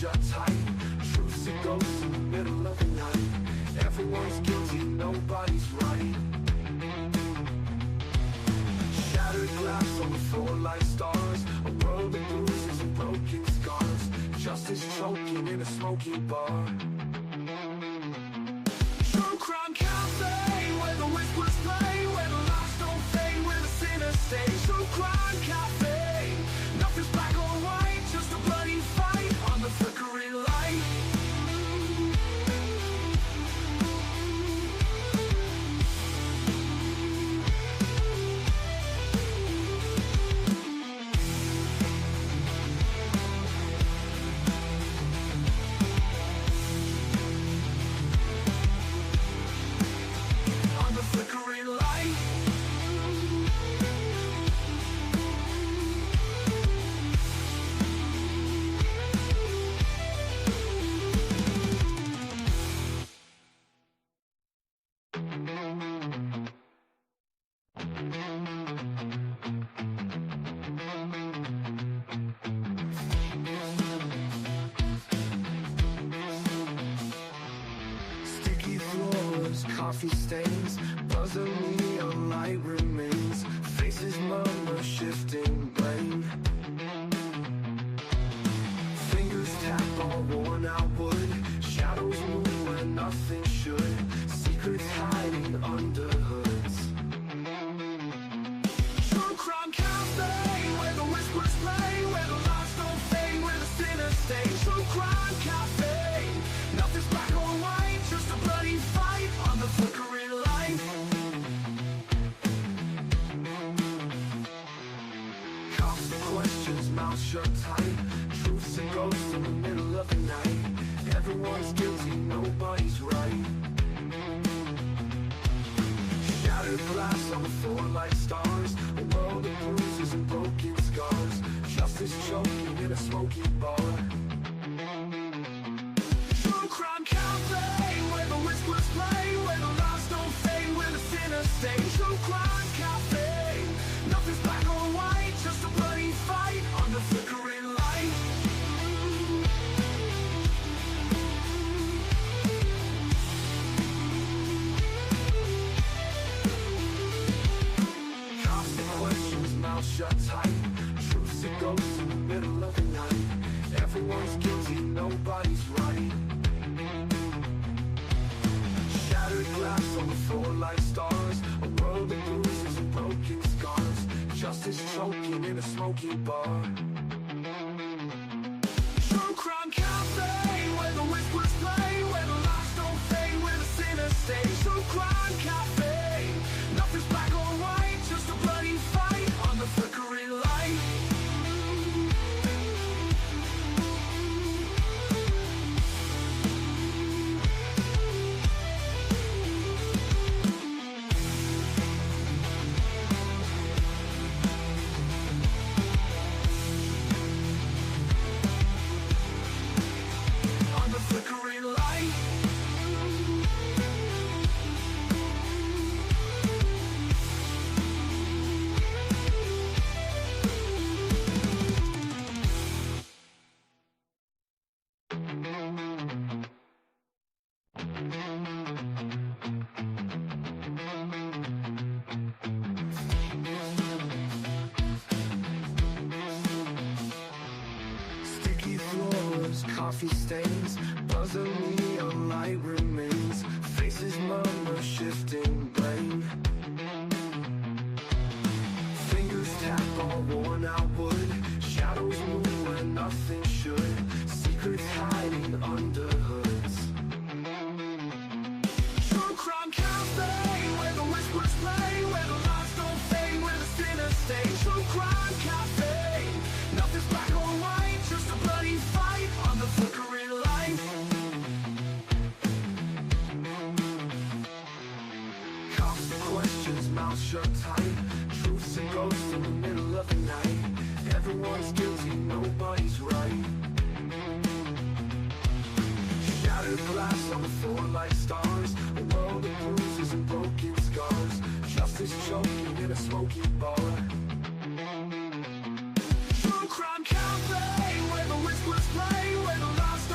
shut tight. Truth's a ghost in the middle of the night. Everyone's guilty, nobody's right. Shattered glass on the floor like stars. A world of bruises and broken scars. Justice choking in a smoky bar. True Crime Cafe, where the whispers play, where the lies don't fade, where the sinners stay. True Crime Cafe, nothing's black or white, just a bloody fight on the flickering light. On the flickering light. Sticky floors, coffee stains, buzzing neon light remains. Faces murmur, shifting blame. Fingers tap on worn out wood. Shadows move where nothing should. Secrets hiding under hoods. True Crime Cafe, where the whispers play, where the lies don't fade, where the sinners stay. True Crime Cafe, nothing's black or white, just a bloody fight on the flickering light. Cops and questions, mouths shut tight. Truth's a ghost in the middle of the night. Everyone's guilty, nobody's right. Shattered glass on the floor like stars. A world of bruises and broken scars. Justice choking in a smoky bar. True Crime Cafe, where the whispers play, where the lies don't fade, where the sinners stay. True Crime Cafe, nothing's black or white, just a bloody fight on the flickering light. Constant questions, mouths shut tight. Truth's a ghost in the middle of the night. Everyone's guilty, nobody's right. Shattered glass on the floor like stars. A world of bruises and broken scars. Justice choking in a smoky bar. True Crime Cafe, where the whispers play, where the lies don't fade, where the sinners stay. True Crime Cafe, nothing's black or white, just a bloody fight on the flickering light. On the flickering light. Sticky floors, coffee stains, buzzing neon light remains. Faces murmur, shifting blame. Fingers tap on worn out wood. Shadows move where nothing should. Secrets hiding under hoods. True Crime Cafe, where the whispers play, where the lies don't fade, where the sinners stay. True Crime Cafe, nothing's black or white, just a bloody fight on the flickering light. Cops and questions, mouths shut tight. Truth's a ghost in the middle of the night. Everyone's guilty, nobody's right. Shattered glass on the floor like stars. A world of bruises and broken scars. Justice choking in a smoky bar. True Crime Cafe, where the whispers play, where the lies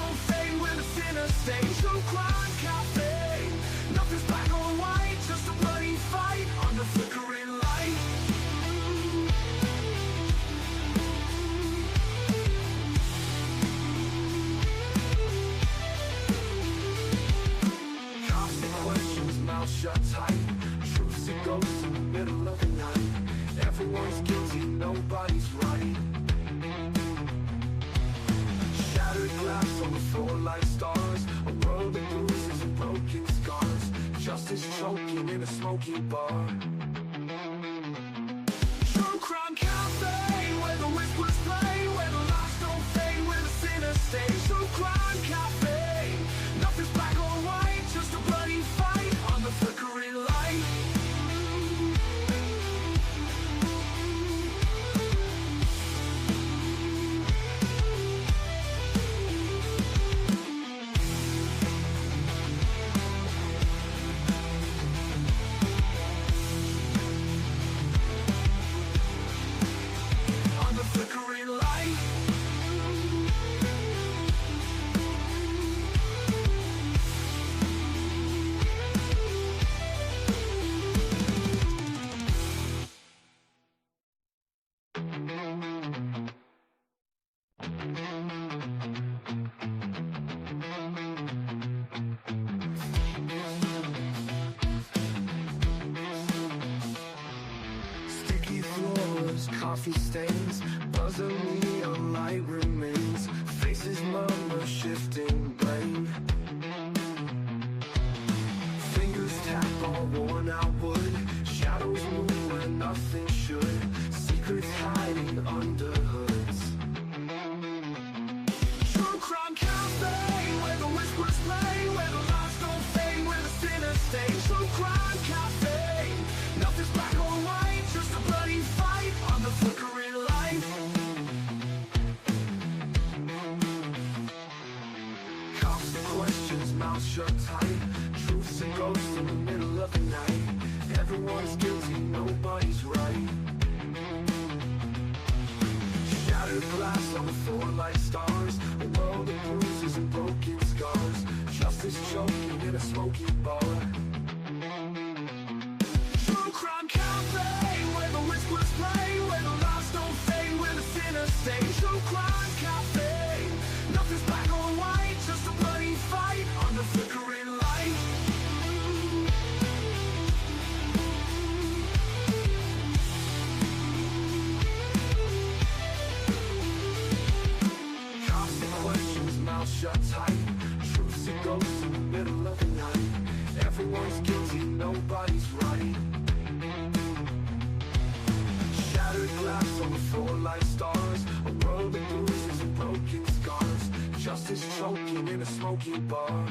ghosts in the middle of the night. Everyone's guilty, nobody's right. Shattered glass on the floor like stars, a world of bruises and broken scars. Justice choking in a smoky bar. True crime cafe, where the whispers play, where the lies don't fade, where the sinners stay. True crime cafe, nothing's black or white, just a bloody fight on the flickering light. On the flickering light. Sticky floors, coffee stains, buzzer neon light remains. Faces murmur, shifting blame. Fingers tap on worn out wood. Shadows move where nothing should. Secrets hiding under hoods. True crime cafe, where the whispers play, where the lies don't fade, where the sinners stay. True crime cafe, nothing's black or white, just a bloody fight on the flickering light. Cops and questions, mouths shut tight. Truths and ghosts in the middle of the night. Everyone's guilty, nobody's right. Shattered glass on the floor like stars, a world of bruises and broken scars. Justice choking in a smoky bar. True crime cafe, where the whispers play, where the lies don't fade, where the sinners stay. True crime cafe, nothing's black or white, just a bloody fight on the flickering light. Cops and questions, mouths shut tight. Truths and ghosts in the middle of the night. Everyone's guilty, nobody's right. Shattered glass on the floor like stars, a world of bruises and broken scars. Justice choking in a smoky bar.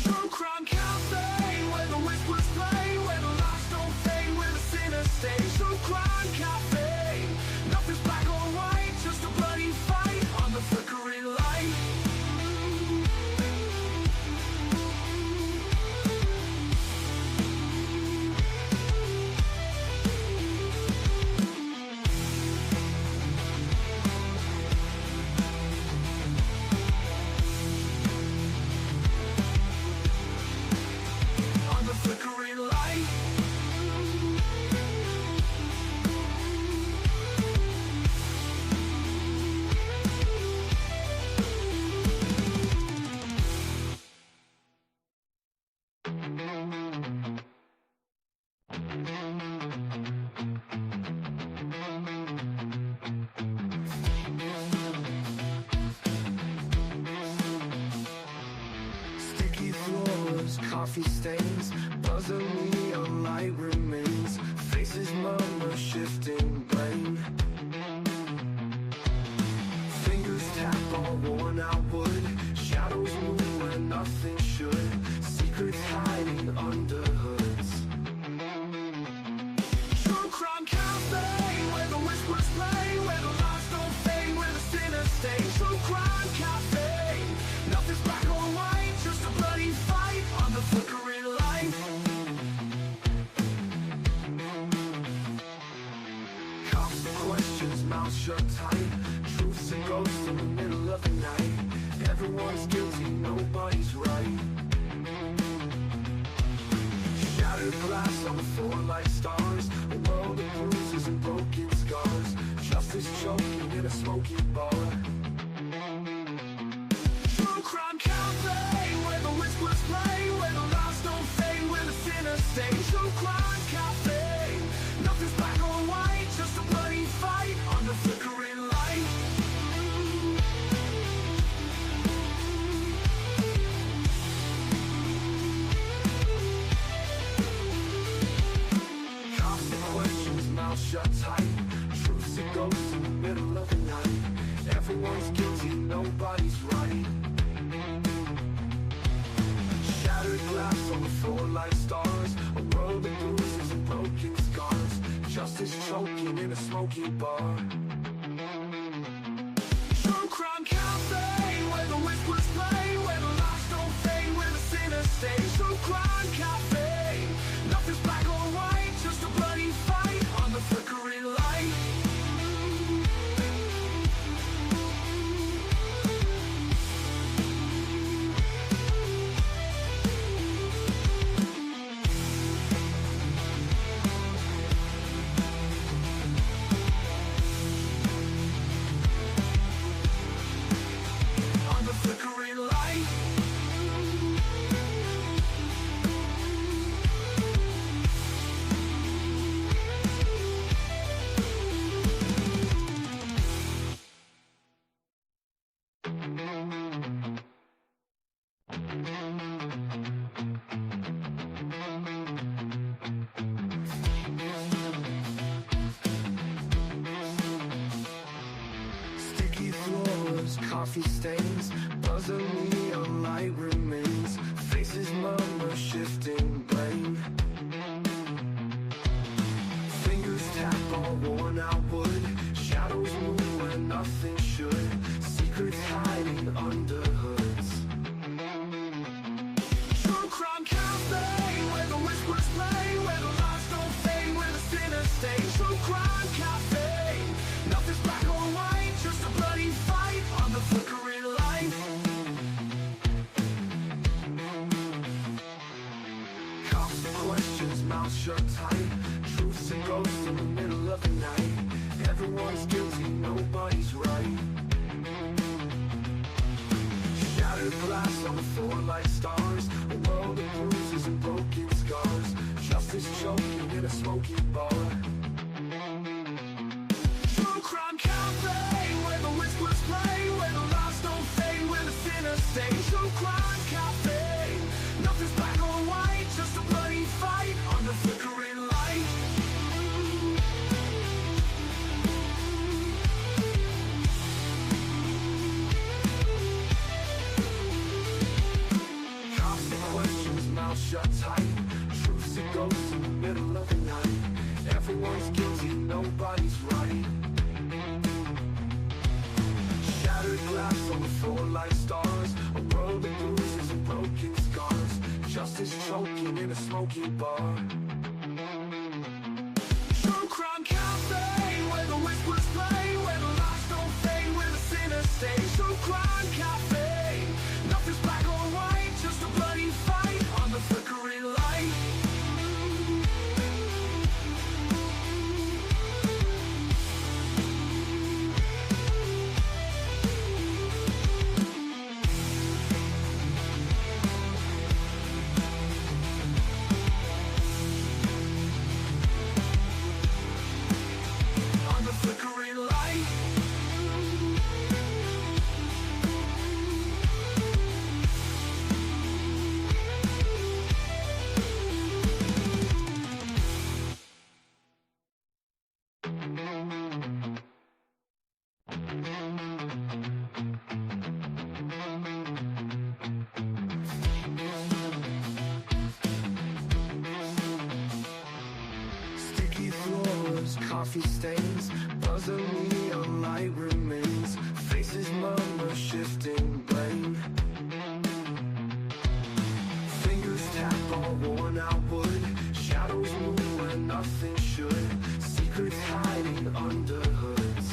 True crime cafe, where the whispers play, where the lies don't fade, where the sinners stay. True crime cafe, nothing's black or white, just a bloody fight on the flickering light. On the flickering light. Sticky floors, coffee stains, buzzer neon light remains. Faces murmur, shifting blame. Fingers tap on worn out wood. Shadows move where nothing should. Secrets hiding under hoods. True crime cafe, where the whispers play, where the lies don't fade, where the sinners stay. True crime cafe, nothing's black or white, just a bloody fight on the flickering light. Cops and questions, mouths shut tight. Truths and ghosts in the middle of the night. Everyone's guilty, nobody's right. Shattered glass on the floor like stars, a world of bruises and broken scars. Justice choking in a smoky bar. True crime cafe, where the whispers play, where the lies don't fade, where the sinners stage. True crime cafe, nothing's black or white, just a bloody fight on the flickering light. Questions, mouth shut tight. Truths and ghosts in the middle of the night. Everyone's guilty, nobody's right. Shattered glass on the floor like stars. A world of bruises and broken scars. Justice choking in a smoky bar. True crime cafe, where the whispers play, where the lies don't fade, where the sinners stay. True crime cafe, nothing's black or white, just a bloody fight on the flickering light. On the flickering light. Sticky floors, coffee stains, buzzer neon light remains. Faces murmur, shifting blame. Fingers tap on worn out wood. Shadows move where nothing should. Secrets hiding under hoods. True crime cafe, where the whispers play, where the lies don't fade, where the sinners stay. True crime cafe, nothing's black or white, just a bloody fight on the flickering light. Cops and questions, mouths shut tight. Truths and ghosts in the middle of the night. Everyone's guilty, nobody's right. Shattered glass on the floor like stars. A world of bruises and broken scars. Justice choking in a smoky bar. True crime cafe, where the whispers play, where the lies don't fade, where the sinners stay. True crime cafe, nothing's black or white, just a bloody fight on the flickering light. Cops and questions, mouth shut tight. Truths and ghosts in the middle of the night. Everyone's guilty, nobody's right. Shattered glass on the floor like stars. A world of bruises and broken scars. Justice choking in a smoky bar. True crime cafe, where the whispers play, where the lies don't fade, where the sinners stay. True crime cafe, nothing's black or white, just a bloody fight on the flickering light. On the flickering light. Sticky floors, coffee stains, buzzer neon light remains. Faces murmur, shifting blame. Fingers tap on worn out wood. Shadows move where nothing should. Secrets hiding under hoods.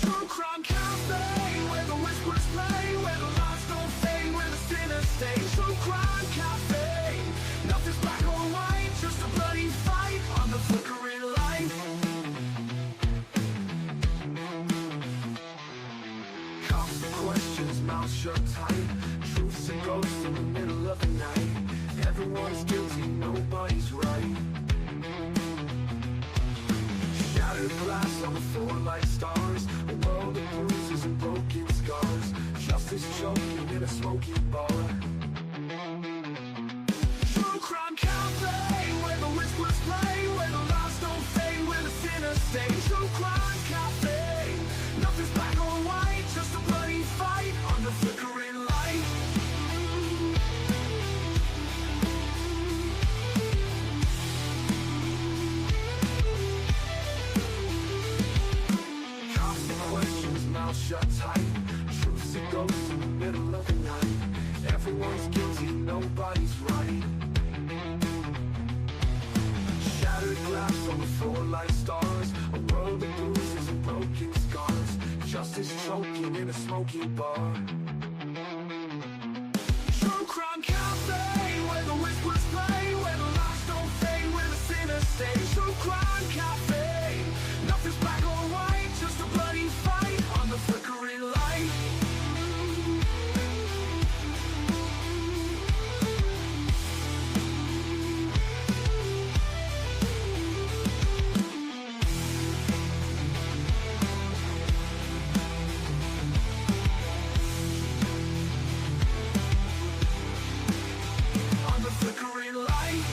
True crime cafe, where the whispers play, where the lies don't fade, where the sinners stay. True crime cafe, nothing's black or white, just a bloody fight on the flickering light. Cops and questions. stage. So crime cafe, nothing's black or white, just a bloody fight on the flickering light. Cops and questions, mouth shut tight. Truths and ghosts in the middle of the night. Everyone's guilty, nobody's right. Shattered glass on the floor like stars. A world of bruises and broken scars. Justice choking in a smoky bar. True crime cafe, where the whispers play, where the lies don't fade, where the sinners stay. True crime cafe, nothing's black or white, just a bloody fight on the flickering light. Flickering light.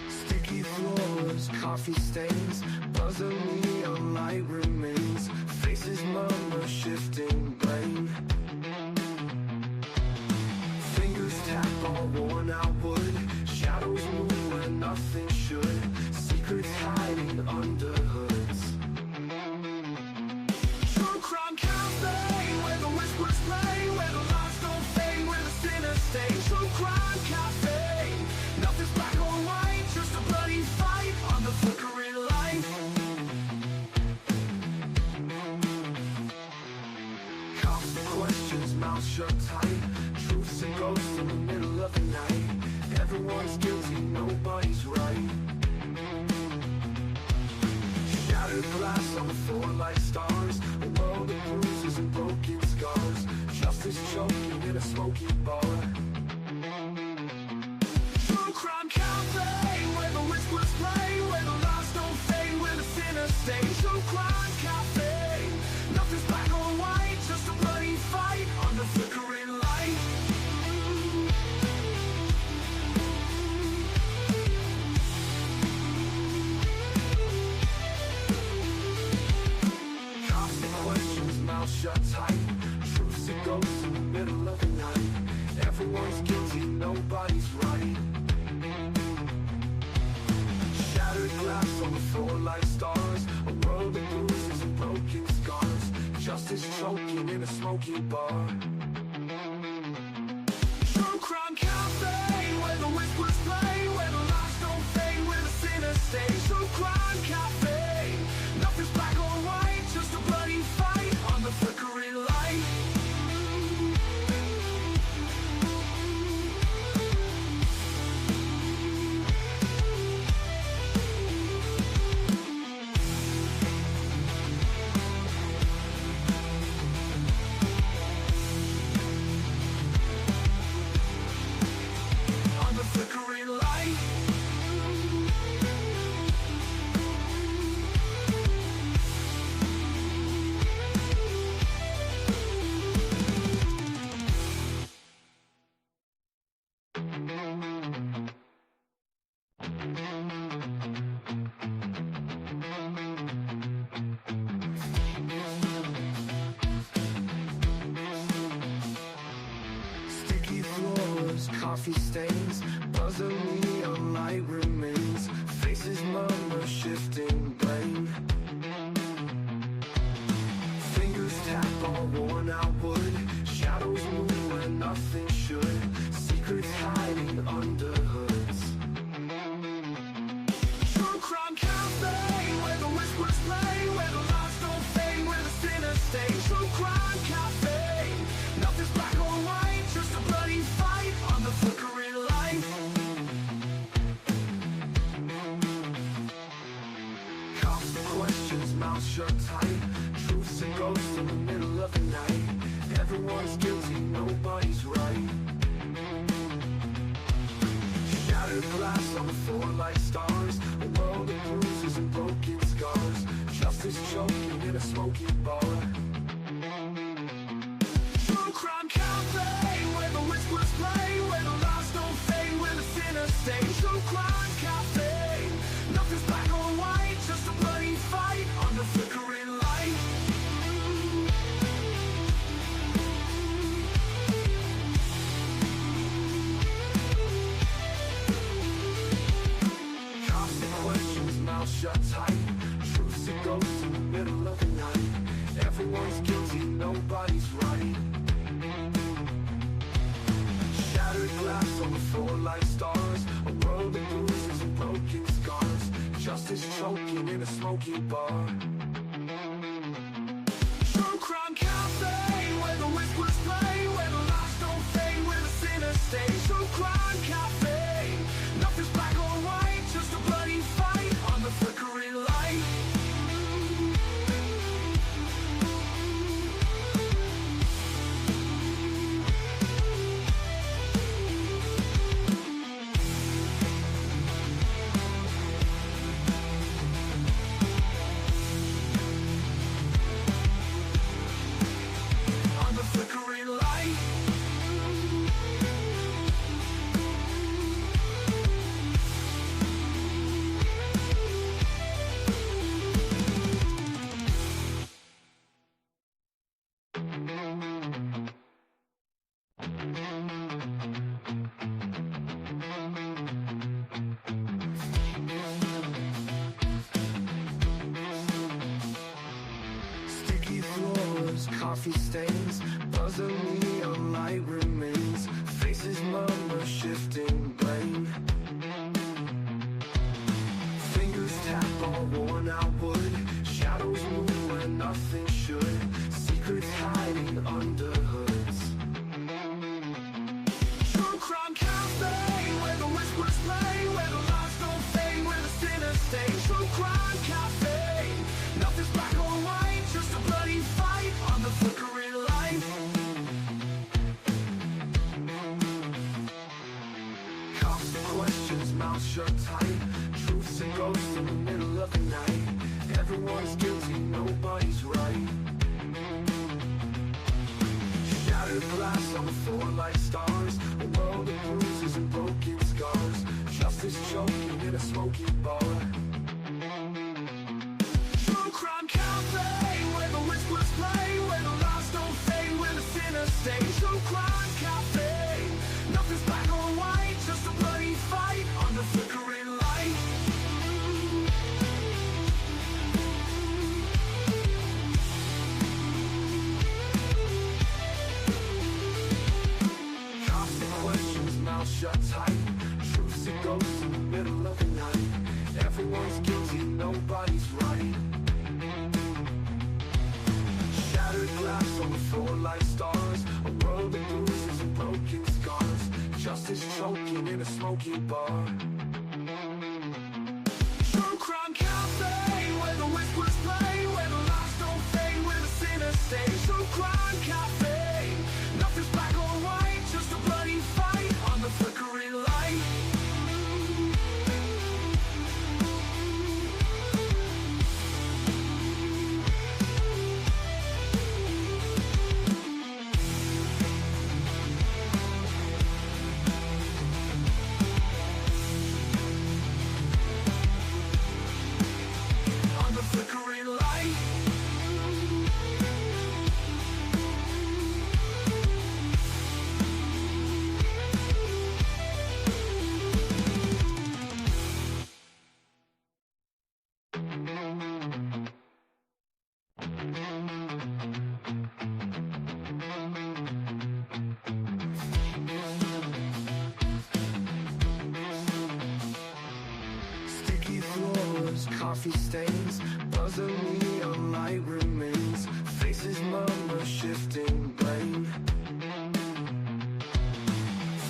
Sticky floors, coffee stains, buzzer neon light remains. Faces murmur, shifting brain. Fingers tap on worn out wood. Shadows move where nothing should. Secrets hiding under hoods. True crime cafe, where the whispers play, where the lies don't fade, where the sinners stay. True crime cafe, nothing's black or white, just a bloody fight on the flickering light. Cops and questions, mouths shut tight. Truths and ghosts in the middle of the night. Everyone's guilty, nobody's right. Shattered glass on the floor like stars. A world of bruises and broken scars. Justice choking in a smoky bar. True crime cafe, where the whispers play, where the lies don't fade, where the sinners stay. True crime cafe, nothing's black or white, just a bloody fight on the flickering light. Cops and questions, mouth shut tight. Truths and ghosts in the middle of the night. Everyone's guilty, nobody's right. Shattered glass on the floor like stars. A world of bruises and broken scars. Justice choking in a smoky bar. True crime cafe, where the whispers play, where the lies don't fade, where the sinners stay. True crime cafe, nothing's black or white, just a bloody fight on the flickering light. On the flickering light. Sticky floors, coffee stains, buzzer neon light remains. Faces murmur, shifting brain. Fingers tap on worn out wood. Shadows move where nothing should. Secrets hiding under hoods. True crime cafe, where the whispers play, where the lies don't fade, where the sinners stay. True crime cafe, nothing's black or white, just a bloody fight on the flickering light. Cops and questions, mouths shut tight. Truths and ghosts in the middle of the night. Everyone's guilty, nobody's right. Shattered glass on the floor like stars, a world of bruises and broken scars. Justice choking in a smoky bar. True crime cafe, where the whispers play, where the lies don't fade, where the sinners stay. True crime cafe, nothing's black or white, just a bloody fight under flickering light. Constant questions, mouth shut tight. Truth's a ghost in the middle of the night. Everyone's guilty, nobody's right. Shattered glass on the floor like stars, a world of bruises and broken scars. Justice choking in a smoky bar. True crime cafe, where the whispers play, where the lies don't fade, where the sinners stay. True crime cafe, nothing's black or white, just a bloody fight on the flickering light. On the flickering light. Sticky floors, coffee stains, buzzer neon light remains. Faces murmur, shifting blame. Fingers tap all worn out wood. Shadows move where nothing should. Secrets hiding under hoods. True crime cafe, where the whispers play, where the lies don't fade, where the sinners stay. True crime cafe, nothing's black or white, just a bloody fight on the flickering light. Constant questions, mouth shut tight. Truth's a ghost in the middle of the night. Everyone's guilty, nobody's right. Shattered glass on the floor like stars, a world of bruises and broken scars. Justice choking in a smoky bar. True crime cafe, where the whispers play, where the lies don't fade, where the sinners stay. True crime cafe, nothing's black or white, just a bloody fight on the flickering light. Constant questions, mouth shut tight. Truth's a ghost in the middle of the night. Everyone's guilty, nobody's right. Shattered glass on the floor like stars, a world of bruises and broken scars. Justice choking in a smoky bar. True crime cafe, where the whispers play, where the lies don't fade, where the sinners stay. True crime cafe, nothing's black or white, just a bloody fight on the flickering light. On the flickering light. Sticky floors, coffee stains, buzzer neon light remains. Faces murmur, shifting blame.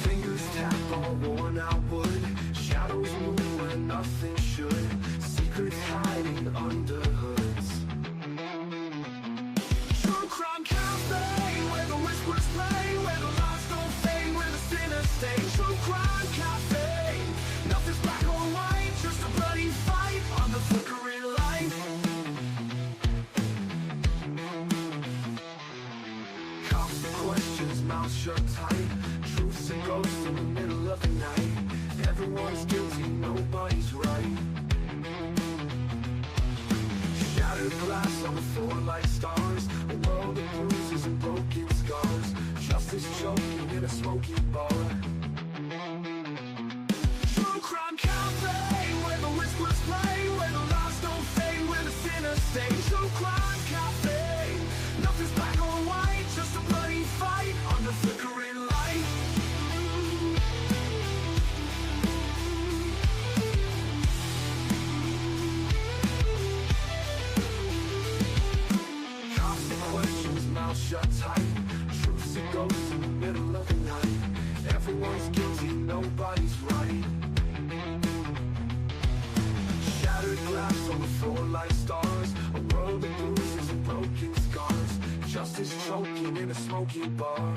Fingers tap all worn out wood. Shadows move where nothing should. Secrets hiding under hoods. True crime cafe, where the mouths shut tight. Truths and ghosts in the middle of the night. Everyone's guilty, nobody's right. Shattered glass on the floor like stars. A world of bruises and broken scars. Justice choking in a smoky bar. True crime cafe, where the whispers play, where the lies don't fade, where the sinners stay. True crime cafe, nothing's black or white, just a bloody fight under flickering light. Cops and questions, mouths shut tight. Truths and ghosts in the middle of the night. Everyone's guilty, nobody's right. Shattered glass on the floor like stars. A world of bruises and broken scars. Justice choking in a smoky bar.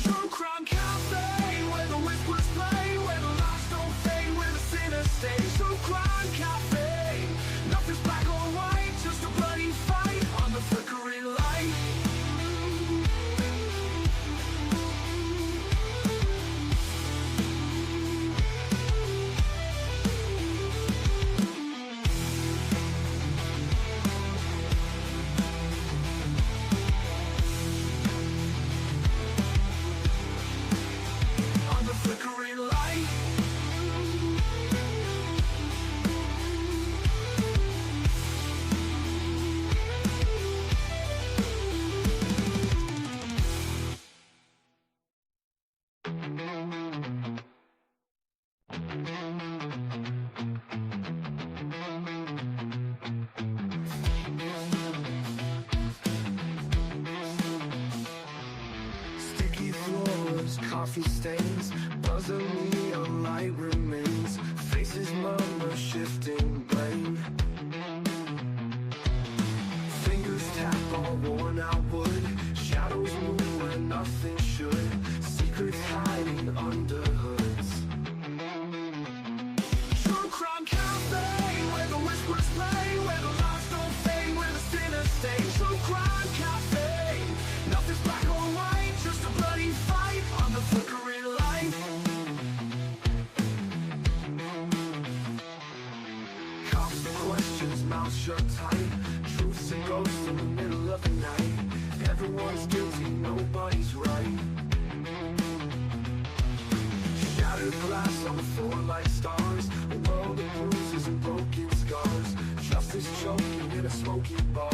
True crime cafe, where the whispers play, where the lies don't fade, where the sinners stay. True crime cafe, nothing's black or white, just a bloody fight on the flickering light. On the flickering light. Sticky floors, coffee stains, buzzer neon light remains. Faces murmur, shifting blame. Fingers tap on worn out wood. Shadows move where nothing should. Secrets hiding under hoods. True crime cafe, where the whispers play, where the lies don't fade, where the sinners stay. True crime cafe, nothing's black or white, just a bloody fight on the flickering light. Cops and questions, mouths shut tight. Truths and ghosts in the middle of the night. Everyone's guilty, nobody's right. Shattered glass on the floor like stars. A world of bruises and broken scars. Justice choking in a smoky bar.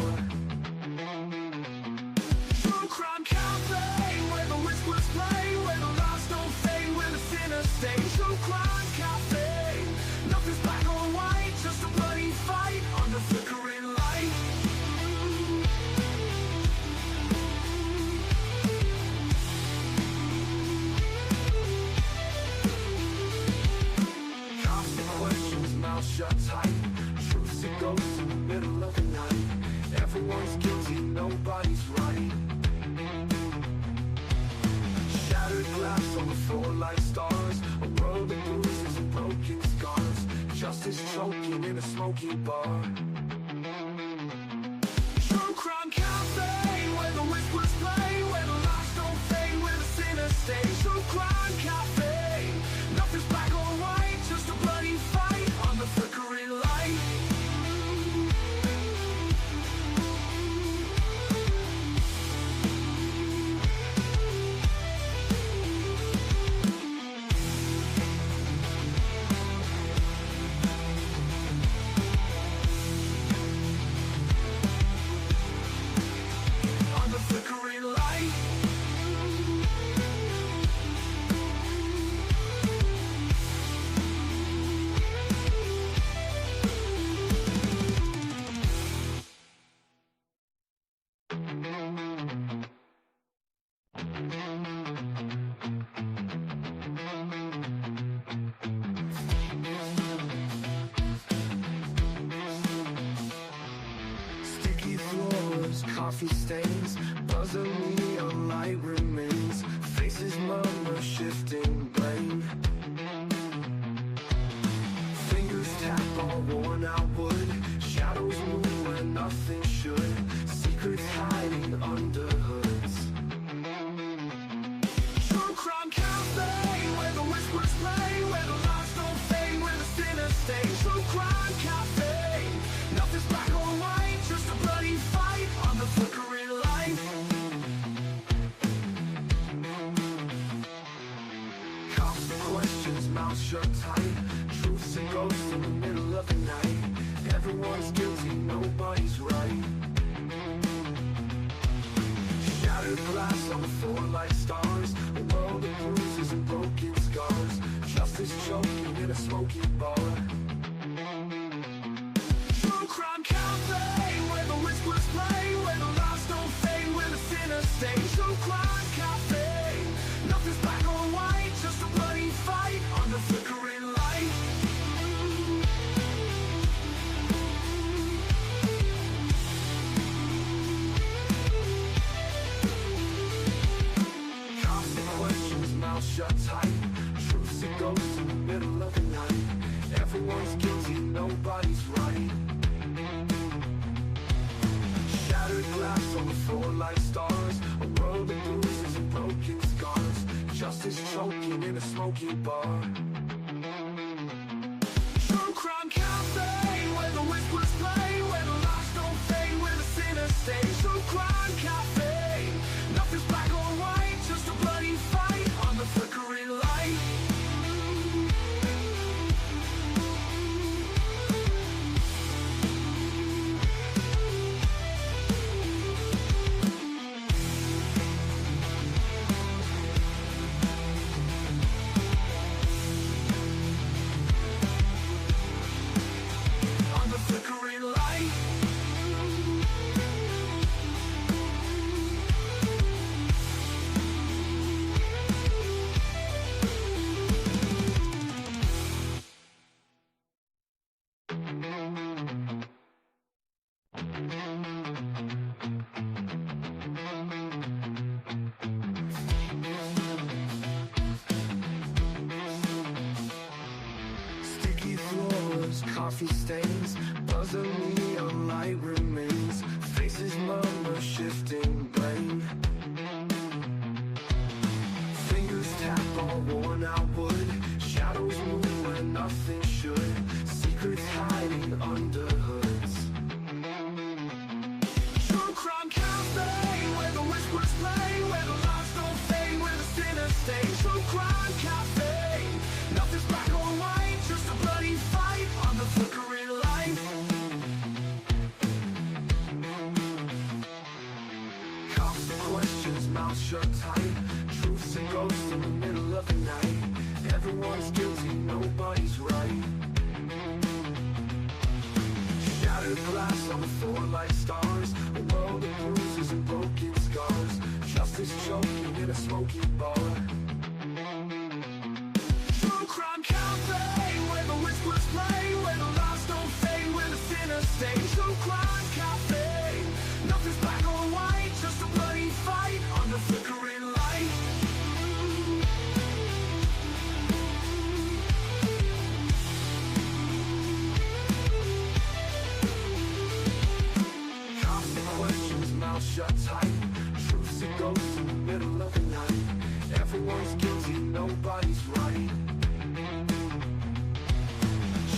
True crime cafe, where the whispers play, where the lies don't fade, where the sinners stay. True crime cafe, nothing's black or white, just a bloody fight on the flickering light. Cops and questions, mouths shut tight. Truths and ghosts in the middle of the night. Everyone's guilty, nobody's right. Shattered glass on the floor like stars. A world of bruises and broken scars. Justice choking in a smoky bar. True crime cafe, where the whispers play, where the lies don't fade, where the sinners stay. True crime cafe, nothing's black or white, just a bloody fight on the flickering light. On the flickering light. Sticky floors, coffee stains, buzzer neon light remains. Faces murmur, shifting blame. Fingers tap on worn out wood. Shadows move where nothing should. Secrets hiding under hoods. Everyone's guilty, nobody's right. Shattered glass on the floor like stars, a world of bruises and broken scars. Justice choking in a smoky bar. True crime cafe, where the whisperers play, where the lies don't fade, where the sinners stay. True crime cafe, nothing's black or white, just a bloody fight under flickering light. Constant questions, mouth shut tight. Truth's a ghost in the middle of the night. Everyone's guilty, nobody's right. Shattered glass on the floor like stars, a world of bruises and broken scars. Justice choking in a smoky bar. True crime cafe, where the whisperers play, where the lies don't fade, where the sinners stay. True crime cafe, nothing's black or white, just a bloody fight on the flickering light. On the flickering light. Sticky floors, coffee stains, buzzer neon light remains. Faces murmur, shifting blame. Fingers tap on worn out wood. Shadows move where nothing should. Secrets hiding under hoods. True crime cafe, where the whispers play, where the lies don't fade, where the sinners stay. True crime cafe, nothing's black or white, just a bloody fight on the flickering light. Constant questions, mouth shut tight. Truth's a ghost in the middle of the night. Everyone's guilty, nobody's right. Shattered glass on the floor like stars, a world of bruises and broken scars. Justice choking in a smoky bar. True crime cafe, where the whispers play, where the lies don't fade, where the sinners stay. True crime cafe, nothing's black or white, just a bloody fight on the flickering light. Constant questions, mouth shut tight. Truth's a ghost in the middle of the night. Everyone's guilty, nobody's right.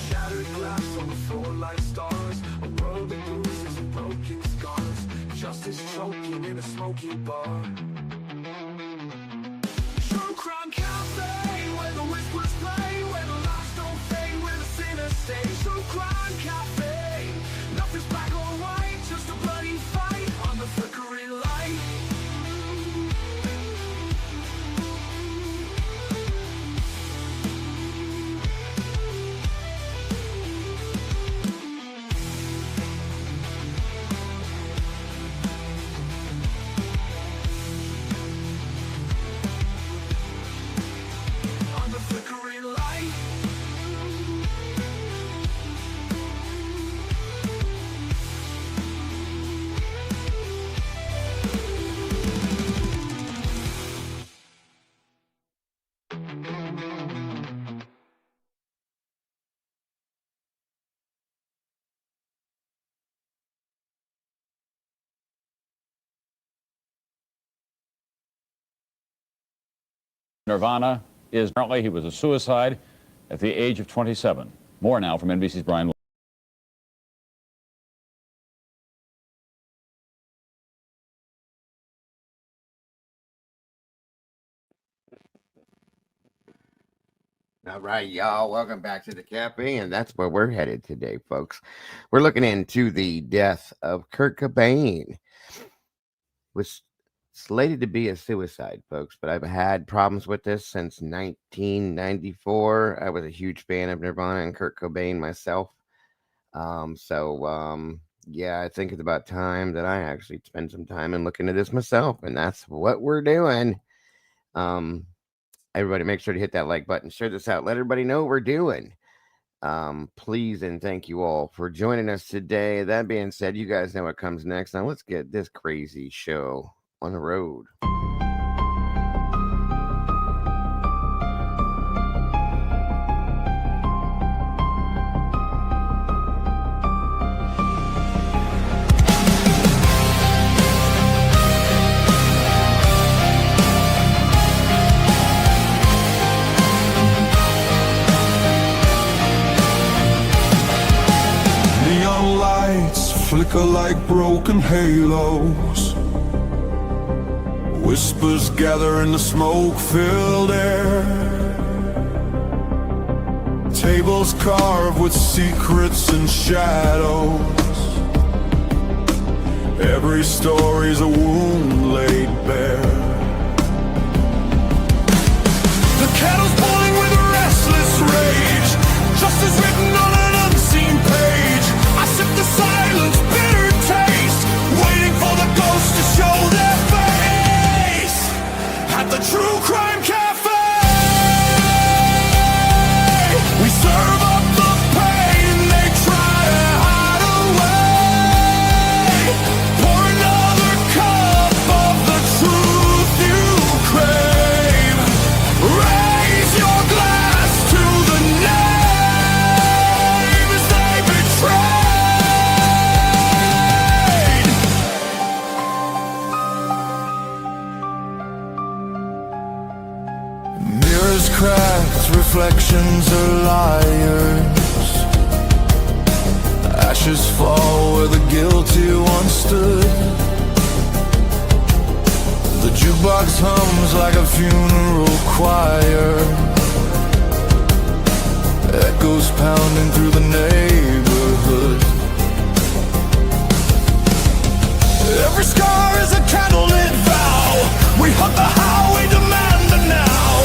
Shattered glass on the floor like stars, a world of bruises and broken scars. Justice choking in a smoky bar. True crime cafe, where the whispers play, where the lies don't fade, where the sinners stay. True crime cafe, nothing's black or white, just a bloody fight on the flickering light. On the flickering light. Nirvana is apparently he was a suicide at the age of 27. More now from NBC's Brian. All right, y'all. Welcome back to the cafe, and that's where we're headed today, folks. We're looking into the death of Kurt Cobain. Was slated to be a suicide, folks, but I've had problems with this since 1994. I was a huge fan of Nirvana and Kurt Cobain myself. Yeah, I think it's about time that I actually spend some time and look into this myself, and that's what we're doing. Um, Everybody, make sure to hit that like button, share this out, let everybody know what we're doing. Please and thank you all for joining us today. That being said, you guys know what comes next. Now let's get this crazy show on the road. Neon lights flicker like broken halos. Whispers gather in the smoke-filled air. Tables carved with secrets and shadows. Every story's a wound laid bare. The kettle's boiling with a restless rage. Justice written on an unseen page. I sip the silence, bitter taste, waiting for the ghosts to show their face. At the True Crime Cafe, we serve up the pain they try to hide away. Pour another cup of the truth you crave. Raise your glass to the names they betrayed. Mirrors cracked, reflections are liars. Ashes fall where the guilty once stood. The jukebox hums like a funeral choir. Echoes pounding through the neighborhood. Every scar is a candlelit vow. We hunt the how, we demand the now.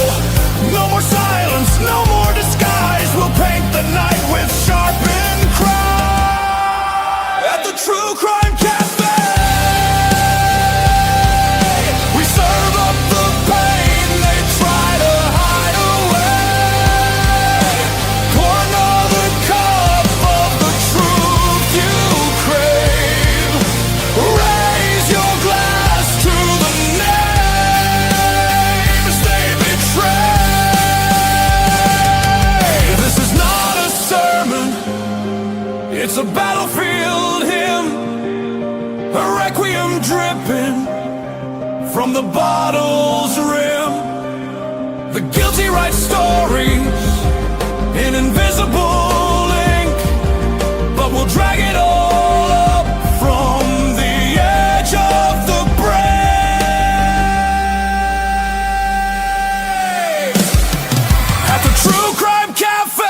No more silence, no more disguise. We'll paint the night with sharpened cry. At the True Crime Cafe, we serve up the pain they try to hide away. Pour another cup of the truth you crave. Raise your glass to the names they betrayed. This is not a sermon, it's a battlefield hymn, a requiem dripping from the bottle's rim. The guilty write stories in invisible ink, but we'll drag it all up from the edge of the brave. At the True Crime Cafe,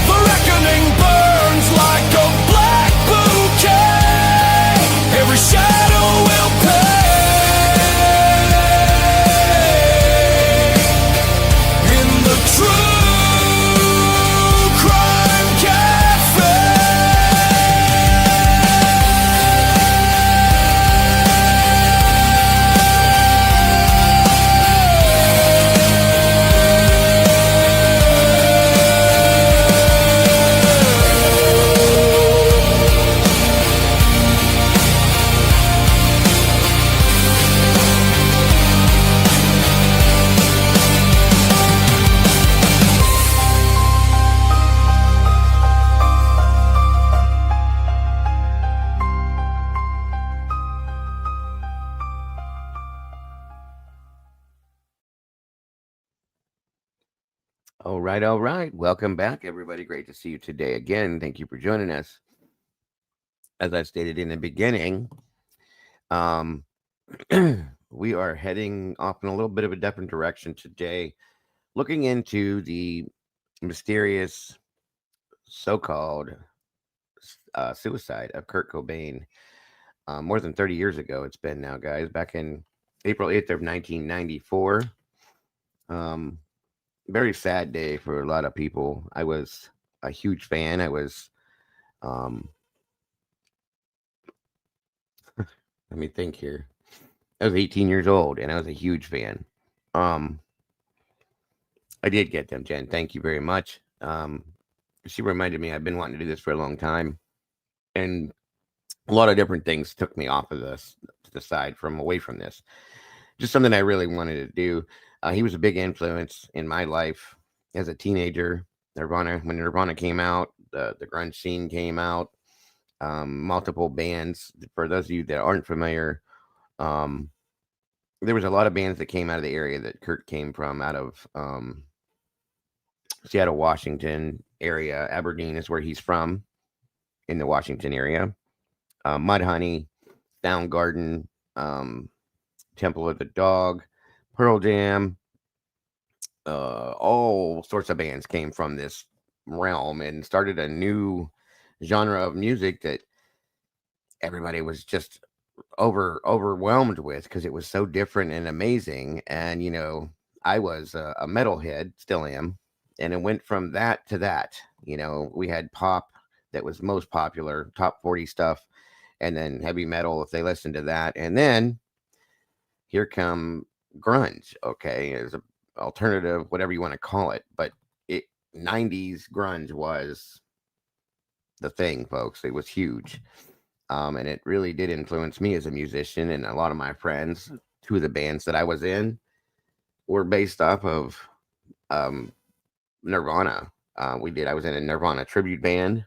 the reckoning burns like a black bouquet. Every shadow will pay. In the True Crime Cafe. All right, all right. Welcome back, everybody. Great to see you today again. Thank you for joining us. As I stated in the beginning, we are heading off in a little bit of a different direction today, looking into the mysterious so-called suicide of Kurt Cobain. More than 30 years ago, it's been now, guys. Back in April 8th of 1994. Um, Very sad day for a lot of people. I was a huge fan. I was, um, let me think here. I was 18 years old and I was a huge fan. Um, I did get them, Jen. Thank you very much. She reminded me I've been wanting to do this for a long time, and a lot of different things took me off of this to the side from away from this. Just something I really wanted to do. He was a big influence in my life as a teenager. When Nirvana came out, the grunge scene came out. Multiple bands. For those of you that aren't familiar, there was a lot of bands that came out of the area that Kurt came from, out of Seattle, Washington area. Aberdeen is where he's from, in the Washington area. Mudhoney, Soundgarden, Temple of the Dog, Pearl Jam, all sorts of bands came from this realm and started a new genre of music that everybody was just overwhelmed with, because it was so different and amazing. And I was a metalhead, still am, and it went from that to that. We had pop that was most popular, top 40 stuff, and then heavy metal if they listened to that, and then here come grunge. Okay, as an alternative, whatever you want to call it, but 90s grunge was the thing, folks. It was huge. And it really did influence me as a musician, and a lot of my friends. Two of the bands that I was in were based off of Nirvana. I was in a Nirvana tribute band.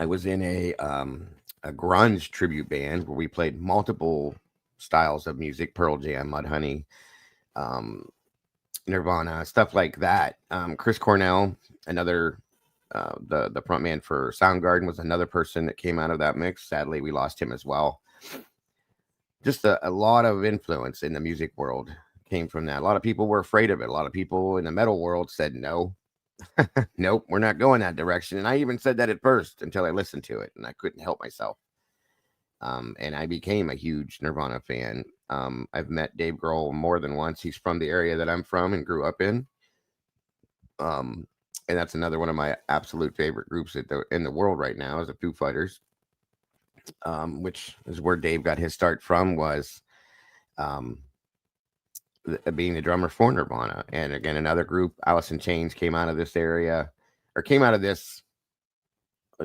I was in a grunge tribute band where we played multiple styles of music: Pearl Jam, Mudhoney, Nirvana, stuff like that. Chris Cornell, another the front man for Soundgarden, was another person that came out of that mix. Sadly, we lost him as well. Just a lot of influence in the music world came from that. A lot of people were afraid of it. A lot of people in the metal world said no. Nope, we're not going that direction. And I even said that at first until I listened to it, and I couldn't help myself. And I became a huge Nirvana fan. I've met Dave Grohl more than once. He's from the area that I'm from and grew up in. And that's another one of my absolute favorite groups in the world right now, is the Foo Fighters, which is where Dave got his start from, was being the drummer for Nirvana. And again, another group, Alice in Chains, came out of this area, or came out of this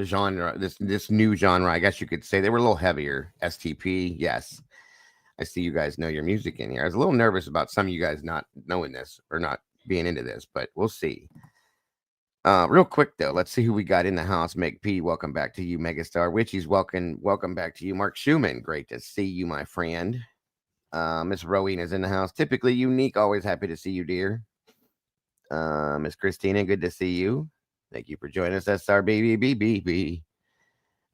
genre, this new genre, I guess you could say. They were a little heavier. STP, yes. I see you guys know your music in here. I was a little nervous about some of you guys not knowing this or not being into this, but we'll see. Real quick though, let's see who we got in the house. Meg P, welcome back to you. Megastar Witchies, welcome back to you. Mark Schumann, great to see you, my friend. Miss Rowena is in the house. Typically unique, always happy to see you, dear. Miss Christina, good to see you. Thank you for joining us. SRBBBBB.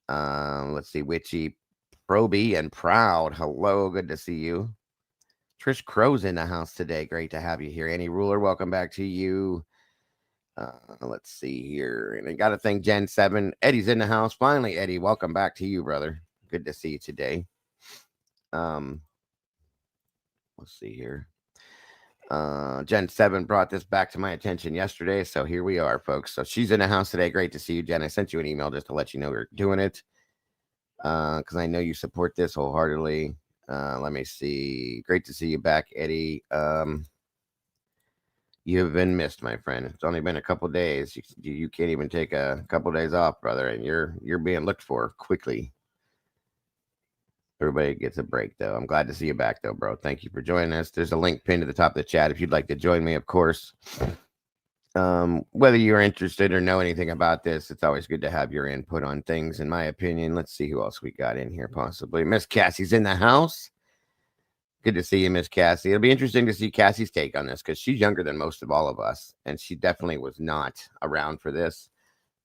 Let's see, Witchy, Proby, and Proud. Hello, good to see you. Trish Crow's in the house today. Great to have you here. Annie Ruler, welcome back to you. Let's see here. And I got to thank Gen 7. Eddie's in the house. Finally, Eddie, welcome back to you, brother. Good to see you today. Let's see here. Gen 7 brought this back to my attention yesterday, so here we are, folks. So she's in the house today. Great to see you, Jen. I sent you an email just to let you know we're doing it, because I know you support this wholeheartedly. Let me see. Great to see you back, Eddie. You have been missed, my friend. It's only been a couple days. You can't even take a couple days off, brother, and you're being looked for quickly. Everybody gets a break, though. I'm glad to see you back, though, bro. Thank you for joining us. There's a link pinned to the top of the chat if you'd like to join me, of course. Whether you're interested or know anything about this, it's always good to have your input on things, in my opinion. Let's see who else we got in here, possibly. Miss Cassie's in the house. Good to see you, Miss Cassie. It'll be interesting to see Cassie's take on this, because she's younger than most of all of us, and she definitely was not around for this.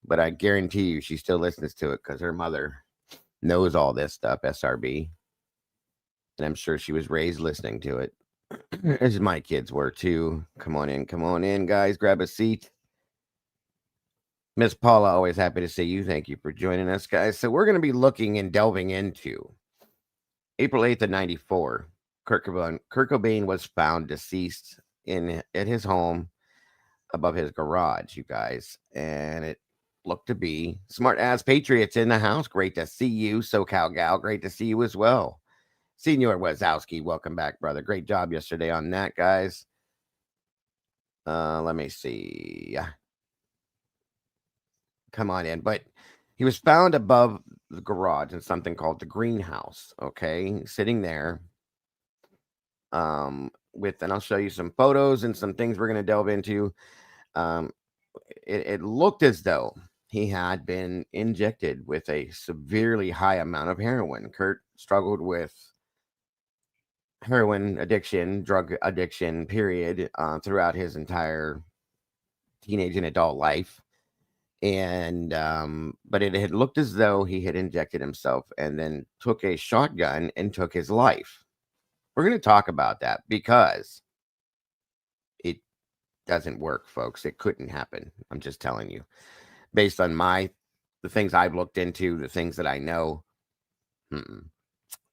But I guarantee you she still listens to it, because her mother knows all this stuff, SRB. And I'm sure she was raised listening to it. As my kids were too. Come on in, guys. Grab a seat. Miss Paula, always happy to see you. Thank you for joining us, guys. So we're going to be looking and delving into April 8th of 94. Kurt Cobain was found deceased at his home above his garage, you guys. And it looked to be smart ass patriots in the house. Great to see you, SoCal gal. Great to see you as well. Senior Wazowski, welcome back, brother. Great job yesterday on that, guys. Let me see. Come on in. But he was found above the garage in something called the greenhouse. Okay, sitting there. And I'll show you some photos and some things we're going to delve into. It looked as though he had been injected with a severely high amount of heroin. Kurt struggled with heroin addiction, drug addiction, period, throughout his entire teenage and adult life. And but it had looked as though he had injected himself and then took a shotgun and took his life. We're going to talk about that because it doesn't work, folks. It couldn't happen. I'm just telling you, based on the things I've looked into, the things that I know.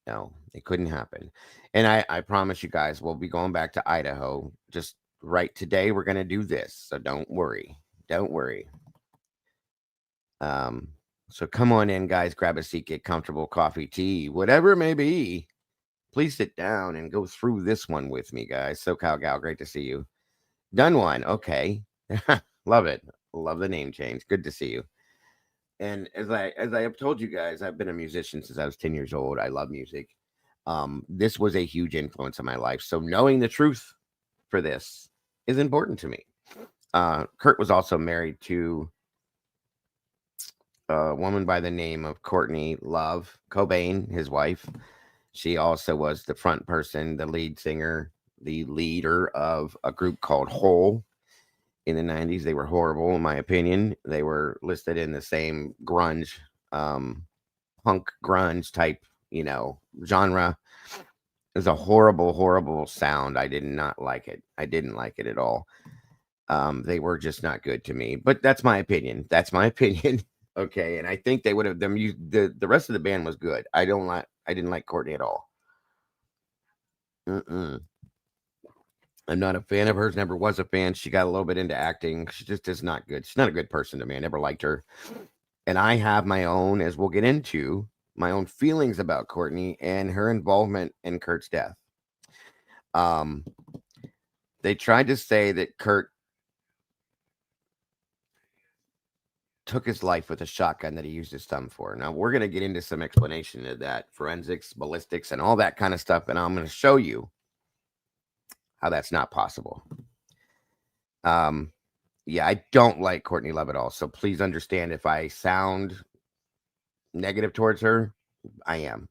No, it couldn't happen. And I promise you guys, we'll be going back to Idaho just right today. We're going to do this. So don't worry. Don't worry. So come on in, guys. Grab a seat, get comfortable, coffee, tea, whatever it may be. Please sit down and go through this one with me, guys. SoCal gal, great to see you. Done one. Okay. Love it. Love the name change. Good to see you. And as I have told you guys, I've been a musician since I was 10 years old. I love music. This was a huge influence in my life. So knowing the truth for this is important to me. Kurt was also married to a woman by the name of Courtney Love Cobain, his wife. She also was the front person, the lead singer, the leader of a group called Hole. In the 90s, they were horrible, in my opinion. They were listed in the same grunge, punk grunge type, genre. It was a horrible, horrible sound. I did not like it. I didn't like it at all. They were just not good to me. But that's my opinion. That's my opinion. Okay, and I think they would have them. The rest of the band was good. I didn't like Courtney at all. I'm not a fan of hers, never was a fan. She got a little bit into acting. She just is not good. She's not a good person to me. I never liked her. And I have my own, as we'll get into, my own feelings about Courtney and her involvement in Kurt's death. They tried to say that Kurt took his life with a shotgun that he used his thumb for. Now, we're going to get into some explanation of that, forensics, ballistics, and all that kind of stuff. And I'm going to show you how that's not possible. Yeah, I don't like Courtney Love at all. So please understand if I sound negative towards her, I am.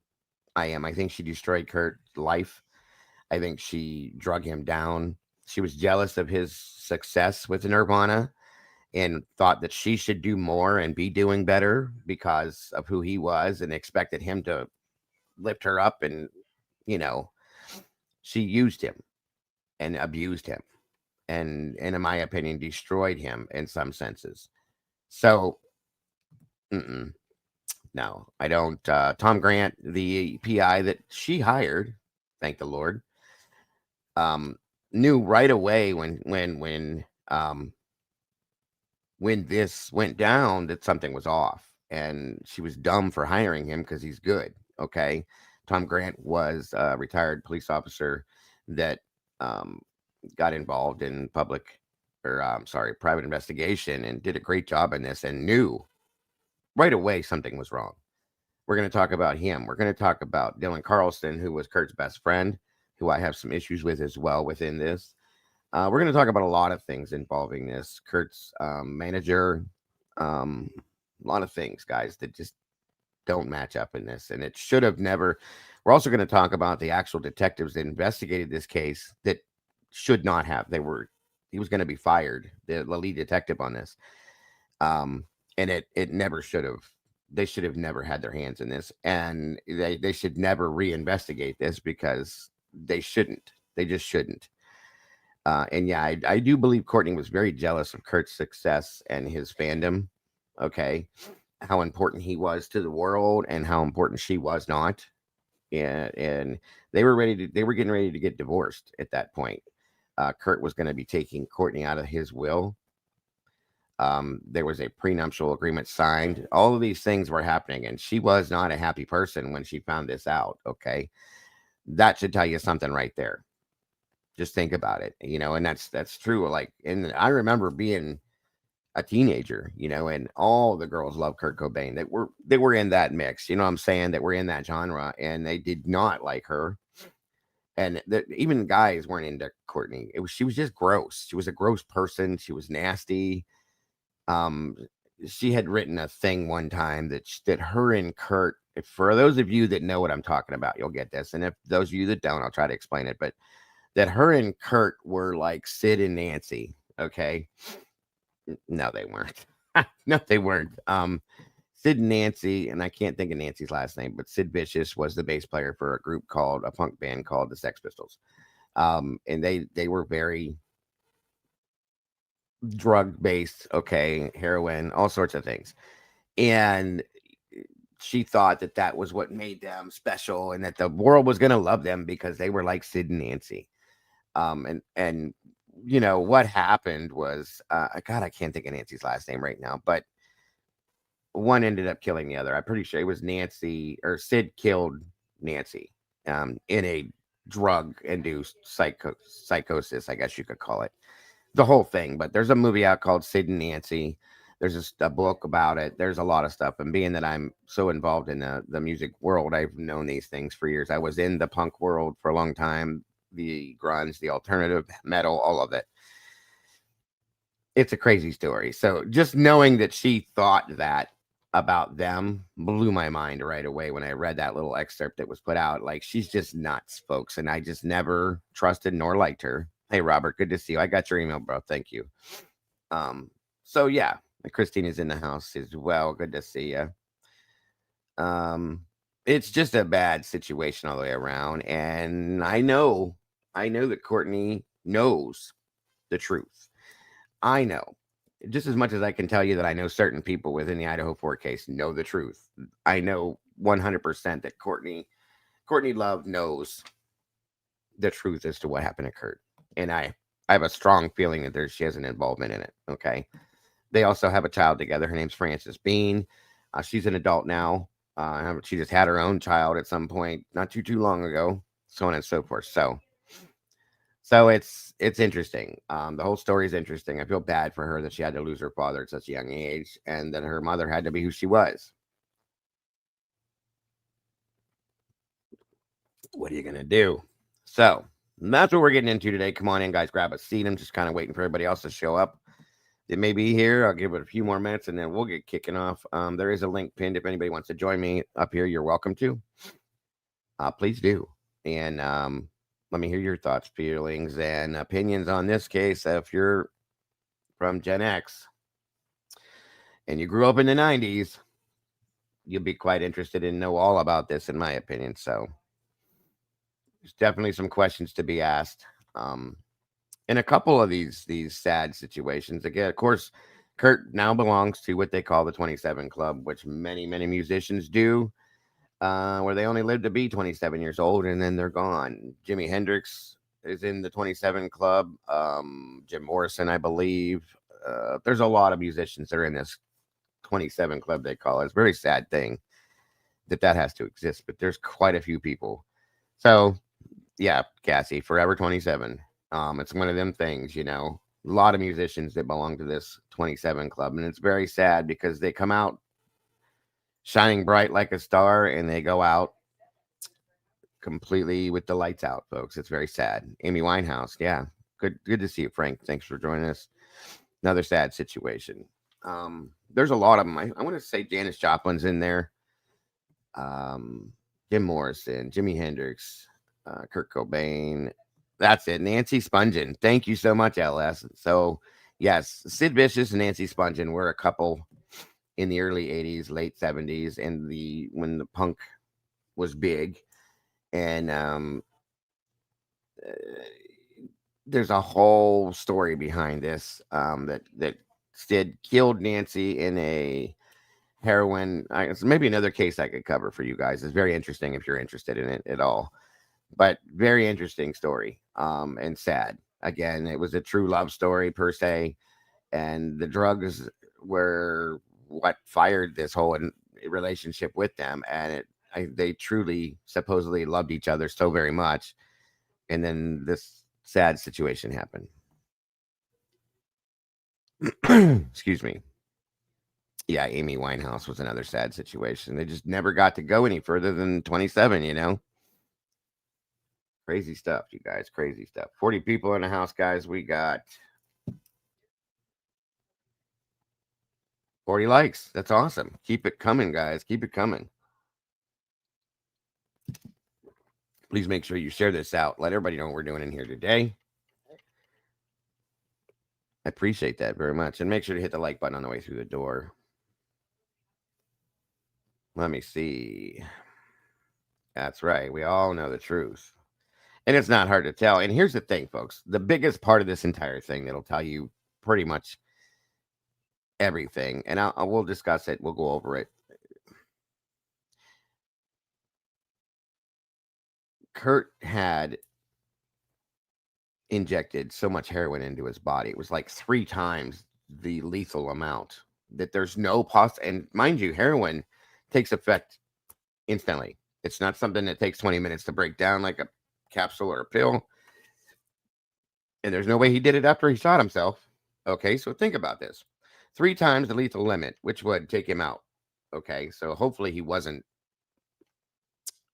I think she destroyed Kurt's life. I think she drug him down. She was jealous of his success with Nirvana and thought that she should do more and be doing better because of who he was and expected him to lift her up. And, she used him and abused him and in my opinion, destroyed him in some senses. So, no, I don't. Tom Grant, the PI that she hired, thank the Lord, knew right away when this went down that something was off, and she was dumb for hiring him because he's good. Okay, Tom Grant was a retired police officer that got involved in private investigation and did a great job in this and knew right away something was wrong. We're going to talk about him. We're going to talk about Dylan Carlson, who was Kurt's best friend, who I have some issues with as well within this. We're going to talk about a lot of things involving this. Kurt's manager, a lot of things, guys, that just don't match up in this. And it should have never. We're also going to talk about the actual detectives that investigated this case that should not have. He was going to be fired, the lead detective on this. And it never should have they should have never had their hands in this, and they should never reinvestigate this because they shouldn't. They just shouldn't. And yeah, I do believe Courtney was very jealous of Kurt's success and his fandom. Okay, how important he was to the world and how important she was not. And they were getting ready to get divorced at that point. Kurt was going to be taking Courtney out of his will. There was a prenuptial agreement signed. All of these things were happening, and she was not a happy person when she found this out. Okay, that should tell you something right there. Just think about it, and that's true. Like, and I remember being a teenager, and all the girls loved Kurt Cobain. They were in that mix, you know what I'm saying, that were in that genre, and they did not like her. And even guys weren't into Courtney. She was just gross. She was a gross person. She was nasty. Um, she had written a thing one time that her and Kurt, for those of you that know what I'm talking about, you'll get this. And if those of you that don't, I'll try to explain it. But that her and Kurt were like Sid and Nancy. Okay. No, they weren't. No, they weren't. Sid and Nancy, and I can't think of Nancy's last name, but Sid Vicious was the bass player for a punk band called the Sex Pistols. And they were very drug based, okay, heroin, all sorts of things. And she thought that was what made them special and that the world was going to love them because they were like Sid and Nancy. And what happened was, God, I can't think of Nancy's last name right now, but one ended up killing the other. I'm pretty sure it was Nancy, or Sid killed Nancy, in a drug-induced psychosis, I guess you could call it. The whole thing. But there's a movie out called Sid and Nancy. There's just a book about it. There's a lot of stuff. And being that I'm so involved in the music world, I've known these things for years. I was in the punk world for a long time, the grunge, the alternative metal, all of it. It's a crazy story. So just knowing that she thought that about them blew my mind right away when I read that little excerpt that was put out. Like, she's just nuts, folks. And I just never trusted nor liked her. Hey, Robert, good to see you. I got your email, bro. Thank you. So yeah, Christine is in the house as well. Good to see you. It's just a bad situation all the way around. And I know that Courtney knows the truth. I know just as much as I can tell you that I know certain people within the Idaho 4 case know the truth. I know 100% that Courtney Love knows the truth as to what happened to Kurt. And I have a strong feeling that she has an involvement in it. Okay. They also have a child together. Her name's Frances Bean. She's an adult now. She just had her own child at some point, not too long ago, so on and so forth. So it's interesting. The whole story is interesting. I feel bad for her that she had to lose her father at such a young age, and that her mother had to be who she was. What are you gonna do? So that's what we're getting into today. Come on in, guys. Grab a seat. I'm just kind of waiting for everybody else to show up. It may be here. I'll give it a few more minutes, and then we'll get kicking off. There is a link pinned. If anybody wants to join me up here, you're welcome to. Please do. And let me hear your thoughts, feelings, and opinions on this case. If you're from Gen X and you grew up in the 90s, you'll be quite interested in know all about this, in my opinion. So there's definitely some questions to be asked. In a couple of these sad situations, again, of course, Kurt now belongs to what they call the 27 Club, which many musicians do. Where they only live to be 27 years old and then they're gone. Jimi Hendrix is in the 27 Club. Jim Morrison, I believe. There's a lot of musicians that are in this 27 Club, they call it. It's a very sad thing that has to exist, but there's quite a few people. So, yeah, Cassie, Forever 27. It's one of them things, a lot of musicians that belong to this 27 Club, and it's very sad because they come out shining bright like a star, and they go out completely with the lights out, folks. It's very sad. Amy Winehouse, yeah. Good to see you, Frank. Thanks for joining us. Another sad situation. There's a lot of them. I want to say Janis Joplin's in there. Jim Morrison, Jimi Hendrix, Kurt Cobain. That's it. Nancy Spungen. Thank you so much, LS. So, yes, Sid Vicious and Nancy Spungen were a couple in the early 80s, late 70s, and when the punk was big. And there's a whole story behind this, that Sid killed Nancy in a heroin. It's maybe another case I could cover for you guys. It's very interesting if you're interested in it at all. But very interesting story, and sad. Again, it was a true love story per se, and the drugs were what fired this whole relationship with them. And they truly, supposedly loved each other so very much, and then this sad situation happened. Excuse me. Yeah, Amy Winehouse was another sad situation. They just never got to go any further than 27, you know? Crazy stuff, you guys. Crazy stuff. 40 people in the house, guys. We got 40 likes. That's awesome. Keep it coming, guys. Keep it coming. Please make sure you share this out. Let everybody know what we're doing in here today. I appreciate that very much. And make sure to hit the like button on the way through the door. Let me see. That's right. We all know the truth. And it's not hard to tell. And here's the thing, folks. The biggest part of this entire thing that'll tell you pretty much everything. And we'll discuss it. We'll go over it. Kurt had injected so much heroin into his body. It was like 3 times the lethal amount, that there's no and mind you, heroin takes effect instantly. It's not something that takes 20 minutes to break down like a capsule or a pill. And there's no way he did it after he shot himself. Okay, so think about this. 3 times the lethal limit, which would take him out. Okay, so hopefully he wasn't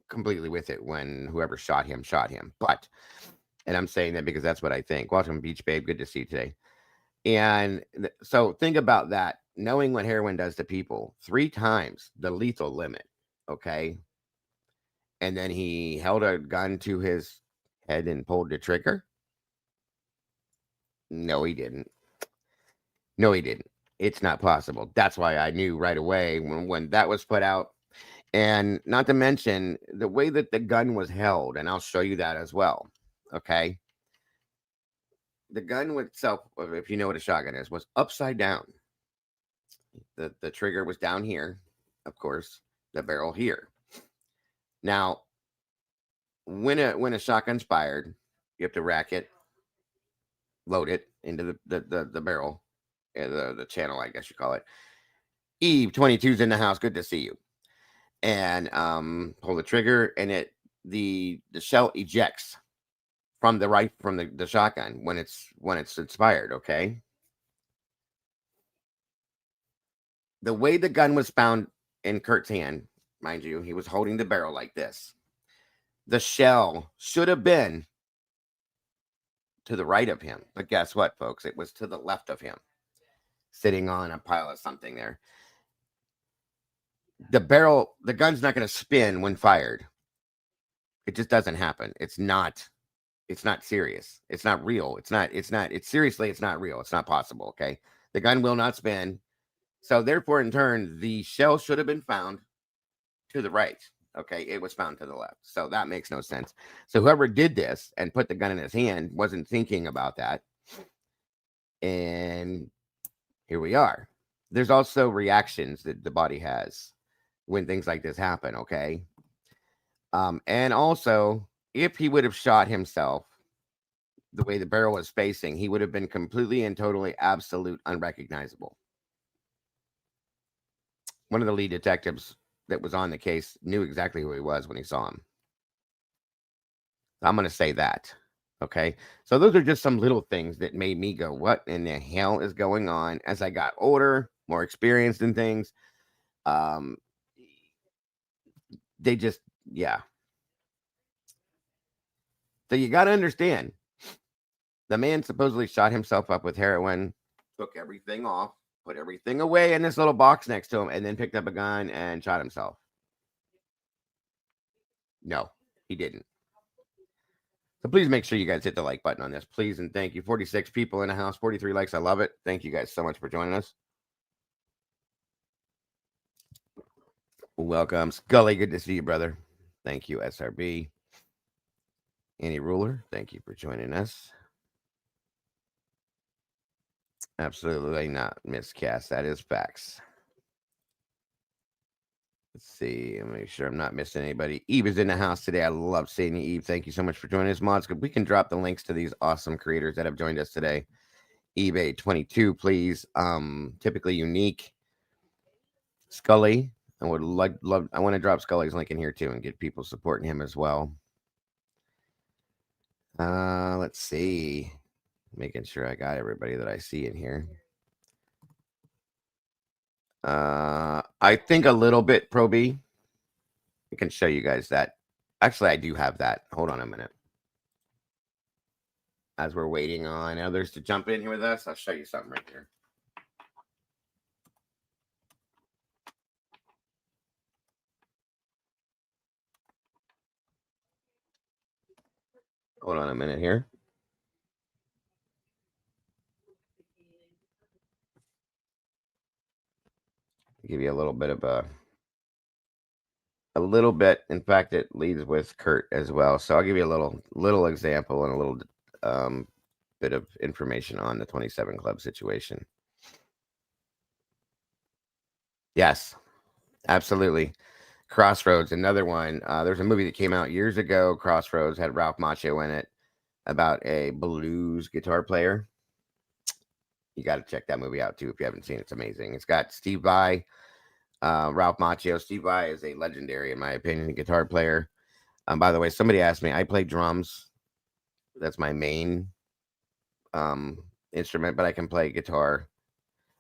completely with it when whoever shot him. But, and I'm saying that because that's what I think. Welcome, Beach Babe. Good to see you today. And so think about that. Knowing what heroin does to people, 3 times the lethal limit. Okay. And then he held a gun to his head and pulled the trigger. No, he didn't. No, he didn't. It's not possible. That's why I knew right away when that was put out. And not to mention the way that the gun was held. And I'll show you that as well. Okay. The gun itself, if you know what a shotgun is, was upside down. The trigger was down here. Of course, the barrel here. Now, when a shotgun's fired, you have to rack it, load it into the barrel, the channel, I guess you call it. Eve 22's in the house. Good to see you. And pull the trigger, and the shell ejects from the shotgun when it's fired. Okay. The way the gun was found in Kurt's hand, mind you, he was holding the barrel like this. The shell should have been to the right of him. But guess what, folks? It was to the left of him, sitting on a pile of something there. The gun's not going to spin when fired. It just doesn't happen. It's not serious. It's not real. It's seriously, it's not real. It's not possible. Okay. The gun will not spin. So therefore, in turn, the shell should have been found to the right. Okay. It was found to the left. So that makes no sense. So whoever did this and put the gun in his hand wasn't thinking about that. And here we are. There's also reactions that the body has when things like this happen. Okay. And also, if he would have shot himself the way the barrel was facing, he would have been completely and totally absolute unrecognizable. One of the lead detectives that was on the case knew exactly who he was when he saw him. I'm going to say that. Okay. So those are just some little things that made me go, what in the hell is going on? As I got older, more experienced in things. They just, yeah. So you got to understand, the man supposedly shot himself up with heroin, took everything off, put everything away in this little box next to him, and then picked up a gun and shot himself. No, he didn't. So please make sure you guys hit the like button on this, please, and thank you. 46 people in the house, 43 likes. I love it. Thank you guys so much for joining us. Welcome, Scully. Good to see you, brother. Thank you, SRB. Any Ruler, thank you for joining us. Absolutely not miscast. That is facts. Let's see. Make sure I'm not missing anybody. Eve is in the house today. I love seeing you, Eve. Thank you so much for joining us, mods. We can drop the links to these awesome creators that have joined us today. eBay 22, please. Typically unique. Scully. I would love. I want to drop Scully's link in here too and get people supporting him as well. Let's see. Making sure I got everybody that I see in here. I think a little bit, Pro B. I can show you guys that. Actually, I do have that. Hold on a minute. As we're waiting on others to jump in here with us, I'll show you something right here. Hold on a minute here. Give you a little bit of a little bit. In fact, it leads with Kurt as well. So I'll give you a little example and a little bit of information on the 27 Club situation. Yes, absolutely. Crossroads, another one. There's a movie that came out years ago. Crossroads had Ralph Macchio in it about a blues guitar player. You got to check that movie out too if you haven't seen it. It's amazing. It's got Steve Vai, Ralph Macchio. Steve Vai is a legendary, in my opinion, guitar player. By the way, somebody asked me, I play drums. That's my main instrument, but I can play guitar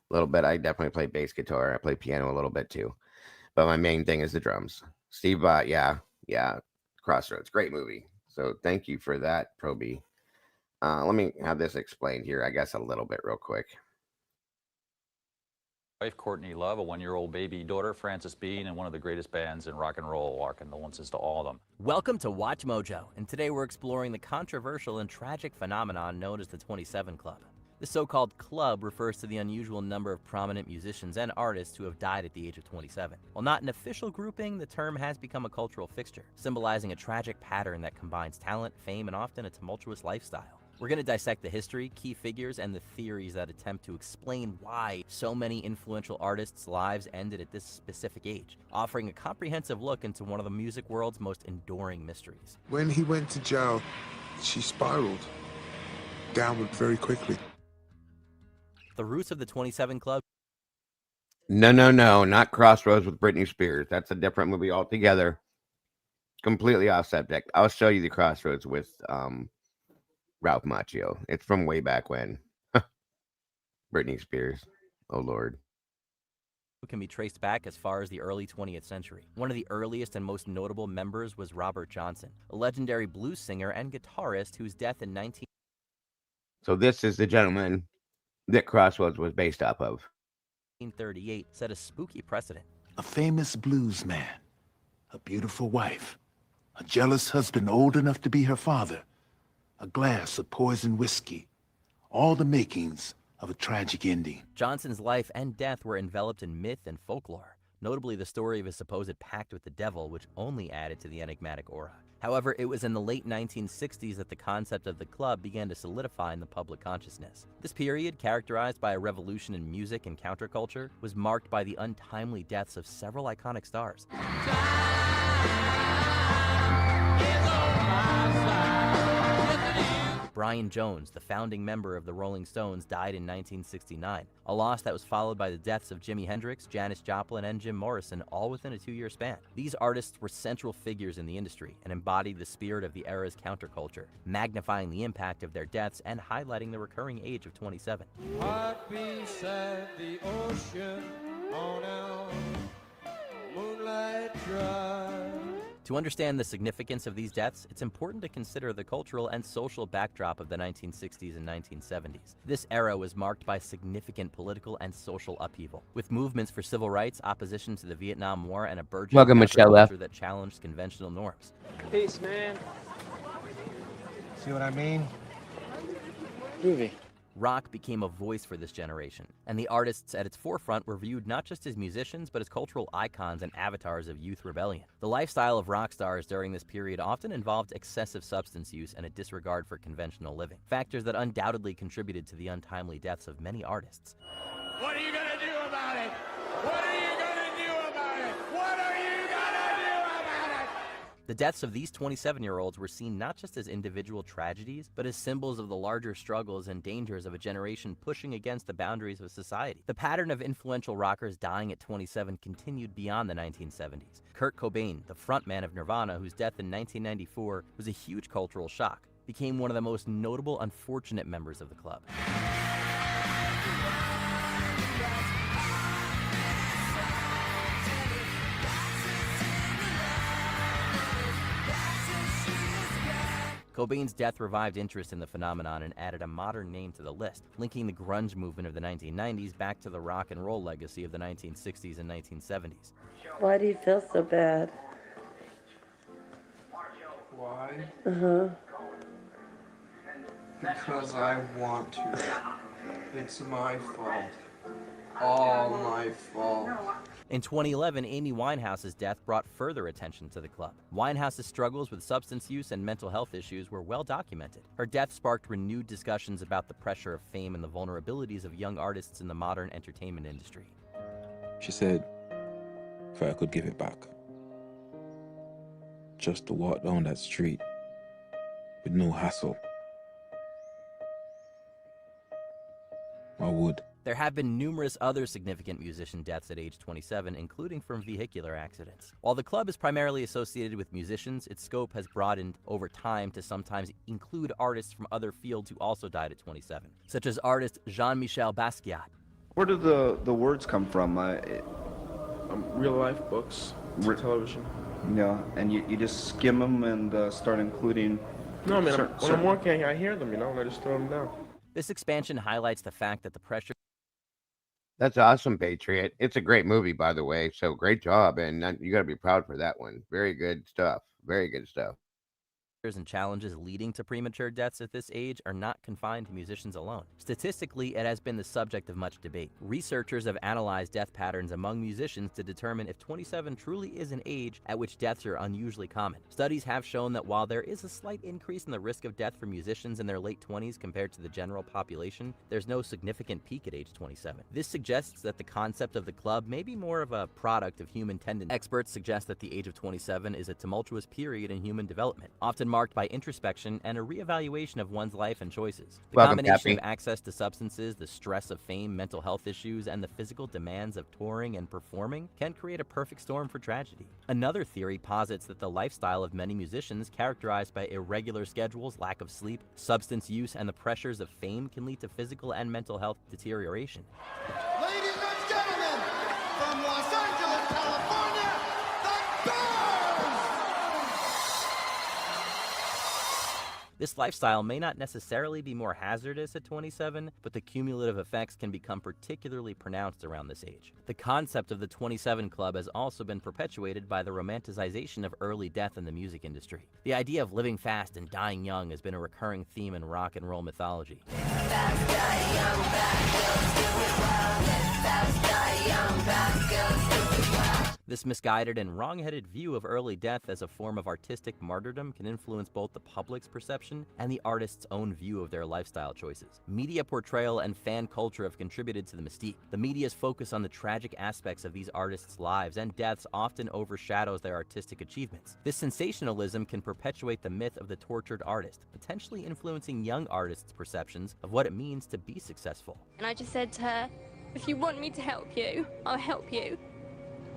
a little bit. I definitely play bass guitar. I play piano a little bit too. But my main thing is the drums. Steve Vai, yeah. Crossroads, great movie. So thank you for that, Pro B. Let me have this explained here, I guess, a little bit real quick. Wife Courtney Love, a one-year-old baby daughter, Frances Bean, and one of the greatest bands in rock and roll. Our condolences to all of them. Welcome to Watch Mojo, and today we're exploring the controversial and tragic phenomenon known as the 27 Club. The so-called club refers to the unusual number of prominent musicians and artists who have died at the age of 27. While not an official grouping, the term has become a cultural fixture, symbolizing a tragic pattern that combines talent, fame, and often a tumultuous lifestyle. We're going to dissect the history, key figures, and the theories that attempt to explain why so many influential artists' lives ended at this specific age, offering a comprehensive look into one of the music world's most enduring mysteries. When he went to jail, she spiraled downward very quickly. The roots of the 27 Club. No, not Crossroads with Britney Spears. That's a different movie altogether. Completely off subject. I'll show you the Crossroads with Ralph Macchio. It's from way back when. Britney Spears. Oh, Lord. Can be traced back as far as the early 20th century. One of the earliest and most notable members was Robert Johnson, a legendary blues singer and guitarist whose death in 19... So this is the gentleman that Crossroads was based off of. 1938 set a spooky precedent. A famous blues man, a beautiful wife, a jealous husband old enough to be her father, a glass of poison whiskey, all the makings of a tragic ending. Johnson's life and death were enveloped in myth and folklore, notably the story of his supposed pact with the devil, which only added to the enigmatic aura. However, it was in the late 1960s that the concept of the club began to solidify in the public consciousness. This period, characterized by a revolution in music and counterculture, was marked by the untimely deaths of several iconic stars. Brian Jones, the founding member of the Rolling Stones, died in 1969, a loss that was followed by the deaths of Jimi Hendrix, Janis Joplin, and Jim Morrison, all within a 2-year span. These artists were central figures in the industry and embodied the spirit of the era's counterculture, magnifying the impact of their deaths and highlighting the recurring age of 27. Right beside the ocean on our moonlight drive. To understand the significance of these deaths, it's important to consider the cultural and social backdrop of the 1960s and 1970s. This era was marked by significant political and social upheaval, with movements for civil rights, opposition to the Vietnam War, and a burgeoning counterculture that challenged conventional norms. Peace, man. See what I mean? Groovy. Rock became a voice for this generation, and the artists at its forefront were viewed not just as musicians, but as cultural icons and avatars of youth rebellion. The lifestyle of rock stars during this period often involved excessive substance use and a disregard for conventional living, factors that undoubtedly contributed to the untimely deaths of many artists. What are you gonna do about it? What are you gonna do about it? What are you gonna do about it? The deaths of these 27-year-olds were seen not just as individual tragedies, but as symbols of the larger struggles and dangers of a generation pushing against the boundaries of society. The pattern of influential rockers dying at 27 continued beyond the 1970s. Kurt Cobain, the frontman of Nirvana, whose death in 1994 was a huge cultural shock, became one of the most notable unfortunate members of the club. Cobain's death revived interest in the phenomenon and added a modern name to the list, linking the grunge movement of the 1990s back to the rock and roll legacy of the 1960s and 1970s. Why do you feel so bad? Why? Uh-huh. Because I want to. It's my fault. All my fault. In 2011, Amy Winehouse's death brought further attention to the club. Winehouse's struggles with substance use and mental health issues were well documented. Her death sparked renewed discussions about the pressure of fame and the vulnerabilities of young artists in the modern entertainment industry. She said, if I could give it back, just to walk down that street with no hassle, I would. There have been numerous other significant musician deaths at age 27, including from vehicular accidents. While the club is primarily associated with musicians, its scope has broadened over time to sometimes include artists from other fields who also died at 27, such as artist Jean-Michel Basquiat. Where do the words come from? Real life books, television. Yeah, and you just skim them and start including... No, man, when I'm working, I hear them, and I just throw them down. This expansion highlights the fact that the pressure... That's awesome, Patriot. It's a great movie, by the way. So great job, and you got to be proud for that one. Very good stuff. Very good stuff. and challenges leading to premature deaths at this age are not confined to musicians alone. Statistically, it has been the subject of much debate. Researchers have analyzed death patterns among musicians to determine if 27 truly is an age at which deaths are unusually common. Studies have shown that while there is a slight increase in the risk of death for musicians in their late 20s compared to the general population, there's no significant peak at age 27. This suggests that the concept of the club may be more of a product of human tendency. Experts suggest that the age of 27 is a tumultuous period in human development, often marked by introspection and a reevaluation of one's life and choices. The combination of access to substances, the stress of fame, mental health issues, and the physical demands of touring and performing can create a perfect storm for tragedy. Another theory posits that the lifestyle of many musicians, characterized by irregular schedules, lack of sleep, substance use, and the pressures of fame, can lead to physical and mental health deterioration. Ladies and gentlemen, from Los Angeles, California, the Bears! This lifestyle may not necessarily be more hazardous at 27, but the cumulative effects can become particularly pronounced around this age. The concept of the 27 Club has also been perpetuated by the romanticization of early death in the music industry. The idea of living fast and dying young has been a recurring theme in rock and roll mythology. Fast, die young, bad girls do it well. Fast, die young, bad girls do it well. This misguided and wrong-headed view of early death as a form of artistic martyrdom can influence both the public's perception and the artist's own view of their lifestyle choices. Media portrayal and fan culture have contributed to the mystique. The media's focus on the tragic aspects of these artists' lives and deaths often overshadows their artistic achievements. This sensationalism can perpetuate the myth of the tortured artist, potentially influencing young artists' perceptions of what it means to be successful. And I just said to her, if you want me to help you, I'll help you.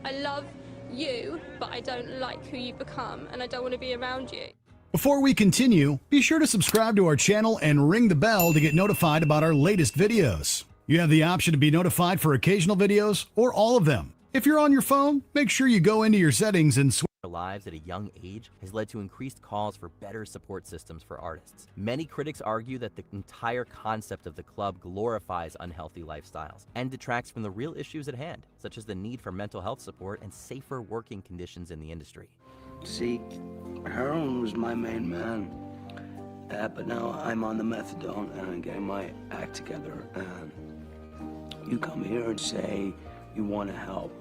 I love you, but I don't like who you've become, and I don't want to be around you. Before we continue, be sure to subscribe to our channel and ring the bell to get notified about our latest videos. You have the option to be notified for occasional videos or all of them. If you're on your phone, make sure you go into your settings and switch their lives at a young age has led to increased calls for better support systems for artists. Many critics argue that the entire concept of the club glorifies unhealthy lifestyles and detracts from the real issues at hand, such as the need for mental health support and safer working conditions in the industry. See, heroin was my main man. but now I'm on the methadone and I'm getting my act together. And you come here and say you want to help.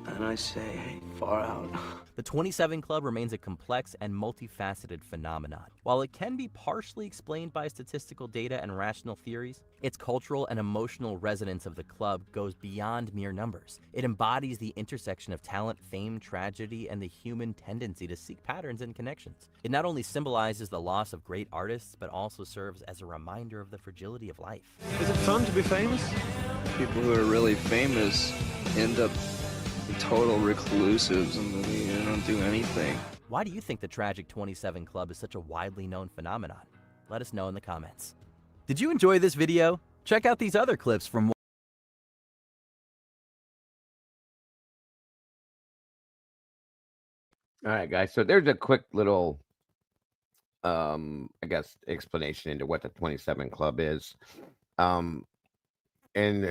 And I say, hey, far out. The 27 Club remains a complex and multifaceted phenomenon. While it can be partially explained by statistical data and rational theories, its cultural and emotional resonance of the club goes beyond mere numbers. It embodies the intersection of talent, fame, tragedy, and the human tendency to seek patterns and connections. It not only symbolizes the loss of great artists, but also serves as a reminder of the fragility of life. Is it fun to be famous? People who are really famous end up total reclusives and they don't do anything. Why do you think the tragic 27 Club is such a widely known phenomenon? Let us know in the comments. Did you enjoy this video? Check out these other clips from All right, guys. So there's a quick little, I guess, explanation into what the 27 Club is. And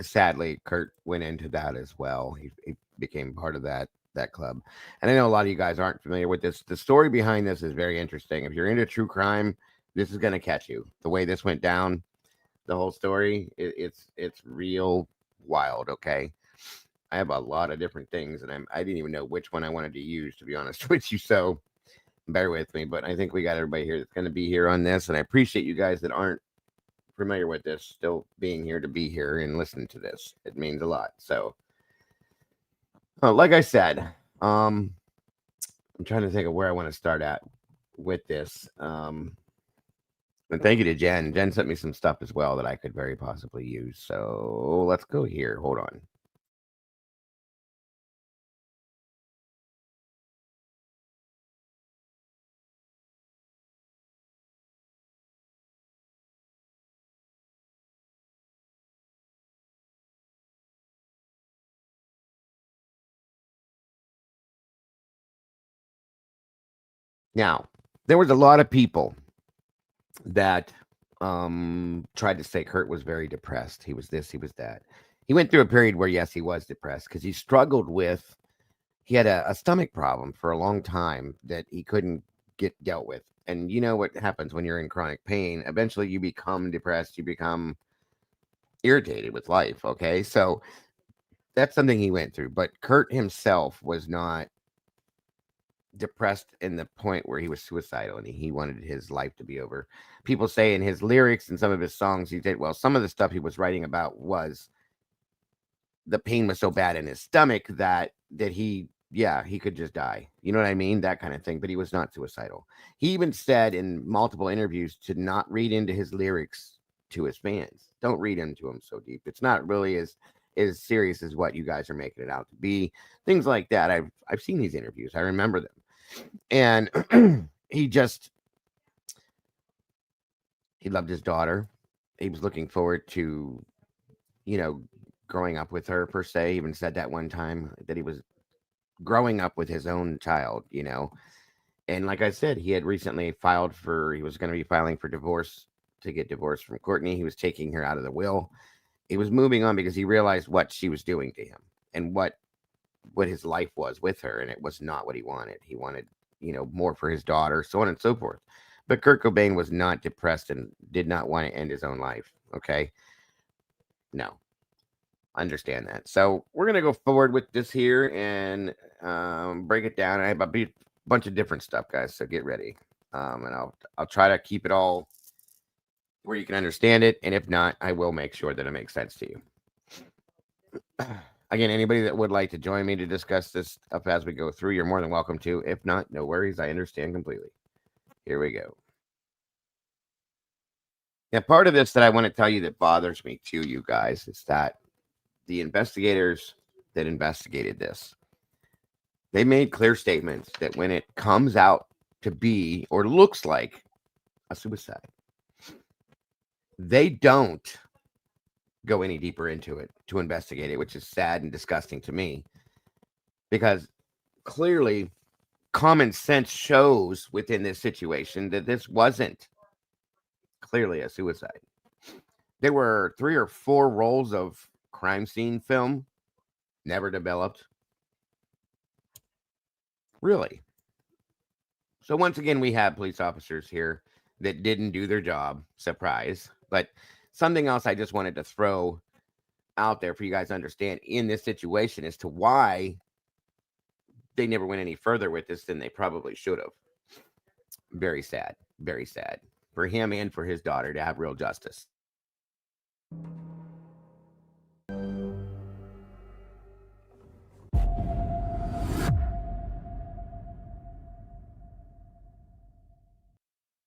sadly, Kurt went into that as well. He became part of that club. And I know a lot of you guys aren't familiar with this. The story behind this is very interesting. If you're into true crime, this is going to catch you. The way this went down, the whole story, it's real wild, okay? I have a lot of different things, and I didn't even know which one I wanted to use, to be honest with you, so bear with me. But I think we got everybody here that's going to be here on this, and I appreciate you guys that aren't familiar with this still being here to be here and listen to this. It means a lot. So like I said, I'm trying to think of where I want to start at with this. And thank you to Jen. Jen sent me some stuff as well that I could very possibly use. So let's go here. Hold on. Now, there was a lot of people that tried to say Kurt was very depressed. He was this, he was that. He went through a period where, yes, he was depressed because he struggled with, he had a stomach problem for a long time that he couldn't get dealt with. And you know what happens when you're in chronic pain? Eventually you become depressed, you become irritated with life, okay? So that's something he went through. But Kurt himself was not depressed in the point where he was suicidal and he wanted his life to be over. People say in his lyrics and some of his songs he did, well, some of the stuff he was writing about was the pain was so bad in his stomach that he could just die. You know what I mean? That kind of thing. But he was not suicidal. He even said in multiple interviews to not read into his lyrics to his fans. Don't read into them so deep. It's not really as serious as what you guys are making it out to be. Things like that. I've seen these interviews. I remember them. And he loved his daughter. He was looking forward to, growing up with her, per se. He even said that one time that he was growing up with his own child, And like I said, he had recently he was going to be filing for divorce to get divorced from Courtney. He was taking her out of the will. He was moving on because he realized what she was doing to him and what his life was with her, and it was not what he wanted. He wanted, more for his daughter, so on and so forth. But Kurt Cobain was not depressed and did not want to end his own life. Okay. No. Understand that. So we're going to go forward with this here and break it down. I have a bunch of different stuff, guys, so get ready. And I'll try to keep it all where you can understand it. And if not, I will make sure that it makes sense to you. Again, anybody that would like to join me to discuss this stuff as we go through, you're more than welcome to. If not, no worries. I understand completely. Here we go. Now, part of this that I want to tell you that bothers me too, you guys, is that the investigators that investigated this, they made clear statements that when it comes out to be or looks like a suicide, they don't go any deeper into it to investigate it, which is sad and disgusting to me, because clearly common sense shows within this situation that this wasn't clearly a suicide. There were 3 or 4 rolls of crime scene film never developed. Really. So once again, we have police officers here that didn't do their job. Surprise. But something else I just wanted to throw out there for you guys to understand in this situation as to why they never went any further with this than they probably should have. Very sad. Very sad for him and for his daughter to have real justice.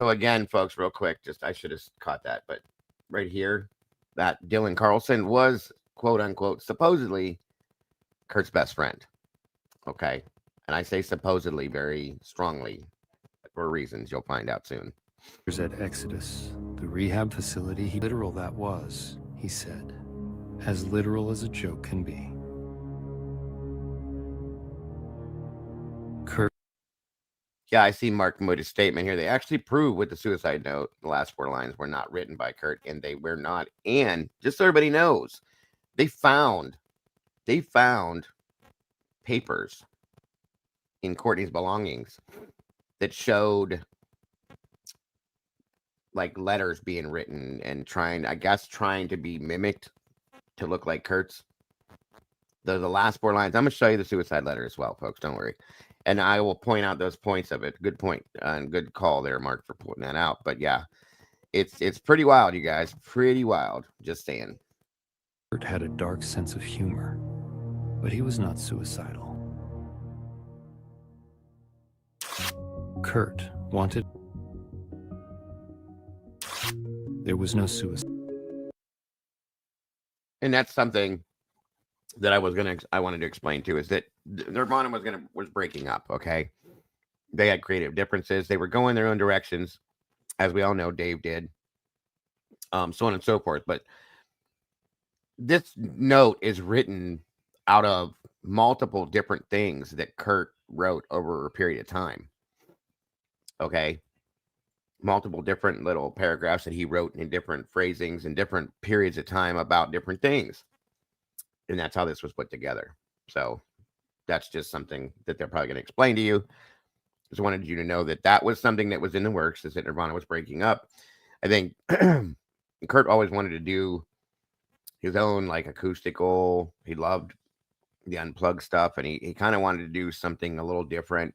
So again, folks, real quick, just I should have caught that, but right here, that Dylan Carlson was quote unquote supposedly Kurt's best friend. Okay. And I say supposedly very strongly for reasons you'll find out soon. At Exodus, the rehab facility, literal that was, he said, as literal as a joke can be. Kurt. Yeah, I see Mark Moody's statement here. They actually prove with the suicide note, the last 4 lines were not written by Kurt, and they were not. And just so everybody knows, they found papers in Courtney's belongings that showed like letters being written and trying to be mimicked to look like Kurt's. The last 4 lines. I'm going to show you the suicide letter as well, folks. Don't worry. And I will point out those points of it. Good point and good call there, Mark, for pointing that out. But yeah, it's pretty wild, you guys. Pretty wild. Just saying. Kurt had a dark sense of humor, but he was not suicidal. Kurt wanted. There was no suicide. And that's something that I wanted to explain too, is that Nirvana was breaking up. Okay. They had creative differences. They were going their own directions. As we all know, Dave did, so on and so forth. But this note is written out of multiple different things that Kurt wrote over a period of time. Okay. Multiple different little paragraphs that he wrote in different phrasings and different periods of time about different things. And that's how this was put together. So that's just something that they're probably going to explain to you. Just wanted you to know that that was something that was in the works, is that Nirvana was breaking up. I think Kurt always wanted to do his own like acoustical. He loved the unplugged stuff, and he kind of wanted to do something a little different.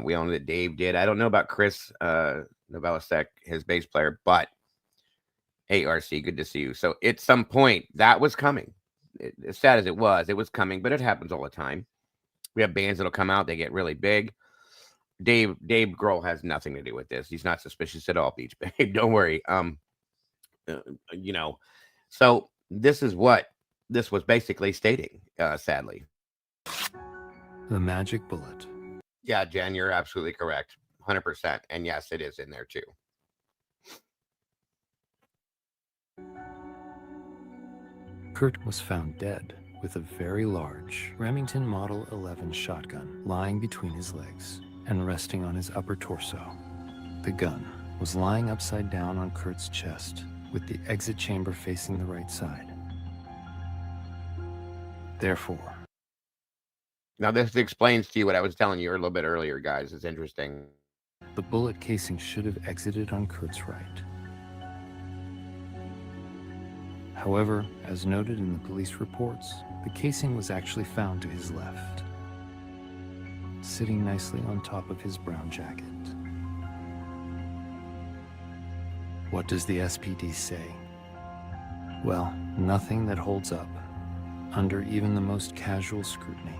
We all know that Dave did. I don't know about Chris Novelisek, his bass player, but hey, RC, good to see you. So at some point that was coming. As sad as it was coming, but it happens all the time. We have bands that'll come out, they get really big. Dave Grohl has nothing to do with this. He's not suspicious at all, Beach Babe. Don't worry. So this is what this was basically stating, sadly. The magic bullet. Yeah, Jen, you're absolutely correct. 100%. And yes, it is in there too. Kurt was found dead with a very large Remington Model 11 shotgun lying between his legs and resting on his upper torso. The gun was lying upside down on Kurt's chest with the exit chamber facing the right side. Therefore, now this explains to you what I was telling you a little bit earlier, guys. It's interesting. The bullet casing should have exited on Kurt's right. However, as noted in the police reports, the casing was actually found to his left, sitting nicely on top of his brown jacket. What does the SPD say? Well, nothing that holds up under even the most casual scrutiny.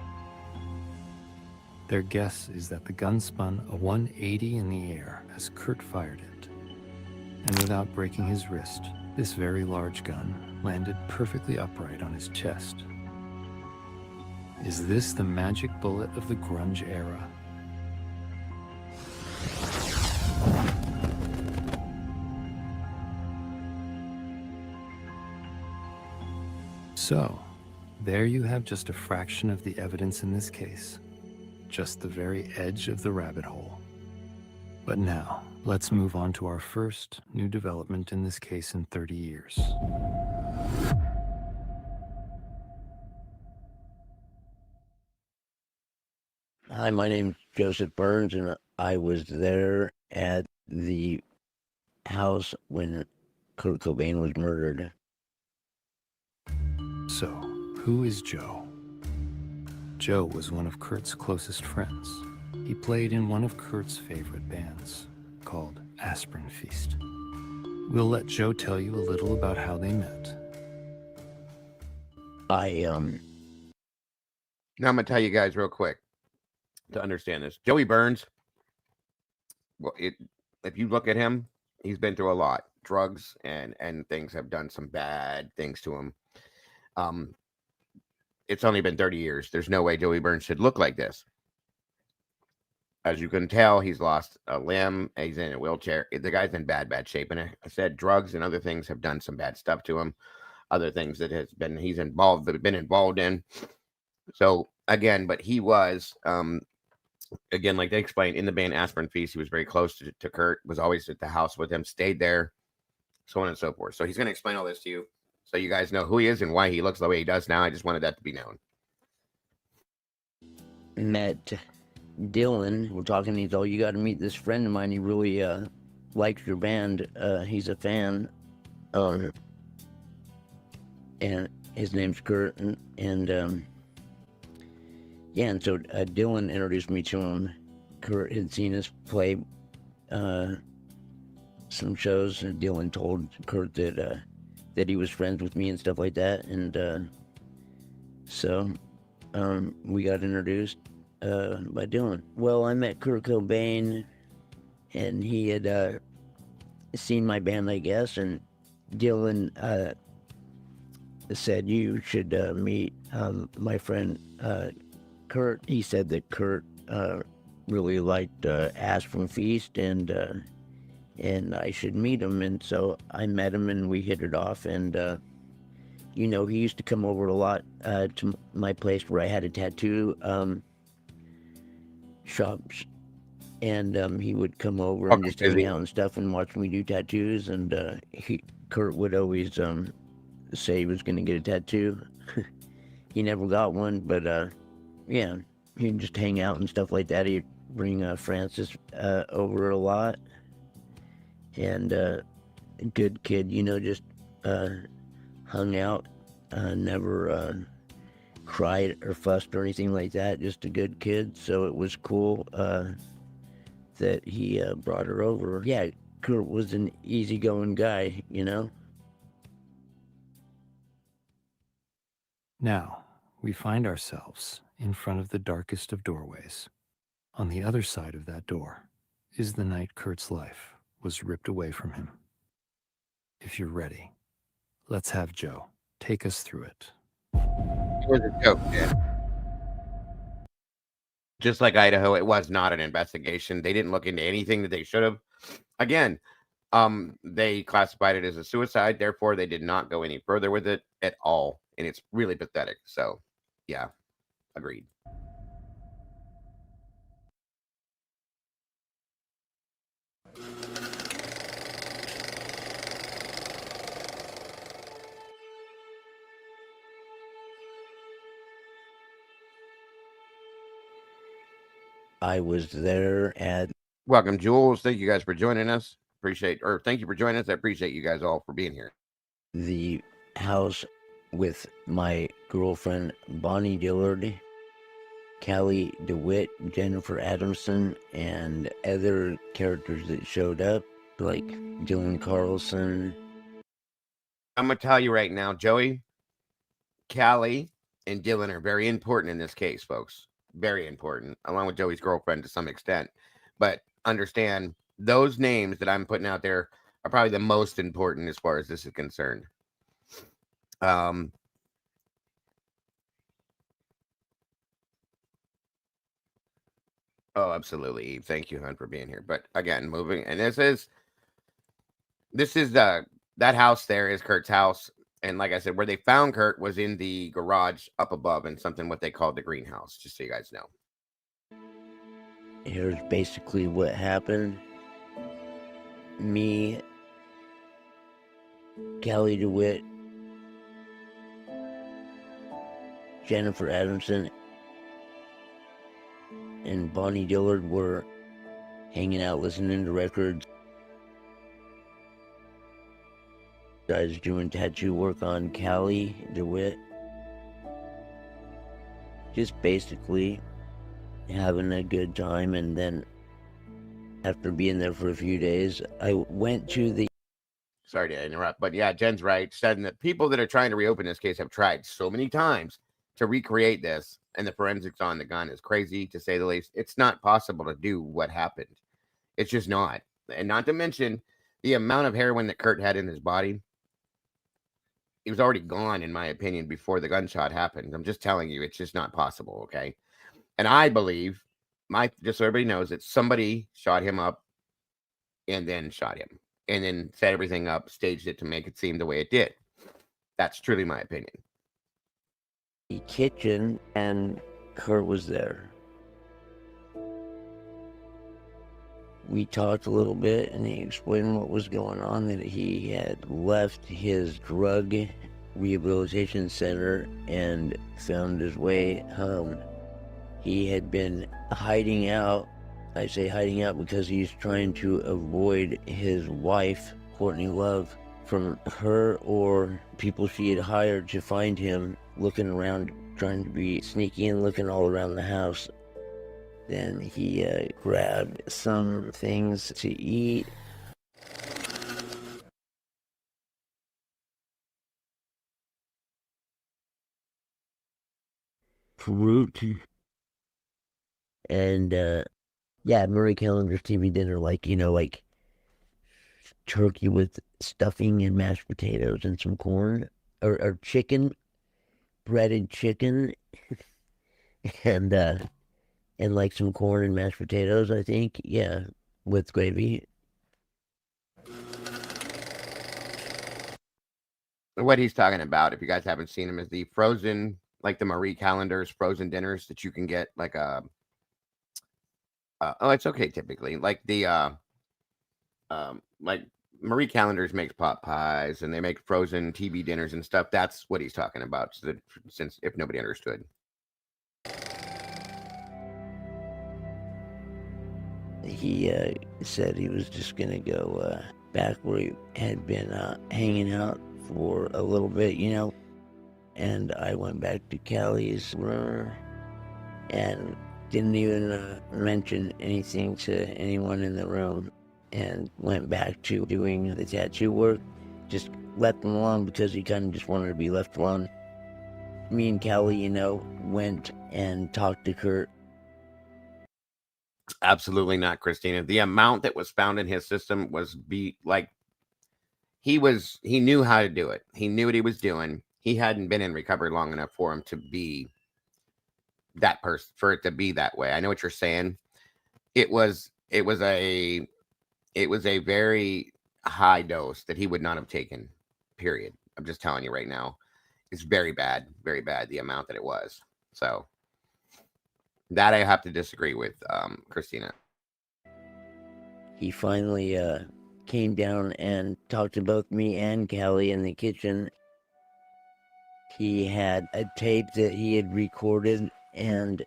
Their guess is that the gun spun a 180 in the air as Kurt fired it, and without breaking his wrist, this very large gun landed perfectly upright on his chest. Is this the magic bullet of the grunge era? So, there you have just a fraction of the evidence in this case. Just the very edge of the rabbit hole. But now, let's move on to our first new development in this case in 30 years. Hi, my name's Joseph Burns, and I was there at the house when Kurt Cobain was murdered. So, who is Joe? Joe was one of Kurt's closest friends. He played in one of Kurt's favorite bands, called Aspirin Feast. We'll let Joe tell you a little about how they met. Now I'm gonna tell you guys real quick to understand this. Joey Burns, well, if you look at him, he's been through a lot. Drugs and things have done some bad things to him. It's only been 30 years. There's no way Joey Burns should look like this. As you can tell, he's lost a limb. He's in a wheelchair. The guy's in bad shape. And I said drugs and other things have done some bad stuff to him. Other things that he's been involved in. So again, but he was again, like they explained in the band Aspirin Feast, he was very close to Kurt, was always at the house with him, stayed there, so on and so forth. So he's going to explain all this to you so you guys know who he is and why he looks the way he does now. I just wanted that to be known. Met Dylan. We're talking. He's all, you got to meet this friend of mine. He really likes your band. He's a fan. And his name's Kurt. And yeah, and so Dylan introduced me to him. Kurt had seen us play some shows, and Dylan told Kurt that he was friends with me and stuff like that. And so we got introduced by Dylan. Well, I met Kurt Cobain, and he had seen my band, I guess, and Dylan said, you should meet my friend Kurt. He said that Kurt really liked Aspirin Feast, and I should meet him. And so I met him, and we hit it off. And you know, he used to come over a lot to my place where I had a tattoo shops, and he would come over and just hang out and stuff and watch me do tattoos. And Kurt would always say he was going to get a tattoo. He never got one, but yeah, he'd just hang out and stuff like that. He'd bring Francis over a lot, and a good kid, you know, just hung out, never cried or fussed or anything like that, just a good kid. So it was cool that he brought her over. Yeah, Kurt was an easygoing guy, you know. Now, we find ourselves in front of the darkest of doorways. On the other side of that door is the night Kurt's life was ripped away from him. If you're ready, let's have Joe take us through it. It was a joke, yeah. Just like Idaho, it was not an investigation. They didn't look into anything that they should have. Again, they classified it as a suicide. Therefore, they did not go any further with it at all. And it's really pathetic. So, yeah, agreed. I was there at... Welcome, Jules. Thank you guys for joining us. Thank you for joining us. I appreciate you guys all for being here. The house with my girlfriend, Bonnie Dillard, Callie DeWitt, Jennifer Adamson, and other characters that showed up, like Dylan Carlson. I'm going to tell you right now, Joey, Callie, and Dylan are very important in this case, folks. Very important, along with Joey's girlfriend to some extent. But understand, those names that I'm putting out there are probably the most important as far as this is concerned. Oh, absolutely, Eve. Thank you, hon, for being here. But again, moving, and this is that house there is Kurt's house. And like I said, where they found Kurt was in the garage up above in something what they called the greenhouse, just so you guys know. Here's basically what happened. Me, Callie DeWitt, Jennifer Adamson, and Bonnie Dillard were hanging out listening to records. I was doing tattoo work on Callie DeWitt. Just basically having a good time, and then after being there for a few days, I went to the... Sorry to interrupt, but yeah, Jen's right. Said that people that are trying to reopen this case have tried so many times to recreate this, and the forensics on the gun is crazy, to say the least. It's not possible to do what happened. It's just not. And not to mention the amount of heroin that Kurt had in his body. He was already gone, in my opinion, before the gunshot happened. I'm just telling you, it's just not possible, okay? And I believe, just so everybody knows, that somebody shot him up and then shot him. And then set everything up, staged it to make it seem the way it did. That's truly my opinion. The kitchen, and Kurt was there. We talked a little bit, and he explained what was going on, that he had left his drug rehabilitation center and found his way home. He had been hiding out. I say hiding out because he's trying to avoid his wife, Courtney Love, from her or people she had hired to find him, looking around, trying to be sneaky and looking all around the house. Then he grabbed some things to eat. Fruit. And, yeah, Murray Callender's TV dinner, like, like turkey with stuffing and mashed potatoes and some corn, or chicken, breaded chicken, and like some corn and mashed potatoes, I think. Yeah, with gravy. What he's talking about, if you guys haven't seen him, is the frozen, like the Marie Callender's frozen dinners that you can get, like it's okay typically, like the like Marie Callender's makes pot pies and they make frozen TV dinners and stuff. That's what he's talking about. So that, since if nobody understood. He said he was just gonna go back where he had been hanging out for a little bit, and I went back to Callie's room and didn't even mention anything to anyone in the room, and went back to doing the tattoo work. Just left him alone because he kind of just wanted to be left alone. Me and Callie, went and talked to Kurt. Absolutely not, Christina. The amount that was found in his system was he knew how to do it. He knew what he was doing. He hadn't been in recovery long enough for him to be that person, for it to be that way. I know what you're saying. It was a very high dose that he would not have taken, period. I'm just telling you right now. It's very bad, the amount that it was. So that I have to disagree with Christina. He finally came down and talked to both me and Callie in the kitchen. He had a tape that he had recorded, and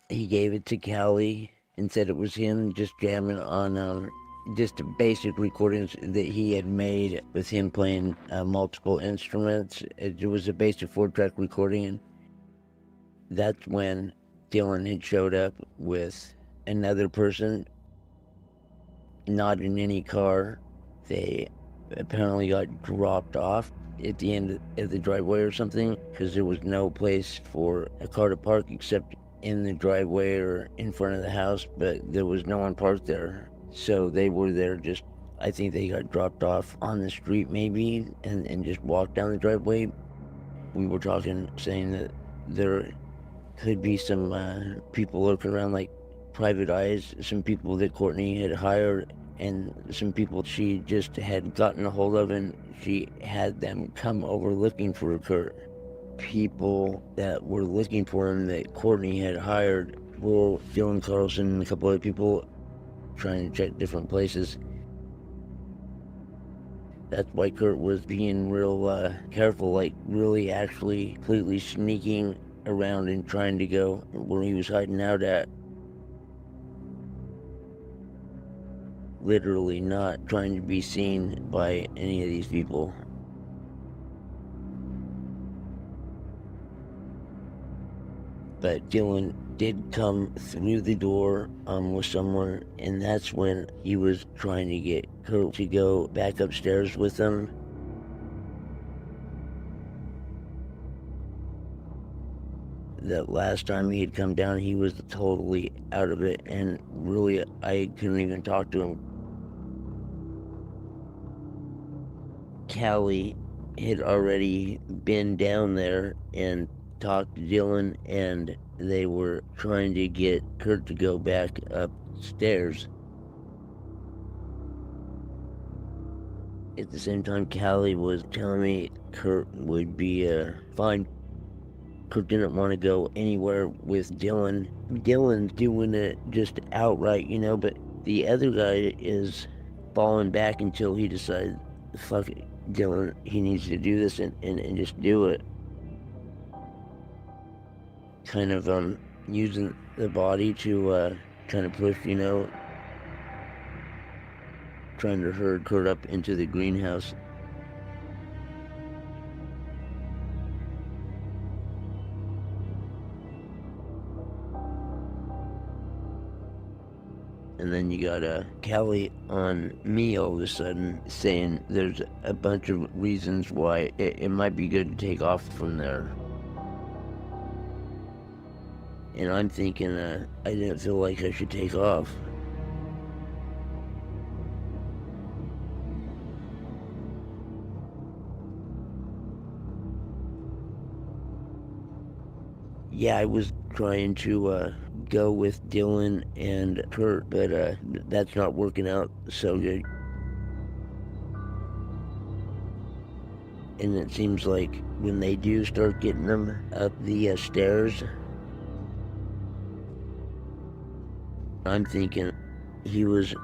he gave it to Callie and said it was him just jamming on just basic recordings that he had made with him playing multiple instruments. It was a basic 4-track recording. And that's when Dylan had showed up with another person, not in any car. They apparently got dropped off at the end of the driveway or something, because there was no place for a car to park except in the driveway or in front of the house, but there was no one parked there. So they were there just, I think they got dropped off on the street maybe, and just walked down the driveway. We were talking, saying that there could be some people lurking around, like private eyes, some people that Courtney had hired, and some people she just had gotten a hold of, and she had them come over looking for Kurt. People that were looking for him that Courtney had hired were Dylan Carlson and a couple other people trying to check different places. That's why Kurt was being real careful, like really actually completely sneaking around and trying to go where he was hiding out at. Literally not trying to be seen by any of these people. But Dylan did come through the door with someone, and that's when he was trying to get Kurt to go back upstairs with him. That last time he had come down, he was totally out of it, and really, I couldn't even talk to him. Callie had already been down there and talked to Dylan, and they were trying to get Kurt to go back upstairs. At the same time, Callie was telling me Kurt would be fine. Kurt didn't want to go anywhere with Dylan. Dylan's doing it just outright, you know, but the other guy is falling back until he decides, fuck it, Dylan, he needs to do this and just do it. Kind of using the body to kind of push, you know, trying to herd Kurt up into the greenhouse. And then you got Callie on me all of a sudden saying there's a bunch of reasons why it might be good to take off from there. And I'm thinking I didn't feel like I should take off. Yeah, I was trying to go with Dylan and Kurt, but that's not working out so good. And it seems like when they do start getting them up the stairs, I'm thinking he was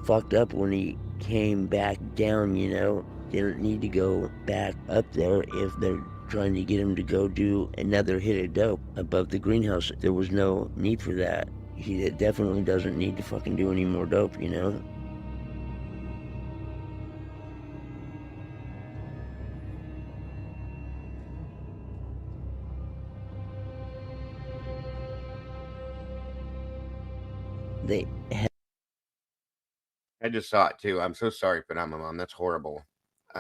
fucked up when he came back down, you know? Didn't need to go back up there if they're trying to get him to go do another hit of dope above the greenhouse. There was no need for that. He definitely doesn't need to fucking do any more dope, you know? I just saw it too. I'm so sorry, Phenomenal Mom. That's horrible.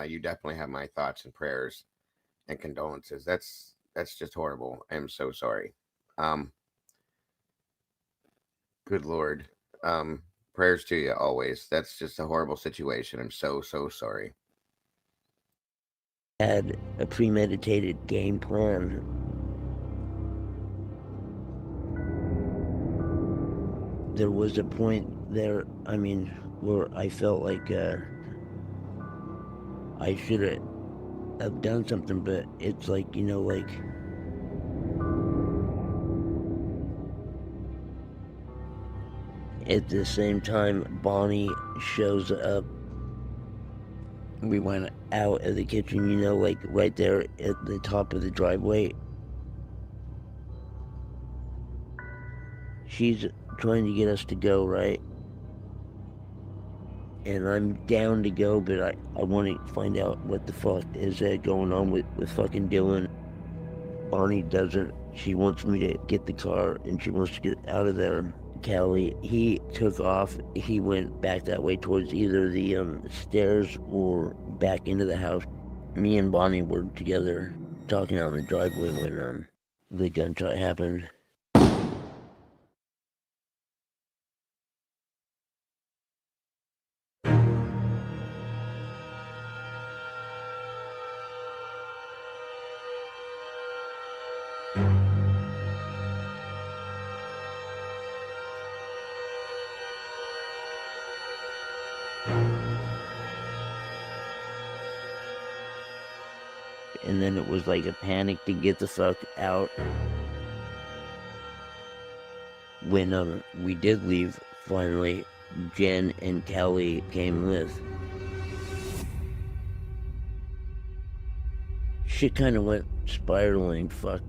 You definitely have my thoughts and prayers and condolences. That's just horrible. I am so sorry. Good Lord. Prayers to you always. That's just a horrible situation. I'm so sorry. Had a premeditated game plan. There was a point there, I mean, where I felt like I should have done something, but it's like, you know, like at the same time Bonnie shows up. We went out of the kitchen, you know, like right there at the top of the driveway. She's trying to get us to go, right? And I'm down to go, but I want to find out what the fuck is going on with fucking Dylan. Bonnie doesn't. She wants me to get the car, and she wants to get out of there. Callie, he took off. He went back that way towards either the stairs or back into the house. Me and Bonnie were together talking on the driveway when the gunshot happened. And then it was like a panic to get the fuck out. When we did leave, finally, Jen and Callie came with. Shit kind of went spiraling. Fuck.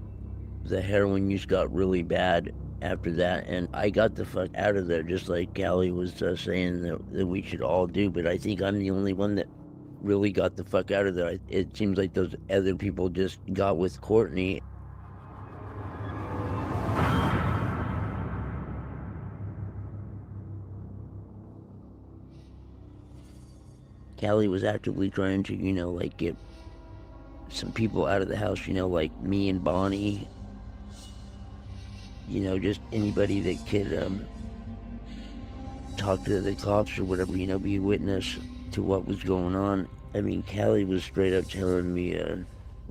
The heroin use got really bad after that, and I got the fuck out of there, just like Callie was saying that we should all do, but I think I'm the only one that really got the fuck out of there. It seems like those other people just got with Courtney. Callie was actively trying to, like get some people out of the house, like me and Bonnie, just anybody that could talk to the cops or whatever, be a witness to what was going on. I mean, Callie was straight up telling me,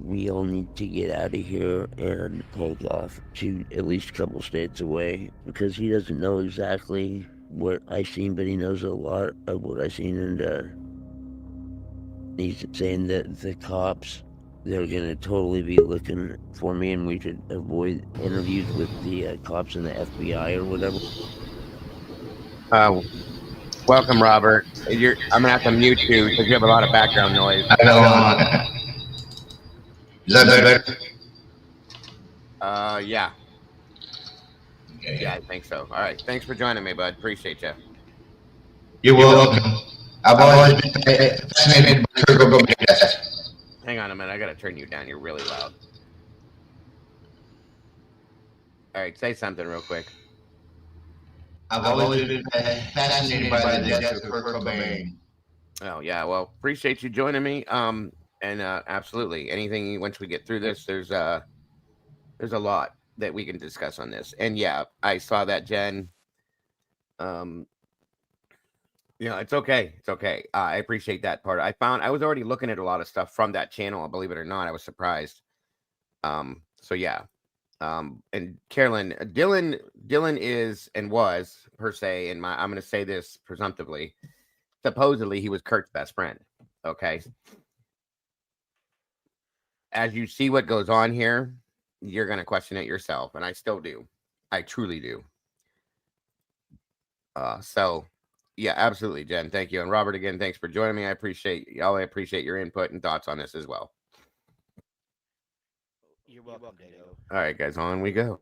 we all need to get out of here and take off to at least a couple states away, because he doesn't know exactly what I seen, but he knows a lot of what I seen, and he's saying that the cops, they're gonna totally be looking for me, and we should avoid interviews with the cops and the FBI or whatever. Welcome, Robert. I'm gonna have to mute you because you have a lot of background noise. I know. Is that better? Yeah. Okay. Yeah, I think so. All right. Thanks for joining me, bud. Appreciate you. You're welcome. I've always been fascinated by Kurt Cobain. Hang on a minute. I gotta turn you down. You're really loud. All right. Say something real quick. I've always been fascinated by the death of Kurt Cobain. Oh yeah. Well, appreciate you joining me. And absolutely anything. Once we get through this, there's a lot that we can discuss on this. And yeah, I saw that, Jen. It's okay. It's okay. I appreciate that part. I was already looking at a lot of stuff from that channel. Believe it or not, I was surprised. So yeah. And Carolyn, Dylan is and was per se, I'm going to say this presumptively, supposedly he was Kurt's best friend. Okay. As you see what goes on here, you're going to question it yourself. And I still do. I truly do. So yeah, absolutely, Jen. Thank you. And Robert, again, thanks for joining me. I appreciate your input and thoughts on this as well. You're welcome, Dado. All right, guys, on we go.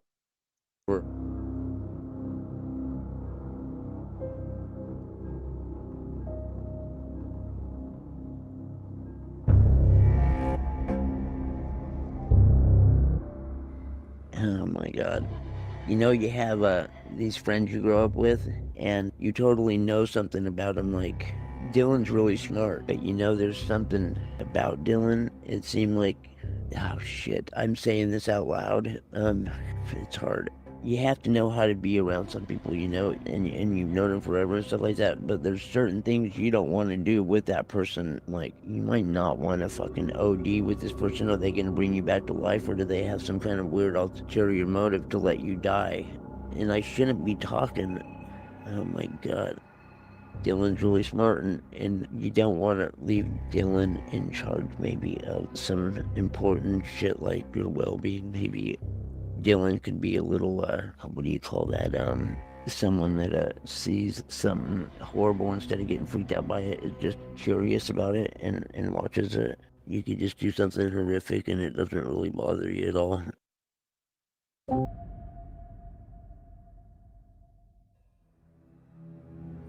Oh my God. You have these friends you grow up with, and you totally know something about them. Like, Dylan's really smart, but there's something about Dylan. It seemed like, oh shit, I'm saying this out loud. It's hard. You have to know how to be around some people, and you've known them forever and stuff like that, but there's certain things you don't want to do with that person. Like, you might not want to fucking OD with this person. Are they going to bring you back to life, or do they have some kind of weird ulterior motive to let you die? And I shouldn't be talking. Oh my God. Dylan's really smart, and you don't want to leave Dylan in charge maybe of some important shit like your well-being. Maybe Dylan could be a little, what do you call that, someone that sees something horrible, instead of getting freaked out by it, is just curious about it and watches it. You could just do something horrific and it doesn't really bother you at all.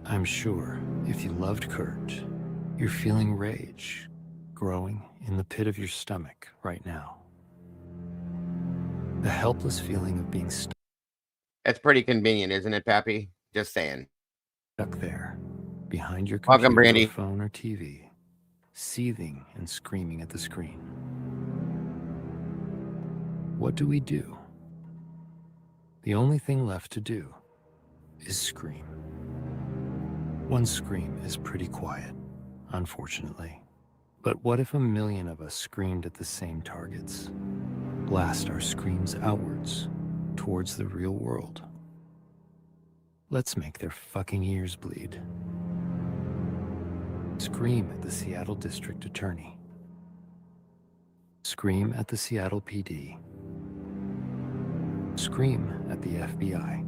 I'm sure if you loved Kurt, you're feeling rage growing in the pit of your stomach right now. The helpless feeling of being stuck. It's pretty convenient, isn't it, Pappy? Just saying. Stuck there, behind your Welcome, computer, Brandy. or phone, or TV, seething and screaming at the screen. What do we do? The only thing left to do is scream. One scream is pretty quiet, unfortunately. But what if 1 million of us screamed at the same targets? Blast our screams outwards, towards the real world. Let's make their fucking ears bleed. Scream at the Seattle District Attorney. Scream at the Seattle PD. Scream at the FBI.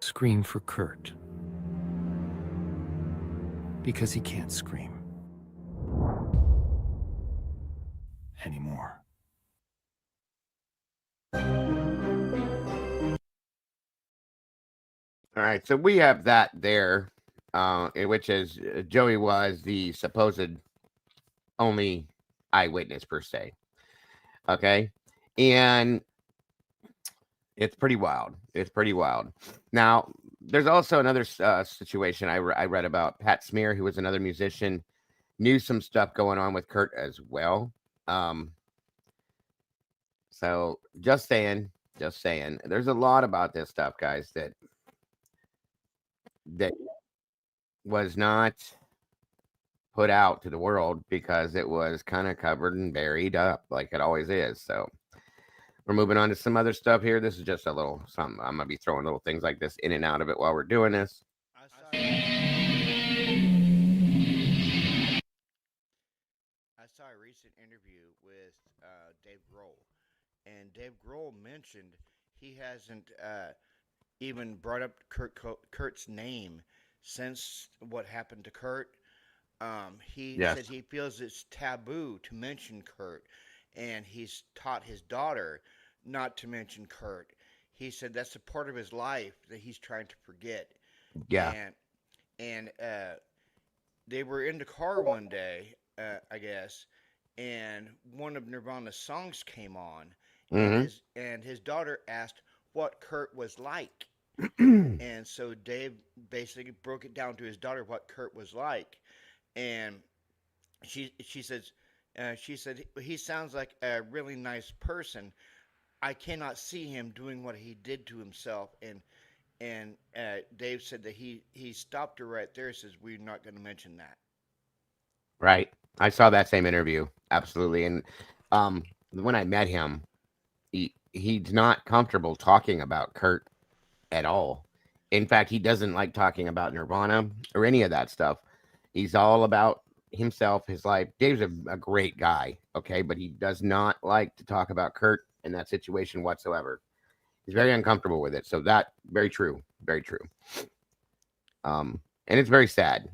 Scream for Kurt. Because he can't scream anymore. All right, so we have that there, which is Joey was the supposed only eyewitness per se. Okay, and it's pretty wild. It's pretty wild. Now, there's also another situation I read about. Pat Smear, who was another musician, knew some stuff going on with Kurt as well. So just saying, there's a lot about this stuff, guys, that was not put out to the world because it was kind of covered and buried up like it always is. So we're moving on to some other stuff here. This is just a little something. I'm gonna be throwing little things like this in and out of it while we're doing this. I saw a recent interview with Dave Grohl, and Dave Grohl mentioned he hasn't even brought up Kurt's name since what happened to Kurt. He said he feels it's taboo to mention Kurt, and he's taught his daughter not to mention Kurt. He said that's a part of his life that he's trying to forget. Yeah. And they were in the car one day, I guess, and one of Nirvana's songs came on, and his daughter asked what Kurt was like. And so Dave basically broke it down to his daughter what Kurt was like, and she said he sounds like a really nice person. I cannot see him doing what he did to himself. And Dave said that he stopped her right there. Says we're not going to mention that. Right. I saw that same interview. Absolutely. And when I met him, he's not comfortable talking about Kurt at all. In fact, he doesn't like talking about Nirvana or any of that stuff. He's all about himself, his life. Dave's a great guy, okay, but he does not like to talk about Kurt in that situation whatsoever. He's very uncomfortable with it. So that very true, very true. And it's very sad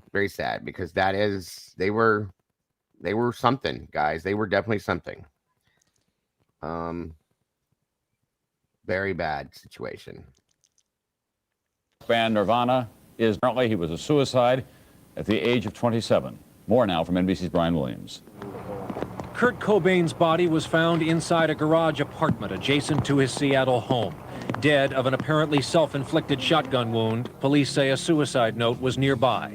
because that is they were something, guys. They were definitely something. Very bad situation. Band Nirvana is apparently he was a suicide at the age of 27. More now from NBC's Brian Williams. Kurt Cobain's body was found inside a garage apartment adjacent to his Seattle home. Dead of an apparently self-inflicted shotgun wound, police say a suicide note was nearby.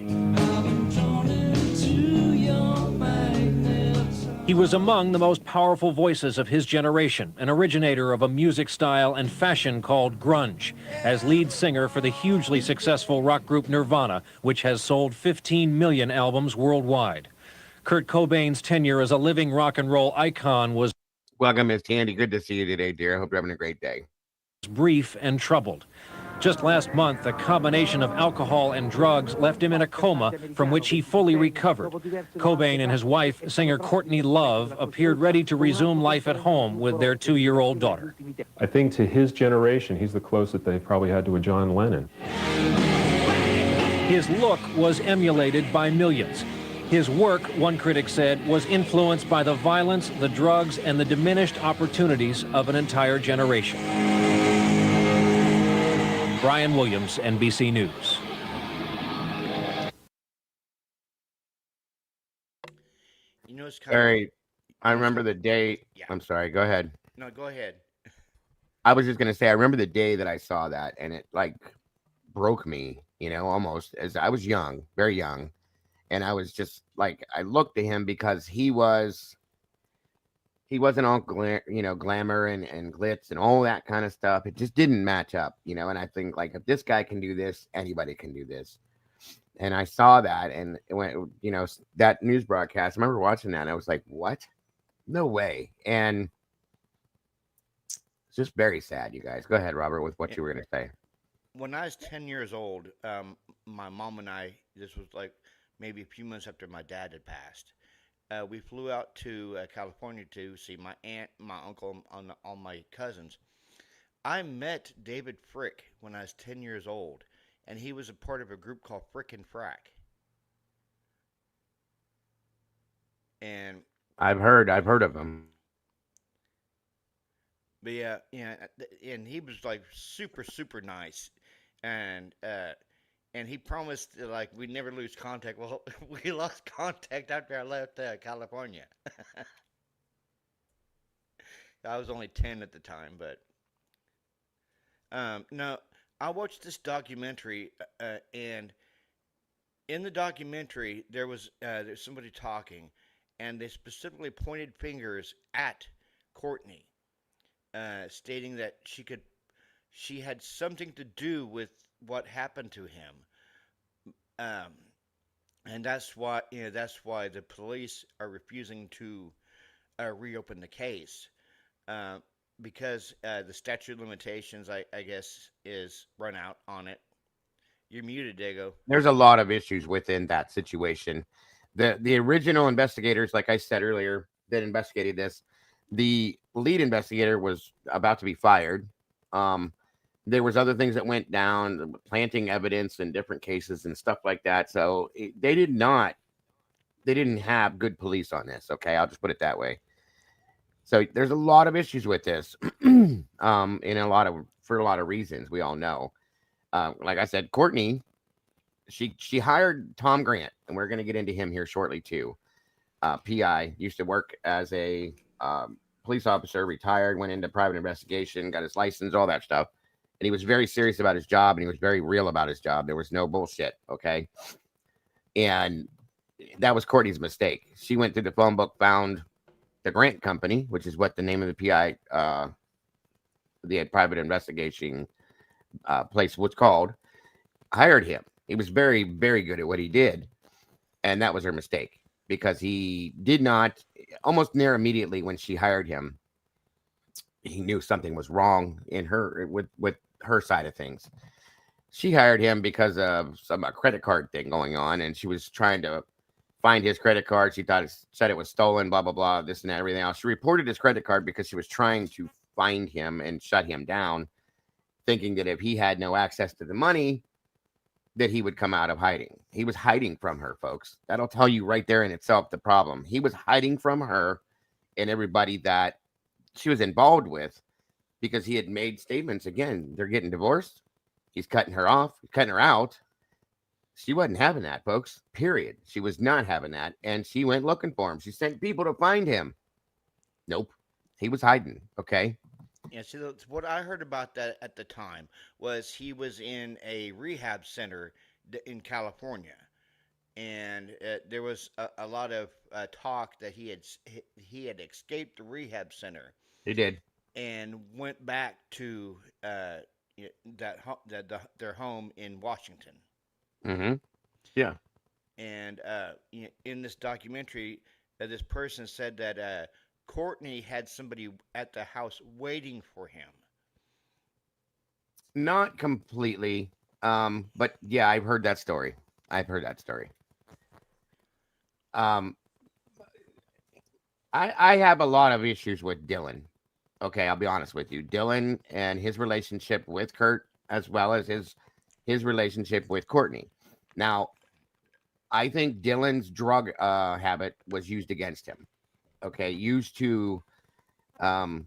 He was among the most powerful voices of his generation, an originator of a music style and fashion called grunge, as lead singer for the hugely successful rock group Nirvana, which has sold 15 million albums worldwide. Kurt Cobain's tenure as a living rock and roll icon was... Welcome, Miss Tandy. Good to see you today, dear. I hope you're having a great day. ...brief and troubled. Just last month, a combination of alcohol and drugs left him in a coma from which he fully recovered. Cobain and his wife, singer Courtney Love, appeared ready to resume life at home with their 2-year-old daughter. I think to his generation, he's the closest they probably had to a John Lennon. His look was emulated by millions. His work, one critic said, was influenced by the violence, the drugs, and the diminished opportunities of an entire generation. Brian Williams, NBC News. You know, it's I remember the day. Yeah. I'm sorry. Go ahead. No, go ahead. I was just going to say, I remember the day that I saw that, and it like broke me, you know, almost, as I was young, very young. And I was just like, I looked to him because he wasn't all glamour and glitz and all that kind of stuff. It just didn't match up, you know. And I think, like, if this guy can do this, anybody can do this. And I saw that, and it went, you know, that news broadcast. I remember watching that, and I was like, what? No way. And it's just very sad, you guys. Go ahead, Robert, with what you were going to say. When I was 10 years old, my mom and I, this was like maybe a few months after my dad had passed, we flew out to California to see my aunt, my uncle, and all my cousins. I met David Frick when I was 10 years old, and he was a part of a group called Frick and Frack. And I've heard of him. But yeah, and he was like super, super nice, and he promised like we'd never lose contact. Well, we lost contact after I left California. I was only 10 at the time, but no, I watched this documentary, and in the documentary there's somebody talking, and they specifically pointed fingers at Courtney, stating that she had something to do with what happened to him. Um, and that's why the police are refusing to reopen the case, uh, because the statute of limitations, I guess, is run out on it. You're muted, Dago. There's a lot of issues within that situation. The original investigators, like I said earlier, that investigated this, the lead investigator was about to be fired. There was other things that went down, planting evidence in different cases and stuff like that. So they didn't have good police on this. Okay, I'll just put it that way. So there's a lot of issues with this, in for a lot of reasons we all know. Like I said, Courtney, she hired Tom Grant, and we're going to get into him here shortly too. PI used to work as a police officer, retired, went into private investigation, got his license, all that stuff. And he was very serious about his job, and he was very real about his job. There was no bullshit, okay? And that was Courtney's mistake. She went through the phone book, found the Grant Company, which is what the name of the PI, the private investigation place was called, hired him. He was very, very good at what he did. And that was her mistake, because he did not, almost near immediately when she hired him, he knew something was wrong in her with her side of things. She hired him because of a credit card thing going on, and she was trying to find his credit card. She said it was stolen, blah blah blah, this and that, everything else. She reported his credit card because she was trying to find him and shut him down, thinking that if he had no access to the money, that he would come out of hiding. He was hiding from her, folks. That'll tell you right there in itself the problem. He was hiding from her and everybody that she was involved with, because he had made statements. Again, they're getting divorced. He's cutting her off, cutting her out. She wasn't having that, folks. Period. She was not having that. And she went looking for him. She sent people to find him. Nope. He was hiding. Okay. Yeah, see, what I heard about that at the time was he was in a rehab center in California, and there was a lot of talk that he had escaped the rehab center. He did, and went back to their home in Washington. Mm-hmm. Yeah. And in this documentary, this person said that Courtney had somebody at the house waiting for him. Not completely, but yeah, I've heard that story. I have a lot of issues with Dylan. Okay, I'll be honest with you. Dylan and his relationship with Kurt, as well as his relationship with Courtney. Now, I think Dylan's drug habit was used against him. Okay, used to, how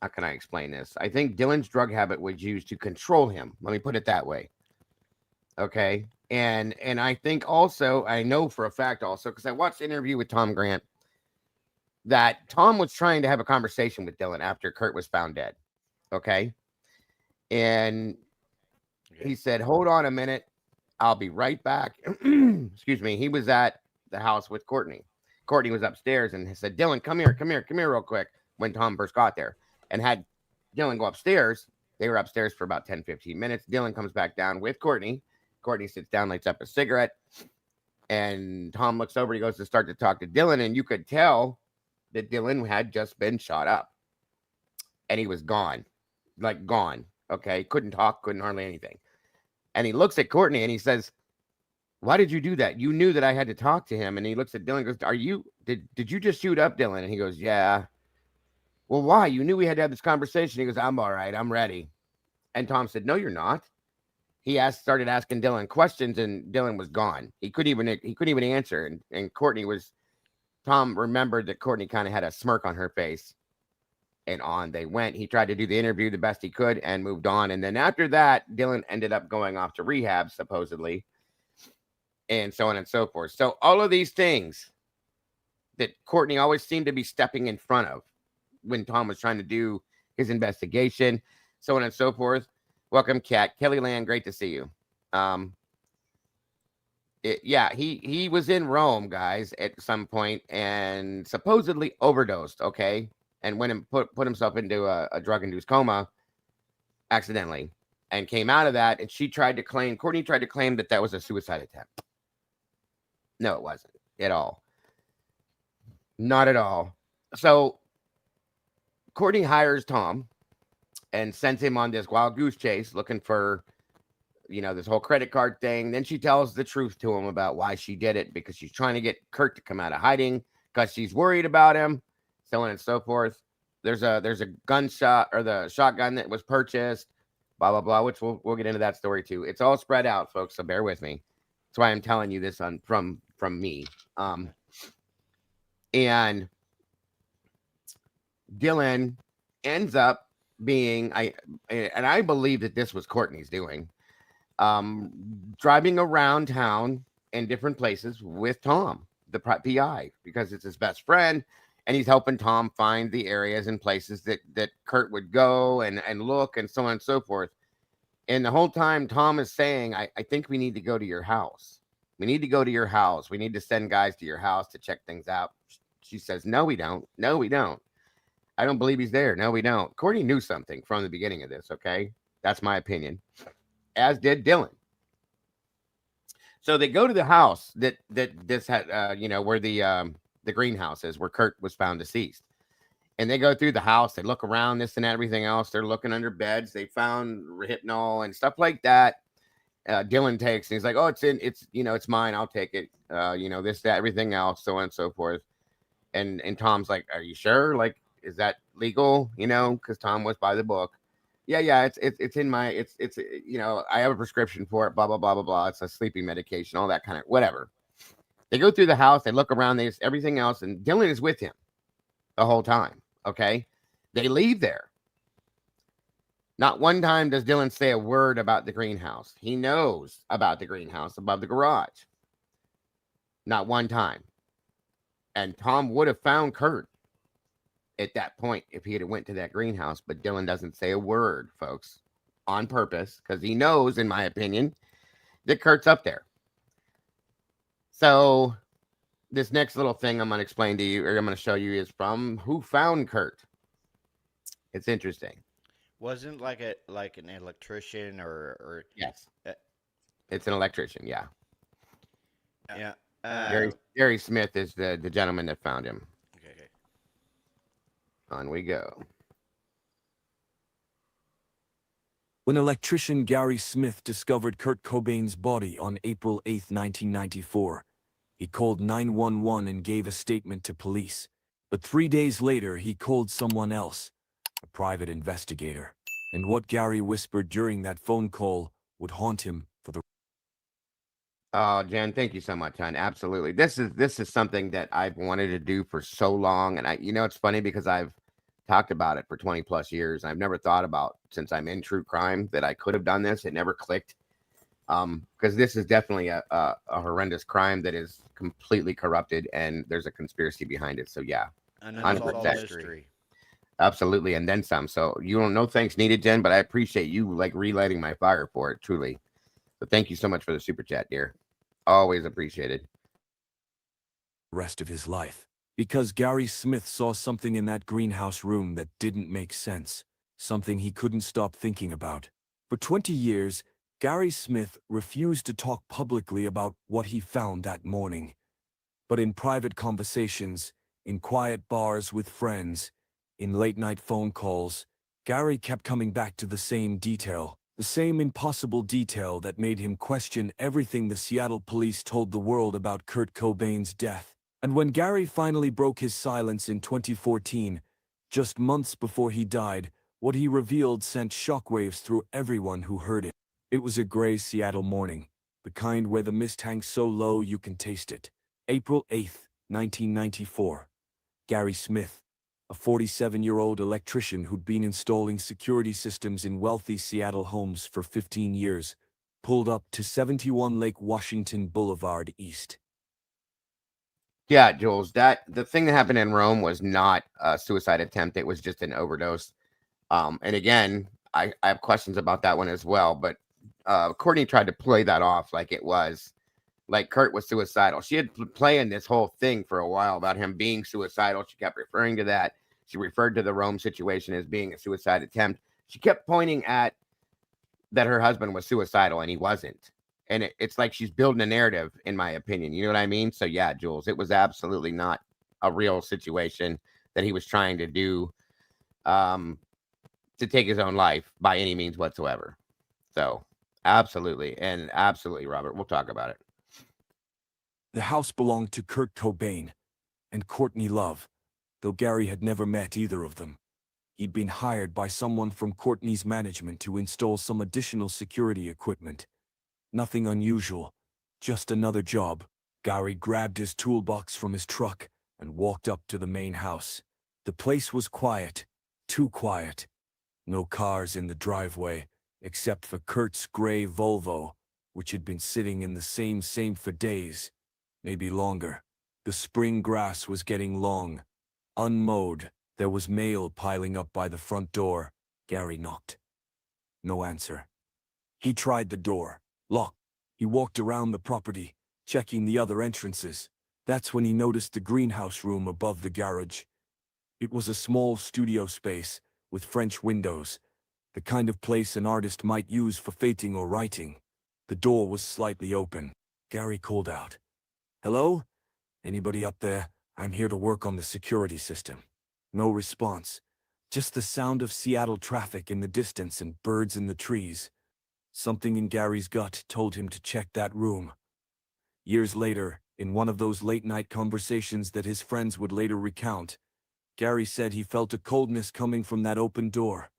can I explain this? I think Dylan's drug habit was used to control him. Let me put it that way. Okay, and I think also, I know for a fact also, because I watched the interview with Tom Grant, that Tom was trying to have a conversation with Dylan after Kurt was found dead. Okay, and he said, "Hold on a minute, I'll be right back." Excuse me. He was at the house with Courtney. Courtney was upstairs and he said, "Dylan, come here real quick," when Tom first got there, and had Dylan go upstairs. They were upstairs for about 10-15 minutes. Dylan comes back down with Courtney. Courtney sits down, lights up a cigarette, and Tom looks over. He goes to start to talk to Dylan, and you could tell that Dylan had just been shot up, and he was gone, like gone. Okay, couldn't talk, couldn't hardly anything. And he looks at Courtney and he says, "Why did you do that? You knew that I had to talk to him." And he looks at Dylan and goes, did you just shoot up Dylan? And he goes, "Yeah." "Well, why? You knew we had to have this conversation." He goes, "I'm all right. I'm ready." And Tom said, "No, you're not." He started asking Dylan questions, and Dylan was gone. He couldn't even answer. And Tom remembered that Courtney kind of had a smirk on her face, and on they went. He tried to do the interview the best he could and moved on. And then after that, Dylan ended up going off to rehab, supposedly, and so on and so forth. So all of these things that Courtney always seemed to be stepping in front of when Tom was trying to do his investigation, so on and so forth. Welcome, Cat. Kelly Land, great to see you. He was in Rome, guys, at some point and supposedly overdosed, okay? And went and put himself into a drug-induced coma accidentally and came out of that. And Courtney tried to claim that was a suicide attempt. No, it wasn't at all. Not at all. So Courtney hires Tom and sends him on this wild goose chase looking for, this whole credit card thing. Then she tells the truth to him about why she did it, because she's trying to get Kurt to come out of hiding because she's worried about him, so on and so forth. There's a gunshot, or the shotgun that was purchased, blah, blah, blah, which we'll get into that story too. It's all spread out, folks, so bear with me. That's why I'm telling you this from me. And Dylan ends up being, I believe that this was Courtney's doing, driving around town in different places with Tom, the PI, because it's his best friend, and he's helping Tom find the areas and places that Kurt would go and look, and so on and so forth. And the whole time Tom is saying, I think we need to go to your house. We need to go to your house. We need to send guys to your house to check things out. She says, no, we don't. No, we don't. I don't believe he's there. No, we don't. Courtney knew something from the beginning of this, okay? That's my opinion. As did Dylan. So they go to the house that this had, where the greenhouse is, where Kurt was found deceased. And they go through the house. They look around, this and everything else. They're looking under beds. They found Hypnol and stuff like that. Dylan takes, and he's like, oh, it's mine. I'll take it. This, that, everything else, so on and so forth. And Tom's like, are you sure? Like, is that legal? Because Tom was by the book. Yeah, it's in my, it's I have a prescription for it, blah, blah, blah, blah, blah. It's a sleeping medication, all that kind of whatever. They go through the house, they look around, there's everything else, and Dylan is with him the whole time, okay? They leave there. Not one time does Dylan say a word about the greenhouse. He knows about the greenhouse above the garage. Not one time. And Tom would have found Kurt at that point if he had went to that greenhouse, but Dylan doesn't say a word, folks, on purpose, because he knows, in my opinion, that Kurt's up there. So this next little thing I'm going to explain to you, or I'm going to show you, is from Who Found Kurt. It's interesting. Wasn't like an electrician or yes, it's an electrician. Yeah. Yeah. Gary Smith is the gentleman that found him. Okay. On we go. When electrician Gary Smith discovered Kurt Cobain's body on April 8, 1994, he called 911 and gave a statement to police. But 3 days later, he called someone else, a private investigator. And what Gary whispered during that phone call would haunt him for the... Oh, Jen, thank you so much, hon. Absolutely. This is something that I've wanted to do for so long. And it's funny because I've talked about it for 20 plus years. I've never thought about, since I'm in true crime, that I could have done this. It never clicked. Because this is definitely a horrendous crime that is completely corrupted, and there's a conspiracy behind it. So yeah, unsolved mystery. Absolutely, and then some. So no thanks needed, Jen, but I appreciate you relighting my fire for it, truly. So thank you so much for the super chat, dear. Always appreciated. Rest of his life, because Gary Smith saw something in that greenhouse room that didn't make sense, something he couldn't stop thinking about. For 20 years, Gary Smith refused to talk publicly about what he found that morning. But in private conversations, in quiet bars with friends, in late-night phone calls, Gary kept coming back to the same detail, the same impossible detail that made him question everything the Seattle police told the world about Kurt Cobain's death. And when Gary finally broke his silence in 2014, just months before he died, what he revealed sent shockwaves through everyone who heard it. It was a gray Seattle morning, the kind where the mist hangs so low you can taste it. April 8th, 1994. Gary Smith, a 47-year-old electrician who'd been installing security systems in wealthy Seattle homes for 15 years, pulled up to 71 Lake Washington Boulevard East. Yeah, Jules, the thing that happened in Rome was not a suicide attempt. It was just an overdose. And again, I have questions about that one as well. But Courtney tried to play that off like it was like Kurt was suicidal. She had playing this whole thing for a while about him being suicidal. She kept referring to that. She referred to the Rome situation as being a suicide attempt. She kept pointing at that her husband was suicidal and he wasn't. And it's like she's building a narrative, in my opinion. You know what I mean? So yeah, Jules, it was absolutely not a real situation that he was trying to do to take his own life by any means whatsoever. So absolutely. And absolutely, Robert, we'll talk about it. The house belonged to Kurt Cobain and Courtney Love, though Gary had never met either of them. He'd been hired by someone from Courtney's management to install some additional security equipment. Nothing unusual, just another job. Gary grabbed his toolbox from his truck and walked up to the main house. The place was quiet, too quiet. No cars in the driveway, except for Kurt's gray Volvo, which had been sitting in the same for days, maybe longer. The spring grass was getting long, unmowed. There was mail piling up by the front door. Gary knocked. No answer. He tried the door. Locked. He walked around the property, checking the other entrances. That's when he noticed the greenhouse room above the garage. It was a small studio space with French windows, the kind of place an artist might use for painting or writing. The door was slightly open. Gary called out, "Hello? Anybody up there? I'm here to work on the security system." No response. Just the sound of Seattle traffic in the distance and birds in the trees. Something in Gary's gut told him to check that room. Years later, in one of those late-night conversations that his friends would later recount, Gary said he felt a coldness coming from that open door.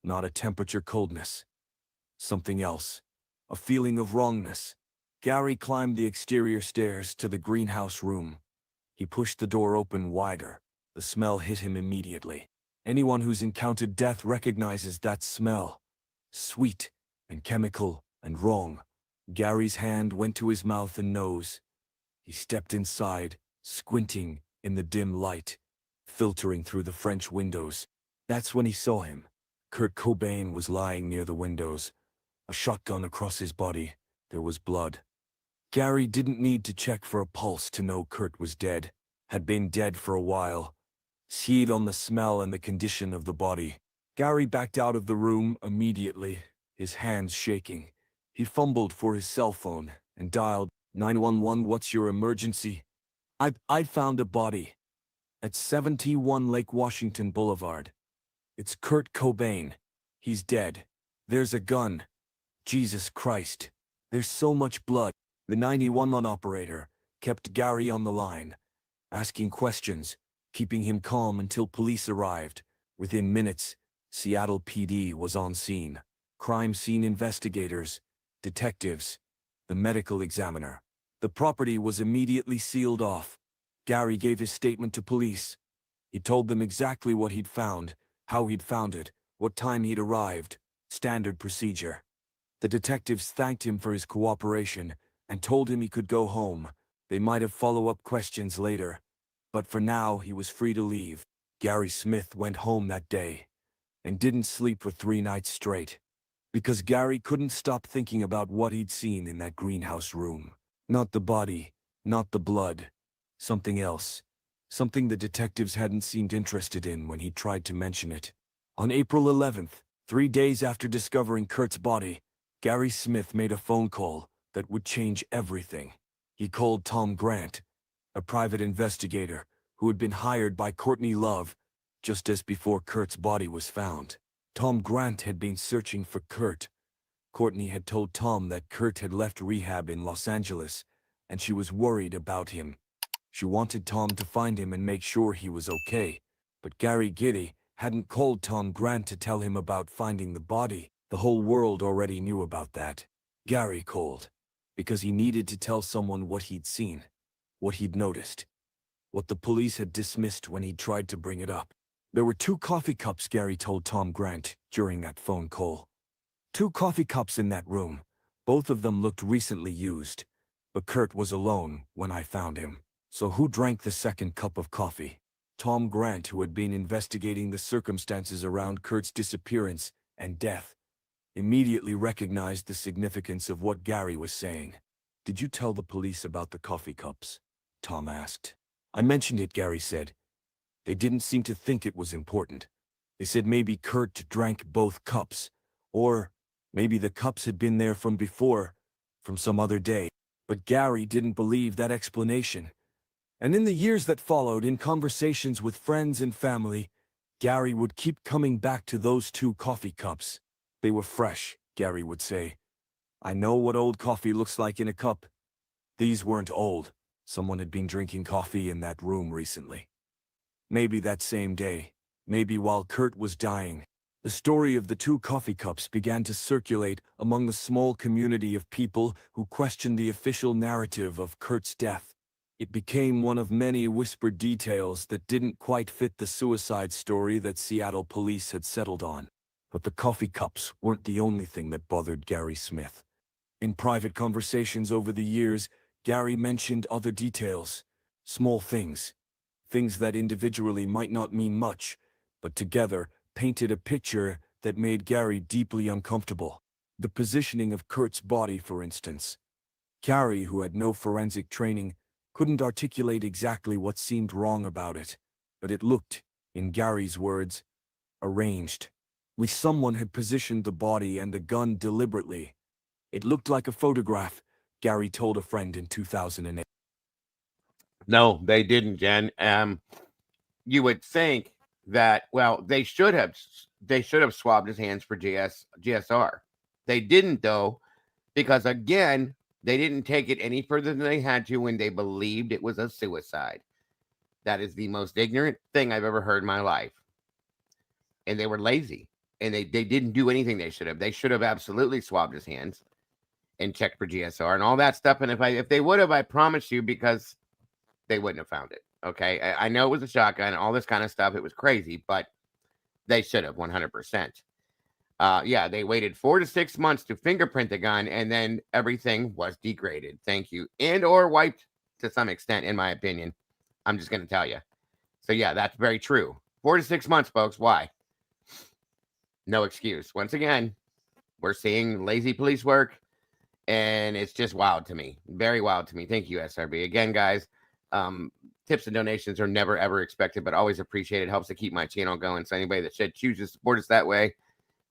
Not a temperature coldness. Something else. A feeling of wrongness. Gary climbed the exterior stairs to the greenhouse room. He pushed the door open wider. The smell hit him immediately. Anyone who's encountered death recognizes that smell. Sweet and chemical and wrong. Gary's hand went to his mouth and nose. He stepped inside, squinting in the dim light, filtering through the French windows. That's when he saw him. Kurt Cobain was lying near the windows, a shotgun across his body. There was blood. Gary didn't need to check for a pulse to know Kurt was dead. Had been dead for a while. Seed on the smell and the condition of the body. Gary backed out of the room immediately, his hands shaking. He fumbled for his cell phone and dialed 911. "What's your emergency?" I found a body at 71 Lake Washington Boulevard. It's Kurt Cobain. He's dead. There's a gun. Jesus Christ. There's so much blood. The 911 operator kept Gary on the line, asking questions, keeping him calm until police arrived. Within minutes, Seattle PD was on scene. Crime scene investigators, detectives, the medical examiner. The property was immediately sealed off. Gary gave his statement to police. He told them exactly what he'd found, how he'd found it, what time he'd arrived. Standard procedure. The detectives thanked him for his cooperation and told him he could go home. They might have follow-up questions later, but for now he was free to leave. Gary Smith went home that day and didn't sleep for 3 nights straight because Gary couldn't stop thinking about what he'd seen in that greenhouse room. Not the body, not the blood, something else. Something the detectives hadn't seemed interested in when he tried to mention it. On April 11th, 3 days after discovering Kurt's body, Gary Smith made a phone call that would change everything. He called Tom Grant, a private investigator who had been hired by Courtney Love just as before Kurt's body was found. Tom Grant had been searching for Kurt. Courtney had told Tom that Kurt had left rehab in Los Angeles, and she was worried about him. She wanted Tom to find him and make sure he was okay. But Gary Giddy hadn't called Tom Grant to tell him about finding the body. The whole world already knew about that. Gary called because he needed to tell someone what he'd seen, what he'd noticed, what the police had dismissed when he tried to bring it up. There were 2 coffee cups, Gary told Tom Grant during that phone call. 2 coffee cups in that room. Both of them looked recently used. But Kurt was alone when I found him. So who drank the second cup of coffee? Tom Grant, who had been investigating the circumstances around Kurt's disappearance, and death, immediately recognized the significance of what Gary was saying. "Did you tell the police about the coffee cups?" Tom asked. "I mentioned it," Gary said. "They didn't seem to think it was important. They said maybe Kurt drank both cups, or maybe the cups had been there from before, from some other day." But Gary didn't believe that explanation. And in the years that followed, in conversations with friends and family, Gary would keep coming back to those 2 coffee cups. "They were fresh," Gary would say. "I know what old coffee looks like in a cup. These weren't old. Someone had been drinking coffee in that room recently." Maybe that same day, maybe while Kurt was dying, the story of the 2 coffee cups began to circulate among the small community of people who questioned the official narrative of Kurt's death. It became one of many whispered details that didn't quite fit the suicide story that Seattle police had settled on. But the coffee cups weren't the only thing that bothered Gary Smith. In private conversations over the years, Gary mentioned other details, small things that individually might not mean much, but together painted a picture that made Gary deeply uncomfortable. The positioning of Kurt's body, for instance. Gary, who had no forensic training, couldn't articulate exactly what seemed wrong about it, but it looked, in Gary's words, arranged. Like someone had positioned the body and the gun deliberately. "It looked like a photograph," Gary told a friend in 2008. No, they didn't, Jen. You would think that, well, they should have swabbed his hands for GSR. They didn't, though, because again, they didn't take it any further than they had to when they believed it was a suicide. That is the most ignorant thing I've ever heard in my life. And they were lazy, and they didn't do anything they should have. They should have absolutely swabbed his hands and checked for GSR and all that stuff. And if they would have, I promise you, because they wouldn't have found it. Okay. I know it was a shotgun and all this kind of stuff. It was crazy, but they should have 100%. Yeah, they waited 4 to 6 months to fingerprint the gun, and then everything was degraded. Thank you. And or wiped to some extent, in my opinion. I'm just going to tell you. So yeah, that's very true. 4 to 6 months, folks. Why? No excuse. Once again, we're seeing lazy police work, and it's just wild to me. Very wild to me. Thank you, SRB. Again, guys, tips and donations are never, ever expected, but always appreciated. Helps to keep my channel going. So anybody that should choose to support us that way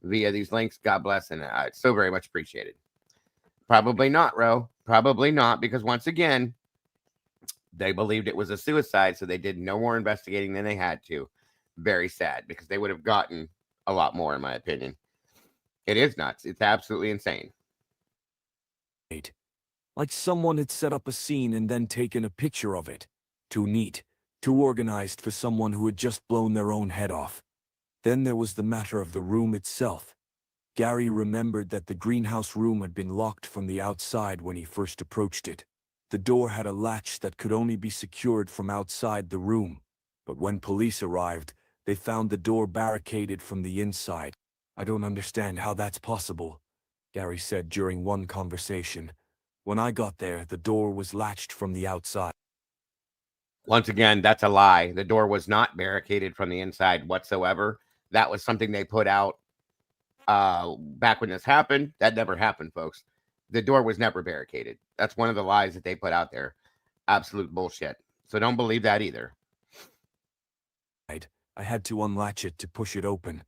via these links, God bless, and it's so very much appreciated. Probably not, Ro. Probably not, because once again, they believed it was a suicide, so they did no more investigating than they had to. Very sad, because they would have gotten a lot more, in my opinion. It is nuts. It's absolutely insane. Like someone had set up a scene and then taken a picture of it. Too neat, too organized for someone who had just blown their own head off. Then there was the matter of the room itself. Gary remembered that the greenhouse room had been locked from the outside when he first approached it. The door had a latch that could only be secured from outside the room. But when police arrived, they found the door barricaded from the inside. "I don't understand how that's possible," Gary said during one conversation. "When I got there, the door was latched from the outside." Once again, that's a lie. The door was not barricaded from the inside whatsoever. That was something they put out back when this happened. That never happened, folks. The door was never barricaded. That's one of the lies that they put out there. Absolute bullshit. So don't believe that either. I had to unlatch it to push it open.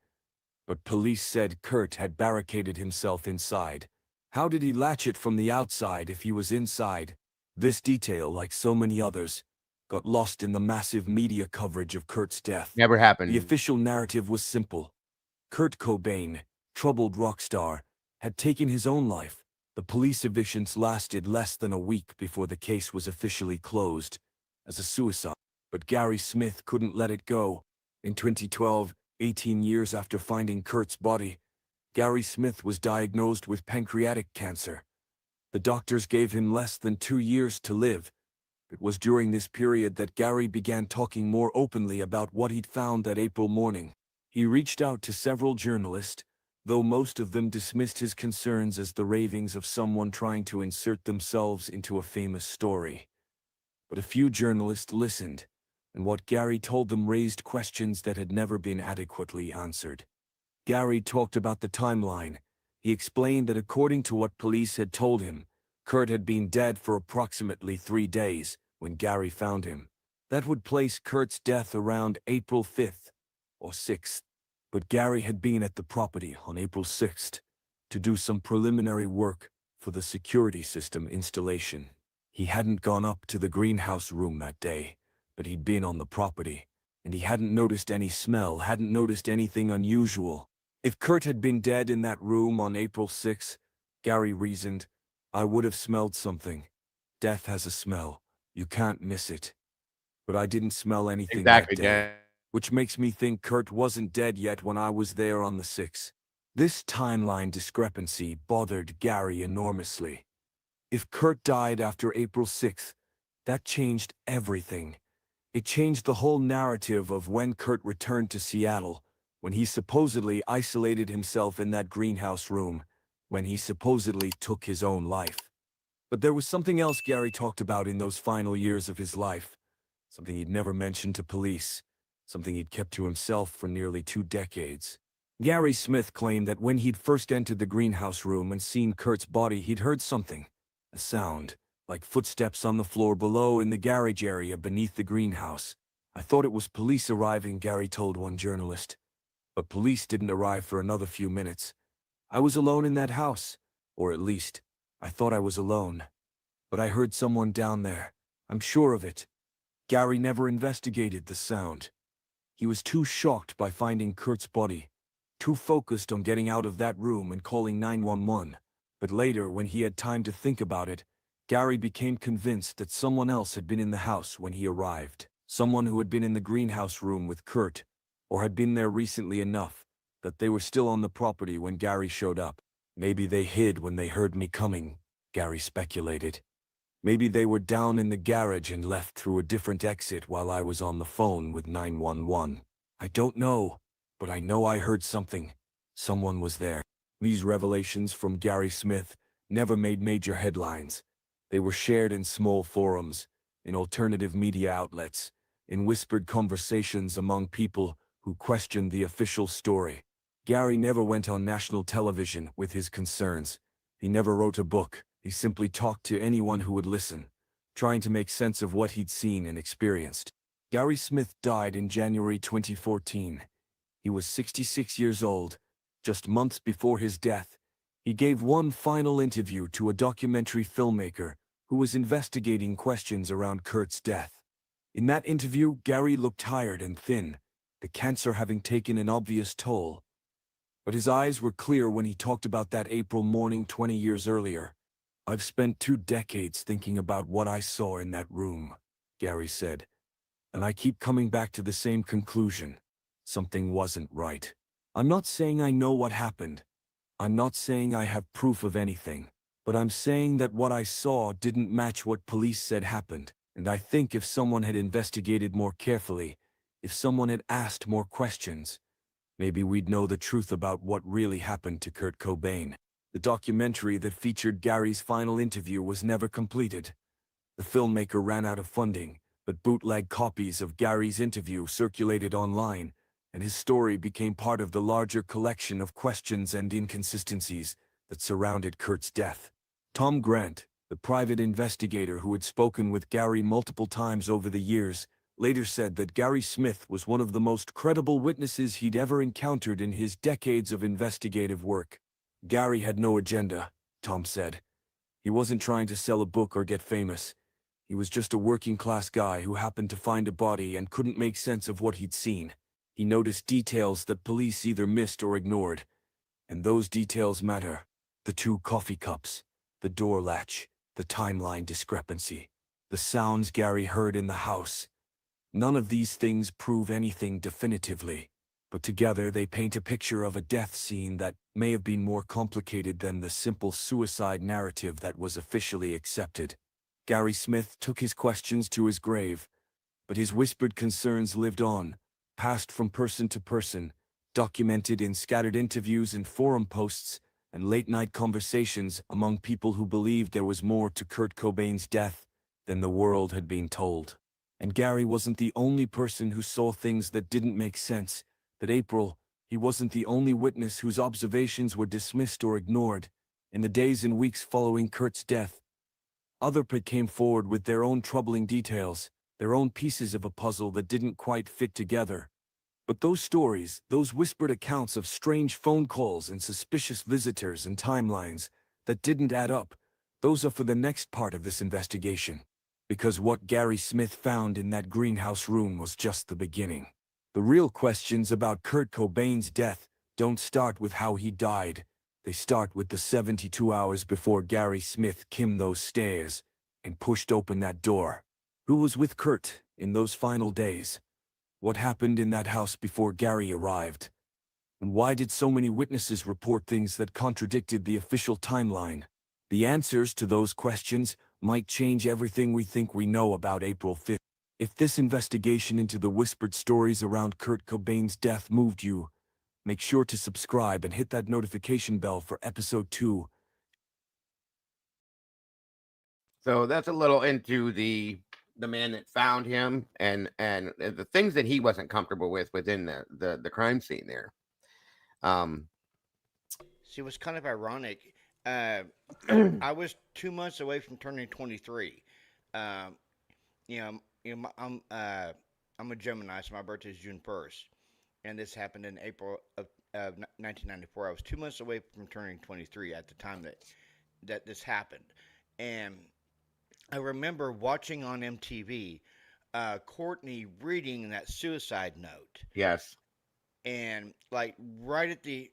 But police said Kurt had barricaded himself inside. How did he latch it from the outside if he was inside? This detail, like so many others, got lost in the massive media coverage of Kurt's death. Never happened. The official narrative was simple. Kurt Cobain, troubled rock star, had taken his own life. The police evidence lasted less than a week before the case was officially closed as a suicide. But Gary Smith couldn't let it go. In 2012, 18 years after finding Kurt's body, Gary Smith was diagnosed with pancreatic cancer. The doctors gave him less than 2 years to live. It was during this period that Gary began talking more openly about what he'd found that April morning. He reached out to several journalists, though most of them dismissed his concerns as the ravings of someone trying to insert themselves into a famous story. But a few journalists listened, and what Gary told them raised questions that had never been adequately answered. Gary talked about the timeline. He explained that according to what police had told him, Kurt had been dead for approximately 3 days when Gary found him. That would place Kurt's death around April 5th or 6th. But Gary had been at the property on April 6th to do some preliminary work for the security system installation. He hadn't gone up to the greenhouse room that day, but he'd been on the property, and he hadn't noticed any smell, hadn't noticed anything unusual. If Kurt had been dead in that room on April 6th, Gary reasoned, I would have smelled something. Death has a smell. You can't miss it. But I didn't smell anything Exactly, that day, Dan. which makes me think Kurt wasn't dead yet when I was there on the 6th. This timeline discrepancy bothered Gary enormously. If Kurt died after April 6th, that changed everything. It changed the whole narrative of when Kurt returned to Seattle, when he supposedly isolated himself in that greenhouse room, when he supposedly took his own life. But there was something else Gary talked about in those final years of his life, something he'd never mentioned to police, something he'd kept to himself for nearly 2 decades. Gary Smith claimed that when he'd first entered the greenhouse room and seen Kurt's body, he'd heard something, a sound, like footsteps on the floor below in the garage area beneath the greenhouse. I thought it was police arriving, Gary told one journalist. But police didn't arrive for another few minutes. I was alone in that house, or at least, I thought I was alone. But I heard someone down there. I'm sure of it. Gary never investigated the sound. He was too shocked by finding Kurt's body, too focused on getting out of that room and calling 911. But later, when he had time to think about it, Gary became convinced that someone else had been in the house when he arrived. Someone who had been in the greenhouse room with Kurt, or had been there recently enough that they were still on the property when Gary showed up. Maybe they hid when they heard me coming, Gary speculated. Maybe they were down in the garage and left through a different exit while I was on the phone with 911. I don't know, but I know I heard something. Someone was there. These revelations from Gary Smith never made major headlines. They were shared in small forums, in alternative media outlets, in whispered conversations among people who questioned the official story. Gary never went on national television with his concerns. He never wrote a book. He simply talked to anyone who would listen, trying to make sense of what he'd seen and experienced. Gary Smith died in January 2014. He was 66 years old. Just months before his death, he gave one final interview to a documentary filmmaker who was investigating questions around Kurt's death. In that interview, Gary looked tired and thin, the cancer having taken an obvious toll. But his eyes were clear when he talked about that April morning 20 years earlier. I've spent 2 decades thinking about what I saw in that room, Gary said. And I keep coming back to the same conclusion. Something wasn't right. I'm not saying I know what happened. I'm not saying I have proof of anything. But I'm saying that what I saw didn't match what police said happened. And I think if someone had investigated more carefully, if someone had asked more questions, maybe we'd know the truth about what really happened to Kurt Cobain. The documentary that featured Gary's final interview was never completed. The filmmaker ran out of funding, but bootleg copies of Gary's interview circulated online, and his story became part of the larger collection of questions and inconsistencies that surrounded Kurt's death. Tom Grant, the private investigator who had spoken with Gary multiple times over the years, later said that Gary Smith was one of the most credible witnesses he'd ever encountered in his decades of investigative work. Gary had no agenda, Tom said. He wasn't trying to sell a book or get famous. He was just a working-class guy who happened to find a body and couldn't make sense of what he'd seen. He noticed details that police either missed or ignored. And those details matter. The 2 coffee cups, the door latch, the timeline discrepancy, the sounds Gary heard in the house. None of these things prove anything definitively, but together they paint a picture of a death scene that may have been more complicated than the simple suicide narrative that was officially accepted. Gary Smith took his questions to his grave, but his whispered concerns lived on, passed from person to person, documented in scattered interviews and forum posts, and late-night conversations among people who believed there was more to Kurt Cobain's death than the world had been told. And Gary wasn't the only person who saw things that didn't make sense. That April, He wasn't the only witness whose observations were dismissed or ignored. In the days and weeks following Kurt's death, others came forward with their own troubling details, their own pieces of a puzzle that didn't quite fit together. But those stories, those whispered accounts of strange phone calls and suspicious visitors and timelines that didn't add up, those are for the next part of this investigation. Because what Gary Smith found in that greenhouse room was just the beginning. The real questions about Kurt Cobain's death don't start with how he died. They start with the 72 hours before Gary Smith climbed those stairs and pushed open that door. Who was with Kurt in those final days? What happened in that house before Gary arrived? And why did so many witnesses report things that contradicted the official timeline? The answers to those questions might change everything we think we know about April 5th. If this investigation into the whispered stories around Kurt Cobain's death moved you, make sure to subscribe and hit that notification bell for episode 2. So that's a little into the man that found him and the things that he wasn't comfortable with within the crime scene there. See, it was kind of ironic. I was 2 months away from turning 23. I'm a Gemini, so my birthday is June 1st, and this happened in April of 1994. I was 2 months away from turning 23 at the time that this happened, and I remember watching on MTV Courtney reading that suicide note. Yes. And like right at the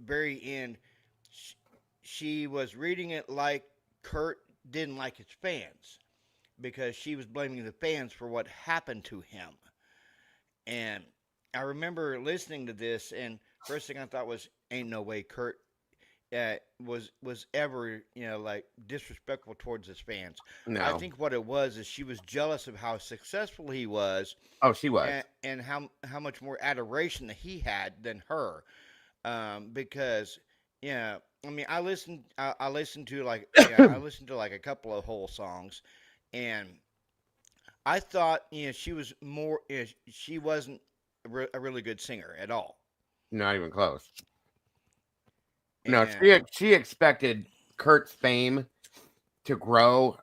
very end, she was reading it like Kurt didn't like his fans because she was blaming the fans for what happened to him. And I remember listening to this, and first thing I thought was, "Ain't no way Kurt was ever like disrespectful towards his fans." No. I think what it was is she was jealous of how successful he was. Oh, she was, and how much more adoration that he had than her, because I mean I listened to like I listened to like a couple of whole songs, and I thought she was more she wasn't a really good singer at all. Not even close. No, she expected Kurt's fame to grow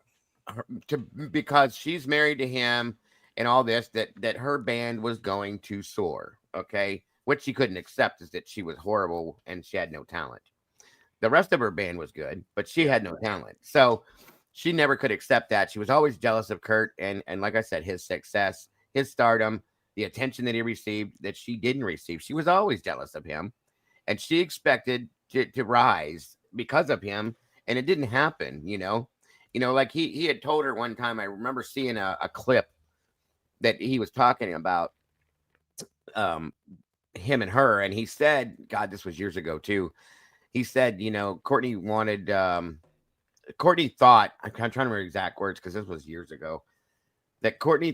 because she's married to him and all this, that her band was going to soar, okay? What she couldn't accept is that she was horrible and she had no talent. The rest of her band was good, but she had no talent. So she never could accept that. She was always jealous of Kurt and like I said, his success, his stardom, the attention that he received that she didn't receive. She was always jealous of him, and she expected to rise because of him, and it didn't happen. Like he had told her one time. I remember seeing a clip that he was talking about him and her, and he said, God, this was years ago too. He said, Courtney wanted Courtney thought, I'm trying to remember exact words because this was years ago, that Courtney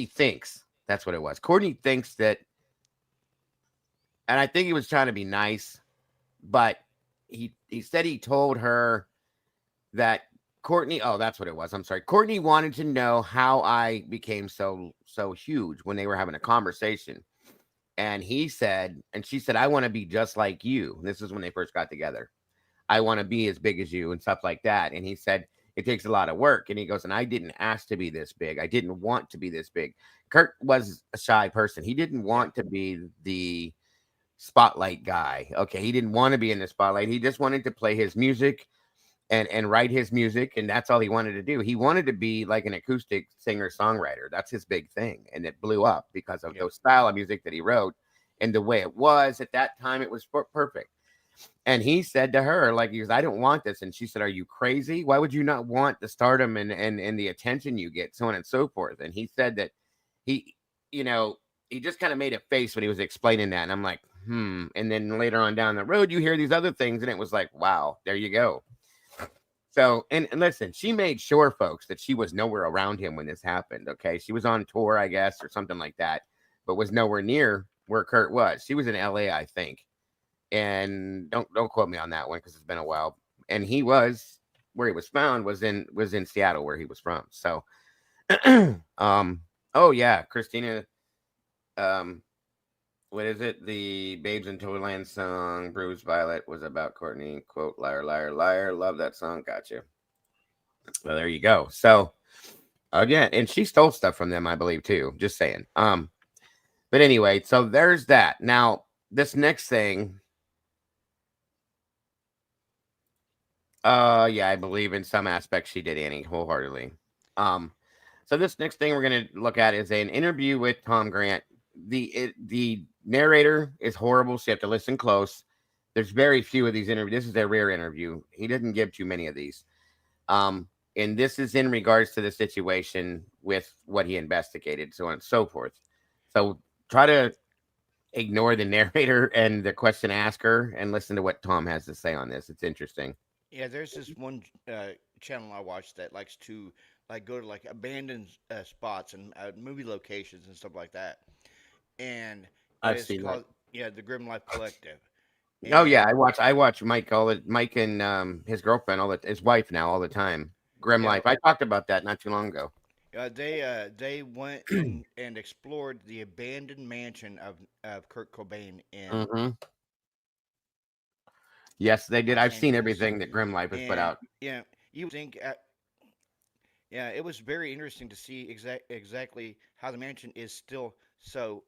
thinks, that's what it was. Courtney thinks that, and I think he was trying to be nice, but he said he told her that Courtney, oh, that's what it was. I'm sorry. Courtney wanted to know how I became so huge when they were having a conversation. And he said, and she said, I want to be just like you. And this is when they first got together. I want to be as big as you and stuff like that. And he said, it takes a lot of work. And he goes, and I didn't ask to be this big. I didn't want to be this big. Kurt was a shy person. He didn't want to be the spotlight guy. Okay. He didn't want to be in the spotlight. He just wanted to play his music and write his music. And that's all he wanted to do. He wanted to be like an acoustic singer songwriter. That's his big thing. And it blew up because of those style of music that he wrote and the way it was at that time. It was perfect. And he said to her, like, he goes, I don't want this. And she said, are you crazy? Why would you not want the stardom and the attention you get, so on and so forth? And he said that he just kind of made a face when he was explaining that. And I'm like, And then later on down the road, you hear these other things. And it was like, wow, there you go. So, and listen, she made sure, folks, that she was nowhere around him when this happened. Okay. She was on tour, I guess, or something like that, but was nowhere near where Kurt was. She was in LA, I think. And don't quote me on that one because it's been a while. And he was where he was found was in Seattle, where he was from. So, oh yeah, Christina, what is it? The Babes in Toyland song, Bruised Violet, was about Courtney. Quote, liar, liar, liar. Love that song. Gotcha. Well, there you go. So, again, and she stole stuff from them, I believe, too. Just saying. But anyway, so there's that. Now, this next thing. Yeah, I believe in some aspects she did, Annie, wholeheartedly. So this next thing we're going to look at is an interview with Tom Grant. The narrator is horrible, so you have to listen close. There's very few of these interviews. This is a rare interview. He didn't give too many of these. And this is in regards to the situation with what he investigated, so on and so forth. So try to ignore the narrator and the question asker and listen to what Tom has to say on this. It's interesting. Yeah, there's this one channel I watch that likes to go to like abandoned spots and movie locations and stuff like that. And I've it's seen called the Grim Life Collective. Oh yeah, I watch Mike Mike and his girlfriend his wife now all the time. Grim Life. I talked about that not too long ago. They went and explored the abandoned mansion of Kurt Cobain in. Yes, they did. Los I've seen Angeles. everything that Grim Life has put out. Yeah, you would think. Yeah, it was very interesting to see exactly how the mansion is still so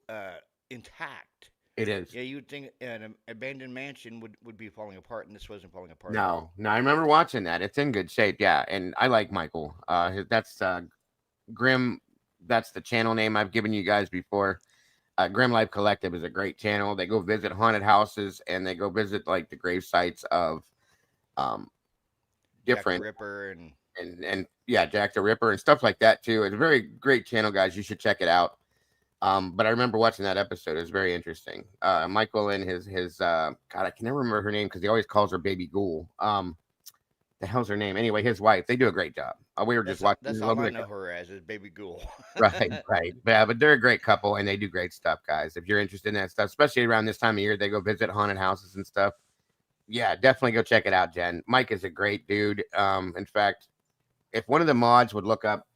intact. It is. Yeah, you would think an abandoned mansion would be falling apart, and this wasn't falling apart. No, I remember watching that. It's in good shape. Yeah, and I like Michael. That's Grim. That's the channel name I've given you guys before. Grim Life Collective is a great channel. They go visit haunted houses and they go visit like the grave sites of different Jack the Ripper and yeah, Jack the Ripper and stuff like that too. It's a very great channel, guys. You should check it out. But I remember watching that episode. It was very interesting. Michael and his God, I can never remember her name because he always calls her Baby Ghoul. The hell's her name? Anyway, his wife. They do a great job. We were just watching. That's all I know her as is Baby Ghoul. Right. Yeah, but they're a great couple and they do great stuff, guys. If you're interested in that stuff, especially around this time of year, they go visit haunted houses and stuff. Yeah, definitely go check it out, Jen. Mike is a great dude. In fact, if one of the mods would look up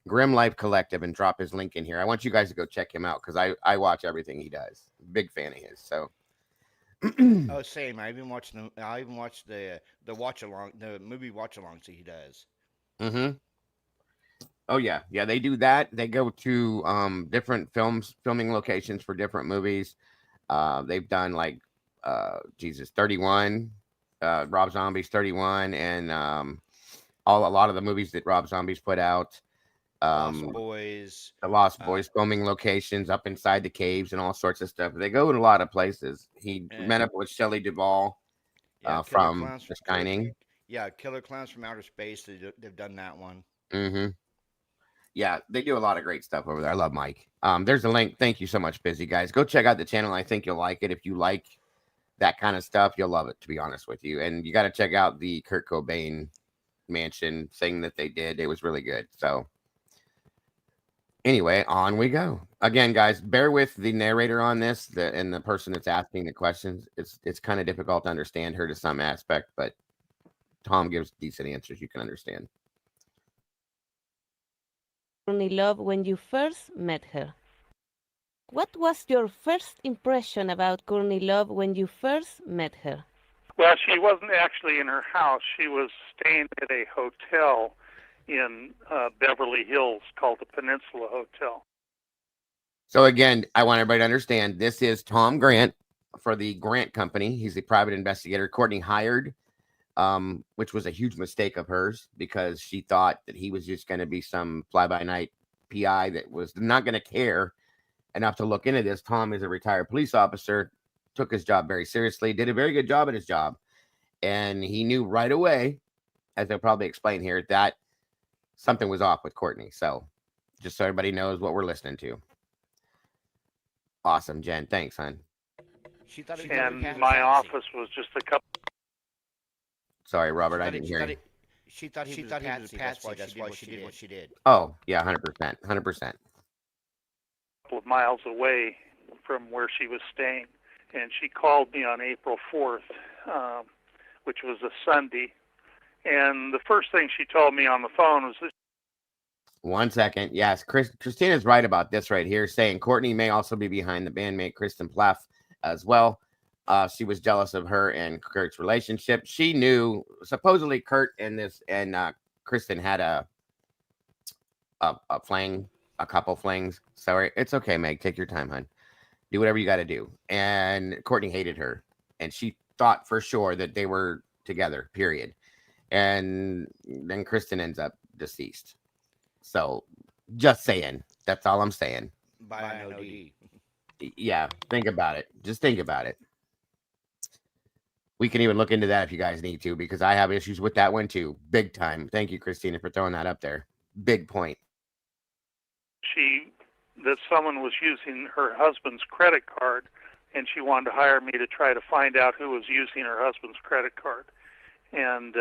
Grim Life Collective and drop his link in here, I want you guys to go check him out because I watch everything he does. Big fan of his. So. Oh, same. I even watched the watch along, the movie watch alongs that he does. Oh yeah, they do that. They go to different filming locations for different movies. They've done like 31, Rob Zombie's 31, and a lot of the movies that Rob Zombie's put out. Lost Boys. The Lost Boys filming locations up inside the caves and all sorts of stuff. They go in a lot of places. He met up with Shelley Duvall from The Shining. Killer Clowns from Outer Space. They've done that one. Yeah, they do a lot of great stuff over there. I love Mike. There's a link. Thank you so much, Busy guys. Go check out the channel. I think you'll like it. If you like that kind of stuff, you'll love it, to be honest with you. And you got to check out the Kurt Cobain mansion thing that they did. It was really good. So anyway, on we go. Again, guys, bear with the narrator on this and the person that's asking the questions. It's kind of difficult to understand her to some aspect, but Tom gives decent answers you can understand. Courtney Love when you first met her. What was your first impression about Courtney Love when you first met her? Well, she wasn't actually in her house. She was staying at a hotel in Beverly Hills called the Peninsula Hotel. So again, I want everybody to understand this is Tom Grant for the Grant Company. He's a private investigator. Courtney hired, which was a huge mistake of hers because she thought that he was just going to be some fly-by-night PI that was not going to care enough to look into this. Tom is a retired police officer, took his job very seriously, did a very good job at his job. And he knew right away, as they'll probably explain here, that something was off with Courtney. So just so everybody knows what we're listening to. Awesome, Jen. Thanks, hon. And my office was just a couple. Sorry, Robert, I didn't hear you. She thought he was a patsy. That's why she did what she did. Oh, yeah, 100%. 100%. Couple of miles away from where she was staying. And she called me on April 4th, which was a Sunday. And the first thing she told me on the phone was that 1 second. Yes, Christina's right about this right here, saying Courtney may also be behind the bandmate Kristen Plaff as well. She was jealous of her and Kurt's relationship. She knew supposedly Kurt and Kristen had a fling, a couple flings. Sorry, it's okay, Meg. Take your time, hon. Do whatever you got to do. And Courtney hated her, and she thought for sure that they were together. Period. And then Kristen ends up deceased. So, just saying. That's all I'm saying. By an OD. Yeah, think about it. Just think about it. We can even look into that if you guys need to, because I have issues with that one too. Big time. Thank you, Christina, for throwing that up there. Big point. That someone was using her husband's credit card, and she wanted to hire me to try to find out who was using her husband's credit card. And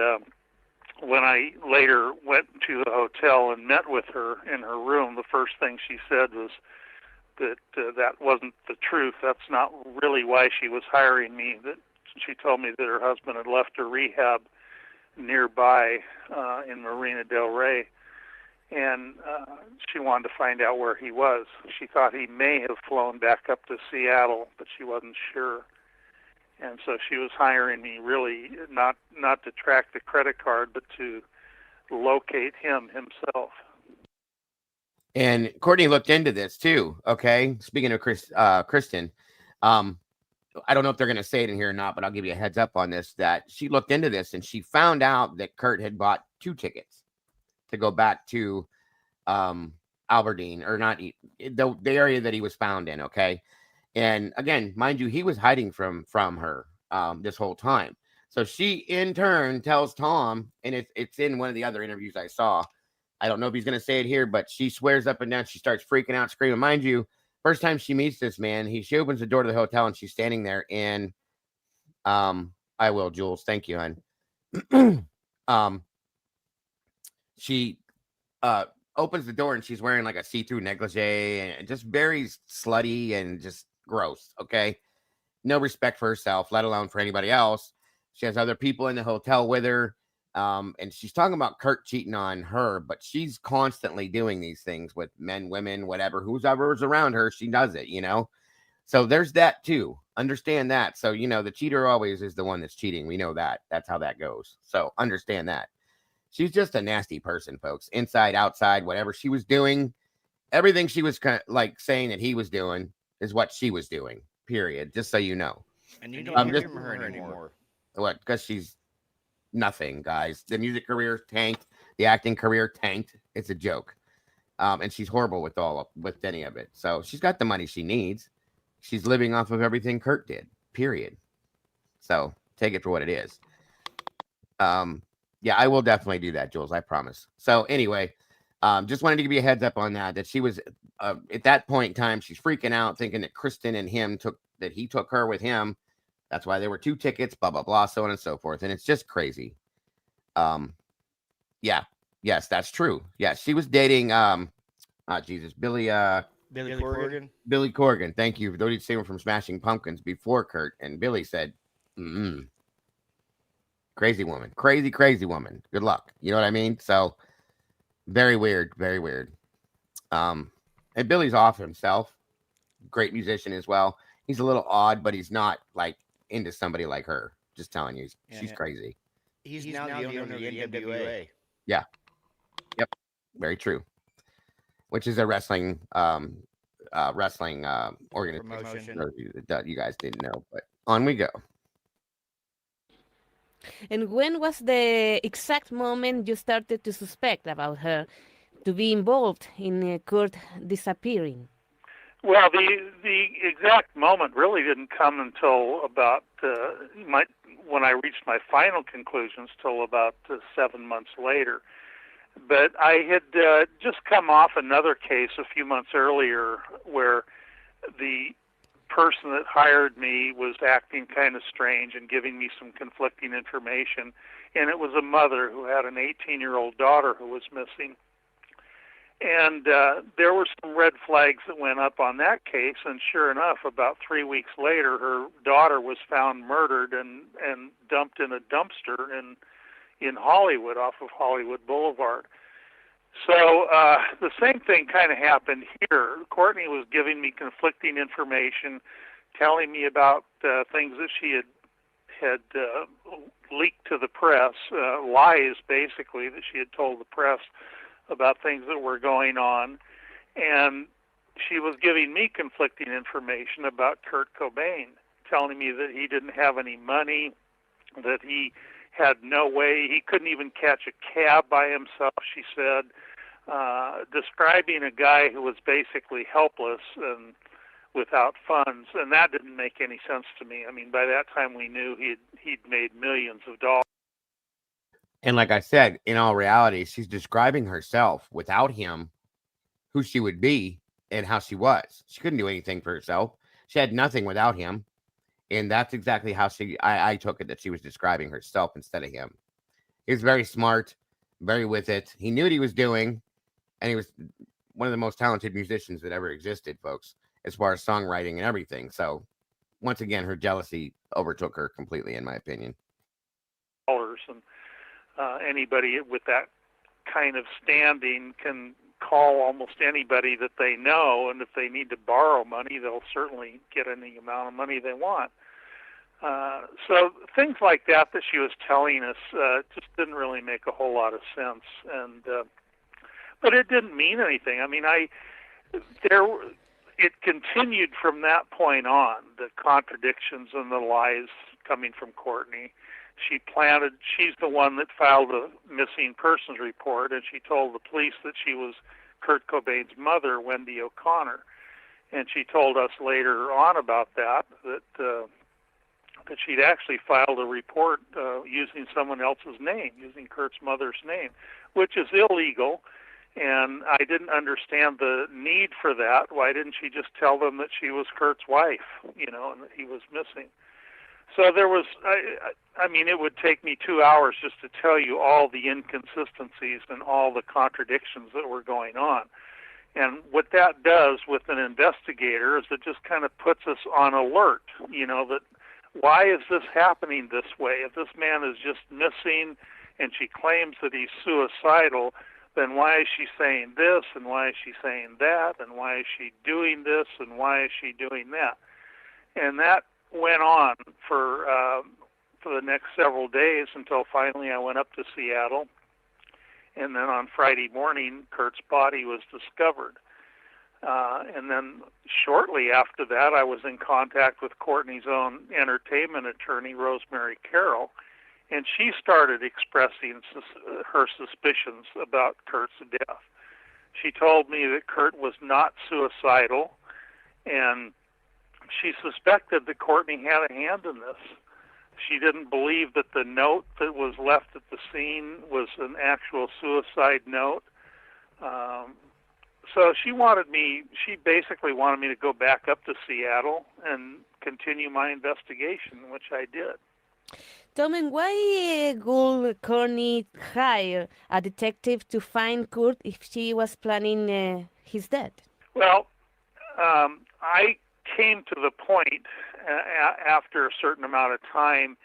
when I later went to the hotel and met with her in her room, the first thing she said was that that wasn't the truth. That's not really why she was hiring me. That she told me that her husband had left a rehab nearby in Marina del Rey, and she wanted to find out where he was. She thought he may have flown back up to Seattle, but she wasn't sure. And so she was hiring me really not to track the credit card, but to locate him himself. And Courtney looked into this too. Okay, speaking of Kristen, I don't know if they're going to say it in here or not, but I'll give you a heads up on this. That she looked into this and she found out that Kurt had bought 2 tickets to go back to Aberdeen, or not the area that he was found in. Okay, and again, mind you, he was hiding from her this whole time. So she in turn tells Tom, and it's in one of the other interviews I saw. I don't know if he's going to say it here, but she swears up and down. She starts freaking out, screaming. Mind you, first time she meets this man, she opens the door to the hotel and she's standing there. And I will, Jules. Thank you, hon. She opens the door and she's wearing like a see-through negligee and just very slutty and just gross. Okay, no respect for herself, let alone for anybody else. She has other people in the hotel with her. And she's talking about Kurt cheating on her, but she's constantly doing these things with men, women, whatever, whoever's around her, she does it, So there's that too. Understand that. So, the cheater always is the one that's cheating. We know that. That's how that goes. So understand that. She's just a nasty person, folks. Inside, outside, whatever she was doing, everything she was kind of like saying that he was doing is what she was doing, period. Just so you know. And you don't hear from her anymore. What? Because she's nothing, guys. The music career tanked. The acting career tanked. It's a joke. And she's horrible with any of it. So she's got the money she needs. She's living off of everything Kurt did, period. So take it for what it is. Yeah, I will definitely do that, Jules. I promise. So anyway, just wanted to give you a heads up on that she was at that point in time, she's freaking out, thinking that Kristen and he took her with him. That's why there were 2 tickets, blah, blah, blah, so on and so forth. And it's just crazy. Yeah. Yes, that's true. Yeah, she was dating, Billy Corgan. Billy Corgan. Thank you. Those say from Smashing Pumpkins before Kurt. And Billy said, crazy woman. Crazy, crazy woman. Good luck. You know what I mean? So, very weird. Very weird. And Billy's off himself. Great musician as well. He's a little odd, but he's not like into somebody like her. Just telling you, she's crazy. He's now the owner of the NWA. Yeah. Yep. Very true. Which is a wrestling organization that you guys didn't know. But on we go. And when was the exact moment you started to suspect about her to be involved in Kurt disappearing? Well, the exact moment really didn't come until about when I reached my final conclusions, till about 7 months later. But I had just come off another case a few months earlier where the person that hired me was acting kind of strange and giving me some conflicting information, and it was a mother who had an 18-year-old daughter who was missing. And there were some red flags that went up on that case, and sure enough, about 3 weeks later, her daughter was found murdered and dumped in a dumpster in Hollywood, off of Hollywood Boulevard. So the same thing kind of happened here. Courtney was giving me conflicting information, telling me about things that she had leaked to the press, lies basically that she had told the press about things that were going on, and she was giving me conflicting information about Kurt Cobain, telling me that he didn't have any money, that he had no way, he couldn't even catch a cab by himself, she said, describing a guy who was basically helpless and without funds, and that didn't make any sense to me. I mean, by that time we knew he'd made millions of dollars. And like I said, in all reality, she's describing herself without him, who she would be and how she was. She couldn't do anything for herself. She had nothing without him. And that's exactly how I took it, that she was describing herself instead of him. He was very smart, very with it. He knew what he was doing. And he was one of the most talented musicians that ever existed, folks, as far as songwriting and everything. So once again, her jealousy overtook her completely, in my opinion. And anybody with that kind of standing can call almost anybody that they know, and if they need to borrow money, they'll certainly get any amount of money they want. So things like that she was telling us just didn't really make a whole lot of sense, and but it didn't mean anything. I mean, it continued from that point on, the contradictions and the lies coming from Courtney. She's the one that filed a missing persons report, and she told the police that she was Kurt Cobain's mother, Wendy O'Connor. And she told us later on about that she'd actually filed a report using someone else's name, using Kurt's mother's name, which is illegal. And I didn't understand the need for that. Why didn't she just tell them that she was Kurt's wife, and that he was missing? So there was, I mean, it would take me 2 hours just to tell you all the inconsistencies and all the contradictions that were going on. And what that does with an investigator is it just kind of puts us on alert, that why is this happening this way? If this man is just missing and she claims that he's suicidal, then why is she saying this, and why is she saying that, and why is she doing this, and why is she doing that? And that went on for the next several days until finally I went up to Seattle, and then on Friday morning, Kurt's body was discovered. And then shortly after that, I was in contact with Courtney's own entertainment attorney, Rosemary Carroll, and she started expressing her suspicions about Kurt's death. She told me that Kurt was not suicidal, and she suspected that Courtney had a hand in this. She didn't believe that the note that was left at the scene was an actual suicide note. So she basically wanted me to go back up to Seattle and continue my investigation, which I did. Tom, and why would Courtney hire a detective to find Kurt if she was planning his death? Well, I came to the point after a certain amount of time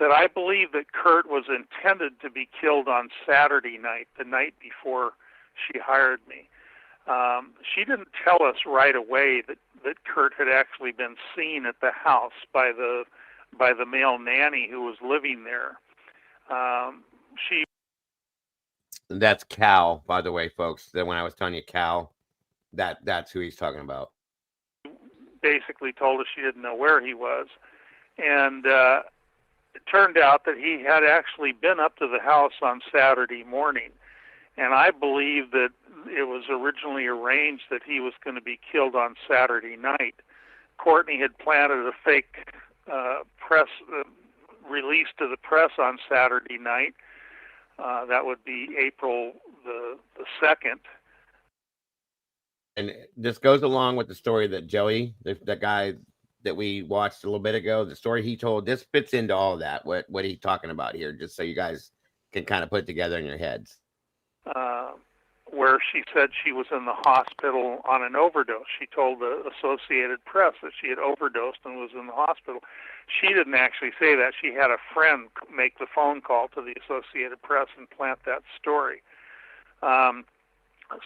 that I believe that Kurt was intended to be killed on Saturday night, the night before she hired me. She didn't tell us right away that Kurt had actually been seen at the house by the male nanny who was living there. That's Cal, by the way, folks. That when I was telling you Cal, that's who he's talking about. Basically told us she didn't know where he was, and it turned out that he had actually been up to the house on Saturday morning, and I believe that it was originally arranged that he was going to be killed on Saturday night. Courtney had planted a fake press release to the press on Saturday night. That would be April the 2nd. And this goes along with the story that Joey, that guy that we watched a little bit ago, the story he told, this fits into all of that, what he's talking about here, just so you guys can kind of put it together in your heads. Where she said she was in the hospital on an overdose. She told the Associated Press that she had overdosed and was in the hospital. She didn't actually say that. She had a friend make the phone call to the Associated Press and plant that story.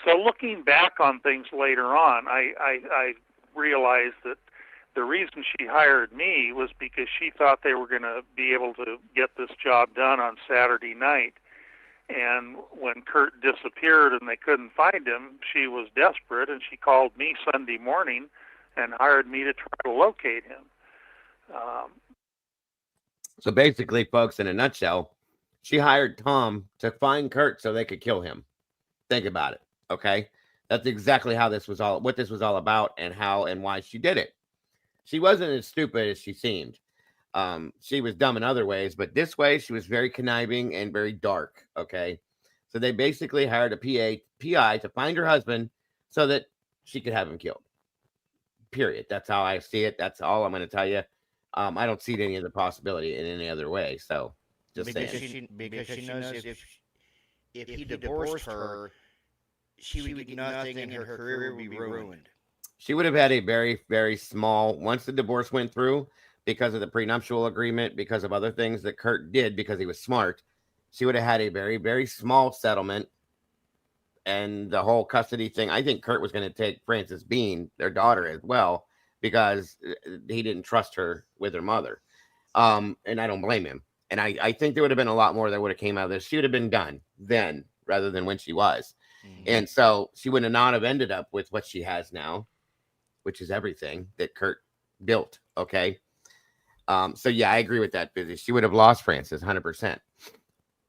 So looking back on things later on, I realized that the reason she hired me was because she thought they were going to be able to get this job done on Saturday night. And when Kurt disappeared and they couldn't find him, she was desperate, and she called me Sunday morning and hired me to try to locate him. So basically, folks, in a nutshell, she hired Tom to find Kurt so they could kill him. Think about it, okay? That's exactly how what this was all about, and how and why she did it. She wasn't as stupid as she seemed. She was dumb in other ways, but this way she was very conniving and very dark, okay? So they basically hired a PI to find her husband so that she could have him killed. Period. That's how I see it. That's all I'm going to tell you. I don't see any other possibility in any other way. So just saying. Because she knows if he divorced her, she would get nothing and her career would be ruined. She would have had a very, very small, once the divorce went through, because of the prenuptial agreement, because of other things that Kurt did, because he was smart, she would have had a very, very small settlement. And the whole custody thing, I think Kurt was going to take Frances Bean, their daughter, as well, because he didn't trust her with her mother. And I don't blame him. And I think there would have been a lot more that would have came out of this. She would have been done then, rather than when she was. Mm-hmm. And so she would not have ended up with what she has now, which is everything that Kurt built. Okay. So yeah, I agree with that, Busy. She would have lost Frances 100%.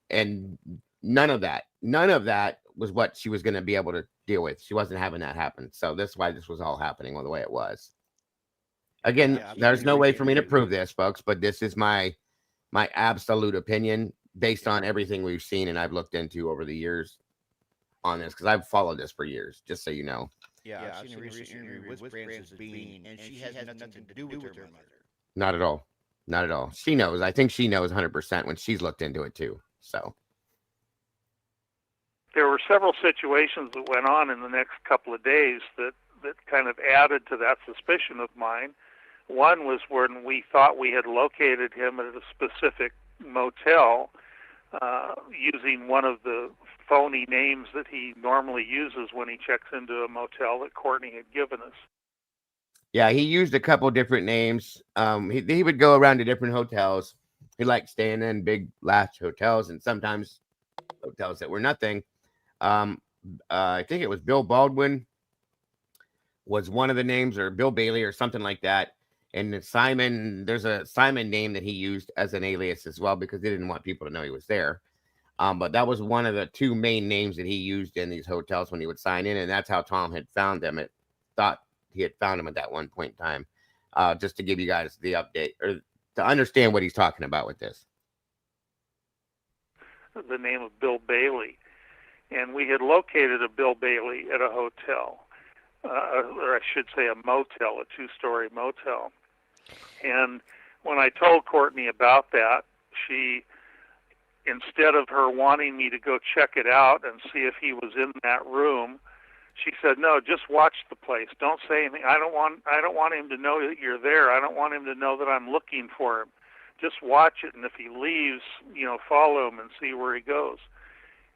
And none of that was what she was going to be able to deal with. She wasn't having that happen. So that's why this was all happening the way it was. Again, there's no way for me to prove this, folks, but this is my absolute opinion based on everything we've seen and I've looked into over the years on this, because I've followed this for years, just so you know. Yeah, I've seen a recent interview with Frances Bean, and she has nothing to do with her mother. Not at all. Not at all. She knows. I think she knows 100% when she's looked into it too. So there were several situations that went on in the next couple of days that kind of added to that suspicion of mine. One was when we thought we had located him at a specific motel using one of the phony names that he normally uses when he checks into a motel that Courtney had given us. Yeah, he used a couple different names. He would go around to different hotels. He liked staying in big, lavish hotels, and sometimes hotels that were nothing. I think it was Bill Baldwin was one of the names, or Bill Bailey or something like that. And Simon, there's a Simon name that he used as an alias as well, because they didn't want people to know he was there. But that was one of the two main names that he used in these hotels when he would sign in. And that's how Tom had found them. It thought he had found him at that one point in time, just to give you guys the update or to understand what he's talking about with this. The name of Bill Bailey. And we had located a Bill Bailey at a hotel, or I should say a motel, a two-story motel. And when I told Courtney about that, she, instead of her wanting me to go check it out and see if he was in that room, she said, "No, just watch the place. Don't say anything. I don't want him to know that you're there. I don't want him to know that I'm looking for him. Just watch it, and if he leaves, follow him and see where he goes."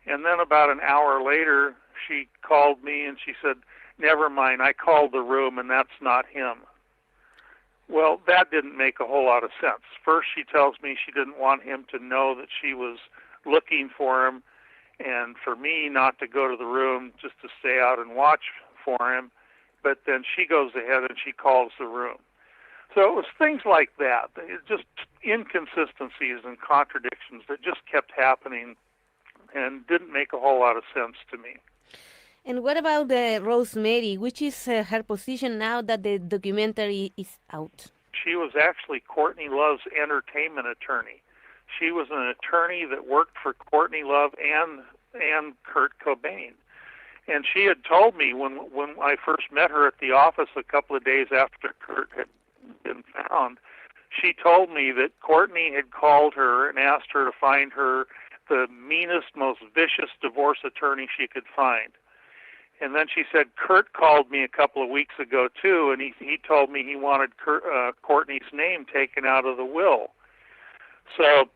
And then about an hour later, she called me and she said, "Never mind, I called the room and that's not him." Well, that didn't make a whole lot of sense. First, she tells me she didn't want him to know that she was looking for him, and for me not to go to the room, just to stay out and watch for him. But then she goes ahead and she calls the room. So it was things like that. It just inconsistencies and contradictions that just kept happening and didn't make a whole lot of sense to me. And what about Rosemary? Which is her position now that the documentary is out? She was actually Courtney Love's entertainment attorney. She was an attorney that worked for Courtney Love and Kurt Cobain. And she had told me when I first met her at the office a couple of days after Kurt had been found, she told me that Courtney had called her and asked her to find her the meanest, most vicious divorce attorney she could find. And then she said, "Kurt called me a couple of weeks ago too, and he told me he wanted Courtney's name taken out of the will." So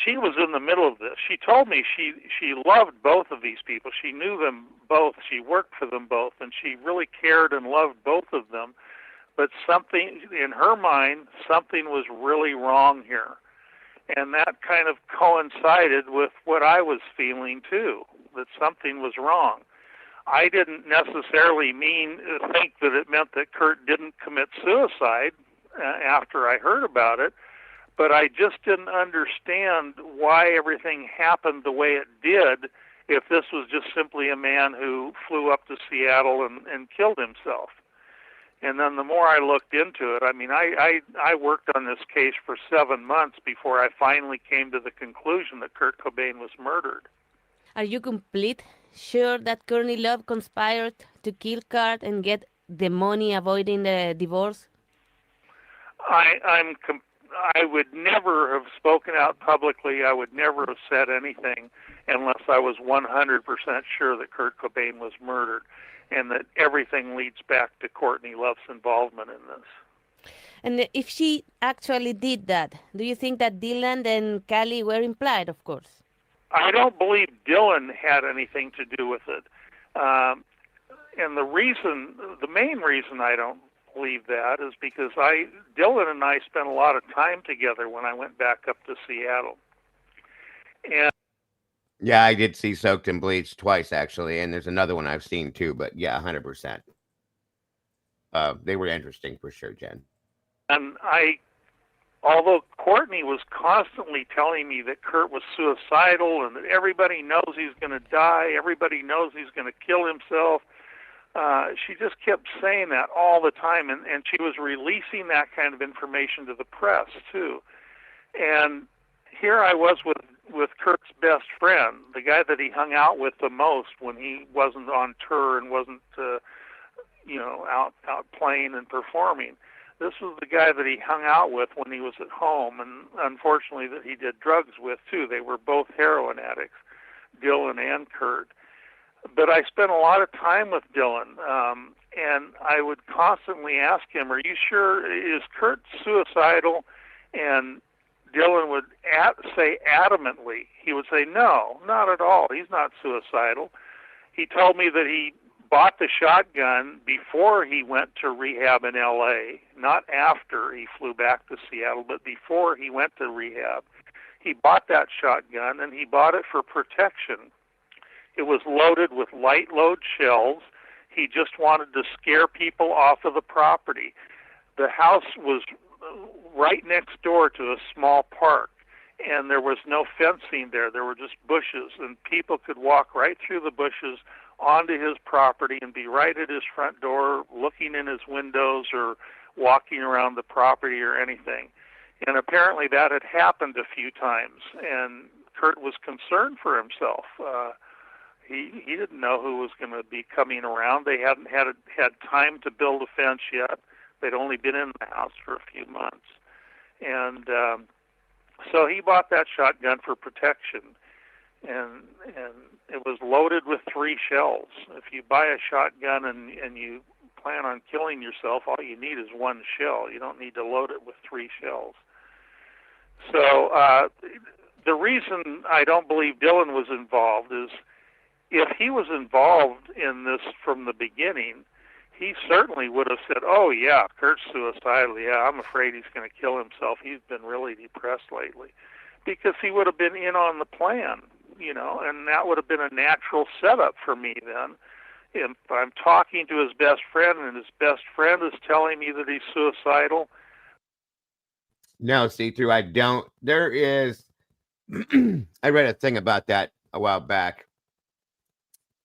she was in the middle of this. She told me she loved both of these people. She knew them both. She worked for them both, and she really cared and loved both of them. But something in her mind, something was really wrong here. And that kind of coincided with what I was feeling too, that something was wrong. I didn't necessarily think that it meant that Kurt didn't commit suicide after I heard about it, but I just didn't understand why everything happened the way it did if this was just simply a man who flew up to Seattle and killed himself. And then the more I looked into it, I mean, I worked on this case for 7 months before I finally came to the conclusion that Kurt Cobain was murdered. Are you complete sure that Courtney Love conspired to kill Kurt and get the money avoiding the divorce? I would never have spoken out publicly. I would never have said anything unless I was 100% sure that Kurt Cobain was murdered, and that everything leads back to Courtney Love's involvement in this. And if she actually did that, do you think that Dylan and Callie were implied, of course? I don't believe Dylan had anything to do with it. And the main reason I don't believe that is because Dylan and I spent a lot of time together when I went back up to Seattle. And yeah, I did see Soaked in Bleach twice, actually, and there's another one I've seen too, but yeah, 100%. They were interesting for sure, Jen. And although Courtney was constantly telling me that Kurt was suicidal and that everybody knows he's going to die, everybody knows he's going to kill himself, she just kept saying that all the time, and she was releasing that kind of information to the press, too. And here I was with Kurt's best friend, the guy that he hung out with the most when he wasn't on tour and wasn't, out playing and performing. This was the guy that he hung out with when he was at home, and unfortunately that he did drugs with, too. They were both heroin addicts, Dylan and Kurt. But I spent a lot of time with Dylan, and I would constantly ask him, are you sure, is Kurt suicidal? And Dylan would say adamantly, he would say, no, not at all. He's not suicidal. He told me that he bought the shotgun before he went to rehab in L.A., not after he flew back to Seattle, but before he went to rehab. He bought that shotgun, and he bought it for protection. It was loaded with light load shells. He just wanted to scare people off of the property. The house was right next door to a small park, and there was no fencing there. There were just bushes, and people could walk right through the bushes onto his property and be right at his front door, looking in his windows or walking around the property or anything. And apparently that had happened a few times, and Kurt was concerned for himself. He didn't know who was going to be coming around. They hadn't had time to build a fence yet. They'd only been in the house for a few months. And so he bought that shotgun for protection. And it was loaded with 3 shells. If you buy a shotgun and you plan on killing yourself, all you need is 1 shell. You don't need to load it with 3 shells. So the reason I don't believe Dylan was involved is if he was involved in this from the beginning, he certainly would have said, oh, yeah, Kurt's suicidal. Yeah, I'm afraid he's going to kill himself. He's been really depressed lately. Because he would have been in on the plan, and that would have been a natural setup for me then. If I'm talking to his best friend and his best friend is telling me that he's suicidal. No, see-through, I don't. There is, I read a thing about that a while back.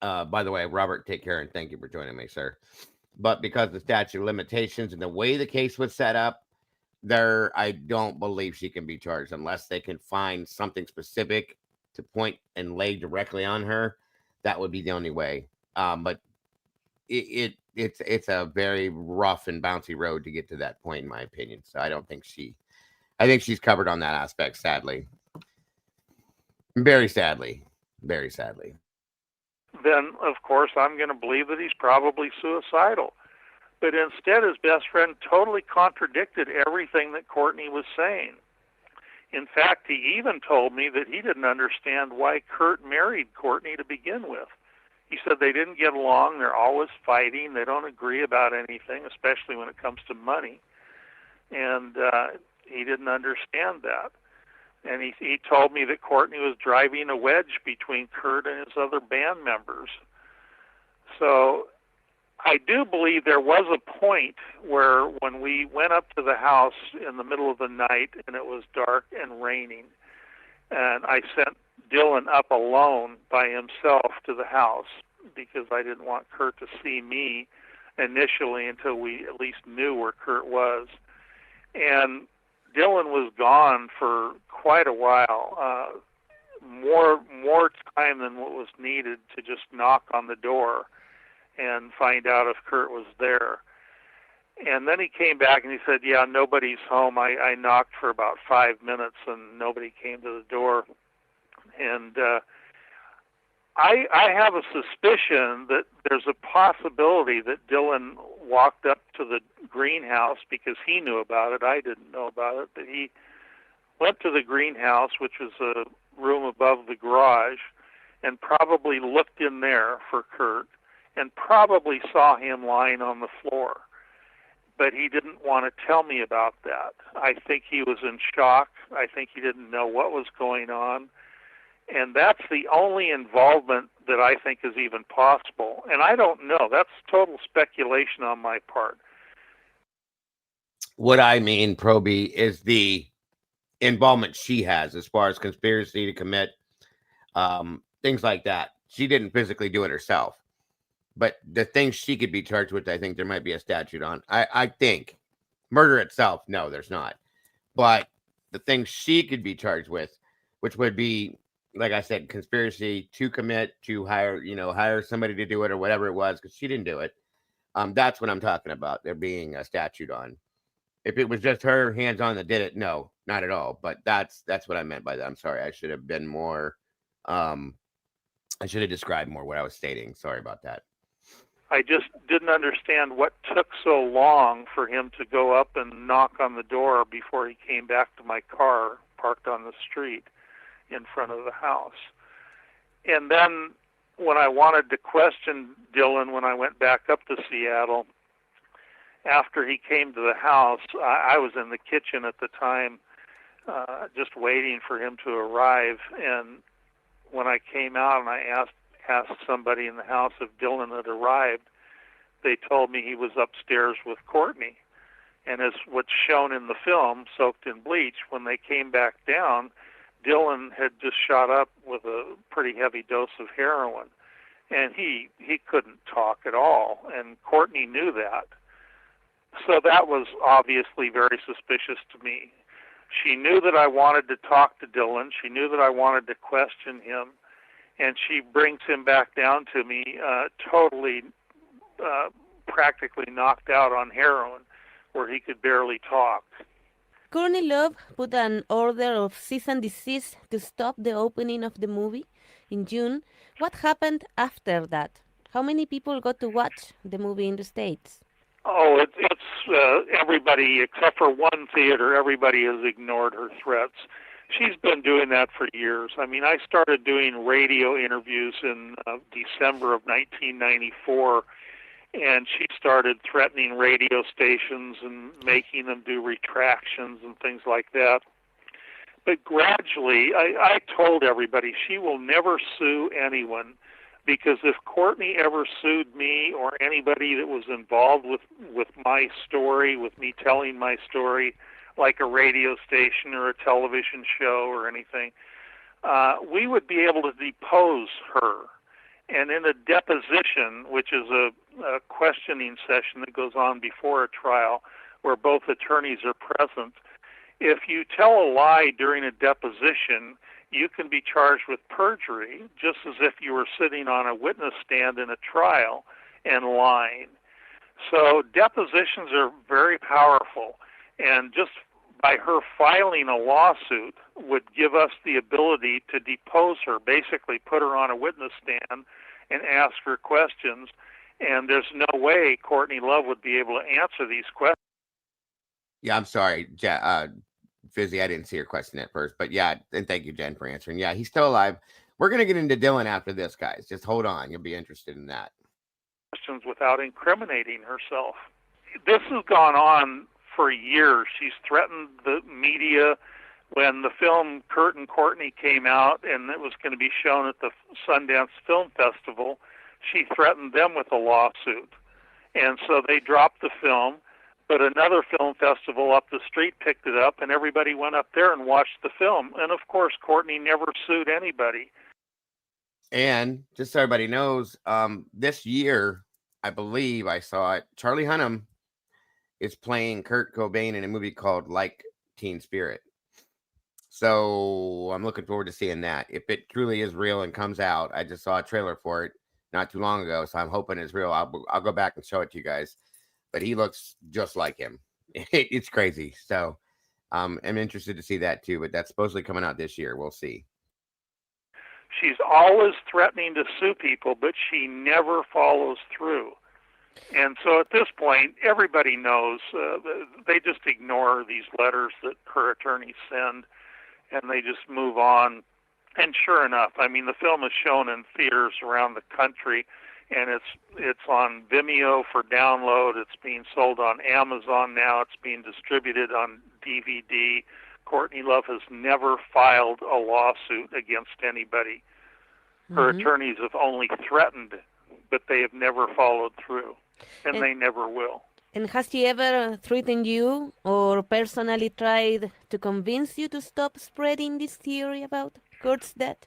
By the way, Robert, take care and thank you for joining me, sir. But because of the statute of limitations and the way the case was set up, I don't believe she can be charged unless they can find something specific to point and lay directly on her. That would be the only way. But it's a very rough and bouncy road to get to that point, in my opinion. So I think she's covered on that aspect, sadly. Very sadly. Very sadly. Then, of course, I'm going to believe that he's probably suicidal. But instead, his best friend totally contradicted everything that Courtney was saying. In fact, he even told me that he didn't understand why Kurt married Courtney to begin with. He said they didn't get along, they're always fighting, they don't agree about anything, especially when it comes to money. And he didn't understand that. And he told me that Courtney was driving a wedge between Kurt and his other band members. So I do believe there was a point where when we went up to the house in the middle of the night and it was dark and raining, and I sent Dylan up alone by himself to the house because I didn't want Kurt to see me initially until we at least knew where Kurt was. And Dylan was gone for quite a while, more time than what was needed to just knock on the door and find out if Kurt was there. And then he came back and he said, yeah, nobody's home. I knocked for about 5 minutes and nobody came to the door. And I have a suspicion that there's a possibility that Dylan walked up to the greenhouse because he knew about it. I didn't know about it. But he went to the greenhouse, which was a room above the garage, and probably looked in there for Kurt and probably saw him lying on the floor. But he didn't want to tell me about that. I think he was in shock. I think he didn't know what was going on. And that's the only involvement that I think is even possible. And I don't know. That's total speculation on my part. What I mean, Proby, is the involvement she has as far as conspiracy to commit things like that. She didn't physically do it herself. But the things she could be charged with, I think there might be a statute on. I think murder itself, no, there's not. But the things she could be charged with, which would be, like I said, conspiracy to commit, to hire somebody to do it or whatever it was, because she didn't do it. That's what I'm talking about. There being a statute on. If it was just her hands on that did it, no, not at all. But that's what I meant by that. I'm sorry. I should have been more. I should have described more what I was stating. Sorry about that. I just didn't understand what took so long for him to go up and knock on the door before he came back to my car parked on the street in front of the house. And then when I wanted to question Dylan when I went back up to Seattle, after he came to the house, I was in the kitchen at the time just waiting for him to arrive. And when I came out and I asked somebody in the house if Dylan had arrived, they told me he was upstairs with Courtney. And as what's shown in the film, Soaked in Bleach, when they came back down, Dylan had just shot up with a pretty heavy dose of heroin. And he couldn't talk at all. And Courtney knew that. So that was obviously very suspicious to me. She knew that I wanted to talk to Dylan. She knew that I wanted to question him. And she brings him back down to me totally, practically knocked out on heroin, where he could barely talk. Courtney Love put an order of cease and desist to stop the opening of the movie in June. What happened after that? How many people got to watch the movie in the States? Oh, it's everybody except for one theater. Everybody has ignored her threats. She's been doing that for years. I mean, I started doing radio interviews in December of 1994, and she started threatening radio stations and making them do retractions and things like that. But gradually, I told everybody she will never sue anyone, because if Courtney ever sued me or anybody that was involved with my story, with me telling my story, like a radio station or a television show or anything, we would be able to depose her. And in a deposition, which is a questioning session that goes on before a trial where both attorneys are present, if you tell a lie during a deposition, you can be charged with perjury, just as if you were sitting on a witness stand in a trial and lying. So depositions are very powerful, and just by her filing a lawsuit would give us the ability to depose her, basically put her on a witness stand and ask her questions, and there's no way Courtney Love would be able to answer these questions. Yeah, I'm sorry, Fizzy, I didn't see your question at first, but yeah, and thank you, Jen, for answering. Yeah, he's still alive. We're gonna get into Dylan after this, guys. Just hold on, you'll be interested in that. Questions without incriminating herself. This has gone on for years. She's threatened the media. When the film Kurt and Courtney came out and it was going to be shown at the Sundance Film Festival, she threatened them with a lawsuit. And so they dropped the film, but another film festival up the street picked it up, and everybody went up there and watched the film. And of course, Courtney never sued anybody. And just so everybody knows, this year, I believe I saw it, Charlie Hunnam is playing Kurt Cobain in a movie called Like Teen Spirit. So I'm looking forward to seeing that. If it truly is real and comes out, I just saw a trailer for it not too long ago, so I'm hoping it's real. I'll go back and show it to you guys. But he looks just like him. It's crazy. So I'm interested to see that too. But that's supposedly coming out this year. We'll see. She's always threatening to sue people, but she never follows through. And so at this point, everybody knows. They just ignore these letters that her attorneys send, and they just move on. And sure enough, I mean, the film is shown in theaters around the country, and it's on Vimeo for download. It's being sold on Amazon now. It's being distributed on DVD. Courtney Love has never filed a lawsuit against anybody. Her attorneys have only threatened, but they have never followed through, and they never will. And has she ever threatened you or personally tried to convince you to stop spreading this theory about Kurt's death?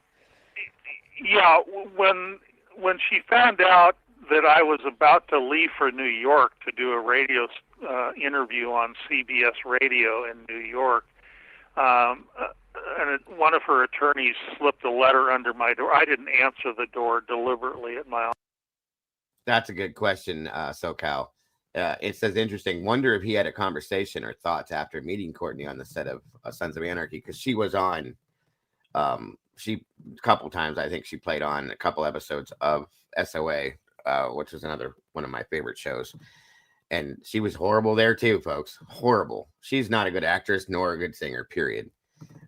Yeah, when she found out that I was about to leave for New York to do a radio interview on CBS Radio in New York, and one of her attorneys slipped a letter under my door. I didn't answer the door deliberately at my office. That's a good question, SoCal. It says, interesting. Wonder if he had a conversation or thoughts after meeting Courtney on the set of Sons of Anarchy, because she was on, a couple times, I think she played on a couple episodes of SOA, which is another one of my favorite shows. And she was horrible there too, folks. Horrible. She's not a good actress nor a good singer, period.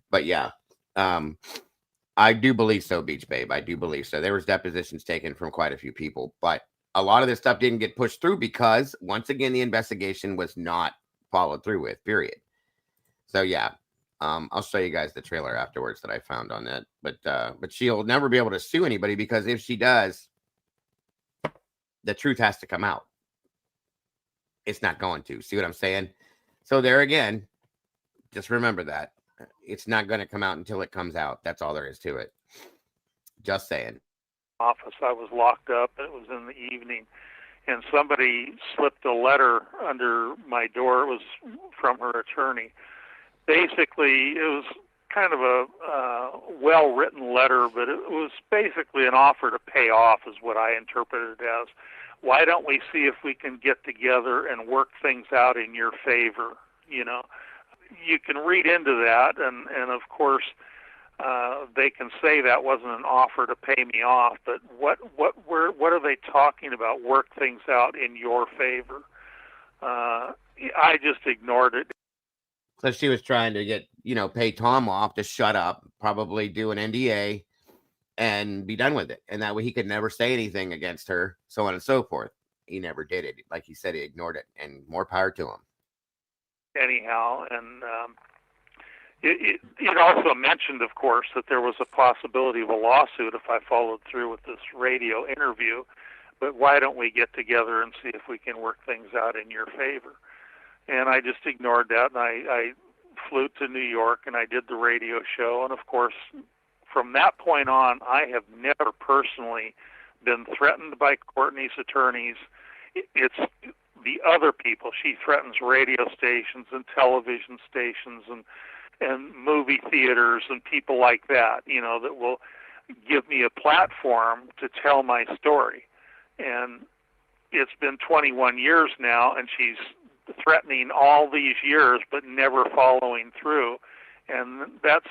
But yeah, I do believe so, Beach Babe. I do believe so. There was depositions taken from quite a few people, but a lot of this stuff didn't get pushed through because, once again, the investigation was not followed through with, period. So yeah, I'll show you guys the trailer afterwards that I found on that. But she'll never be able to sue anybody, because if she does, the truth has to come out. It's not going to. See what I'm saying? So there again, just remember that. It's not going to come out until it comes out. That's all there is to it. Just saying. Office, I was locked up. It was in the evening, and somebody slipped a letter under my door. It was from her attorney. Basically, it was kind of a well-written letter, but it was basically an offer to pay off, is what I interpreted it as. Why don't we see if we can get together and work things out in your favor? You know, you can read into that, and of course, they can say that wasn't an offer to pay me off, but what are they talking about? Work things out in your favor. I just ignored it. So she was trying to get, pay Tom off to shut up, probably do an NDA and be done with it. And that way he could never say anything against her, so on and so forth. He never did it. Like he said, he ignored it, and more power to him. Anyhow, and it also mentioned, of course, that there was a possibility of a lawsuit if I followed through with this radio interview. But why don't we get together and see if we can work things out in your favor? And I just ignored that, and I flew to New York, and I did the radio show. And, of course, from that point on, I have never personally been threatened by Courtney's attorneys. It's the other people. She threatens radio stations and television stations and movie theaters and people like that, that will give me a platform to tell my story. And it's been 21 years now, and she's threatening all these years but never following through. And that's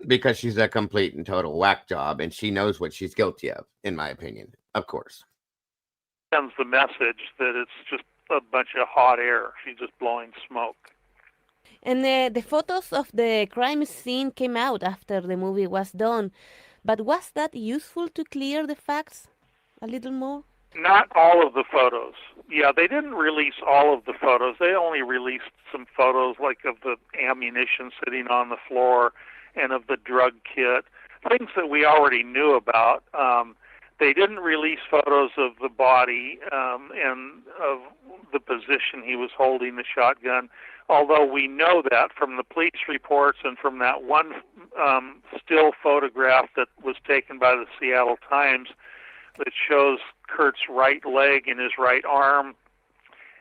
because she's a complete and total whack job, and she knows what she's guilty of, in my opinion, of course. Sends the message that it's just a bunch of hot air. She's just blowing smoke. And the photos of the crime scene came out after the movie was done. But was that useful to clear the facts a little more? Not all of the photos. Yeah, they didn't release all of the photos. They only released some photos like of the ammunition sitting on the floor and of the drug kit, things that we already knew about. They didn't release photos of the body and of the position he was holding the shotgun, although we know that from the police reports and from that one still photograph that was taken by the Seattle Times that shows Kurt's right leg and his right arm.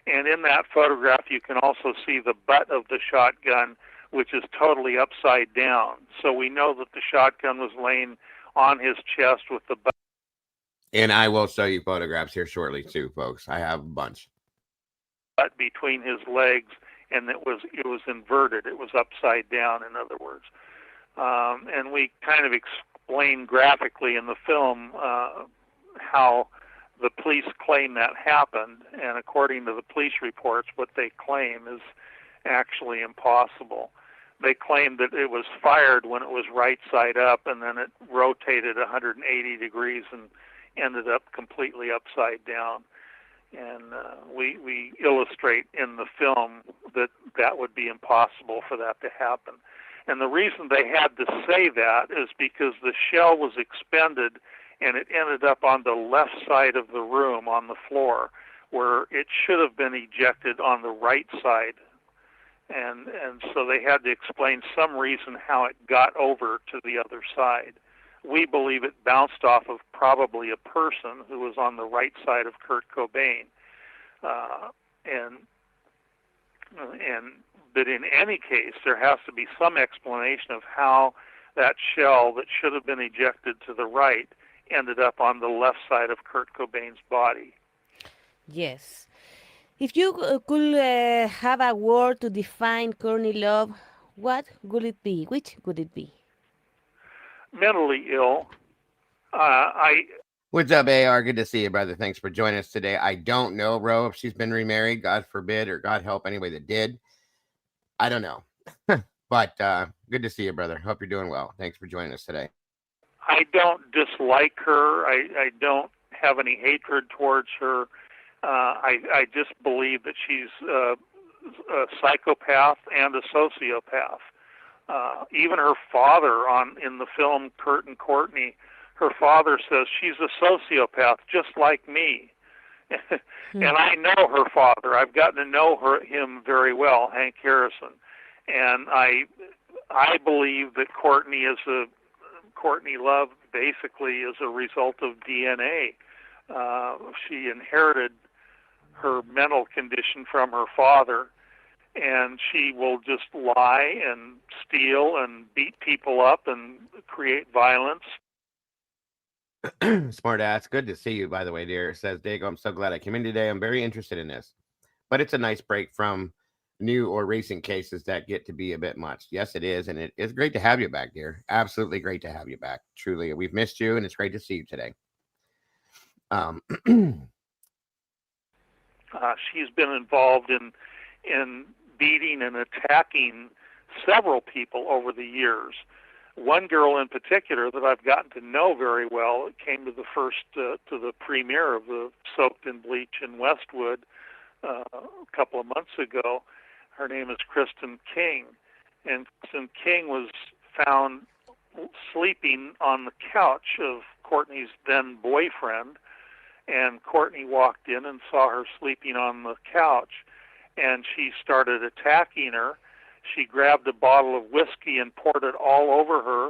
And in that photograph, you can also see the butt of the shotgun, which is totally upside down. So we know that the shotgun was laying on his chest with the butt. And I will show you photographs here shortly too, folks. I have a bunch. Between his legs, and it was inverted. It was upside down, in other words. And we kind of explain graphically in the film how the police claim that happened, and according to the police reports, what they claim is actually impossible. They claim that it was fired when it was right side up, and then it rotated 180 degrees and ended up completely upside down. And we illustrate in the film that that would be impossible for that to happen. And the reason they had to say that is because the shell was expended and it ended up on the left side of the room on the floor, where it should have been ejected on the right side. And so they had to explain some reason how it got over to the other side. We believe it bounced off of probably a person who was on the right side of Kurt Cobain. But in any case, there has to be some explanation of how that shell that should have been ejected to the right ended up on the left side of Kurt Cobain's body. Yes. If you could have a word to define Courtney Love, what would it be? Which would it be? Mentally ill. What's up, AR? Good to see you, brother. Thanks for joining us today. I don't know, Ro, if she's been remarried, God forbid, or God help anybody that did. I don't know. But good to see you, brother. Hope you're doing well. Thanks for joining us today. I don't dislike her. I don't have any hatred towards her. I just believe that she's a psychopath and a sociopath. Even her father in the film Kurt and Courtney, her father says she's a sociopath just like me. And I know her father. I've gotten to know him very well, Hank Harrison. And I believe that Courtney Love basically is a result of DNA. She inherited her mental condition from her father, and she will just lie and steal and beat people up and create violence. Smart ass. Good to see you, by the way, dear. Says Dago, I'm so glad I came in today. I'm very interested in this. But it's a nice break from new or recent cases that get to be a bit much. Yes, it is. And it is great to have you back, dear. Absolutely great to have you back. Truly. We've missed you, and it's great to see you today. She's been involved in beating and attacking several people over the years. One girl in particular that I've gotten to know very well came to the premiere of the Soaked in Bleach in Westwood a couple of months ago. Her name is Kristen King, and Kristen King was found sleeping on the couch of Courtney's then boyfriend, and Courtney walked in and saw her sleeping on the couch, and she started attacking her. She grabbed a bottle of whiskey and poured it all over her,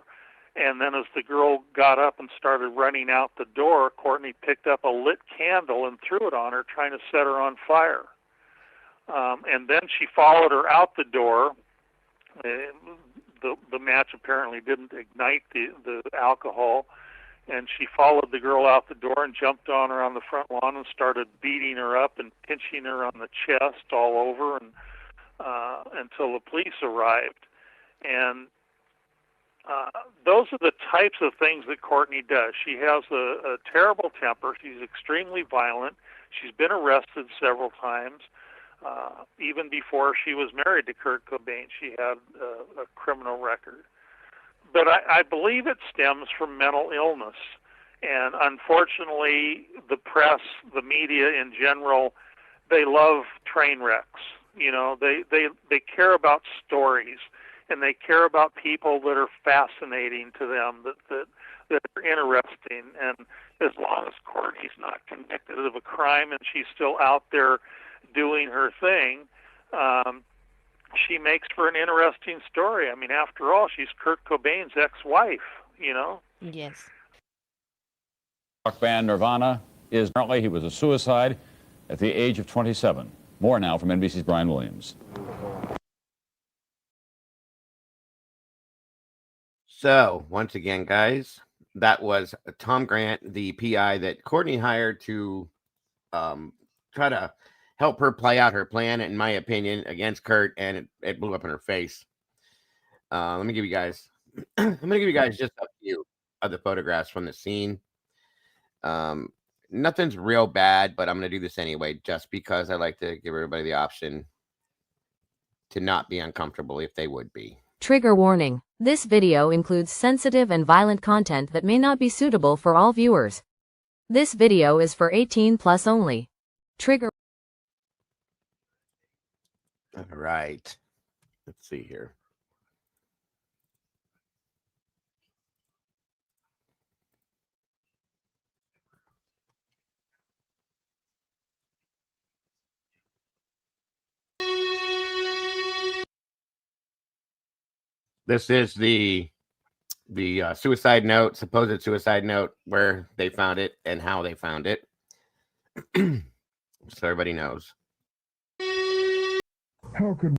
and then as the girl got up and started running out the door, Courtney picked up a lit candle and threw it on her, trying to set her on fire. And then she followed her out the door. The match apparently didn't ignite the alcohol, and she followed the girl out the door and jumped on her on the front lawn and started beating her up and pinching her on the chest all over, and until the police arrived. And those are the types of things that Courtney does. She has a terrible temper. She's extremely violent. She's been arrested several times. Even before she was married to Kurt Cobain, she had a criminal record. But I believe it stems from mental illness. And unfortunately, the press, the media in general, they love train wrecks. You know, they care about stories, and they care about people that are fascinating to them, that are interesting. And as long as Courtney's not convicted of a crime and she's still out there doing her thing, she makes for an interesting story. I mean, after all, she's Kurt Cobain's ex-wife, you know? Yes. Rock band Nirvana is apparently he was a suicide at the age of 27. More now from NBC's Brian Williams. So, once again, guys, that was Tom Grant, the PI that Courtney hired to try to help her play out her plan, in my opinion, against Kurt, and it blew up in her face. Let me give you guys I'm going to give you guys just a few of the photographs from the scene. Nothing's real bad, but I'm going to do this anyway, just because I like to give everybody the option to not be uncomfortable if they would be. Trigger warning. This video includes sensitive and violent content that may not be suitable for all viewers. This video is for 18+ only. Trigger. All right. Let's see here. This is the suicide note, supposed suicide note, where they found it and how they found it. So everybody knows. How could...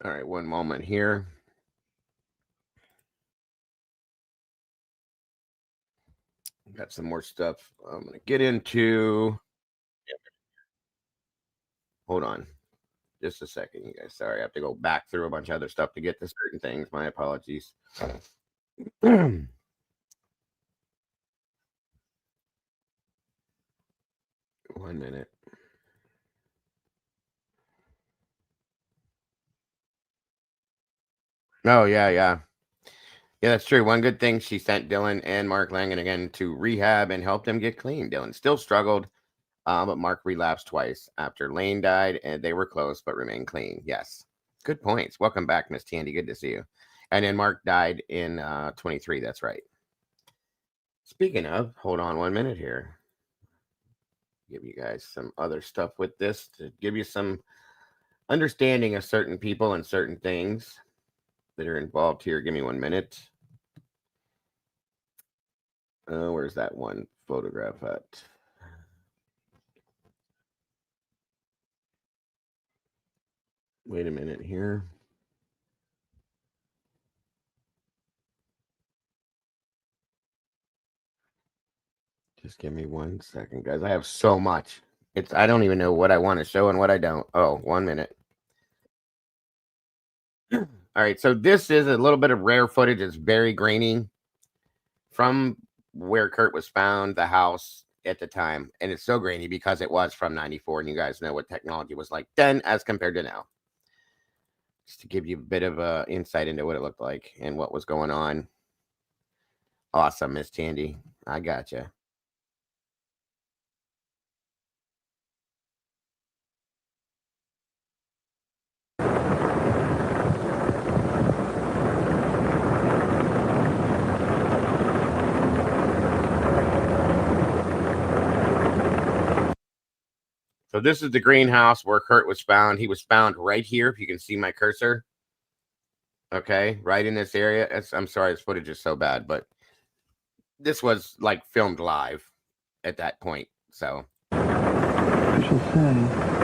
All right, one moment here. Got some more stuff I'm going to get into. Hold on. Just a second, you guys. Sorry, I have to go back through a bunch of other stuff to get to certain things. My apologies. 1 minute. Oh, yeah. Yeah, that's true. One good thing, she sent Dylan and Mark Langan again to rehab and helped them get clean. Dylan still struggled, but Mark relapsed twice after Lane died, and they were close but remained clean. Yes. Good points. Welcome back, Miss Tandy. Good to see you. And then Mark died in 23. That's right. Speaking of, hold on 1 minute here. Give you guys some other stuff with this to give you some understanding of certain people and certain things that are involved here. Give me 1 minute. Where's that one photograph at? Wait a minute here. Just give me 1 second, guys. I have so much. I don't even know what I want to show and what I don't. Oh, 1 minute. All right, so this is a little bit of rare footage. It's very grainy from where Kurt was found, the house at the time. And it's so grainy because it was from 94, and you guys know what technology was like then as compared to now. Just to give you a bit of insight into what it looked like and what was going on. Awesome, Miss Tandy. I gotcha. So this is the greenhouse where Kurt was found. He was found right here, if you can see my cursor. Okay, right in this area. I'm sorry, this footage is so bad, but this was like filmed live at that point. So I shall say...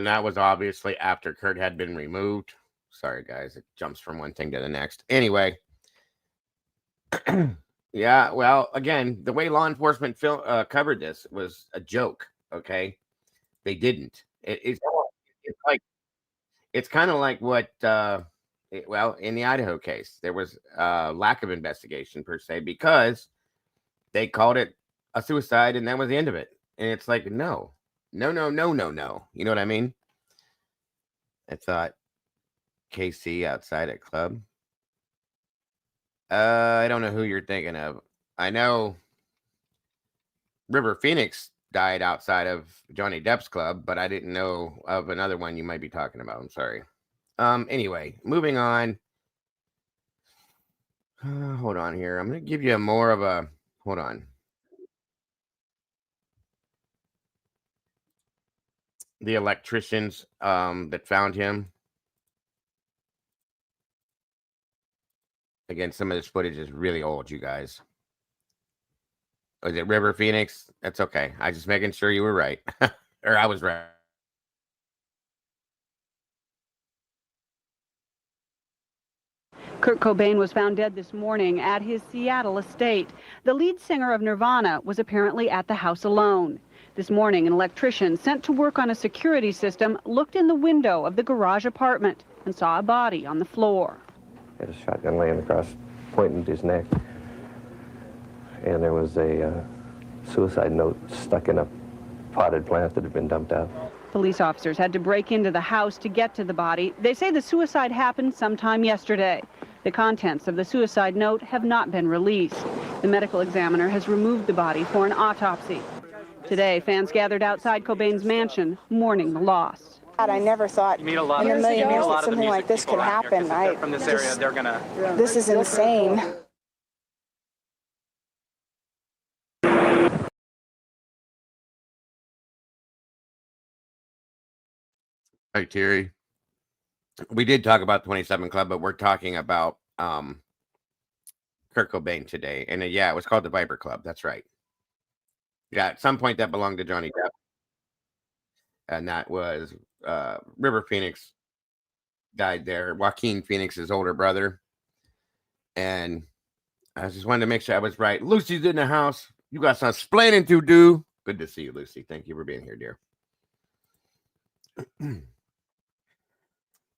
And that was obviously after Kurt had been removed. Sorry, guys. It jumps from one thing to the next. Anyway. Yeah, well, again, the way law enforcement covered this was a joke, okay? They didn't. It's like, it's kind of like what, well, in the Idaho case, there was lack of investigation per se because they called it a suicide and that was the end of it. And it's like, no. You know what I mean? I thought KC outside at club. I don't know who you're thinking of. I know River Phoenix died outside of Johnny Depp's club, but I didn't know of another one you might be talking about. I'm sorry. Anyway, moving on. Hold on here. I'm going to give you more of a, hold on. The electricians that found him. Again, some of this footage is really old, you guys. Was it River Phoenix? That's okay. I just making sure you were right. Or I was right. Kurt Cobain was found dead this morning at his Seattle estate. The lead singer of Nirvana was apparently at the house alone. This morning, an electrician sent to work on a security system looked in the window of the garage apartment and saw a body on the floor. He had a shotgun laying across, pointing to his neck. And there was a suicide note stuck in a potted plant that had been dumped out. Police officers had to break into the house to get to the body. They say the suicide happened sometime yesterday. The contents of the suicide note have not been released. The medical examiner has removed the body for an autopsy. Today, fans gathered outside Cobain's mansion, mourning the loss. I never thought in a million years that something like this could happen. This is insane. Hi, Terry. We did talk about 27 Club, but we're talking about Kurt Cobain today. And yeah, it was called the Viper Club. That's right. Yeah, at some point that belonged to Johnny Depp. And that was River Phoenix died there. Joaquin Phoenix's older brother. And I just wanted to make sure I was right. Lucy's in the house. You got some splaining to do. Good to see you, Lucy. Thank you for being here, dear.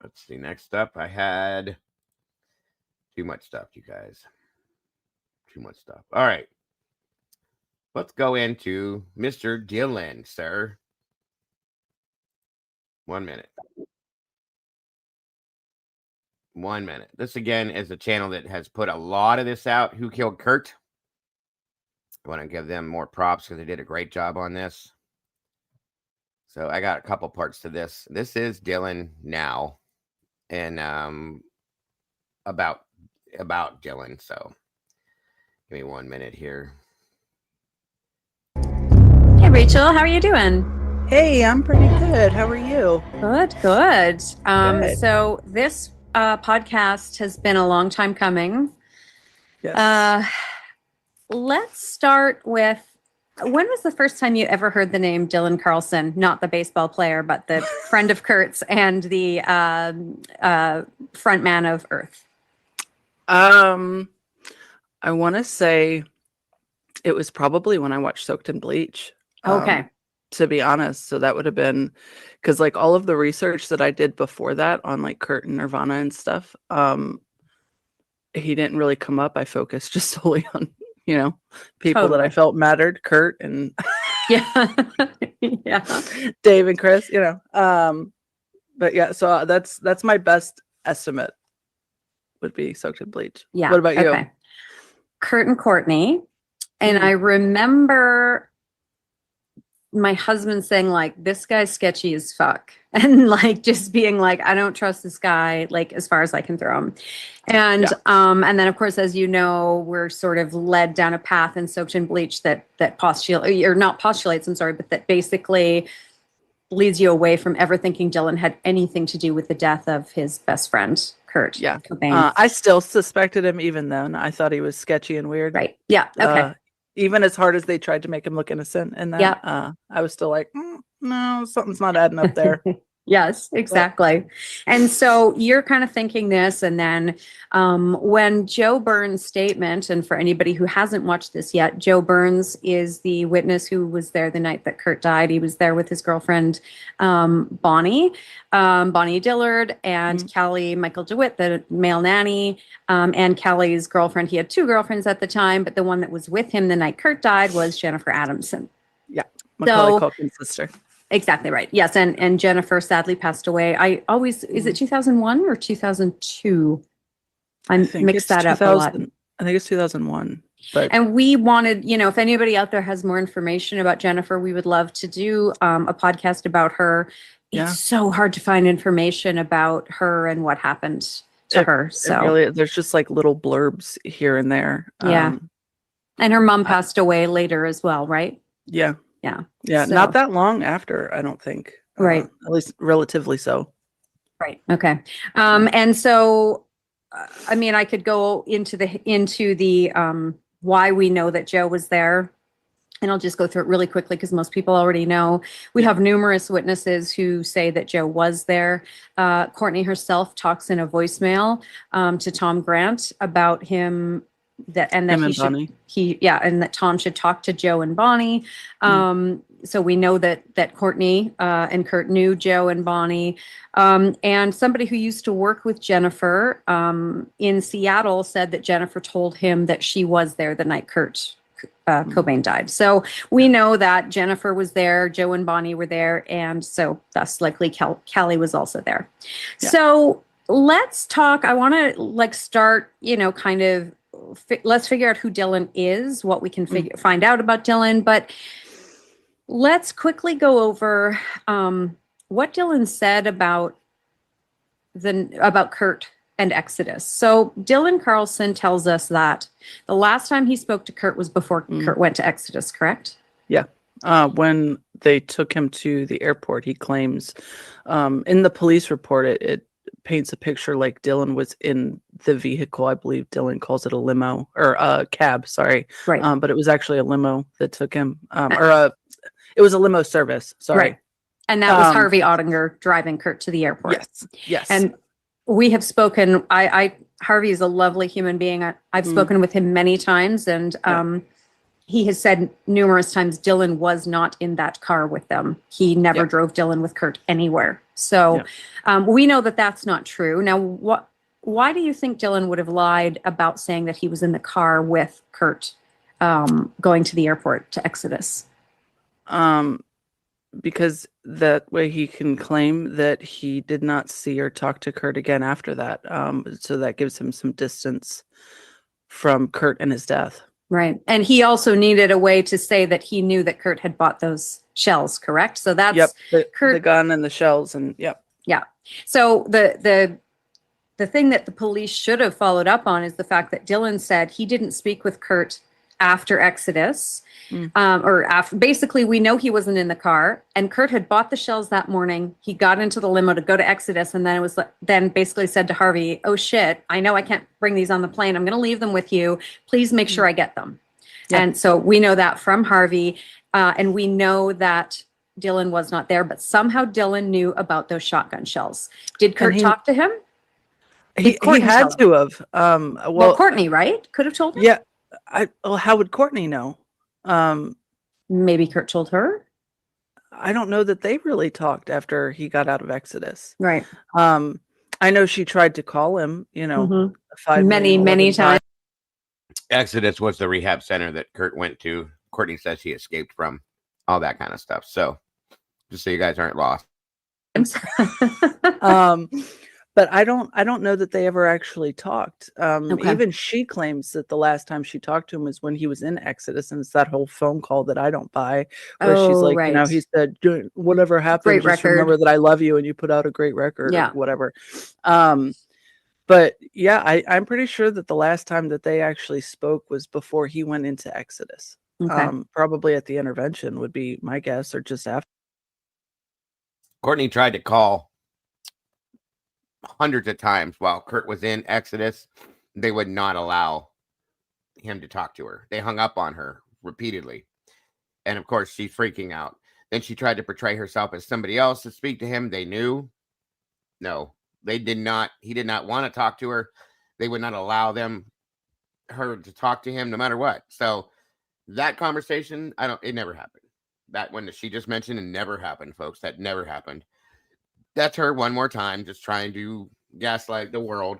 Let's see. Next up, I had too much stuff, you guys. Too much stuff. All right. Let's go into Mr. Dylan, sir. 1 minute. 1 minute. This, again, is a channel that has put a lot of this out. Who Killed Kurt? I want to give them more props because they did a great job on this. So I got a couple parts to this. This is Dylan now. And about Dylan. So give me 1 minute here. Hey Rachel, how are you doing? Hey, I'm pretty good. How are you? Good. Good. So this podcast has been a long time coming. Yes. Let's start with, when was the first time you ever heard the name Dylan Carlson? Not the baseball player, but the friend of Kurt's and the frontman of Earth. I want to say it was probably when I watched Soaked in Bleach. Okay. To be honest. So that would have been, because like all of the research that I did before that on like Kurt and Nirvana and stuff, he didn't really come up. I focused just solely on, people that I felt mattered, Kurt and yeah. Dave and Chris, but yeah, so that's my best estimate would be Soaked in Bleach. Yeah. What about you? Kurt and Courtney. And I remember my husband saying like, this guy's sketchy as fuck. And like, just being like, I don't trust this guy, like as far as I can throw him. And, and then of course, as you know, we're sort of led down a path in Soaked in Bleach that postulates, or not postulates, I'm sorry, but that basically leads you away from ever thinking Dylan had anything to do with the death of his best friend, Kurt Cobain. I still suspected him even then. I thought he was sketchy and weird. Right. Yeah. Okay. Even as hard as they tried to make him look innocent in that, I was still like, no, something's not adding up there. Yes, exactly. And so you're kind of thinking this, and then when Joe Burns' statement, and for anybody who hasn't watched this yet, Joe Burns is the witness who was there the night that Kurt died. He was there with his girlfriend, Bonnie Dillard, and Callie Michael DeWitt, the male nanny, and Callie's girlfriend. He had two girlfriends at the time, but the one that was with him the night Kurt died was Jennifer Adamson. Yeah, Macaulay Culkin's sister. Exactly right. Yes, and Jennifer sadly passed away. Is it 2001 or 2002? I mixed that up a lot. I think it's 2001. But and we wanted, if anybody out there has more information about Jennifer, we would love to do a podcast about her. It's so hard to find information about her and what happened to her. So really, there's just like little blurbs here and there. Yeah. And her mom passed away later as well, right? Yeah. Yeah. Not that long after, I don't think. Right. At least relatively so. Right. Okay. And so, I could go into the why we know that Joe was there, and I'll just go through it really quickly because most people already know. We have numerous witnesses who say that Joe was there. Courtney herself talks in a voicemail to Tom Grant about him. And that Tom should talk to Joe and Bonnie. So we know that Courtney and Kurt knew Joe and Bonnie. And somebody who used to work with Jennifer in Seattle said that Jennifer told him that she was there the night Kurt Cobain died. So we know that Jennifer was there, Joe and Bonnie were there, and so thus likely Callie was also there. Yeah. So let's talk. I want to start, let's figure out who Dylan is, what we can find out about Dylan, but let's quickly go over what Dylan said about Kurt and Exodus. So Dylan Carlson tells us that the last time he spoke to Kurt was before Kurt went to Exodus, correct? Yeah. When they took him to the airport, he claims in the police report, it paints a picture like Dylan was in the vehicle. I believe Dylan calls it a limo or a cab. Sorry. Right. But it was actually a limo that took him it was a limo service. Sorry. Right. And that was Harvey Ottinger driving Kurt to the airport. Yes. And we have spoken. Harvey is a lovely human being. I've spoken with him many times, and he has said numerous times Dylan was not in that car with them. He never drove Dylan with Kurt anywhere. So we know that that's not true. Now, why do you think Dylan would have lied about saying that he was in the car with Kurt going to the airport to Exodus? Because that way he can claim that he did not see or talk to Kurt again after that. So that gives him some distance from Kurt and his death. Right. And he also needed a way to say that he knew that Kurt had bought those shells, correct? So that's the gun and the shells and Yeah. So the thing that the police should have followed up on is the fact that Dylan said he didn't speak with Kurt after Exodus. Or after, basically, we know he wasn't in the car, and Kurt had bought the shells that morning. He got into the limo to go to Exodus, and then basically said to Harvey, "Oh shit, I know I can't bring these on the plane. I'm going to leave them with you. Please make sure I get them." And so we know that from Harvey, and we know that Dylan was not there, but somehow Dylan knew about those shotgun shells. Did Kurt talk to him? He had to have. Well, Courtney, right? Could have told him. Yeah. How would Courtney know? Maybe Kurt told her. I don't know that they really talked after he got out of Exodus. Right. I know she tried to call him, many times. Exodus was the rehab center that Kurt went to. Courtney says he escaped from, all that kind of stuff. So just so you guys aren't lost. But I don't know that they ever actually talked. Even she claims that the last time she talked to him was when he was in Exodus, and it's that whole phone call that I don't buy, where she's like, he said, whatever happened, just remember that I love you, and you put out a great record, or whatever. But yeah, I'm pretty sure that the last time that they actually spoke was before he went into Exodus. Probably at the intervention would be my guess, or just after. Courtney tried to call hundreds of times while Kurt was in Exodus. They would not allow him to talk to her. They hung up on her repeatedly. And of course, she's freaking out. and she tried to portray herself as somebody else to speak to him. They knew. No, they did not. He did not want to talk to her. They would not allow her to talk to him no matter what. So that conversation, it never happened. That one that she just mentioned, it never happened, folks. That never happened. That's her one more time just trying to gaslight the world.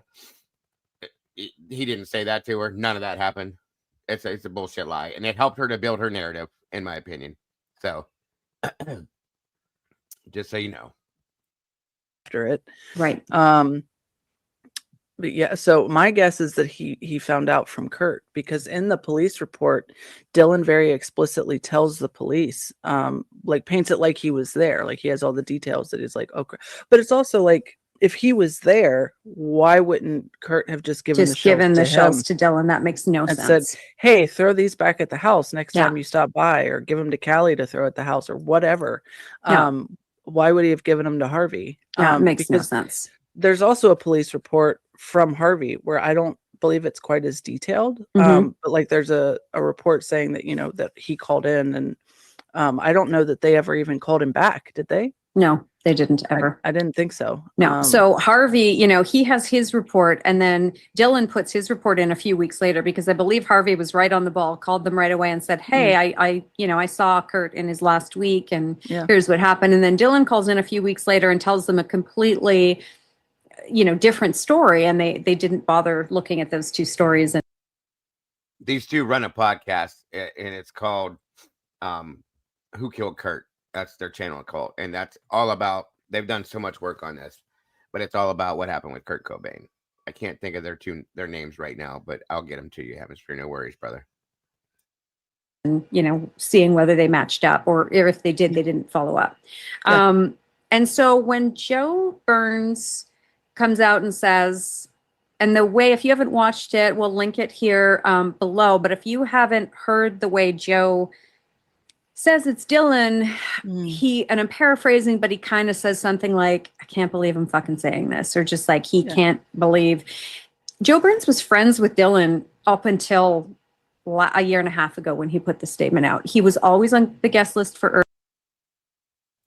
He didn't say that to her. None of that happened. It's a bullshit lie, and it helped her to build her narrative, in my opinion. So just so you know. After it. Right. But yeah, so my guess is that he found out from Kurt, because in the police report, Dylan very explicitly tells the police, like paints it like he was there, like he has all the details that he's like, okay. But it's also like, if he was there, why wouldn't Kurt have just given the shells to Dylan? That makes no and sense. said, hey, throw these back at the house next Yeah. time you stop by, or give them to Callie to throw at the house, or whatever. Yeah. Why would he have given them to Harvey? Yeah, it makes no because sense. There's also a police report from Harvey where I don't believe it's quite as detailed. Mhm. But like there's a report saying that, that he called in, and I don't know that they ever even called him back. Did they? No, they didn't ever. I didn't think so. No. So Harvey, he has his report, and then Dylan puts his report in a few weeks later, because I believe Harvey was right on the ball, called them right away and said, hey, I saw Kurt in his last week, and here's what happened. And then Dylan calls in a few weeks later and tells them a completely, different story. And they didn't bother looking at those two stories. And these two run a podcast, and it's called Who Killed Kurt? That's their channel called, and that's all about. They've done so much work on this, but it's all about what happened with Kurt Cobain. I can't think of their names right now, but I'll get them to you. Hemisphere, no worries, brother. And seeing whether they matched up, or if they did, they didn't follow up. Yeah. And so when Joe Burns comes out and says, and the way, if you haven't watched it, we'll link it here below. But if you haven't heard the way Joe says it's Dylan, and I'm paraphrasing, but he kind of says something like, I can't believe I'm fucking saying this, or just like, he can't believe. Joe Burns was friends with Dylan up until a year and a half ago when he put the statement out. He was always on the guest list for Earth.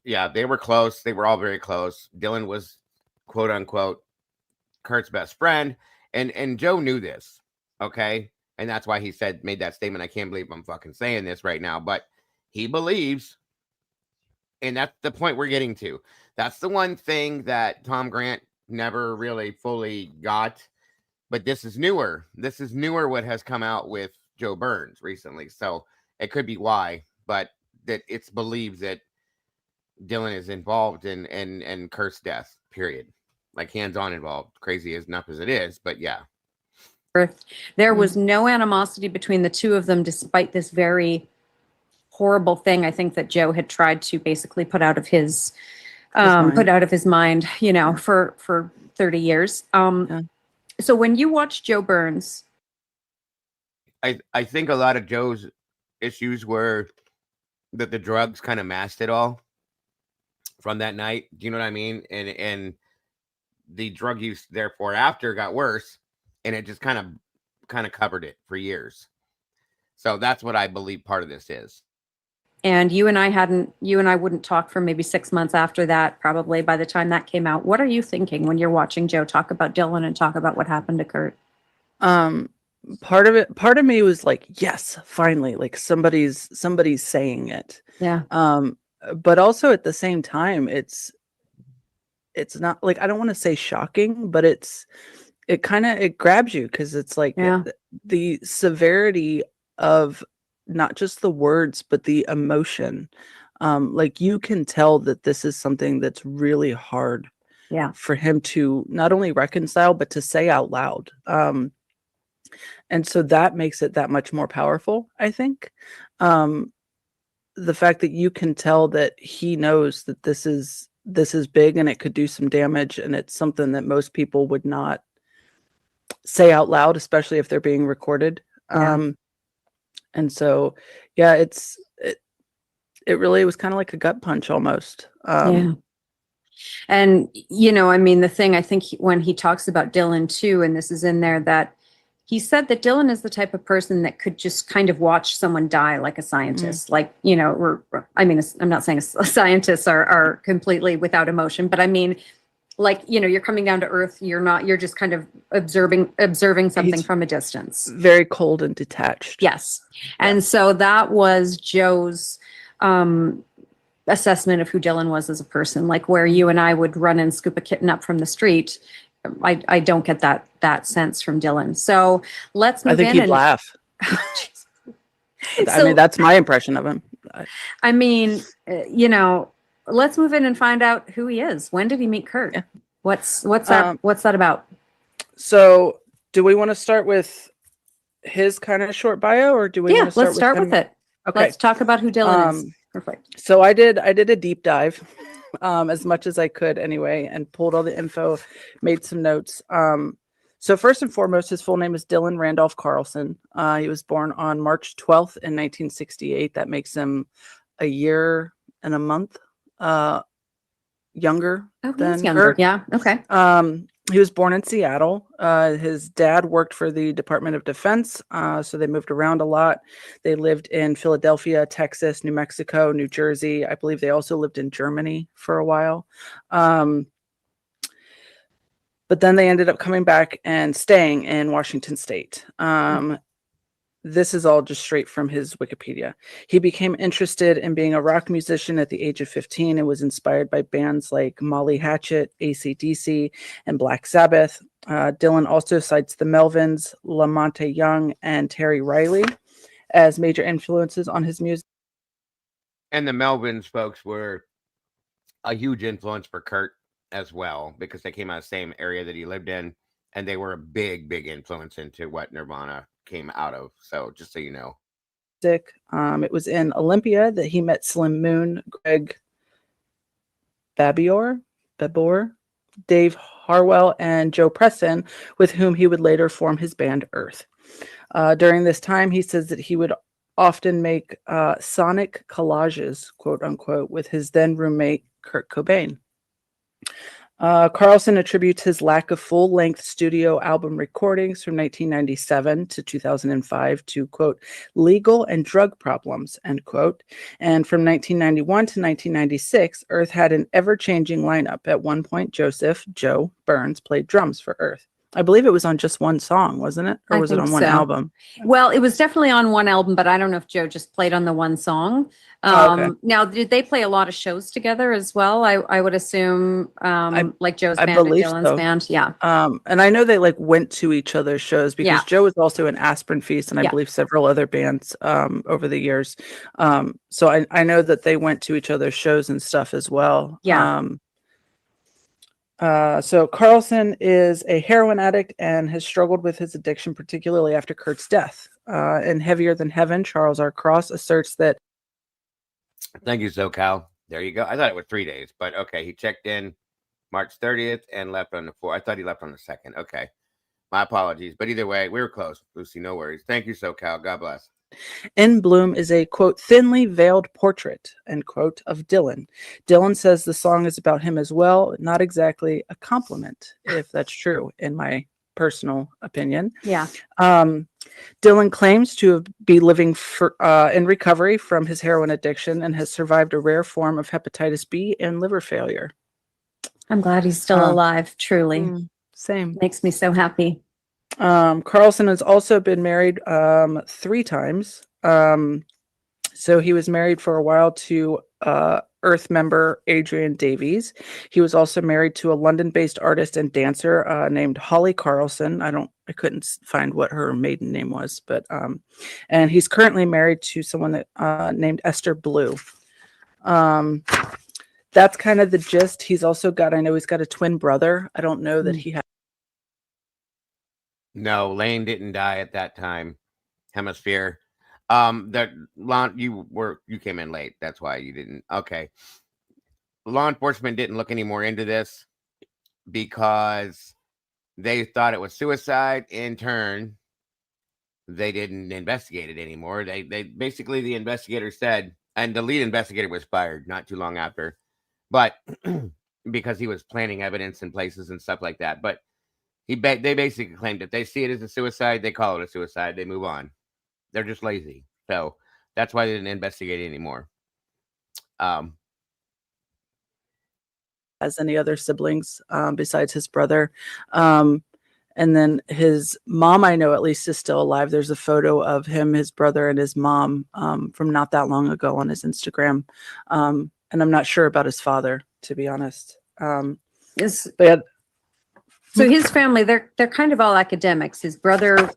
Yeah, they were close. They were all very close. Dylan was, quote unquote, Kurt's best friend. And Joe knew this. Okay. And that's why he made that statement. I can't believe I'm fucking saying this right now, but he believes, and that's the point we're getting to. That's the one thing that Tom Grant never really fully got, but this is newer. This is newer what has come out with Joe Burns recently. So it could be why, but that it's believed that Dylan is involved in Kurt's death, period. Like hands-on involved, crazy enough as it is, but yeah. There was no animosity between the two of them, despite this very horrible thing, I think, that Joe had tried to basically put out of his mind, for 30 years. So when you watch Joe Burns, I think a lot of Joe's issues were that the drugs kind of masked it all from that night. Do you know what I mean? And the drug use therefore after got worse, and it just kind of covered it for years. So that's what I believe part of this is. and you and I wouldn't talk for maybe 6 months after that, probably by the time that came out. What are you thinking when you're watching Joe talk about Dylan and talk about what happened to Kurt? Part of me was like, yes, finally, like somebody's saying it. Yeah. But also at the same time, it's not like, I don't want to say shocking, but it grabs you, because it's like the severity of not just the words, but the emotion. Like you can tell that this is something that's really hard for him to not only reconcile, but to say out loud. And so that makes it that much more powerful, I think. The fact that you can tell that he knows that this is big and it could do some damage, and it's something that most people would not say out loud, especially if they're being recorded. And so, yeah, it really was kind of like a gut punch almost. And, I mean, the thing I think when he talks about Dylan too, and this is in there, that he said that Dylan is the type of person that could just kind of watch someone die like a scientist. Like, you know, I'm not saying scientists are completely without emotion, but I mean, like, you know, you're coming down to earth. You're just kind of observing something from a distance. Very cold and detached. Yes. And so that was Joe's assessment of who Dylan was as a person, like where you and I would run and scoop a kitten up from the street. I don't get that sense from Dylan. So let's move in. I think he'd laugh. I mean, that's my impression of him. I mean, you know, let's move in and find out who he is. When did he meet Kurt? Yeah. What's that about? So do we want to start with his kind of short bio, or do we want to let's start with it. Okay. Let's talk about who Dylan is. Perfect. So I did a deep dive, as much as I could anyway, and pulled all the info, made some notes. So first and foremost, his full name is Dylan Randolph Carlson. He was born on March 12th in 1968. That makes him a year and a month younger than Kurt. Yeah. Okay. He was born in Seattle. His dad worked for the Department of Defense, so they moved around a lot. They lived in Philadelphia, Texas, New Mexico, New Jersey. I believe they also lived in Germany for a while. But then they ended up coming back and staying in Washington State. This is all just straight from his Wikipedia. He became interested in being a rock musician at the age of 15 and was inspired by bands like Molly Hatchet, AC/DC, and Black Sabbath. Dylan also cites the Melvins, Lamonte Young, and Terry Riley as major influences on his music. And the Melvins folks were a huge influence for Kurt as well, because they came out of the same area that he lived in, and they were a big influence into what Nirvana came out of. So just so you know. It was in Olympia that he met Slim Moon, Greg Babor, Dave Harwell, and Joe Preston, with whom he would later form his band Earth. During this time, he says that he would often make sonic collages, quote unquote, with his then roommate Kurt Cobain. Carlson attributes his lack of full-length studio album recordings from 1997 to 2005 to, quote, legal and drug problems, end quote. And from 1991 to 1996, Earth had an ever-changing lineup. At one point, Joe Burns played drums for Earth. I believe it was on just one song, wasn't it? Or was it on one album? Well, it was definitely on one album, but I don't know if Joe just played on the one song. Okay. Now, did they play a lot of shows together as well? I would assume, like Joe's band and Dylan's band. Yeah. And I know they like went to each other's shows because Joe was also in Aspirin Feast and I believe several other bands over the years. So I know that they went to each other's shows and stuff as well. Yeah. So Carlson is a heroin addict and has struggled with his addiction, particularly after Kurt's death. In Heavier Than Heaven, Charles R. Cross asserts that. Thank you, SoCal. There you go. I thought it was 3 days, but okay. He checked in March 30th and left on the 4th. I thought he left on the 2nd. Okay. My apologies. But either way, we were close, Lucy. No worries. Thank you, SoCal. God bless. In Bloom is a, quote, thinly veiled portrait, end quote, of Dylan. Dylan says the song is about him as well. Not exactly a compliment, if that's true, in my personal opinion. Yeah. Dylan claims to be living in recovery from his heroin addiction and has survived a rare form of hepatitis B and liver failure. I'm glad he's still alive, truly. Same. Makes me so happy. Carlson has also been married 3 times. So he was married for a while to Earth member Adrian Davies. He was also married to a London-based artist and dancer named Holly Carlson. I couldn't find what her maiden name was, but and he's currently married to someone that named Esther Blue. That's kind of the gist. He's also I know he's got a twin brother. I don't know that he had. No, Lane didn't die at that time. Hemisphere. You came in late. That's why you didn't. Okay. Law enforcement didn't look any more into this because they thought it was suicide. In turn, they didn't investigate it anymore. They basically, the investigator said, and the lead investigator was fired not too long after, but because he was planting evidence in places and stuff like that. But They basically claimed if they see it as a suicide, they call it a suicide. They move on. They're just lazy. So that's why they didn't investigate it anymore. As any other siblings besides his brother. And then his mom, I know at least, is still alive. There's a photo of him, his brother, and his mom from not that long ago on his Instagram. And I'm not sure about his father, to be honest. So his family, they're kind of all academics. His brother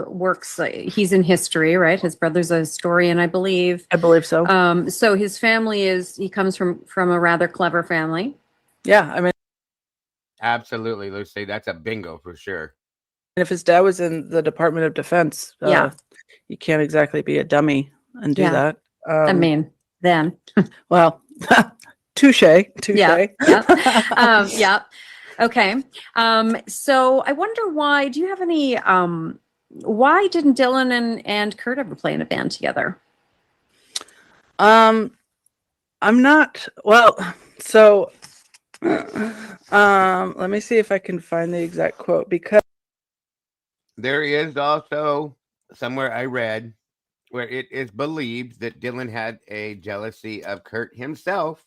works, he's in history, right? His brother's a historian, I believe. I believe so. So his family he comes from a rather clever family. Yeah, I mean, absolutely, Lucy. That's a bingo for sure. And if his dad was in the Department of Defense, you can't exactly be a dummy and do that. I mean, then. Well, touche. Yeah. Okay. So I wonder why. Do you have any? Why didn't Dylan and Kurt ever play in a band together? I'm not. Well, so. Let me see if I can find the exact quote, because there is also somewhere I read where it is believed that Dylan had a jealousy of Kurt himself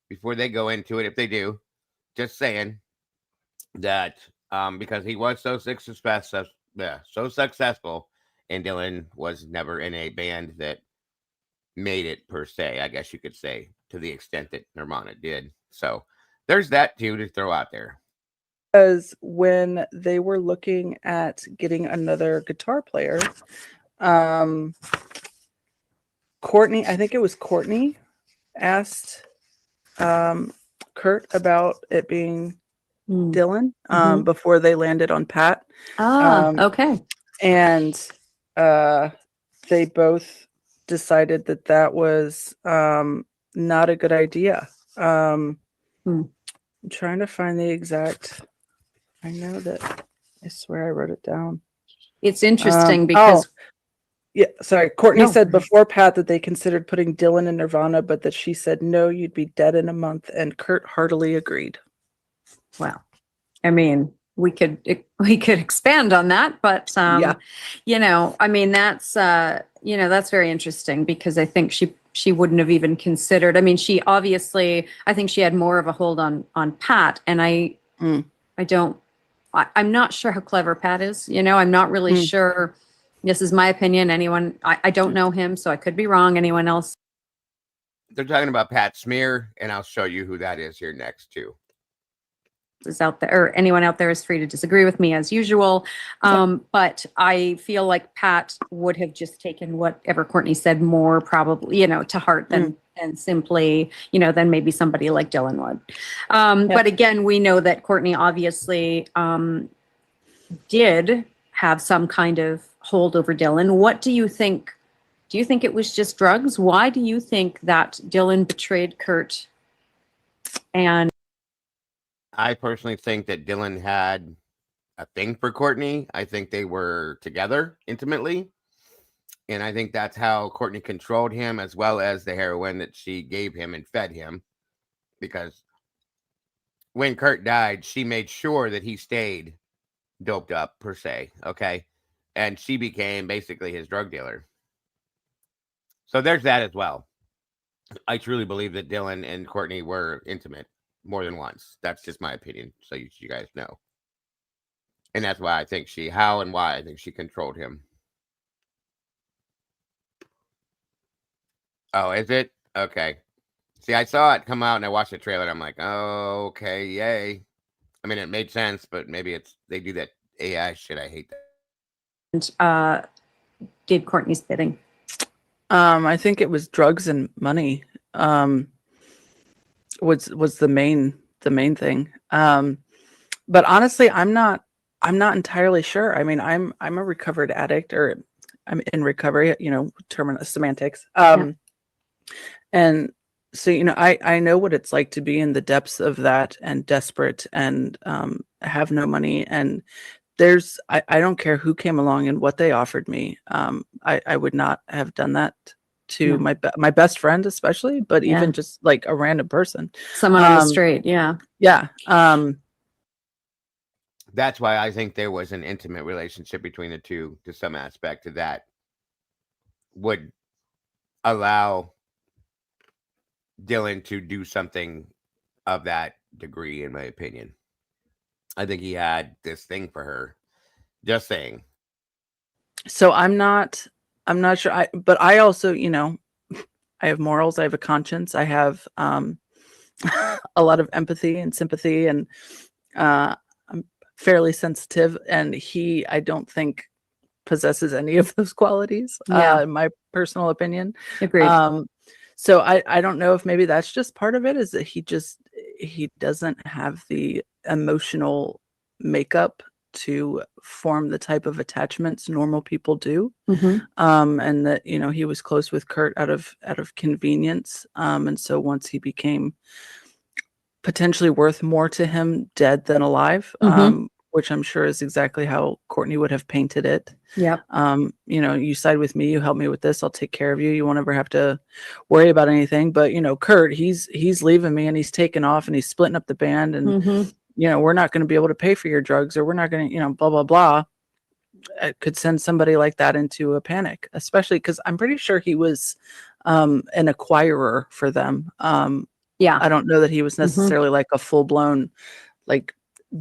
before they go into it. If they do, just saying that because he was so successful, and Dylan was never in a band that made it per se, I guess you could say, to the extent that Nirvana did. So there's that too to throw out there. Because when they were looking at getting another guitar player, Courtney, I think it was Courtney, asked Kurt about it being Dylan before they landed on Pat. Okay. And they both decided that was not a good idea. I'm trying to find the exact. I know that. I swear I wrote it down. It's interesting because. Yeah, sorry. Courtney said before Pat that they considered putting Dylan in Nirvana, but that she said, no, you'd be dead in a month. And Kurt heartily agreed. Wow. I mean, we could expand on that, but, you know, I mean, that's, you know, that's very interesting because I think she wouldn't have even considered, I mean, she obviously, I think she had more of a hold on Pat, and I'm not sure how clever Pat is. You know, I'm not really sure. This is my opinion. I don't know him, so I could be wrong. Anyone else? They're talking about Pat Smear, and I'll show you who that is here next too. Is out there, or anyone out there is free to disagree with me as usual. But I feel like Pat would have just taken whatever Courtney said more probably, you know, to heart than and simply, you know, than maybe somebody like Dylan would. But again, we know that Courtney obviously did have some kind of hold over Dylan. What do you think? Do you think it was just drugs? Why do you think that Dylan betrayed Kurt? And I personally think that Dylan had a thing for Courtney. I think they were together intimately. And I think that's how Courtney controlled him, as well as the heroin that she gave him and fed him. Because when Kurt died, she made sure that he stayed doped up, per se. Okay. And she became basically his drug dealer. So there's that as well. I truly believe that Dylan and Courtney were intimate more than once. That's just my opinion, so you guys know. And that's why I think how and why I think she controlled him. Oh, is it? Okay. See, I saw it come out and I watched the trailer and I'm like, oh, okay, yay. I mean, it made sense, but maybe they do that AI shit. I hate that. And did Courtney's bidding? I think it was drugs and money. Was the main thing. But honestly, I'm not entirely sure. I mean, I'm a recovered addict, or I'm in recovery, you know, semantics. And so, you know, I know what it's like to be in the depths of that and desperate and have no money. And I don't care who came along and what they offered me. I would not have done that to my best friend, especially, but even just like a random person, someone on the street. Yeah. that's why I think there was an intimate relationship between the two to some aspect that would allow Dylan to do something of that degree, in my opinion. I think he had this thing for her. Just saying. So I'm not sure. But I also, I have morals. I have a conscience. I have a lot of empathy and sympathy, and I'm fairly sensitive. And he, I don't think, possesses any of those qualities. In my personal opinion. Agreed. So I don't know if maybe that's just part of it, is that he doesn't have the emotional makeup to form the type of attachments normal people do. And that, he was close with Kurt out of convenience. And so once he became potentially worth more to him dead than alive, which I'm sure is exactly how Courtney would have painted it. Yep. You side with me, you help me with this, I'll take care of you. You won't ever have to worry about anything. But, Kurt, he's leaving me and he's taking off and he's splitting up the band and, we're not going to be able to pay for your drugs, or we're not going to, blah, blah, blah. It could send somebody like that into a panic, especially because I'm pretty sure he was an acquirer for them. I don't know that he was necessarily like a full-blown like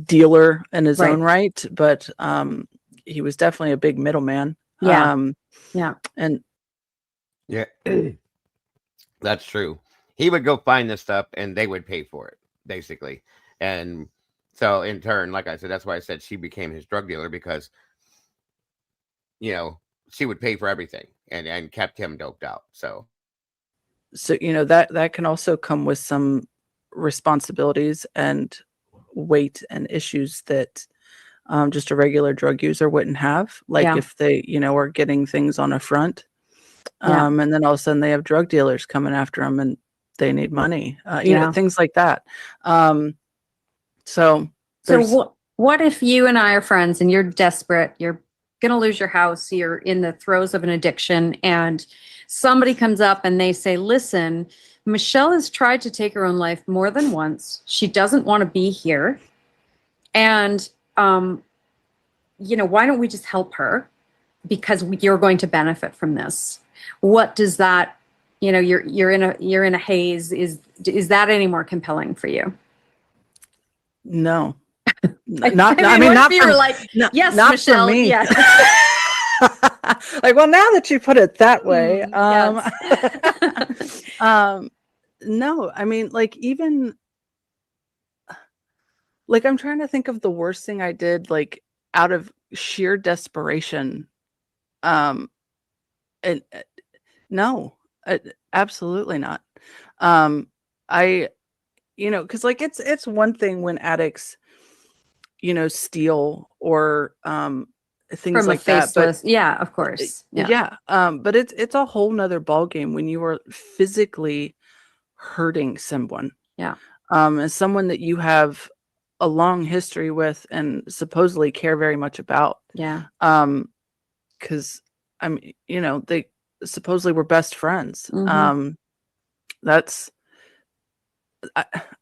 dealer in his own right, but he was definitely a big middleman. And That's true. He would go find this stuff and they would pay for it, basically. And so in turn, like I said, that's why I said she became his drug dealer, because she would pay for everything and kept him doped out. So that can also come with some responsibilities and weight and issues that just a regular drug user wouldn't have. Like if they, are getting things on a front, and then all of a sudden they have drug dealers coming after them and they need money, things like that. So what if you and I are friends and you're desperate, you're going to lose your house, you're in the throes of an addiction, and somebody comes up and they say, listen, Michelle has tried to take her own life more than once. She doesn't want to be here. And, why don't we just help her, because you're going to benefit from this. What does that, you're in a haze. Is that any more compelling for you? No. Not yes, not Michelle. For me. Yeah. Like, well, now that you put it that way, no, I mean, like, even like, I'm trying to think of the worst thing I did, like, out of sheer desperation. And no, absolutely not. Because like it's one thing when addicts, steal or things From like a that. But yeah, of course. But it's a whole nother ballgame when you are physically hurting someone. As someone that you have a long history with and supposedly care very much about. Because they supposedly were best friends.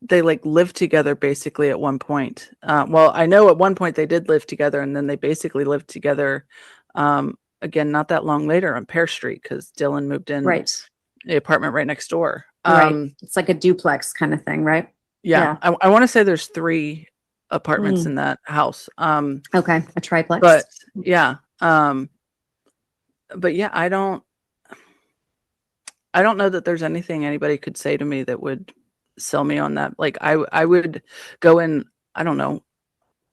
They like lived together basically at one point. Well, I know at one point they did live together, and then they basically lived together again not that long later on Pear Street, because Dylan moved in the apartment right next door. It's like a duplex kind of thing, right? I want to say there's 3 apartments in that house. Okay, a triplex. But I don't know that there's anything anybody could say to me that would sell me on that. Like I would go and, I don't know,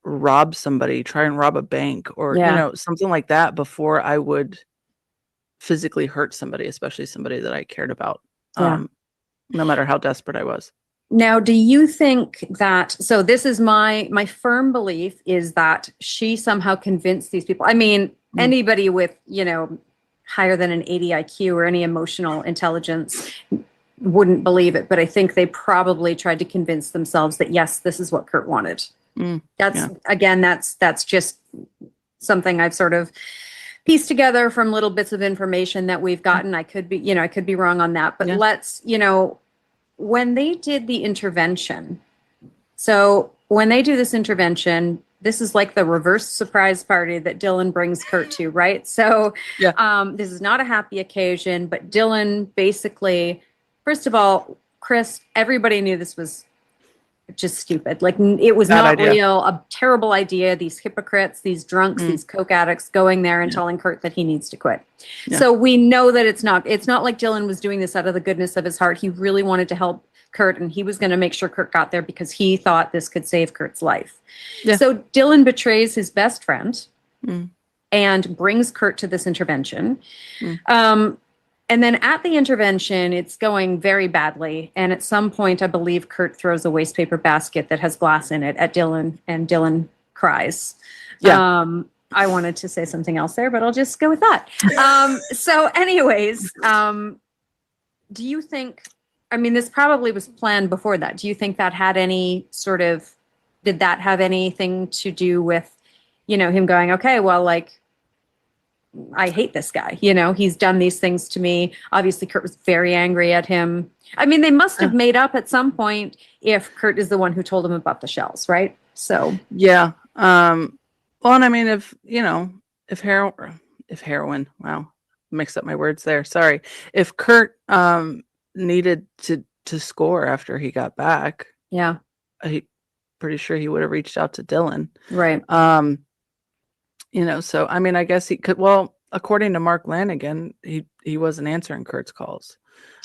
rob somebody, try and rob a bank, or something like that before I would physically hurt somebody, especially somebody that I cared about, no matter how desperate I was. Now, do you think that, so this is my firm belief, is that she somehow convinced these people. I mean, anybody with, higher than an 80 IQ or any emotional intelligence wouldn't believe it, but I think they probably tried to convince themselves that, yes, this is what Kurt wanted. That's just something I've sort of pieced together from little bits of information that we've gotten. I could be wrong on that, but let's, when they did the intervention, so when they do this intervention, this is like the reverse surprise party that Dylan brings Kurt to, right? So this is not a happy occasion, but Dylan basically, first of all, Chris, everybody knew this was just stupid. Like it was Bad not idea. real, a terrible idea. These hypocrites, these drunks, these coke addicts going there and telling Kurt that he needs to quit. Yeah. So we know that it's not like Dylan was doing this out of the goodness of his heart. He really wanted to help Kurt, and he was going to make sure Kurt got there because he thought this could save Kurt's life. Yeah. So Dylan betrays his best friend Mm. and brings Kurt to this intervention. And then at the intervention, it's going very badly. And at some point, I believe Kurt throws a waste paper basket that has glass in it at Dylan, and Dylan cries. Yeah. I wanted to say something else there, but I'll just go with that. So anyways, do you think, I mean, this probably was planned before that. Do you think that had any sort of, did that have anything to do with, you know, him going, okay, well, like, I hate this guy. You know, he's done these things to me. Obviously, Kurt was very angry at him. I mean, they must have made up at some point if Kurt is the one who told him about the shells, right? So yeah. Well, and I mean, if you know, if heroin, wow, mixed up my words there. Sorry. If Kurt needed to score after he got back, yeah, he pretty sure he would have reached out to Dylan, right? You know, so I mean, I guess he could. Well, according to Mark Lanigan, he wasn't answering Kurt's calls,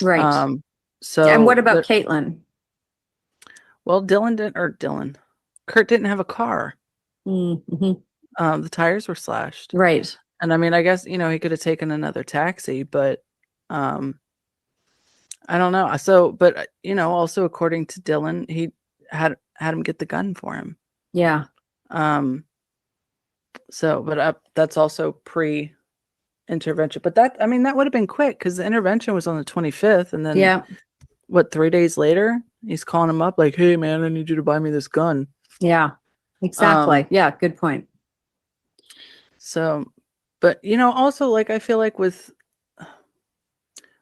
Right. So, and what about Caitlin? Well, Kurt didn't have a car. Mm-hmm. The tires were slashed, right? And I mean, I guess, you know, he could have taken another taxi, but I don't know. So, but you know, also according to Dylan, he had him get the gun for him. Yeah. So, but that's also pre-intervention. But that, I mean, that would have been quick because the intervention was on the 25th, and then what? 3 days later, he's calling him up like, "Hey, man, I need you to buy me this gun." Yeah, exactly. Yeah, good point. So, but you know, also like I feel like with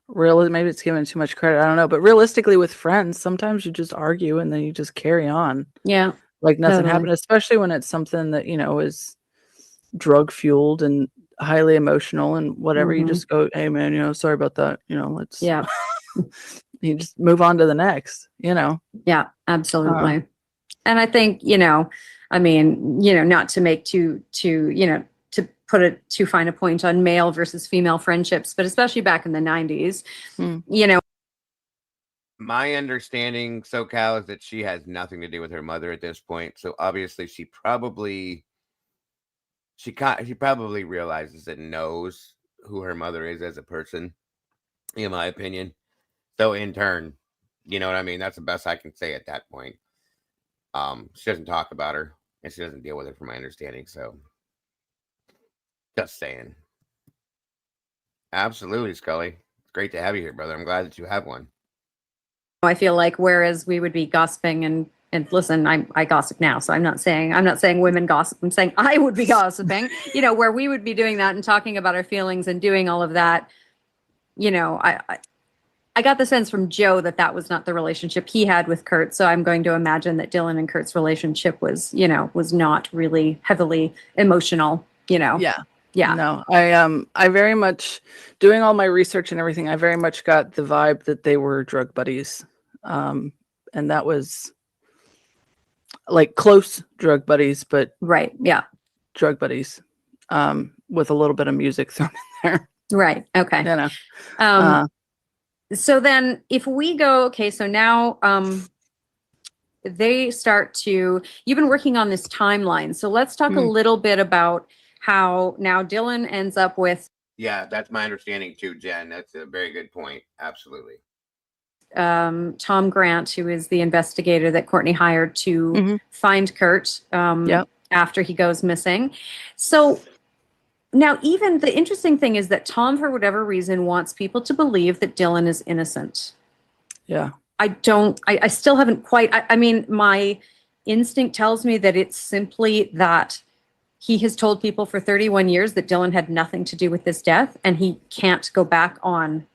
maybe it's giving too much credit. I don't know, but realistically, with friends, sometimes you just argue and then you just carry on. Yeah, like nothing totally. happened. Especially when it's something that, you know, is drug fueled and highly emotional and whatever. You just go, "Hey, man, you know, sorry about that. You know, let's." Yeah. You just move on to the next. You know. Yeah, absolutely. And I think, you know, I mean, you know, not to make you know, to put it too fine a point on male versus female friendships, but especially back in the 90s, you know. My understanding, SoCal, is that she has nothing to do with her mother at this point. So obviously she probably realizes and knows who her mother is as a person, in my opinion. So in turn, you know what I mean? That's the best I can say at that point. She doesn't talk about her and she doesn't deal with it from my understanding. So just saying. Absolutely, Scully. It's great to have you here, brother. I'm glad that you have one. I feel like whereas we would be gossiping and listen, I gossip now, so I'm not saying women gossip. I'm saying I would be gossiping, you know, where we would be doing that and talking about our feelings and doing all of that. You know, I got the sense from Joe that was not the relationship he had with Kurt. So I'm going to imagine that Dylan and Kurt's relationship was, you know, was not really heavily emotional, you know? Yeah. Yeah. No, I very much, doing all my research and everything, I very much got the vibe that they were drug buddies. And that was like close drug buddies, but right. Yeah. Drug buddies, with a little bit of music thrown in there. Right. Okay. You know, so then if we go, okay, so now, they start to, you've been working on this timeline. So let's talk a little bit about how now Dylan ends up with. Yeah, that's my understanding too, Jen. That's a very good point. Absolutely. Tom Grant, who is the investigator that Courtney hired to find Kurt after he goes missing. So now, even the interesting thing is that Tom, for whatever reason, wants people to believe that Dylan is innocent. Yeah. I still haven't quite, I mean, my instinct tells me that it's simply that he has told people for 31 years that Dylan had nothing to do with this death, and he can't go back on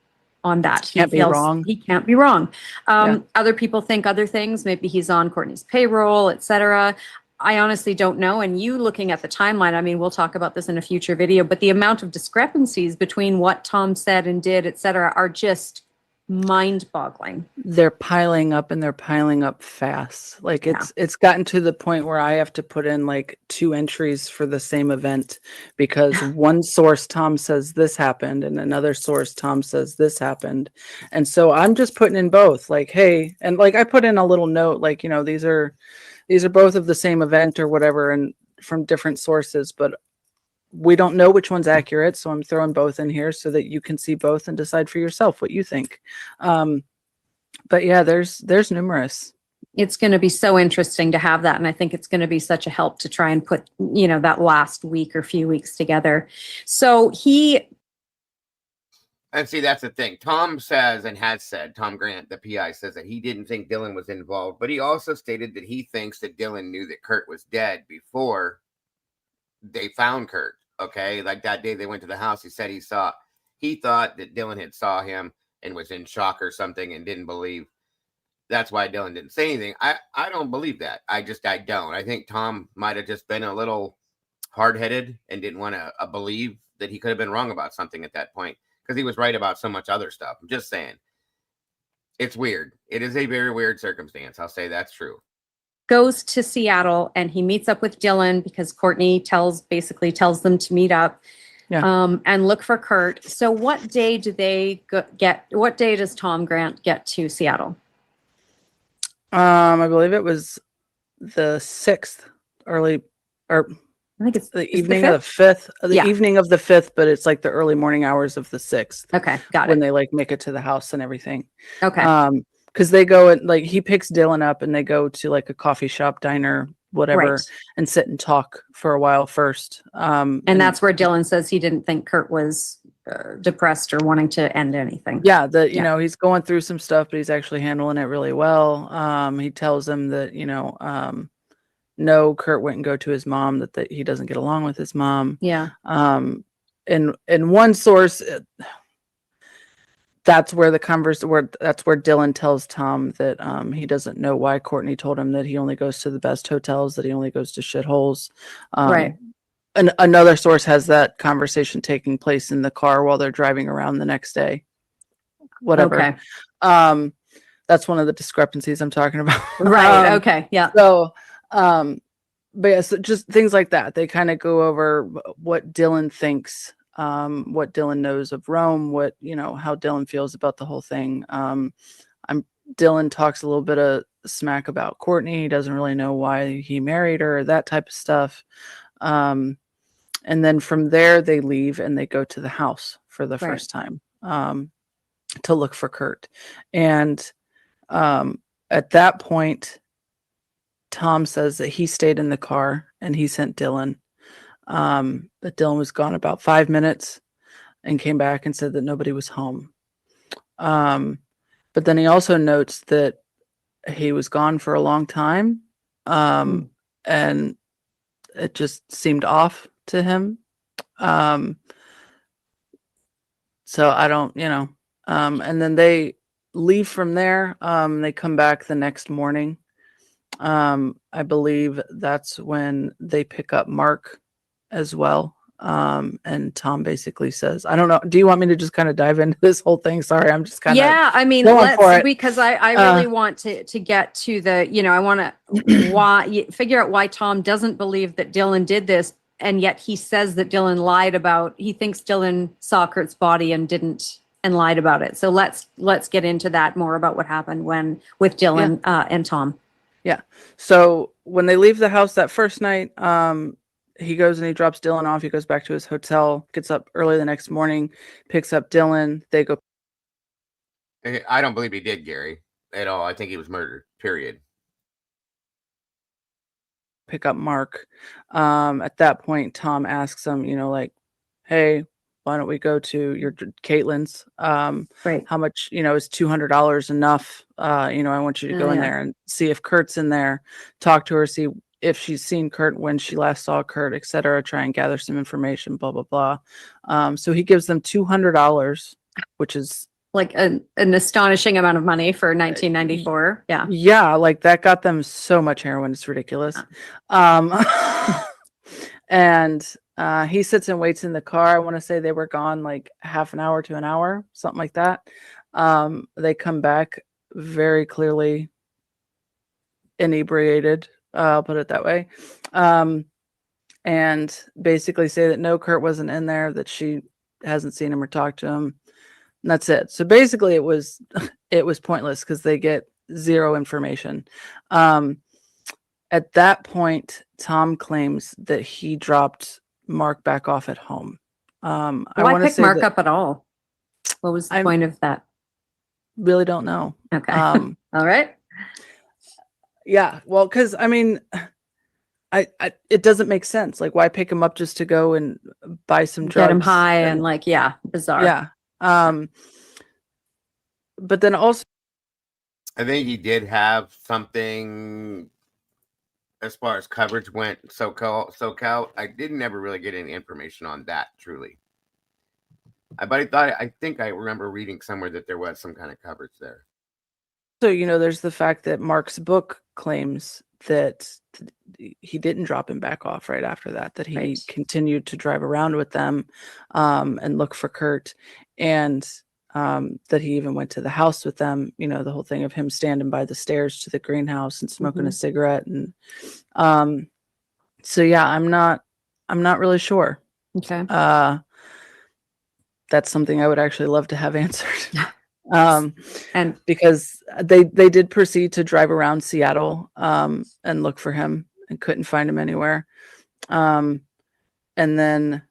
that. He can't be wrong. He can't be wrong. Other people think other things. Maybe he's on Courtney's payroll, etc. I honestly don't know. And you looking at the timeline, I mean, we'll talk about this in a future video, but the amount of discrepancies between what Tom said and did, et cetera, are just mind-boggling. They're piling up, and they're piling up fast. Like it's gotten to the point where I have to put in like 2 entries for the same event, because one source Tom says this happened and another source Tom says this happened. And so I'm just putting in both, like, hey, and like I put in a little note, like, you know, these are both of the same event or whatever, and from different sources, but we don't know which one's accurate. So I'm throwing both in here so that you can see both and decide for yourself what you think. But yeah, there's numerous. It's going to be so interesting to have that. And I think it's going to be such a help to try and put, you know, that last week or few weeks together. So and see, that's the thing. Tom says, and has said, Tom Grant, the PI, says that he didn't think Dylan was involved, but he also stated that he thinks that Dylan knew that Kurt was dead before they found Kurt. Okay, like that day they went to the house, he said he thought that Dylan had saw him and was in shock or something and didn't believe. That's why Dylan didn't say anything. I don't believe that. I don't. I think Tom might have just been a little hard-headed and didn't want to believe that he could have been wrong about something at that point, because he was right about so much other stuff. I'm just saying. It's weird. It is a very weird circumstance. I'll say that's true. goes to Seattle and he meets up with Dylan because Courtney basically tells them to meet up and look for Kurt. So what day do they what day does Tom Grant get to Seattle? I believe it was the 6th, I think it's the evening of the 5th, evening of the 5th, but it's like the early morning hours of the 6th. Okay, got it. When they like make it to the house and everything. Okay. Because they go and like he picks Dylan up and they go to like a coffee shop, diner, whatever, and sit and talk for a while first. And that's where Dylan says he didn't think Kurt was depressed or wanting to end anything. Yeah, you know, he's going through some stuff, but he's actually handling it really well. He tells him that, you know, no, Kurt wouldn't go to his mom, that he doesn't get along with his mom. Yeah. In one source, that's where that's where Dylan tells Tom that he doesn't know why Courtney told him that he only goes to the best hotels, that he only goes to shitholes. Right. And another source has that conversation taking place in the car while they're driving around the next day. Whatever. Okay. That's one of the discrepancies I'm talking about. Right. Okay. Yeah. So, but yeah, so just things like that. They kind of go over what Dylan thinks, what Dylan knows of Rome, what, you know, how Dylan feels about the whole thing. Dylan talks a little bit of smack about Courtney. He doesn't really know why he married her, that type of stuff. And then from there they leave and they go to the house for the first time, to look for Kurt. And, at that point, Tom says that he stayed in the car and he sent Dylan. But Dylan was gone about 5 minutes and came back and said that nobody was home. But then he also notes that he was gone for a long time. And it just seemed off to him. So I don't, you know, and then they leave from there. They come back the next morning. I believe that's when they pick up Mark as well. And Tom basically says, I don't know. Do you want me to just kind of dive into this whole thing? Sorry, I'm just kind of. Yeah, I mean, because I really want to get to the, you know, I want to figure out why Tom doesn't believe that Dylan did this. And yet he says that Dylan he thinks Dylan saw Kurt's body and didn't, and lied about it. So let's get into that more about what happened with Dylan and Tom. Yeah. So when they leave the house that first night, he goes and he drops Dylan off. He goes back to his hotel, gets up early the next morning, picks up Dylan. They go. I don't believe he did, Gary, at all. I think he was murdered, period. Pick up Mark. At that point, Tom asks him, you know, like, hey, why don't we go to your Caitlin's? How much, you know, is $200 enough? You know, I want you to go in there and see if Kurt's in there, talk to her, see if she's seen Kurt, when she last saw Kurt, etc. Try and gather some information, blah, blah, blah. So he gives them $200, which is like an astonishing amount of money for 1994. Yeah. Yeah, like that got them so much heroin. It's ridiculous. And he sits and waits in the car. I want to say they were gone like half an hour to an hour, something like that. They come back very clearly inebriated, I'll put it that way. And basically say that no, Kurt wasn't in there, that she hasn't seen him or talked to him. And that's it. So basically it was pointless because they get zero information. At that point, Tom claims that he dropped Mark back off at home. Why pick Mark up at all? What was the point of that? Really don't know. Okay. All right. Yeah. Well, because I mean, I it doesn't make sense. Like, why pick him up just to go and buy some drugs? Get him high and like, yeah, bizarre. Yeah. But then also, I think he did have something as far as coverage went. SoCal. I didn't ever really get any information on that. Truly, I think I remember reading somewhere that there was some kind of coverage there. so there's the fact that Mark's book claims that he didn't drop him back off right after that. That he continued to drive around with them, and look for Kurt, and that he even went to the house with them. The whole thing of him standing by the stairs to the greenhouse and smoking a cigarette, and so yeah, I'm not really sure. Okay. That's something I would actually love to have answered. And because they did proceed to drive around Seattle and look for him and couldn't find him anywhere. And then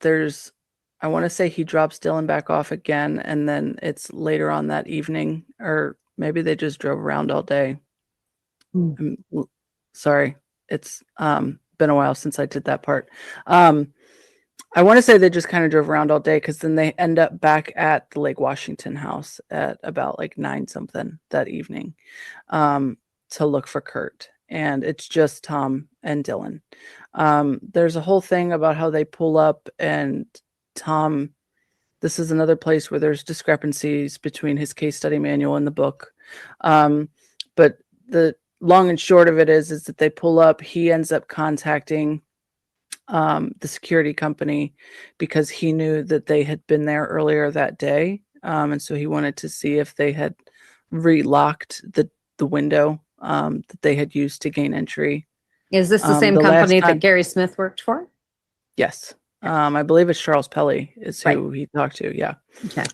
I want to say he drops Dylan back off again, and then it's later on that evening, or maybe they just drove around all day. Sorry, it's been a while since I did that part. I want to say they just kind of drove around all day, because then they end up back at the Lake Washington house at about like 9 something that evening to look for Kurt. And it's just Tom and Dylan. There's a whole thing about how they pull up, and Tom, this is another place where there's discrepancies between his case study manual and the book. But the long and short of it is that they pull up, he ends up contacting the security company because he knew that they had been there earlier that day. And so he wanted to see if they had relocked the window that they had used to gain entry. Is this the same company that Gary Smith worked for? Yes. I believe it's Charles Pelly is who he talked to. Yeah. Okay.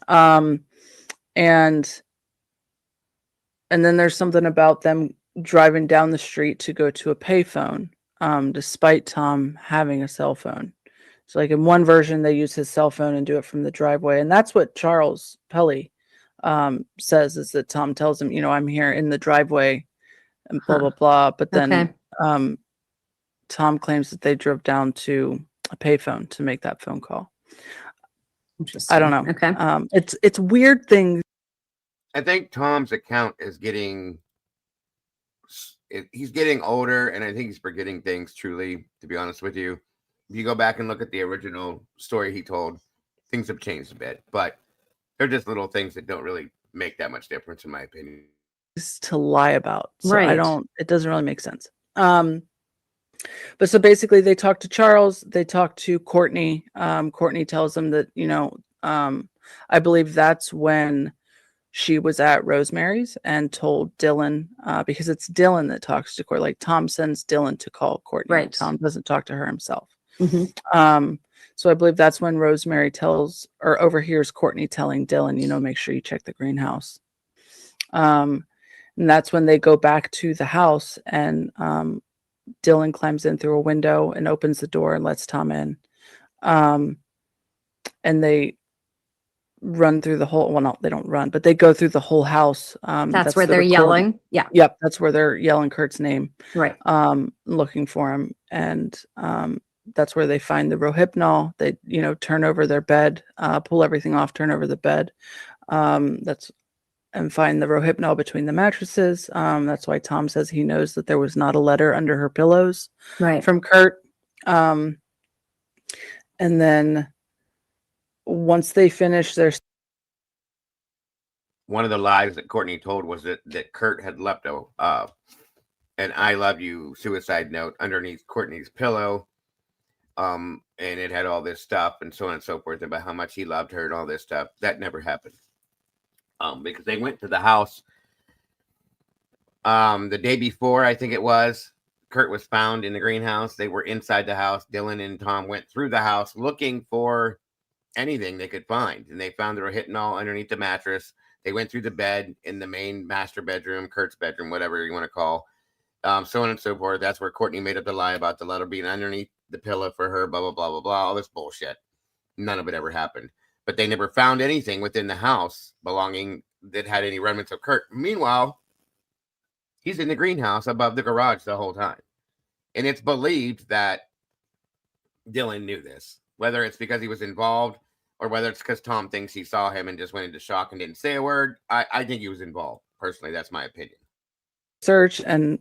And then there's something about them driving down the street to go to a payphone, despite Tom having a cell phone. So like in one version, they use his cell phone and do it from the driveway. And that's what Charles Pelly says, is that Tom tells him, I'm here in the driveway and blah, blah, blah. But then Tom claims that they drove down to a payphone to make that phone call. I don't know. Okay. It's weird things. I think Tom's account is he's getting older, and I think he's forgetting things, truly, to be honest with you. If you go back and look at the original story he told, things have changed a bit, but they're just little things that don't really make that much difference, in my opinion. To lie about. So Right. it doesn't really make sense. But so basically they talk to Charles, they talk to Courtney. Courtney tells them that, I believe that's when she was at Rosemary's and told Dylan, because it's Dylan that talks to Courtney. Like Tom sends Dylan to call Courtney. Right. Tom doesn't talk to her himself. Mm-hmm. So I believe that's when Rosemary tells or overhears Courtney telling Dylan, make sure you check the greenhouse. And that's when they go back to the house, and Dylan climbs in through a window and opens the door and lets Tom in. And they run through the whole, well, no, they don't run, but they go through the whole house. That's where they're yelling. Yeah. Yep. That's where they're yelling Kurt's name. Right. Looking for him. And that's where they find the Rohypnol. They, turn over their bed, pull everything off, turn over the bed. And find the Rohypnol between the mattresses. That's why Tom says he knows that there was not a letter under her pillows from Kurt. And then once they finished their One of the lies that Courtney told was that Kurt had left an "I love you" suicide note underneath Courtney's pillow. And it had all this stuff and so on and so forth about how much he loved her and all this stuff. That never happened. Because they went to the house the day before, I think it was. Kurt was found in the greenhouse. They were inside the house. Dylan and Tom went through the house looking for anything they could find, and they found there were hypnol underneath the mattress. They went through the bed in the main master bedroom, Kurt's bedroom, whatever you want to call, so on and so forth. That's where Courtney made up the lie about the letter being underneath the pillow for her, blah, blah, blah, blah, blah, all this bullshit. None of it ever happened. But they never found anything within the house belonging that had any remnants of Kurt. Meanwhile, he's in the greenhouse above the garage the whole time. And it's believed that Dylan knew this, whether it's because he was involved or whether it's because Tom thinks he saw him and just went into shock and didn't say a word. I think he was involved. Personally, that's my opinion. search and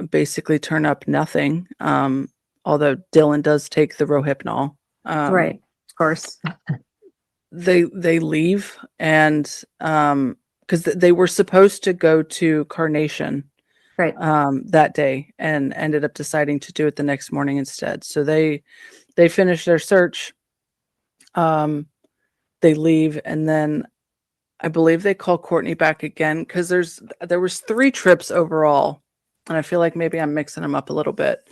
basically turn up nothing. Although Dylan does take the Rohypnol. Right, of course. They leave, and because they were supposed to go to Carnation right that day, and ended up deciding to do it the next morning instead. So they finish their search. They leave, and then I believe they call Courtney back again, because there was 3 trips overall, and I feel like maybe I'm mixing them up a little bit.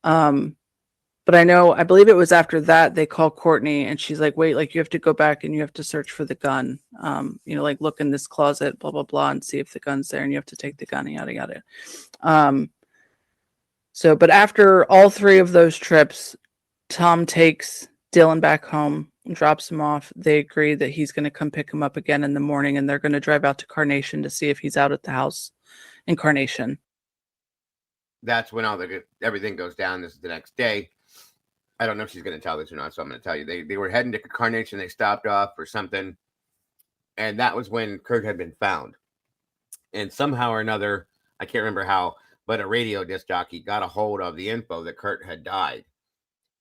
But I believe it was after that they call Courtney, and she's like, wait, like, you have to go back and you have to search for the gun. Like, look in this closet, blah, blah, blah, and see if the gun's there, and you have to take the gun, yada, yada. But after all 3 of those trips, Tom takes Dylan back home, drops him off. They agree that he's going to come pick him up again in the morning, and they're going to drive out to Carnation to see if he's out at the house in Carnation. That's when everything goes down. This is the next day. I don't know if she's going to tell this or not, so I'm going to tell you. They were heading to Carnation. They stopped off for something, and that was when Kurt had been found. And somehow or another, I can't remember how, but a radio disc jockey got a hold of the info that Kurt had died,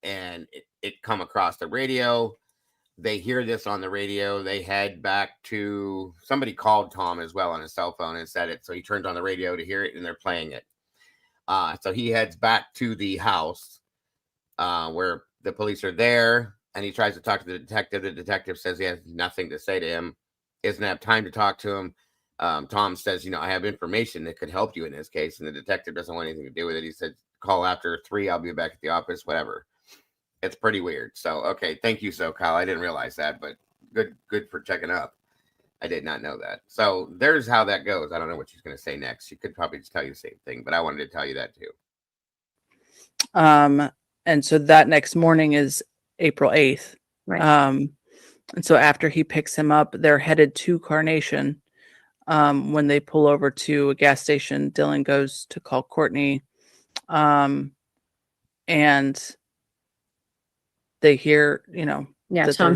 and it come across the radio. They hear this on the radio. They head back to, somebody called Tom as well on his cell phone and said it, so he turned on the radio to hear it, and they're playing it. So he heads back to the house where the police are there, and he tries to talk to the detective. The detective says he has nothing to say to him, doesn't have time to talk to him. Tom says, I have information that could help you in this case, and the detective doesn't want anything to do with it. He said, call after 3, I'll be back at the office, whatever. It's pretty weird. So, okay, thank you, Kyle. I didn't realize that, but good for checking up. I did not know that. So there's how that goes. I don't know what she's going to say next. She could probably just tell you the same thing, but I wanted to tell you that too. And so that next morning is April 8th. Right. And so after he picks him up, they're headed to Carnation. When they pull over to a gas station, Dylan goes to call Courtney. And they hear, Tom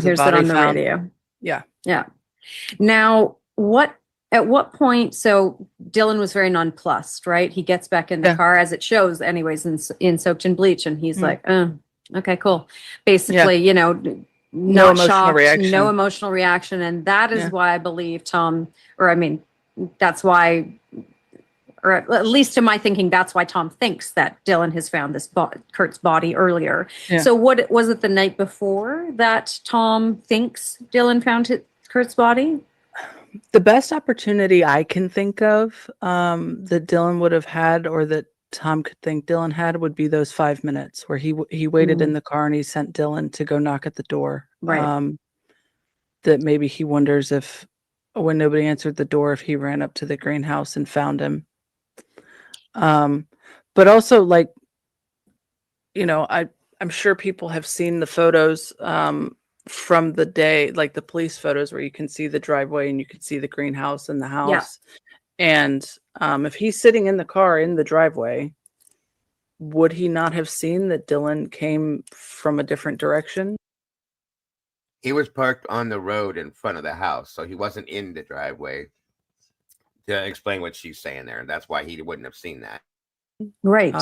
hears it on the radio. Yeah. Yeah. Now, at what point, so Dylan was very nonplussed, right? He gets back in the car, as it shows anyways, in Soaked in Bleach, and he's like, oh, okay, cool. Basically, no not emotional shocked, reaction. no emotional reaction. And that is why I believe that's why, or at least in my thinking, that's why Tom thinks that Dylan has found this Kurt's body earlier. Yeah. So what was it the night before that Tom thinks Dylan found Kurt's body? The best opportunity I can think of that Dylan would have had, or that Tom could think Dylan had, would be those 5 minutes where he waited in the car and he sent Dylan to go knock at the door. Right. That maybe he wonders if, when nobody answered the door, if he ran up to the greenhouse and found him. But also, I'm sure people have seen the photos from the day, like the police photos where you can see the driveway and you can see the greenhouse and the house. Yeah. And if he's sitting in the car in the driveway, would he not have seen that Dylan came from a different direction? He was parked on the road in front of the house, so he wasn't in the driveway, to explain what she's saying there. That's why he wouldn't have seen that. Right.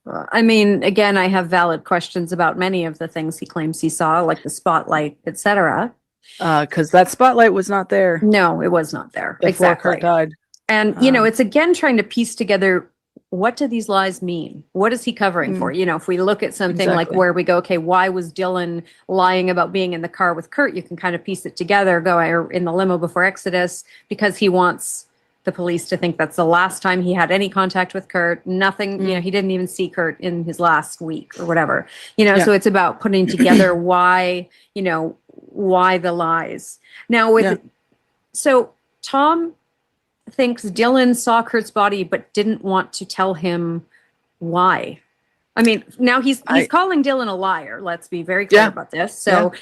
I mean, again, I have valid questions about many of the things he claims he saw, like the spotlight, etc. Because that spotlight was not there. No, it was not there. Before Exactly. Kurt died. And, it's again trying to piece together, what do these lies mean? What is he covering for? If we look at something like Exactly. where we go, okay, why was Dylan lying about being in the car with Kurt? You can kind of piece it together, or in the limo before Exodus, because he wants the police to think that's the last time he had any contact with Kurt. Nothing, he didn't even see Kurt in his last week or whatever. So it's about putting together why the lies. Now so Tom thinks Dylan saw Kurt's body but didn't want to tell him why. I mean, now he's calling Dylan a liar. Let's be very clear about this. So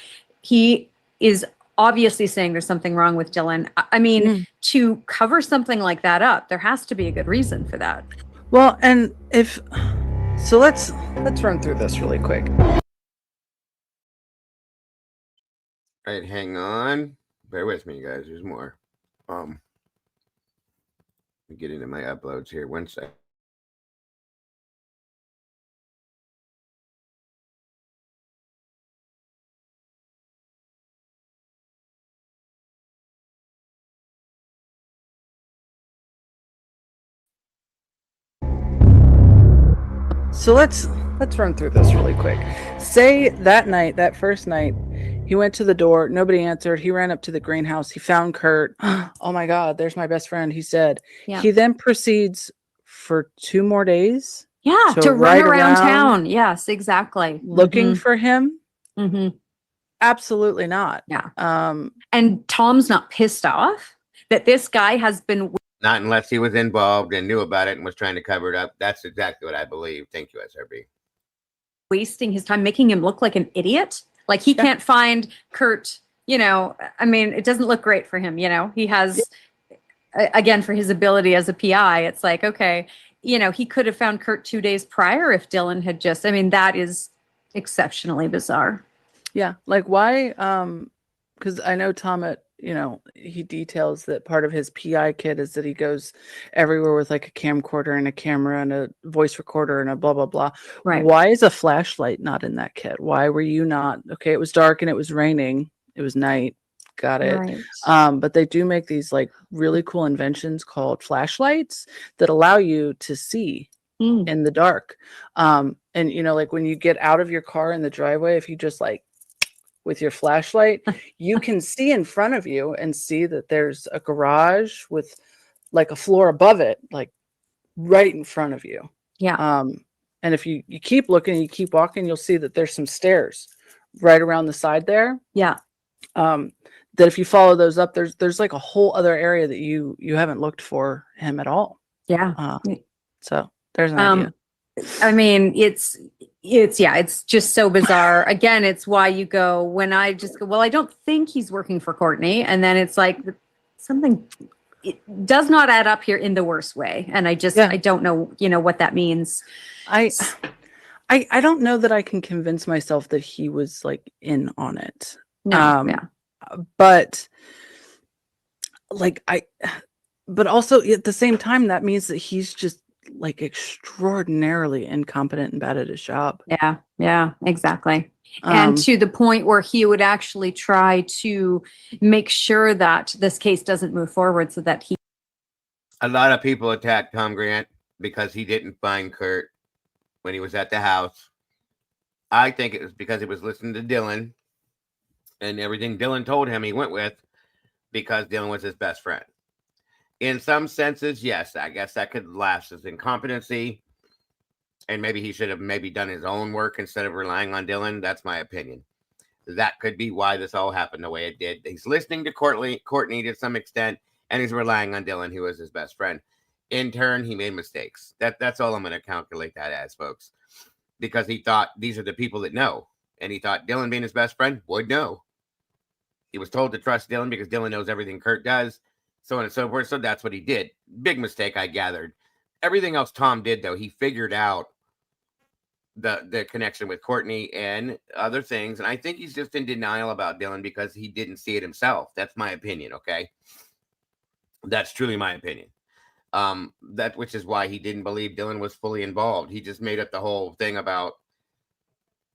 he is obviously saying there's something wrong with Dylan. I mean, to cover something like that up, there has to be a good reason for that. Well, and let's run through this really quick. All right, hang on. Bear with me, guys. There's more. Let me get into my uploads here. 1 sec. So let's run through this really quick. Say that first night, he went to the door, nobody answered. He ran up to the greenhouse. He found Kurt. Oh my God, there's my best friend. He's dead. Yeah. He then proceeds for 2 more days. Yeah, to run around town. Yes, exactly. Looking for him. Mm-hmm. Absolutely not. Yeah. And Tom's not pissed off that this guy has been. Not unless he was involved and knew about it and was trying to cover it up. That's exactly what I believe. Thank you, SRB. Wasting his time, making him look like an idiot. Like he can't find Kurt, I mean, it doesn't look great for him. He has, again, for his ability as a PI, it's like, okay, he could have found Kurt 2 days prior if Dylan had just, that is exceptionally bizarre. Yeah. Like why? Because I know Tom he details that part of his PI kit is that he goes everywhere with like a camcorder and a camera and a voice recorder and a blah, blah, blah. Right. Why is a flashlight not in that kit? Why were you not? Okay, it was dark and it was raining. It was night. Got it. Right. But they do make these like really cool inventions called flashlights that allow you to see in the dark. And like when you get out of your car in the driveway, if you just like with your flashlight, you can see in front of you and see that there's a garage with like a floor above it, like right in front of you. Yeah. And if you keep looking, you keep walking, you'll see that there's some stairs right around the side there. Yeah. That if you follow those up, there's like a whole other area that you haven't looked for him at all. Yeah. So there's an idea. I mean, it's just so bizarre. Again, it's why you go when I just go, well, I don't think he's working for Courtney. And then it's like something, it does not add up here in the worst way. And I don't know, what that means. I don't know that I can convince myself that he was like in on it. No, but like but also at the same time, that means that he's just like extraordinarily incompetent and bad at his job. Yeah, exactly. And to the point where he would actually try to make sure that this case doesn't move forward so that A lot of people attacked Tom Grant because he didn't find Kurt when he was at the house. I think it was because he was listening to Dylan and everything Dylan told him he went with because Dylan was his best friend. In some senses, yes, I guess that could last as incompetency. And maybe he should have done his own work instead of relying on Dylan. That's my opinion. That could be why this all happened the way it did. He's listening to Courtney to some extent, and he's relying on Dylan, who was his best friend. In turn, he made mistakes. That's all I'm going to calculate that as, folks. Because he thought these are the people that know. And he thought Dylan being his best friend would know. He was told to trust Dylan because Dylan knows everything Kurt does. So on and so forth. So that's what he did. Big mistake, I gathered. Everything else Tom did, though, he figured out the connection with Courtney and other things. And I think he's just in denial about Dylan because he didn't see it himself. That's my opinion, okay? That's truly my opinion. That which is why he didn't believe Dylan was fully involved. He just made up the whole thing about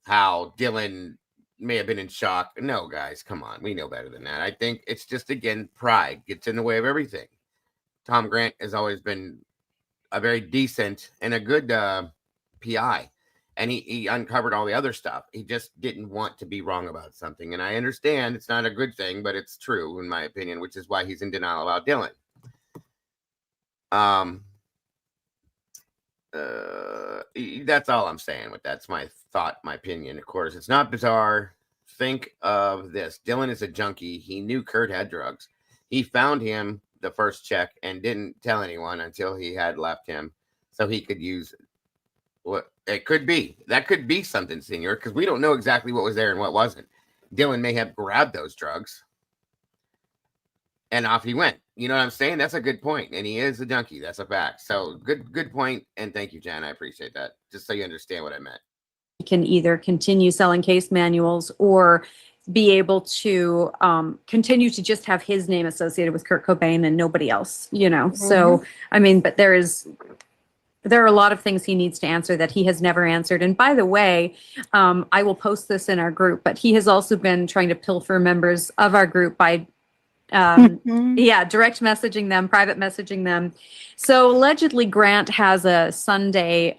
how Dylan may have been in shock. No, guys, come on. We know better than that. I think it's just, again, pride gets in the way of everything. Tom Grant has always been a very decent and a good PI. And he uncovered all the other stuff. He just didn't want to be wrong about something. And I understand it's not a good thing, but it's true, in my opinion, which is why he's in denial about Dylan. That's all I'm saying with that's my thought, my opinion. Of course, it's not bizarre. Think of this. Dylan is a junkie. He knew Kurt had drugs. He found him the first check and didn't tell anyone until he had left him so he could use what it could be. That could be something, Senior, because we don't know exactly what was there and what wasn't. Dylan may have grabbed those drugs and off he went. You know what I'm saying? That's a good point. And he is a junkie. That's a fact. So good point. And thank you, Jan. I appreciate that. Just so you understand what I meant. You can either continue selling case manuals or be able to continue to just have his name associated with Kurt Cobain and nobody else, you know? So, I mean, but there are a lot of things he needs to answer that he has never answered. And by the way, I will post this in our group, but he has also been trying to pilfer members of our group by direct messaging them, private messaging them. So allegedly Grant has a Sunday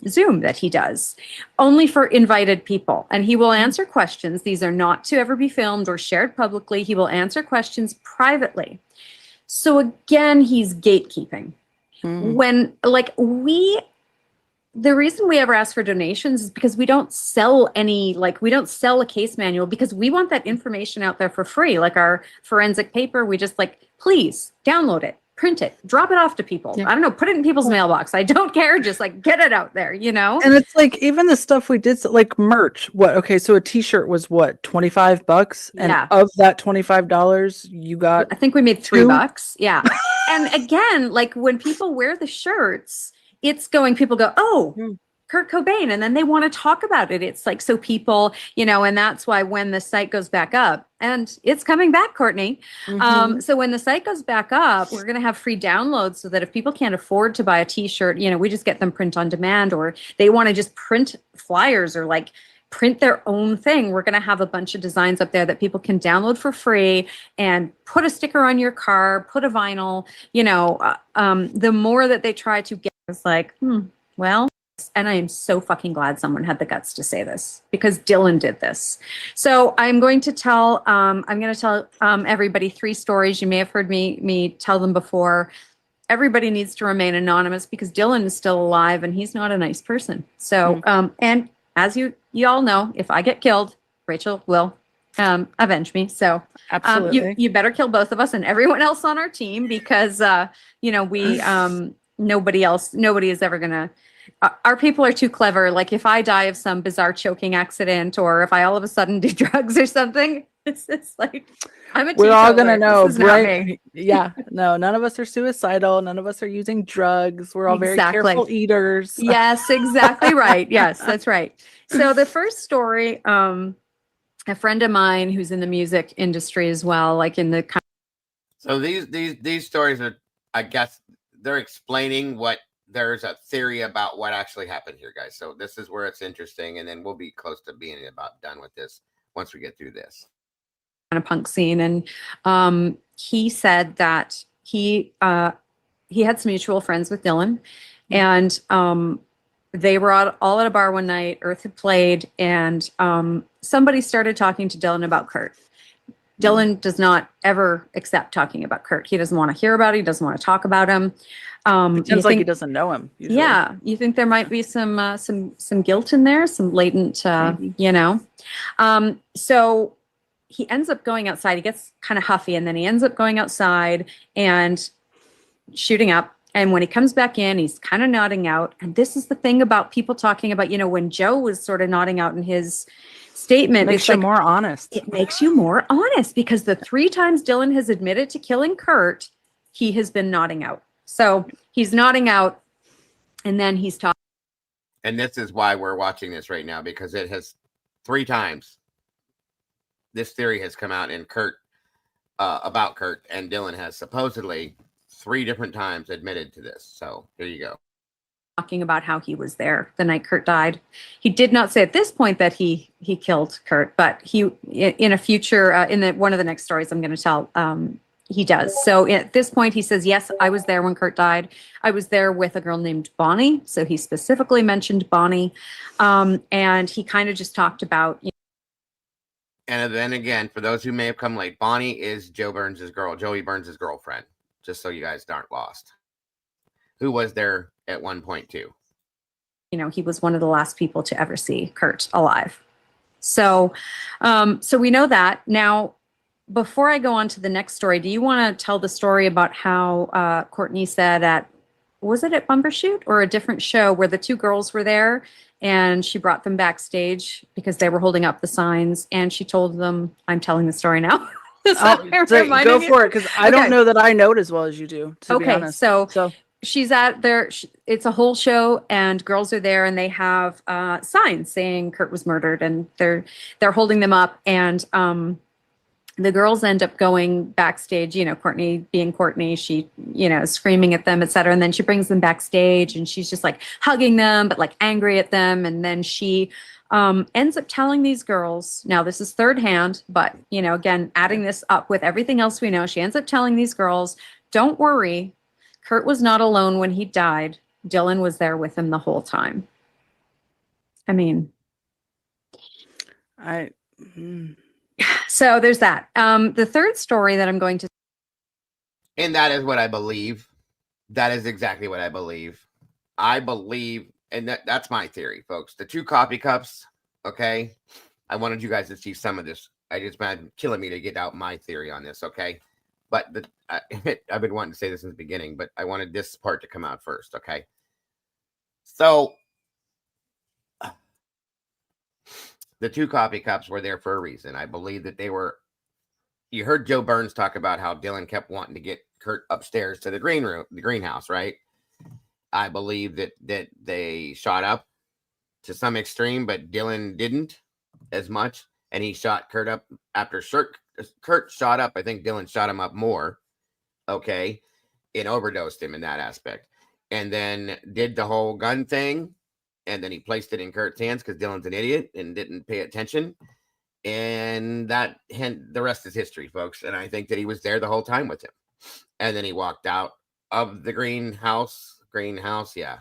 Zoom that he does only for invited people, and he will answer questions. These are not to ever be filmed or shared publicly. He will answer questions privately. So again, he's gatekeeping. When the reason we ever ask for donations is because we don't sell we don't sell a case manual because we want that information out there for free. Like our forensic paper, we just please download it, print it, drop it off to people. I don't know, put it in people's mailbox. I don't care. Just get it out there, you know? And it's even the stuff we did, merch. So a t-shirt was what, $25? And of that $25, you got, I think we made $3. Yeah. And again, when people wear the shirts, people go, oh, Kurt Cobain. And then they want to talk about it. It's so people, and that's why when the site goes back up, and it's coming back, Courtney. So when the site goes back up, we're going to have free downloads so that if people can't afford to buy a t-shirt, we just get them print on demand, or they want to just print flyers or print their own thing. We're going to have a bunch of designs up there that people can download for free and put a sticker on your car, put a vinyl, the more that they try to get, it's well, and I am so fucking glad someone had the guts to say this because Dylan did this. So I'm going to tell everybody 3 stories. You may have heard me tell them before. Everybody needs to remain anonymous because Dylan is still alive and he's not a nice person. So, and as you all know, if I get killed, Rachel will avenge me. So absolutely, you better kill both of us and everyone else on our team because we nobody is ever gonna. Our people are too clever. If I die of some bizarre choking accident, or if I all of a sudden do drugs or something, it's I'm a. We're all gonna know, right? Yeah, no, none of us are suicidal. None of us are using drugs. We're all very careful eaters. Yes, exactly right. Yes, that's right. So the first story, a friend of mine who's in the music industry as well, So these stories are, I guess, they're explaining what there's a theory about what actually happened here, guys. So this is where it's interesting, and then we'll be close to being about done with this once we get through this. Kind of punk scene, and he said that he had some mutual friends with Dylan, and they were all at a bar one night. Earth had played, and somebody started talking to Dylan about Kurt. Dylan does not ever accept talking about Kurt. He doesn't want to hear about it. He doesn't want to talk about him. It seems like he doesn't know him. Usually. Yeah, you think there might be some guilt in there, some latent, So he ends up going outside. He gets kind of huffy, and then he ends up going outside and shooting up. And when he comes back in, he's kind of nodding out. And this is the thing about people talking about, when Joe was sort of nodding out in his statement. It makes you more honest. It makes you more honest because the 3 times Dylan has admitted to killing Kurt, he has been nodding out. So he's nodding out, and then he's talking. And this is why we're watching this right now, because it has 3 times. This theory has come out in Kurt, about Kurt, and Dylan has supposedly 3 different times admitted to this. So there you go. Talking about how he was there the night Kurt died. He did not say at this point that he killed Kurt, but he in a future one of the next stories I'm going to tell, he does. So at this point he says, yes, I was there when Kurt died. I was there with a girl named Bonnie. So he specifically mentioned Bonnie, and he kind of just talked about. And then again, for those who may have come late, Bonnie is Joey Burns' girlfriend. Just so you guys aren't lost. Who was there at one point too. He was one of the last people to ever see Kurt alive. So we know that. Now, before I go on to the next story, do you want to tell the story about how Courtney said was it at Bumbershoot or a different show where the 2 girls were there and she brought them backstage because they were holding up the signs and she told them, I'm telling the story now. Go for it, because I don't know that I know it as well as you do, to be honest. So she's at there. It's a whole show, and girls are there, and they have signs saying Kurt was murdered, and they're holding them up, and the girls end up going backstage. Courtney being Courtney, she screaming at them, etc. And then she brings them backstage, and she's just like hugging them, but like angry at them, and then she ends up telling these girls. Now this is third hand, but again, adding this up with everything else we know, she ends up telling these girls, "Don't worry. Kurt was not alone when he died. Dylan was there with him the whole time." I mean, so there's that. The third story that I'm going to. And that is what I believe. That is exactly what I believe. I believe, and that's my theory, folks. The 2 coffee cups, okay? I wanted you guys to see some of this. It's been killing me to get out my theory on this, okay? But I've been wanting to say this in the beginning, but I wanted this part to come out first, okay? So, the 2 coffee cups were there for a reason. I believe that they were. You heard Joe Burns talk about how Dylan kept wanting to get Kurt upstairs to the greenhouse, right? I believe that they shot up to some extreme, but Dylan didn't as much, and he shot Kurt up after Kurt shot up. I think Dylan shot him up more, okay, and overdosed him in that aspect, and then did the whole gun thing, and then he placed it in Kurt's hands because Dylan's an idiot and didn't pay attention, and the rest is history, folks. And I think that he was there the whole time with him, and then he walked out of the greenhouse, yeah,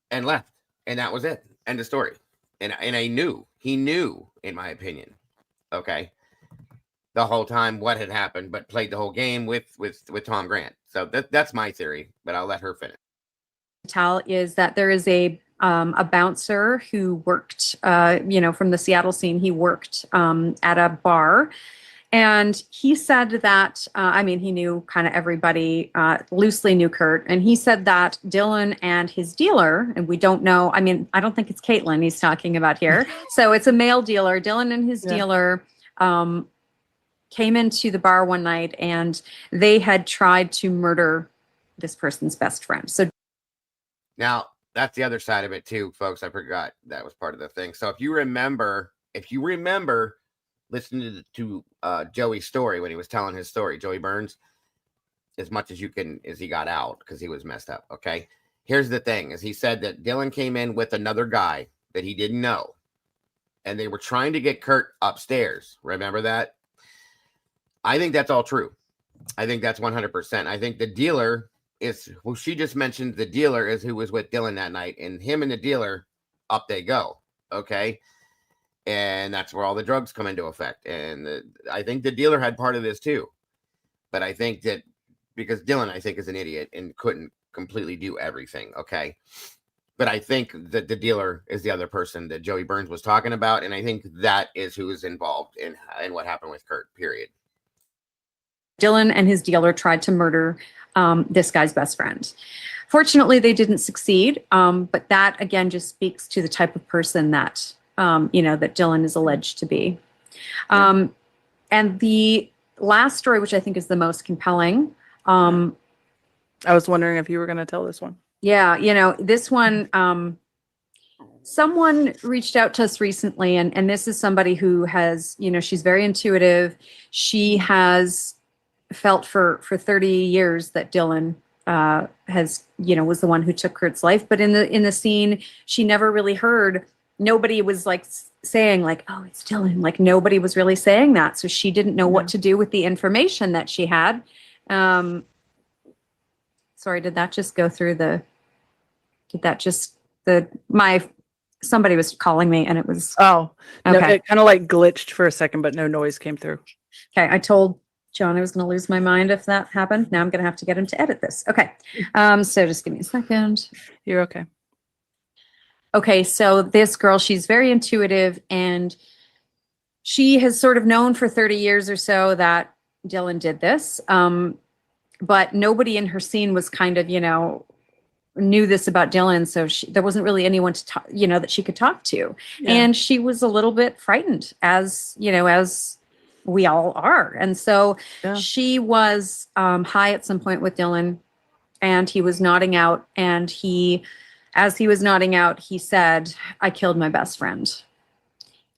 and left, and that was it. End of story. And he knew, in my opinion, okay, the whole time what had happened, but played the whole game with Tom Grant. So that's my theory, but I'll let her finish. Tell is that there is a bouncer who worked, from the Seattle scene. He worked at a bar, and he said that, he knew kind of everybody, loosely knew Kurt, and he said that Dylan and his dealer, and we don't know, I don't think it's Caitlin he's talking about here. So it's a male dealer. Dylan and his dealer came into the bar one night, and they had tried to murder this person's best friend. So now that's the other side of it too, folks. I forgot that was part of the thing. So if you remember listening to Joey's story when he was telling his story, Joey Burns, as much as he got out because he was messed up. Okay. Here's the thing, is he said that Dylan came in with another guy that he didn't know, and they were trying to get Kurt upstairs. Remember that? I think that's all true. I think that's 100%. I think the dealer she just mentioned the dealer is who was with Dylan that night, and him and the dealer, up they go. Okay. And that's where all the drugs come into effect. And I think the dealer had part of this too. But I think that because Dylan, I think, is an idiot and couldn't completely do everything. Okay. But I think that the dealer is the other person that Joey Burns was talking about. And I think that is who is involved in what happened with Kurt, period. Dylan and his dealer tried to murder this guy's best friend. Fortunately, they didn't succeed. But that, again, just speaks to the type of person that, that Dylan is alleged to be. And the last story, which I think is the most compelling. I was wondering if you were going to tell this one. Yeah, this one, someone reached out to us recently, and this is somebody who has, she's very intuitive. She has felt for 30 years that Dylan has, was the one who took Kurt's life. But in the scene, she never really heard. Nobody was like saying like, oh, it's Dylan. Like nobody was really saying that. So she didn't know what to do with the information that she had. Sorry, did that just go through somebody was calling me and it was. Oh, no, okay. it kind of like glitched for a second, but no noise came through. Okay. I told John I was going to lose my mind if that happened. Now I'm going to have to get him to edit this. Okay. So just give me a second. You're okay. Okay. So this girl, she's very intuitive and she has sort of known for 30 years or so that Dylan did this. But nobody in her scene was kind of, knew this about Dylan. So there wasn't really anyone to talk, that she could talk to. Yeah. And she was a little bit frightened as we all are. And so she was high at some point with Dylan and he was nodding out. And as he was nodding out, he said, I killed my best friend.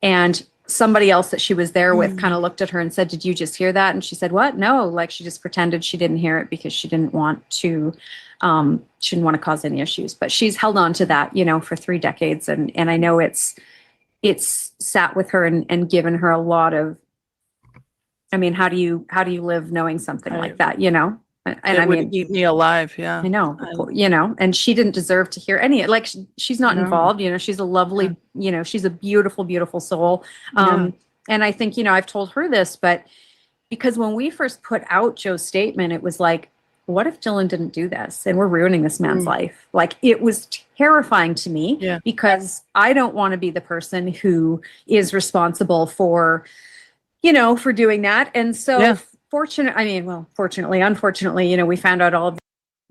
And somebody else that she was there with kind of looked at her and said, did you just hear that? And she said, what? No. Like she just pretended she didn't hear it because she didn't want to cause any issues, but she's held on to that, for 3 decades. And I know it's sat with her and given her a lot of, I mean, how do you live knowing something like that, And it would eat me alive. Yeah, I know, and she didn't deserve to hear any, like she's not involved, she's a lovely, she's a beautiful, beautiful soul. And I think, I've told her this, but because when we first put out Joe's statement, it was like, what if Dylan didn't do this and we're ruining this man's life? Like it was terrifying to me because I don't want to be the person who is responsible for, for doing that. And so fortunately, unfortunately, we found out all of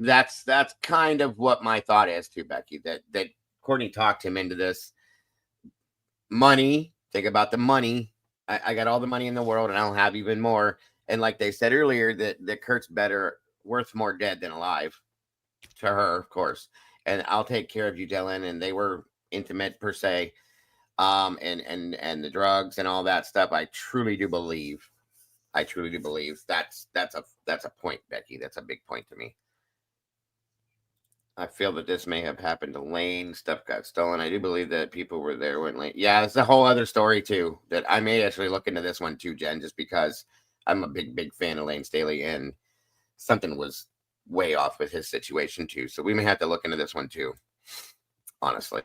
that's kind of what my thought is too, Becky, that Courtney talked him into this. Money, think about the money. I got all the money in the world and I'll have even more. And like they said earlier, that Kurt's worth more dead than alive to her, of course. And I'll take care of you, Dylan. And they were intimate per se. And the drugs and all that stuff. I truly do believe that's a point, Becky. That's a big point to me. I feel that this may have happened to Lane. Stuff got stolen. I do believe that people were there when Lane. Yeah, it's a whole other story too. That I may actually look into this one too, Jen, just because I'm a big fan of Lane Staley, and something was way off with his situation too. So we may have to look into this one too. Honestly,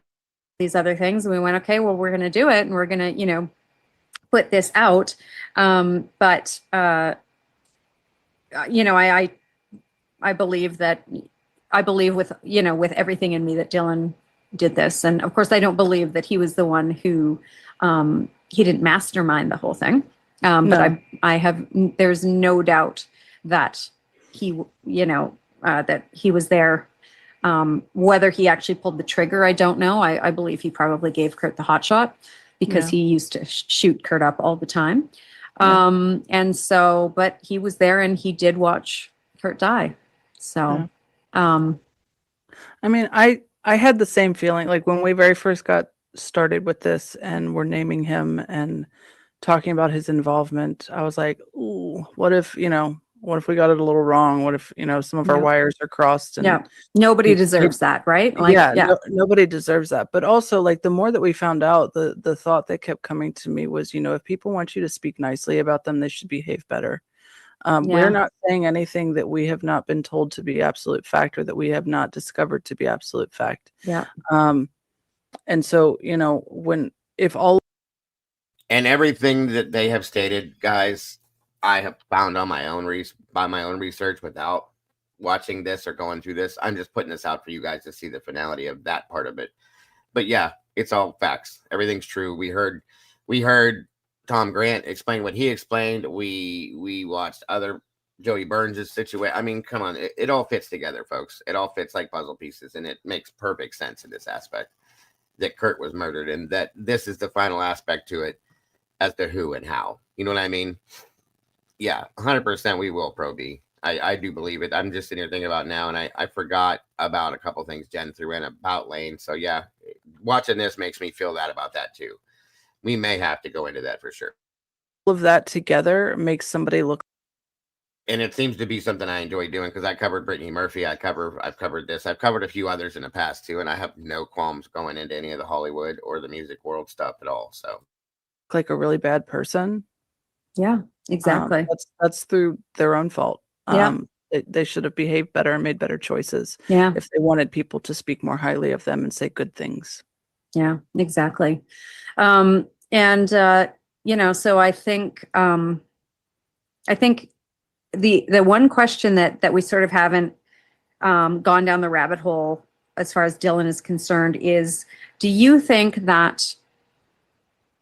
these other things, and we went, okay, well, we're going to do it, and we're going to, put this out. But I believe that. I believe with everything in me that Dylan did this. And of course, I don't believe that he was the one who, he didn't mastermind the whole thing. But there's no doubt that he, that he was there. Whether he actually pulled the trigger, I don't know. I believe he probably gave Kurt the hot shot because he used to shoot Kurt up all the time. And so, but he was there and he did watch Kurt die. So, I mean, I had the same feeling like when we very first got started with this and we're naming him and talking about his involvement. I was like, ooh, what if we got it a little wrong? What if, some of our wires are crossed? And nobody deserves that, right? Like, nobody deserves that. But also, like, the more that we found out, the thought that kept coming to me was, if people want you to speak nicely about them, they should behave better. We're not saying anything that we have not been told to be absolute fact or that we have not discovered to be absolute fact. Yeah. And so, if all and everything that they have stated, guys, I have found on my own by my own research without watching this or going through this. I'm just putting this out for you guys to see the finality of that part of it. But yeah, it's all facts. Everything's true. We heard Tom Grant explain what he explained. We watched other Jody Burns' situation. I mean, come on, it all fits together, folks. It all fits like puzzle pieces, and it makes perfect sense in this aspect that Kurt was murdered, and that this is the final aspect to it as to who and how. You know what I mean? Yeah, 100% we will, Pro B. I do believe it. I'm just sitting here thinking about it now, and I forgot about a couple things Jen threw in about Lane. So yeah, watching this makes me feel that about that too. We may have to go into that for sure. All of that together makes somebody look. and it seems to be something I enjoy doing because I covered Brittany Murphy. I've covered this. I've covered a few others in the past too, and I have no qualms going into any of the Hollywood or the music world stuff at all. So, like a really bad person. Yeah, exactly. That's through their own fault. Yeah. They should have behaved better and made better choices. Yeah. If they wanted people to speak more highly of them and say good things. Yeah, exactly. You know, so I think the one question that we sort of haven't gone down the rabbit hole as far as Dylan is concerned is, do you think that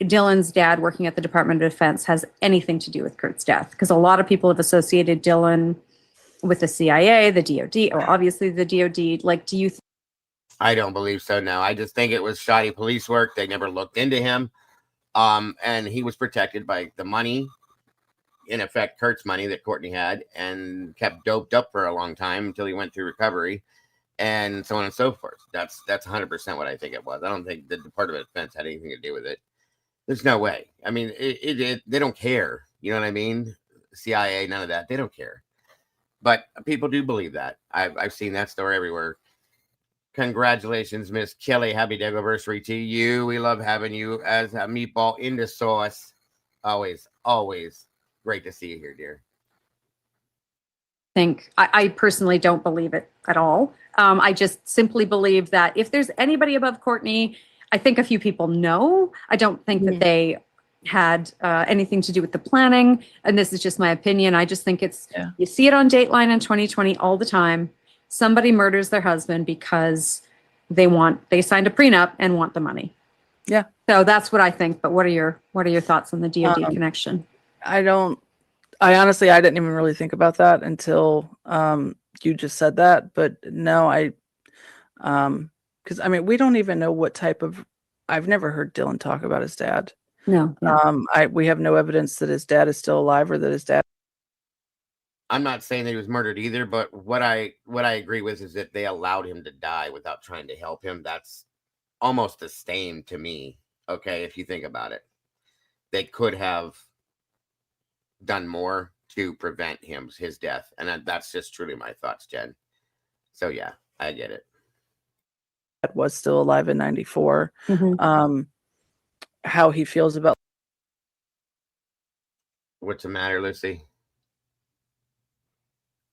Dylan's dad working at the Department of Defense has anything to do with Kurt's death? Because a lot of people have associated Dylan with the CIA, the DOD, or obviously the DOD. Like, do you I don't believe so. No, I just think it was shoddy police work. They never looked into him. And he was protected by the money, in effect, Kurt's money that Courtney had, and kept doped up for a long time until he went through recovery and so on and so forth. That's 100% what I think it was. I don't think the Department of Defense had anything to do with it. There's no way. I mean, they don't care. You know what I mean? CIA, none of that. They don't care. But people do believe that. I've seen that story everywhere. Congratulations, Miss Kelly. Happy anniversary to you. We love having you as a meatball in the sauce. Always, always great to see you here, dear. I personally don't believe it at all. I just simply believe that if there's anybody above Courtney, I think a few people know. I don't think that they had anything to do with the planning. And this is just my opinion. I just think you see it on Dateline in 2020 all the time. Somebody murders their husband because they signed a prenup and want the money. Yeah. So that's what I think. But what are your thoughts on the DOD connection? I honestly, I didn't even really think about that until you just said that. But no, because I mean, we don't even know what type of. I've never heard Dylan talk about his dad. No. We have no evidence that his dad is still alive or that his dad. I'm not saying that he was murdered either, but what I agree with is that they allowed him to die without trying to help him. That's almost the same to me. Okay, if you think about it, they could have done more to prevent his death, and that's just truly my thoughts, Jen. So yeah, I get it. That was still alive in '94. How he feels about. What's the matter, Lucy?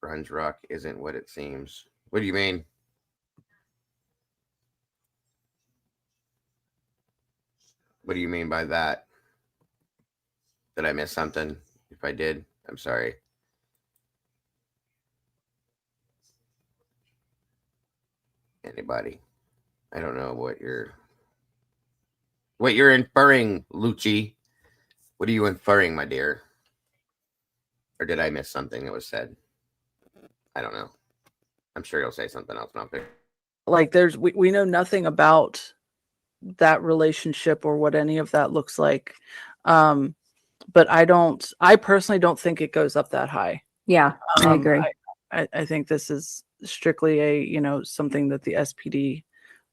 Grunge rock isn't what it seems. What do you mean? What do you mean by that? Did I miss something? If I did, I'm sorry. Anybody? I don't know what you're inferring, Lucci. What are you inferring, my dear? Or did I miss something that was said? I don't know. I'm sure you'll say something else. Not there. Like we know nothing about that relationship or what any of that looks like. But I personally don't think it goes up that high. Yeah, I agree. I think this is strictly a, something that the SPD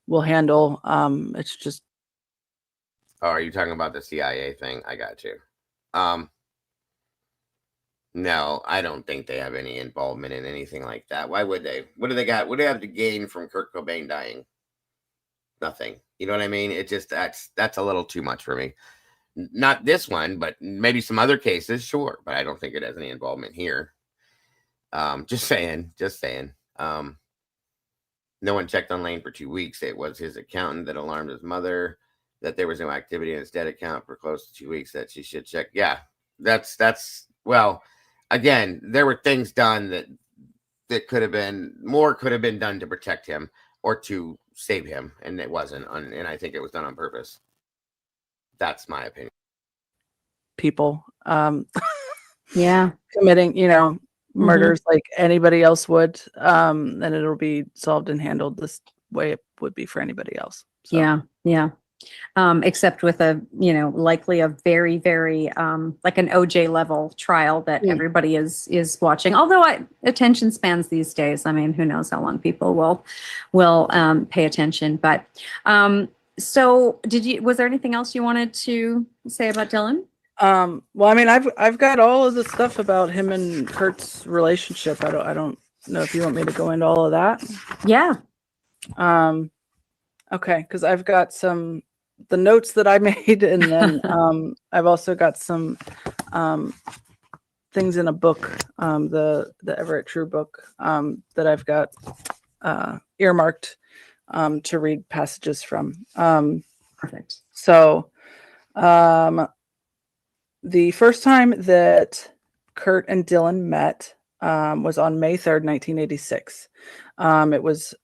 will handle. It's just. Oh, are you talking about the CIA thing? I got you. No, I don't think they have any involvement in anything like that. Why would they? What do they got? What do they have to gain from Kurt Cobain dying? Nothing. You know what I mean? It just that's a little too much for me. Not this one, but maybe some other cases, sure. But I don't think it has any involvement here. Just saying. No one checked on Lane for 2 weeks. It was his accountant that alarmed his mother that there was no activity in his debt account for close to 2 weeks that she should check. Yeah, that's well. Again, there were things done that could have been done to protect him or to save him, and it wasn't. And I think it was done on purpose. That's my opinion. People, yeah, committing, murders like anybody else would, and it'll be solved and handled this way it would be for anybody else. So. Yeah. Except with likely a very, very like an OJ level trial that everybody is watching. Although attention spans these days, I mean, who knows how long people will pay attention. But so was there anything else you wanted to say about Dylan? Well, I mean, I've got all of the stuff about him and Kurt's relationship. I don't know if you want me to go into all of that. Yeah. Okay, because I've got the notes that I made, and then I've also got some things in a book, the Everett True book, that I've got earmarked to read passages from. Perfect. So, the first time that Kurt and Dylan met was on May 3rd, 1986. It was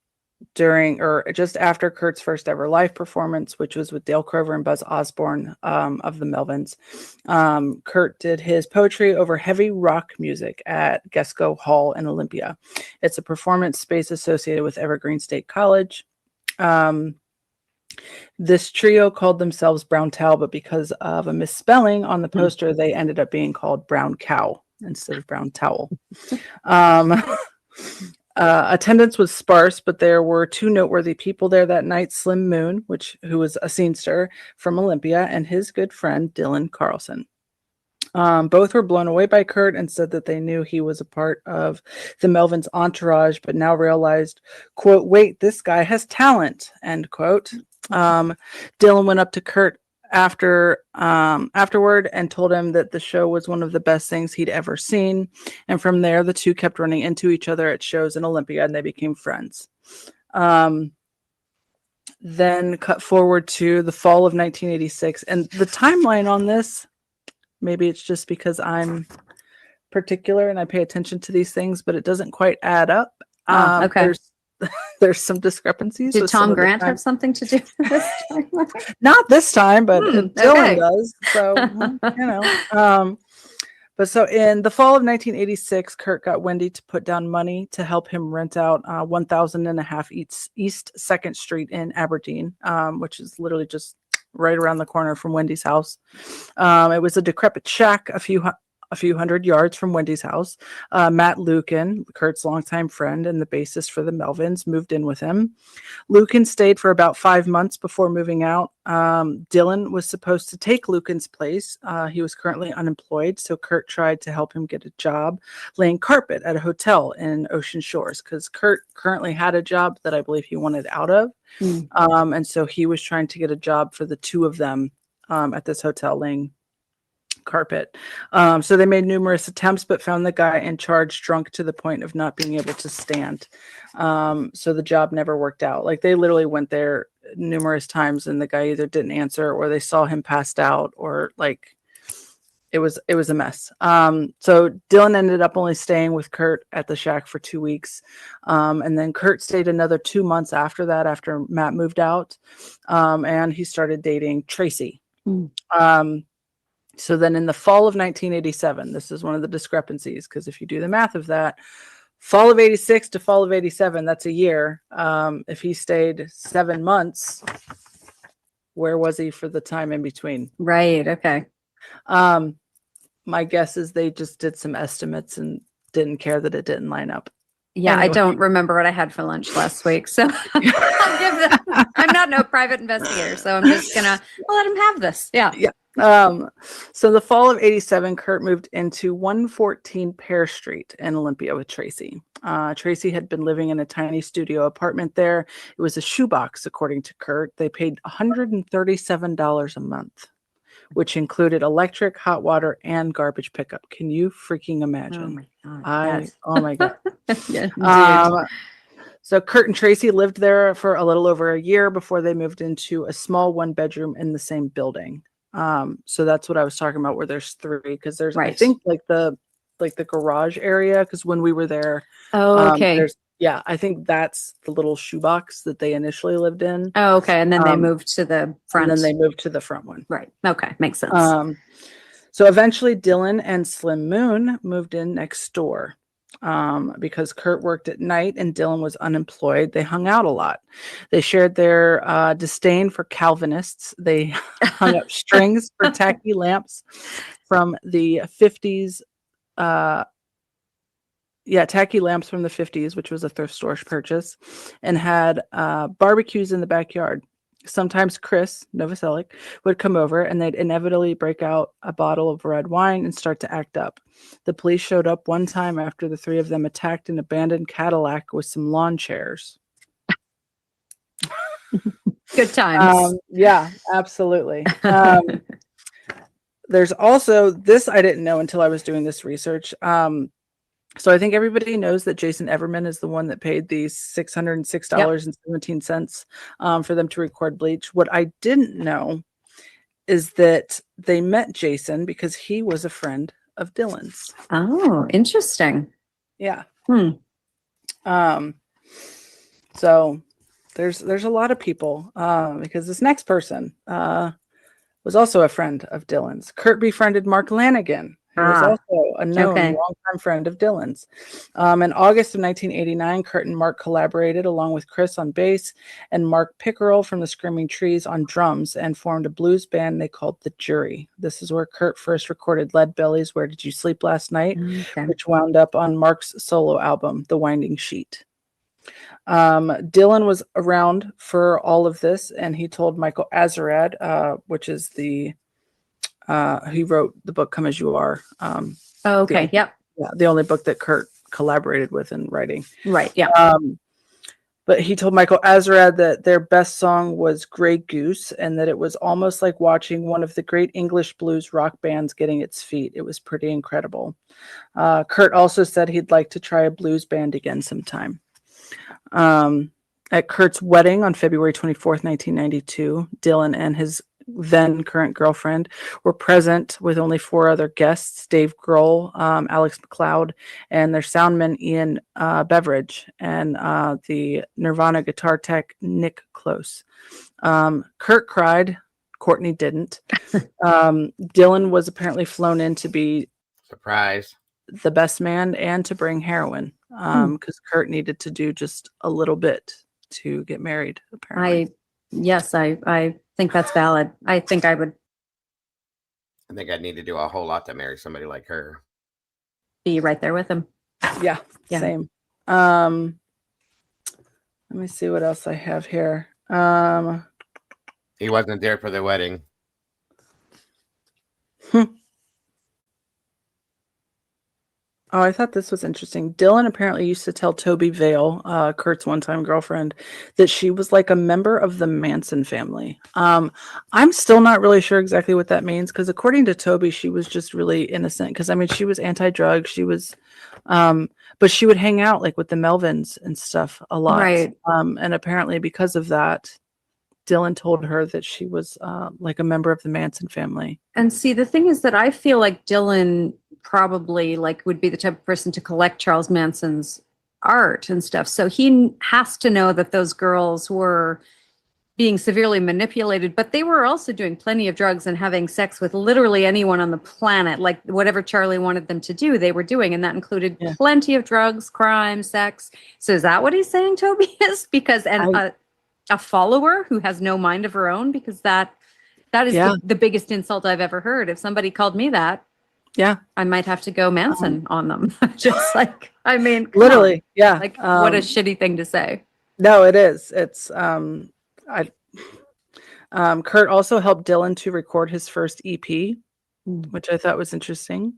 during or just after Kurt's first ever live performance, which was with Dale Crover and Buzz Osborne of the Melvins. Kurt did his poetry over heavy rock music at Gesco Hall in Olympia. It's a performance space associated with Evergreen State College. This trio called themselves Brown Towel, but because of a misspelling on the poster, they ended up being called Brown Cow instead of Brown Towel. Attendance was sparse, but there were two noteworthy people there that night: Slim Moon, who was a scenester from Olympia, and his good friend Dylan Carlson. Both were blown away by Kurt and said that they knew he was a part of the Melvins' entourage, but now realized, quote, "Wait, this guy has talent," end quote. Dylan went up to Kurt afterward and told him that the show was one of the best things he'd ever seen. And from there, the two kept running into each other at shows in Olympia, and they became friends. Then cut forward to the fall of 1986, and the timeline on this, maybe it's just because I'm particular and I pay attention to these things, but it doesn't quite add up. Okay. There's some discrepancies. Did Tom Grant have something to do with this timeline? Not this time, but Dylan okay. does. So, you know. But so in the fall of 1986, Kurt got Wendy to put down money to help him rent out 1,500 East 2nd Street in Aberdeen, which is literally just right around the corner from Wendy's house. It was a decrepit shack a few hundred yards from Wendy's house. Matt Lukin, Kurt's longtime friend and the bassist for the Melvins, moved in with him. Lukin stayed for about 5 months before moving out. Dylan was supposed to take Lukin's place. He was currently unemployed, so Kurt tried to help him get a job laying carpet at a hotel in Ocean Shores, because Kurt currently had a job that I believe he wanted out of. And so he was trying to get a job for the two of them at this hotel laying carpet. So they made numerous attempts, but found the guy in charge drunk to the point of not being able to stand. So the job never worked out. Like, they literally went there numerous times and the guy either didn't answer, or they saw him passed out, or like it was a mess. So Dylan ended up only staying with Kurt at the shack for 2 weeks. And then Kurt stayed another 2 months after that, after Matt moved out. And he started dating Tracy. So then in the fall of 1987, this is one of the discrepancies, because if you do the math of that, fall of 86 to fall of 87, that's a year. If he stayed 7 months, where was he for the time in between? Right. Okay. My guess is they just did some estimates and didn't care that it didn't line up. Yeah, Anyway. I don't remember what I had for lunch last week, so I'll give them. I'm not no private investigator, so I'm just gonna let him have this. Yeah. Yeah. So the fall of 87, Kurt moved into 114 Pear Street in Olympia with Tracy. Tracy had been living in a tiny studio apartment there. It was a shoebox, according to Kurt. They paid $137 a month, which included electric, hot water, and garbage pickup. Can you freaking imagine? Oh my God. Oh my God. Yeah, So Kurt and Tracy lived there for a little over a year before they moved into a small 1-bedroom in the same building. So that's what I was talking about, where there's 3, because there's I think like the garage area, because when we were there, okay. I think that's the little shoebox that they initially lived in. Oh, okay. And then they moved to the front. And then they moved to the front one. Right. Okay. Makes sense. So eventually Dylan and Slim Moon moved in next door. Because Kurt worked at night and Dylan was unemployed, they hung out a lot. They shared their disdain for Calvinists. They hung up strings for tacky lamps from the 50s. Tacky lamps from the 50s, which was a thrift store purchase, and had barbecues in the backyard. Sometimes Chris Novoselic would come over and they'd inevitably break out a bottle of red wine and start to act up. The police showed up one time after the three of them attacked an abandoned Cadillac with some lawn chairs. Good times. Yeah, absolutely. There's also this I didn't know until I was doing this research. So I think everybody knows that Jason Everman is the one that paid these $606.17 for them to record Bleach. What I didn't know is that they met Jason because he was a friend of Dylan's. Oh, interesting. Yeah. So there's a lot of people because this next person was also a friend of Dylan's. Kurt befriended Mark Lanigan, who was also a known longtime friend of Dylan's. In August of 1989, Kurt and Mark collaborated along with Chris on bass and Mark Pickerel from the Screaming Trees on drums and formed a blues band they called The Jury. This is where Kurt first recorded Lead Belly's Where Did You Sleep Last Night, which wound up on Mark's solo album, The Winding Sheet. Dylan was around for all of this, and he told Michael Azerrad, which is he wrote the book Come As You Are. Yep. Yeah, the only book that Kurt collaborated with in writing. Right, yeah. But he told Michael Azerrad that their best song was Grey Goose, and that it was almost like watching one of the great English blues rock bands getting its feet. It was pretty incredible. Kurt also said he'd like to try a blues band again sometime. At Kurt's wedding on February 24th, 1992, Dylan and his then current girlfriend were present with only 4 other guests: Dave Grohl, Alex McLeod, and their soundman Ian Beveridge, and the Nirvana guitar tech Nick Close. Kurt cried. Courtney didn't. Dylan was apparently flown in to be surprise the best man and to bring heroin because Kurt needed to do just a little bit to get married, apparently. I think that's valid. I think I'd need to do a whole lot to marry somebody like her. be right there with him. Yeah, same. Let me see what else I have here. He wasn't there for the wedding. Oh, I thought this was interesting. Dylan apparently used to tell Toby Vale, Kurt's one-time girlfriend, that she was like a member of the Manson family. I'm still not really sure exactly what that means because according to Toby, she was just really innocent. Because I mean, she was anti-drug. She was, but she would hang out like with the Melvins and stuff a lot. Right. And apparently because of that, Dylan told her that she was like a member of the Manson family. And see, the thing is that I feel like Dylan probably like would be the type of person to collect Charles Manson's art and stuff. So he has to know that those girls were being severely manipulated, but they were also doing plenty of drugs and having sex with literally anyone on the planet. Like whatever Charlie wanted them to do, they were doing. And that included plenty of drugs, crime, sex. So is that what he's saying, Toby is? Because a follower who has no mind of her own, because that is the biggest insult I've ever heard. If somebody called me that, I might have to go Manson on them. Just like, I mean, literally, like what a shitty thing to say. No, it is. It's Kurt also helped Dylan to record his first EP, which I thought was interesting.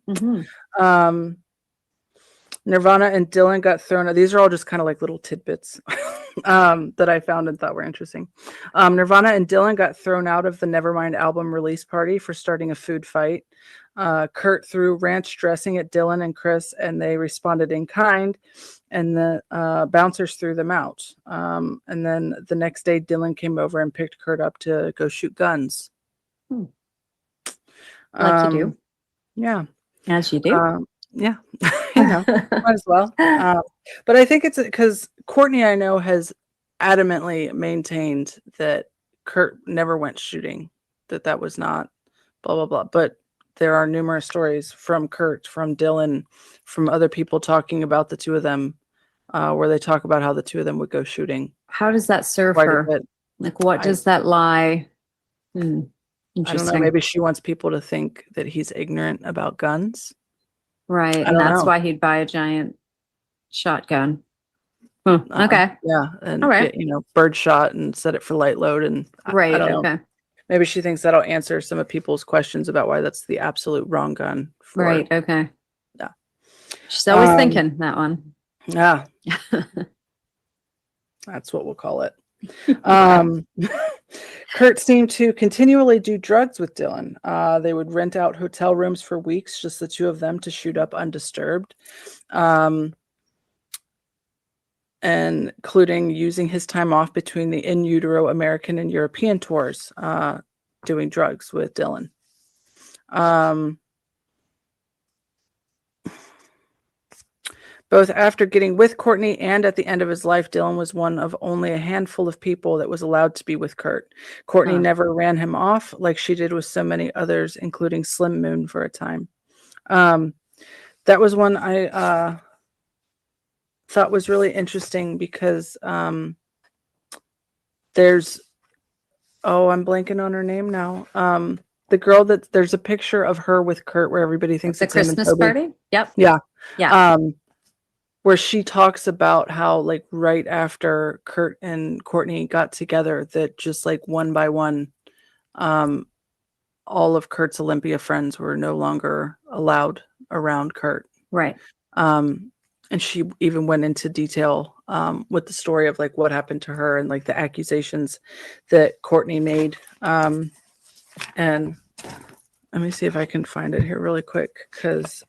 Nirvana and Dylan got thrown out. These are all just kind of like little tidbits that I found and thought were interesting. Nirvana and Dylan got thrown out of the Nevermind album release party for starting a food fight. Kurt threw ranch dressing at Dylan and Chris, and they responded in kind, and the bouncers threw them out. And then the next day, Dylan came over and picked Kurt up to go shoot guns. Like you do. Yeah. As you do. Yeah. You know, might as well. But I think it's because Courtney, I know, has adamantly maintained that Kurt never went shooting, that was not blah, blah, blah. But there are numerous stories from Kurt, from Dylan, from other people talking about the two of them, where they talk about how the two of them would go shooting. How does that serve her? Like, what does that lie? I don't know. Maybe she wants people to think that he's ignorant about guns. Right. And that's why he'd buy a giant shotgun. Okay. Yeah, and All right. get, bird shot and set it for light load, and I Right. don't know. Okay. Maybe she thinks that'll answer some of people's questions about why that's the absolute wrong gun. Right. Okay. Yeah. She's always thinking, that one. Yeah. That's what we'll call it. Kurt seemed to continually do drugs with Dylan. They would rent out hotel rooms for weeks, just the two of them, to shoot up undisturbed. And including using his time off between the in utero American and European tours, doing drugs with Dylan. Both after getting with Courtney and at the end of his life, Dylan was one of only a handful of people that was allowed to be with Kurt. Courtney never ran him off like she did with so many others, including Slim Moon for a time. That was one I thought was really interesting because there's, I'm blanking on her name now. The girl that there's a picture of her with Kurt where everybody thinks The it's him and Christmas Toby. party? Yep. Yeah. Yeah. Where she talks about how, like, right after Kurt and Courtney got together, that just like one by one, all of Kurt's Olympia friends were no longer allowed around Kurt. Right. And she even went into detail with the story of like what happened to her and like the accusations that Courtney made. And let me see if I can find it here really quick, because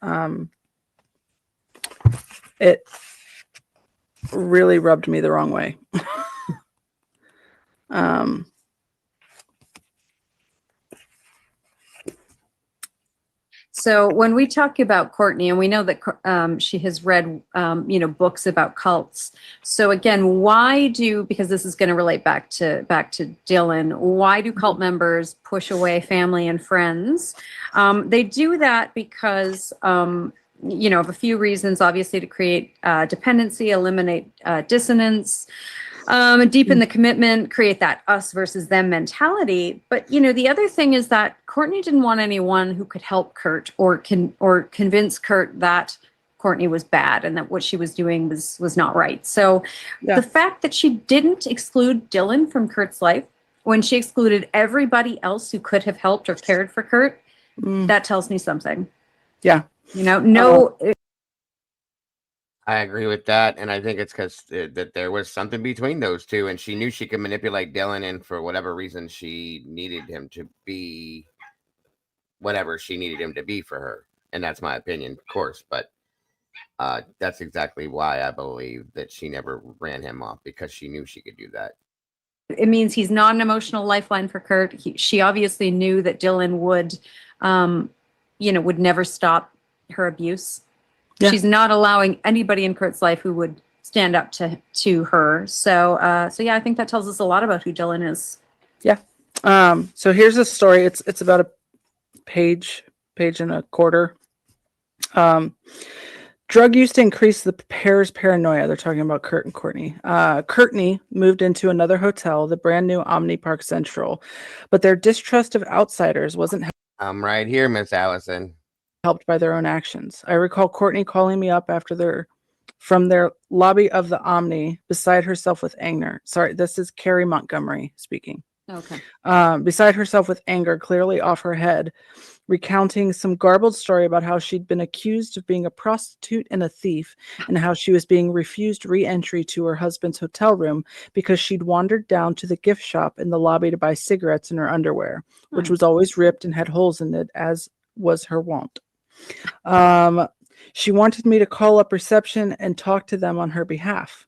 it really rubbed me the wrong way. So when we talk about Courtney, and we know that she has read, books about cults. So again, because this is going to relate back to Dylan, why do cult members push away family and friends? They do that because, of a few reasons, obviously to create dependency, eliminate dissonance, deepen the commitment, create that us versus them mentality. But, the other thing is that Courtney didn't want anyone who could help Kurt or convince Kurt that Courtney was bad and that what she was doing was not right. So the fact that she didn't exclude Dylan from Kurt's life when she excluded everybody else who could have helped or cared for Kurt, that tells me something. Yeah. I agree with that, and I think it's because that there was something between those two, and she knew she could manipulate Dylan, and for whatever reason, she needed him to be whatever she needed him to be for her, and that's my opinion, of course, but that's exactly why I believe that she never ran him off, because she knew she could do that. It means he's not an emotional lifeline for Kurt. She obviously knew that Dylan would never stop her abuse. Yeah. She's not allowing anybody in Kurt's life who would stand up to her. So yeah, I think that tells us a lot about who Dylan is. Yeah. So here's a story. It's about a page and a quarter. Drug use to increase the pair's paranoia. They're talking about Kurt and Courtney. Courtney moved into another hotel, the brand new Omni Park Central, but their distrust of outsiders wasn't. I'm right here, Miss Allison. Helped by their own actions. I recall Courtney calling me up from their lobby of the Omni beside herself with anger. Sorry, this is Carrie Montgomery speaking. Okay. Beside herself with anger, clearly off her head, recounting some garbled story about how she'd been accused of being a prostitute and a thief, and how she was being refused re-entry to her husband's hotel room because she'd wandered down to the gift shop in the lobby to buy cigarettes in her underwear, which was always ripped and had holes in it, as was her wont. She wanted me to call up reception and talk to them on her behalf.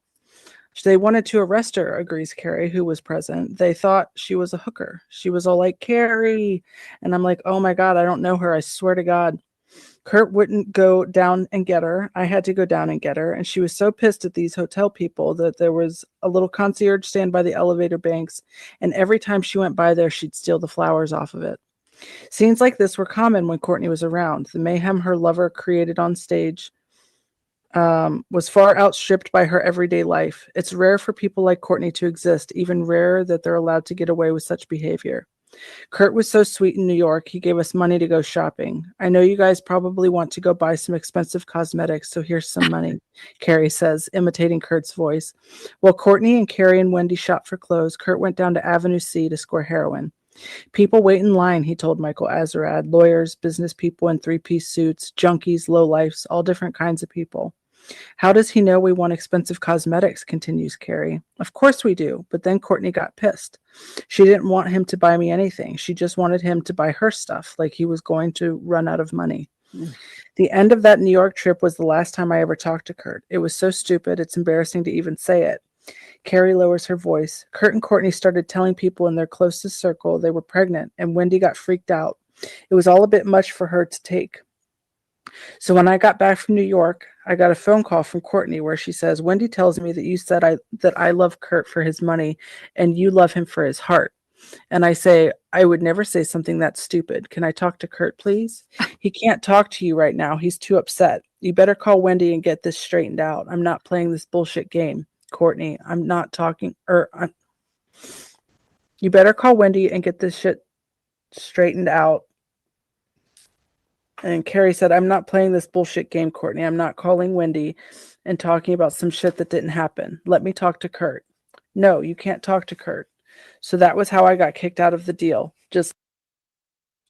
They wanted to arrest her, agrees Carrie, who was present. They thought she was a hooker. She was all like, Carrie. And I'm like, oh my God, I don't know her. I swear to God. Kurt wouldn't go down and get her. I had to go down and get her. And she was so pissed at these hotel people that there was a little concierge stand by the elevator banks. And every time she went by there, she'd steal the flowers off of it. Scenes like this were common when Courtney was around. The mayhem her lover created on stage was far outstripped by her everyday life. It's rare for people like Courtney to exist, even rarer that they're allowed to get away with such behavior. Kurt was so sweet in New York. He gave us money to go shopping. I know you guys probably want to go buy some expensive cosmetics, so here's some money, Carrie says, imitating Kurt's voice. While Courtney and Carrie and Wendy shopped for clothes, Kurt went down to Avenue C to score heroin. People wait in line, he told Michael Azerrad. Lawyers, business people in three-piece suits, junkies, lowlifes, all different kinds of people. How does he know we want expensive cosmetics, continues Carrie. Of course we do, but then Courtney got pissed. She didn't want him to buy me anything. She just wanted him to buy her stuff, like he was going to run out of money. The end of that New York trip was the last time I ever talked to Kurt. It was so stupid, it's embarrassing to even say it. Carrie lowers her voice. Kurt and Courtney started telling people in their closest circle they were pregnant, and Wendy got freaked out. It was all a bit much for her to take. So when I got back from New York, I got a phone call from Courtney where she says, Wendy tells me that you said that I love Kurt for his money and you love him for his heart. And I say, I would never say something that stupid. Can I talk to Kurt, please? He can't talk to you right now. He's too upset. You better call Wendy and get this straightened out. I'm not playing this bullshit game. Courtney, I'm not talking, you better call Wendy and get this shit straightened out. And Carrie said, I'm not playing this bullshit game, Courtney. I'm not calling Wendy and talking about some shit that didn't happen. Let me talk to Kurt. No, you can't talk to Kurt. So that was how I got kicked out of the deal. Just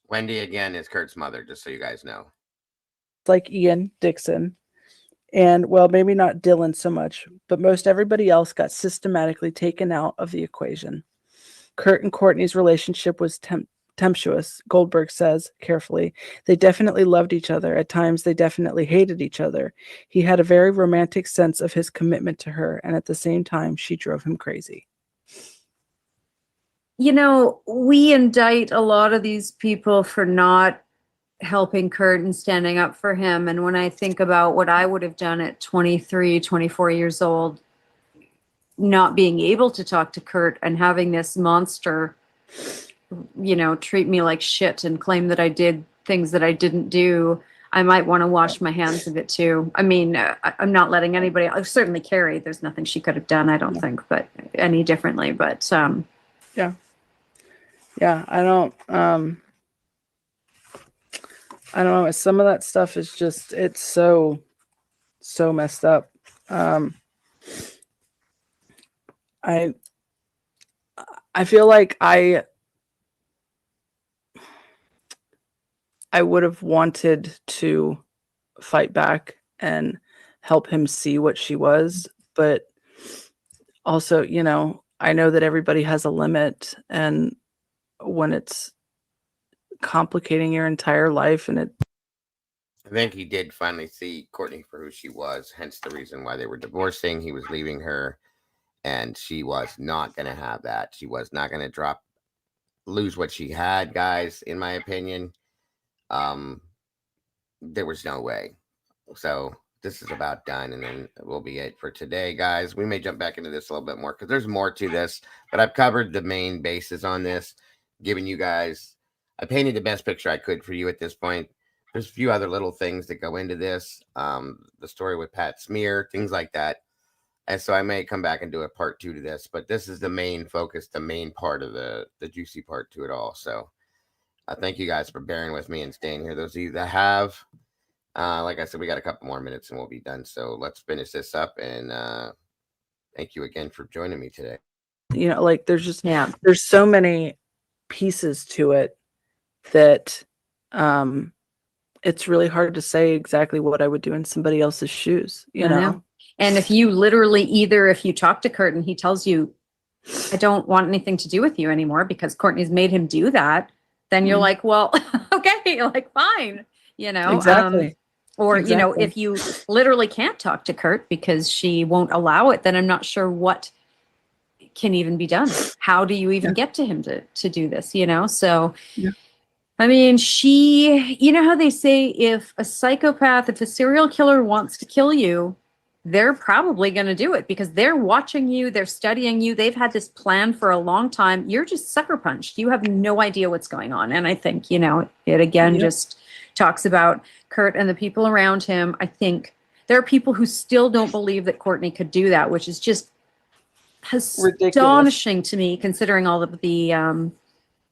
Wendy, again, is Kurt's mother, just so you guys know. like Ian Dixon. And, well, maybe not Dylan so much, but most everybody else got systematically taken out of the equation. Kurt and Courtney's relationship was tempestuous, Goldberg says carefully. They definitely loved each other. At times, they definitely hated each other. He had a very romantic sense of his commitment to her, and at the same time, she drove him crazy. You know, we indict a lot of these people for not helping Kurt and standing up for him. And when I think about what I would have done at 23, 24 years old, not being able to talk to Kurt and having this monster, you know, treat me like shit and claim that I did things that I didn't do, I might want to wash my hands of it too. I mean, I'm not letting anybody, certainly Carrie, there's nothing she could have done, I don't think, but any differently, but yeah, I don't know. Some of that stuff is just, it's so messed up. I feel like I would have wanted to fight back and help him see what she was, but also, you know, I know that everybody has a limit, and when it's complicating your entire life, and I think he did finally see Courtney for who she was, hence the reason why they were divorcing. He was leaving her, and she was not going to have that. She was not going to lose what she had, guys, in my opinion. There was no way. So this is about done, and then will be it for today, guys. We may jump back into this a little bit more because there's more to this, but I've covered the main bases on this, giving you guys, I painted the best picture I could for you at this point. There's a few other little things that go into this, the story with Pat Smear, things like that. And so I may come back and do a part 2 to this, but this is the main focus, the main part of the juicy part to it all. So thank you guys for bearing with me and staying here. Those of you that have, like I said, we got a couple more minutes and we'll be done. So let's finish this up, and thank you again for joining me today. you know, like there's just, there's so many pieces to it that it's really hard to say exactly what I would do in somebody else's shoes, you know? And if you literally if you talk to Kurt and he tells you, I don't want anything to do with you anymore because Courtney's made him do that, then you're like, well, okay, like, fine, you know? Exactly. Or, you know, if you literally can't talk to Kurt because she won't allow it, then I'm not sure what can even be done. How do you even get to him to do this, you know? So, I mean, you know how they say if a serial killer wants to kill you, they're probably going to do it because they're watching you, they're studying you, they've had this plan for a long time. You're just sucker punched. You have no idea what's going on. And I think, you know, it again just talks about Kurt and the people around him. I think there are people who still don't believe that Courtney could do that, which is just astonishing to me, considering all of the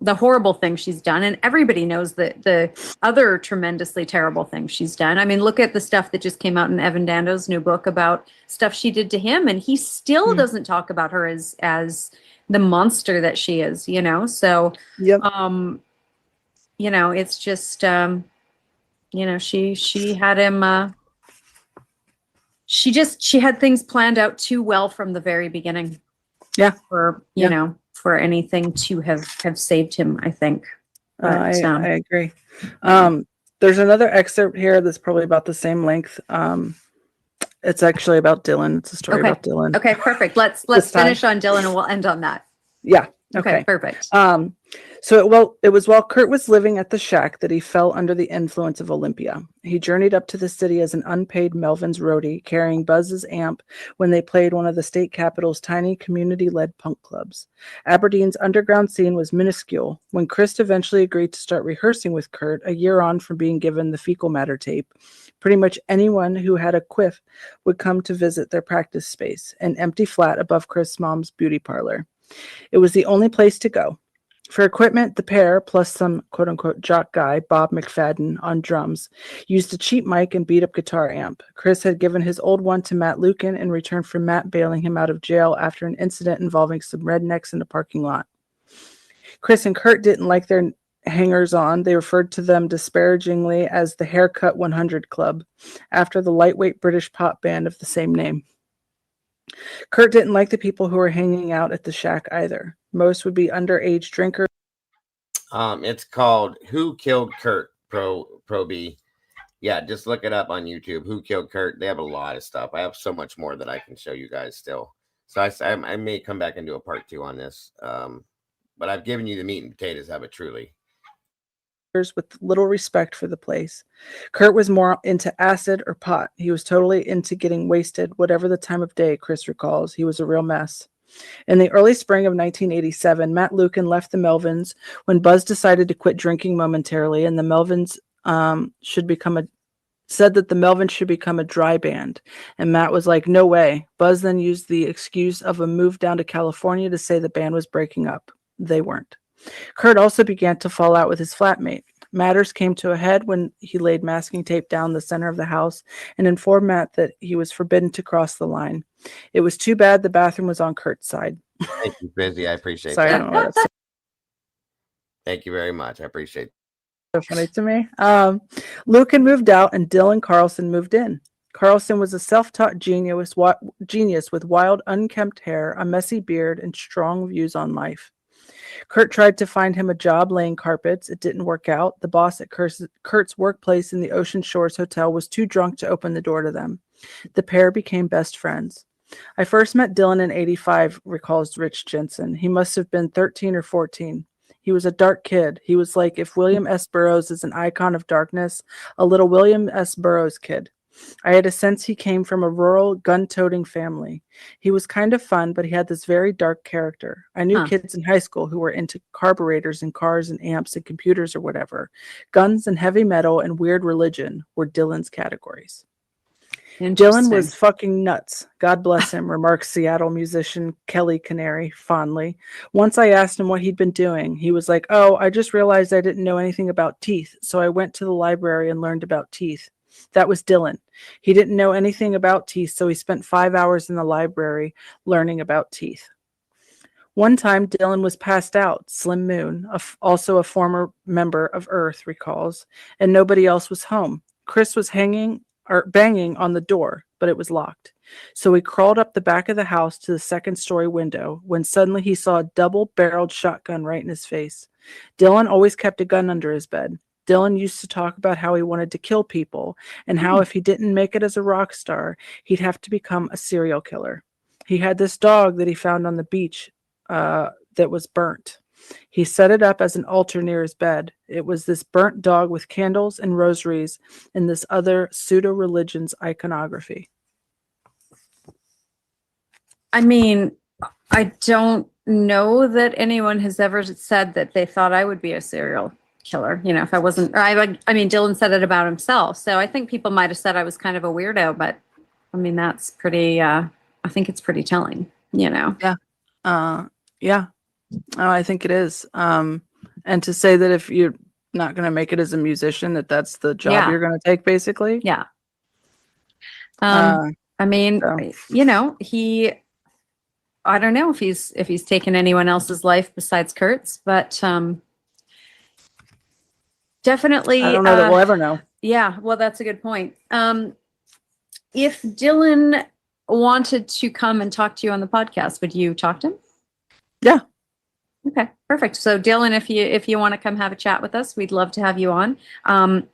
the horrible things she's done, and everybody knows the other tremendously terrible things she's done. I mean, look at the stuff that just came out in Evan Dando's new book about stuff she did to him, and he still doesn't talk about her as the monster that she is, you know. So you know, it's just you know, she had him she had things planned out too well from the very beginning. Yeah. For you know, for anything to have saved him, I think. But, I agree. There's another excerpt here that's probably about the same length. It's actually about Dylan. It's a story about Dylan. Okay, perfect. Let's finish on Dylan and we'll end on that. Yeah. Okay, perfect. So it was while Kurt was living at the shack that he fell under the influence of Olympia. He journeyed up to the city as an unpaid Melvin's roadie, carrying Buzz's amp when they played one of the state capital's tiny community-led punk clubs. Aberdeen's underground scene was minuscule. When Chris eventually agreed to start rehearsing with Kurt, a year on from being given the fecal matter tape, pretty much anyone who had a quiff would come to visit their practice space, an empty flat above Chris' mom's beauty parlor. It was the only place to go. For equipment, the pair, plus some quote-unquote jock guy, Bob McFadden, on drums, used a cheap mic and beat-up guitar amp. Chris had given his old one to Matt Lukin in return for Matt bailing him out of jail after an incident involving some rednecks in a parking lot. Chris and Kurt didn't like their hangers-on. They referred to them disparagingly as the Haircut 100 Club, after the lightweight British pop band of the same name. Kurt didn't like the people who were hanging out at the shack either. Most would be underage drinkers. It's called Who Killed Kurt, Pro B. Yeah, just look it up on YouTube. Who Killed Kurt? They have a lot of stuff. I have so much more that I can show you guys still. So I may come back and do a part 2 on this. But I've given you the meat and potatoes of it, truly. With little respect for the place. Kurt was more into acid or pot. He was totally into getting wasted, whatever the time of day, Chris recalls. He was a real mess. In the early spring of 1987, Matt Lukin left the Melvins when Buzz decided to quit drinking momentarily, and the Melvins said that the Melvins should become a dry band. And Matt was like, no way. Buzz then used the excuse of a move down to California to say the band was breaking up. They weren't. Kurt also began to fall out with his flatmate. Matters came to a head when he laid masking tape down the center of the house and informed Matt that he was forbidden to cross the line. It was too bad the bathroom was on Kurt's side. Thank you, Busy. I appreciate Sorry, that. I don't know what that's Thank you very much. I appreciate it. so funny to me. Lucan moved out and Dylan Carlson moved in. Carlson was a self-taught genius with wild, unkempt hair, a messy beard, and strong views on life. Kurt tried to find him a job laying carpets. It didn't work out. The boss at Kurt's workplace in the Ocean Shores Hotel was too drunk to open the door to them. The pair became best friends. I first met Dylan in '85, recalls Rich Jensen. He must have been 13 or 14. He was a dark kid. He was like if William S. Burroughs is an icon of darkness, a little William S. Burroughs kid. I had a sense he came from a rural, gun-toting family. He was kind of fun, but he had this very dark character. I knew kids in high school who were into carburetors and cars and amps and computers or whatever. Guns and heavy metal and weird religion were Dylan's categories. Dylan was fucking nuts. God bless him, remarks Seattle musician Kelly Canary fondly. Once I asked him what he'd been doing. He was like, oh, I just realized I didn't know anything about teeth, so I went to the library and learned about teeth. That was Dylan. He didn't know anything about teeth, so he spent 5 hours in the library learning about teeth. One time, Dylan was passed out, Slim Moon, also a former member of Earth, recalls, and nobody else was home. Chris was banging on the door, but it was locked. So he crawled up the back of the house to the second-story window when suddenly he saw a double-barreled shotgun right in his face. Dylan always kept a gun under his bed. Dylan used to talk about how he wanted to kill people and how if he didn't make it as a rock star, he'd have to become a serial killer. He had this dog that he found on the beach that was burnt. He set it up as an altar near his bed. It was this burnt dog with candles and rosaries and this other pseudo-religion's iconography. I mean, I don't know that anyone has ever said that they thought I would be a serial killer, you know, if I wasn't, I mean, Dylan said it about himself. So I think people might have said I was kind of a weirdo, but I mean, that's pretty, I think it's pretty telling, you know? Yeah. Yeah. Oh, I think it is. And to say that if you're not going to make it as a musician, that's the job Yeah. you're going to take, basically. Yeah. Uh, I mean, you know, I don't know if he's taken anyone else's life besides Kurt's, but definitely. I don't know that we'll ever know. Yeah, well, that's a good point. If Dylan wanted to come and talk to you on the podcast, would you talk to him? Yeah. Okay, perfect. So Dylan, if you want to come have a chat with us, we'd love to have you on.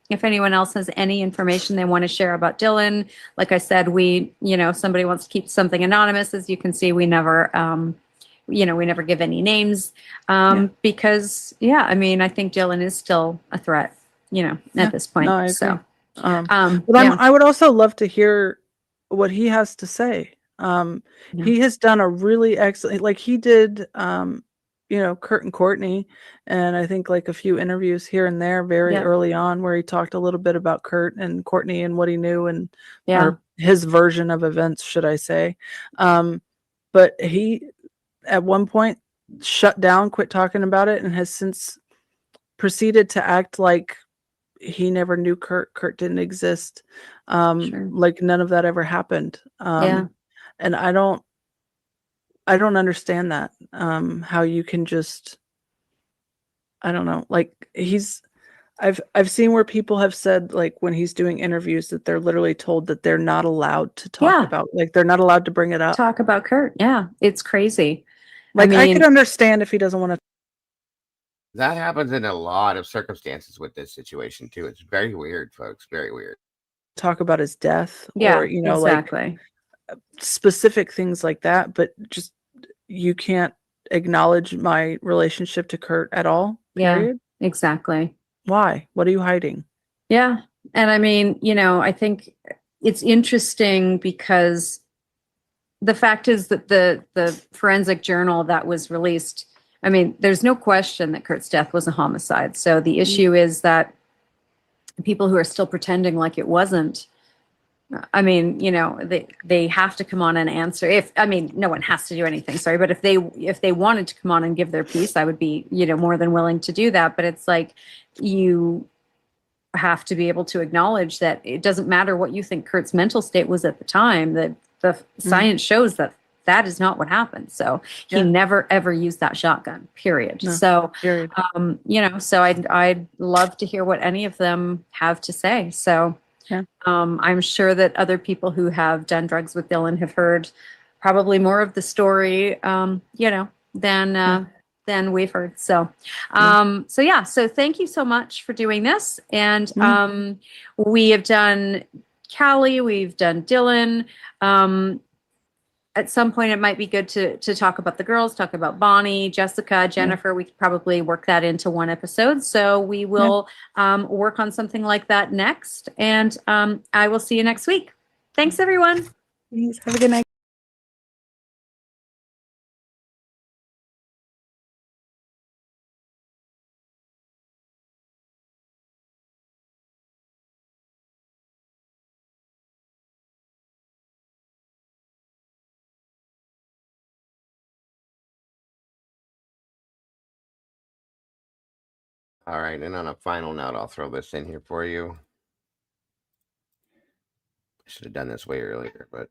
If anyone else has any information they want to share about Dylan, like I said, if somebody wants to keep something anonymous, as you can see, we never give any names because, I mean, I think Dylan is still a threat, at this point. No, I agree. So, I would also love to hear what he has to say. He has done a really excellent, like he did, Kurt and Courtney, and I think like a few interviews here and there very early on where he talked a little bit about Kurt and Courtney and what he knew and or his version of events, should I say. But he at one point shut down, quit talking about it, and has since proceeded to act like he never knew Kurt. Kurt didn't exist. Like none of that ever happened. And I don't understand that. How you can just, I don't know, like I've seen where people have said, like when he's doing interviews, that they're literally told that they're not allowed to talk about, like they're not allowed to bring it up. Talk about Kurt. Yeah, it's crazy. Like I could understand if he doesn't want to. That happens in a lot of circumstances with this situation too. It's very weird, folks. Very weird. Talk about his death, Yeah, or exactly. like specific things like that, but just you can't acknowledge my relationship to Kurt at all. Period. Yeah, exactly. Why? What are you hiding? Yeah. And I mean, I think it's interesting because the fact is that the forensic journal that was released, I mean, there's no question that Kurt's death was a homicide. So the issue is that people who are still pretending like it wasn't, I mean, they have to come on and answer. No one has to do anything, sorry, but if they wanted to come on and give their piece, I would be, more than willing to do that. But it's like, you have to be able to acknowledge that it doesn't matter what you think Kurt's mental state was at the time, that the science shows that that is not what happened. So he never, ever used that shotgun, period. No, so, period. So I'd love to hear what any of them have to say. So I'm sure that other people who have done drugs with Dylan have heard probably more of the story, than we've heard. So, so thank you so much for doing this. And we have done Callie, we've done Dylan. At some point, it might be good to talk about the girls, talk about Bonnie, Jessica, Jennifer. We could probably work that into one episode. So we will work on something like that next. And I will see you next week. Thanks, everyone. Please have a good night. All right, and on a final note, I'll throw this in here for you. I should have done this way earlier, but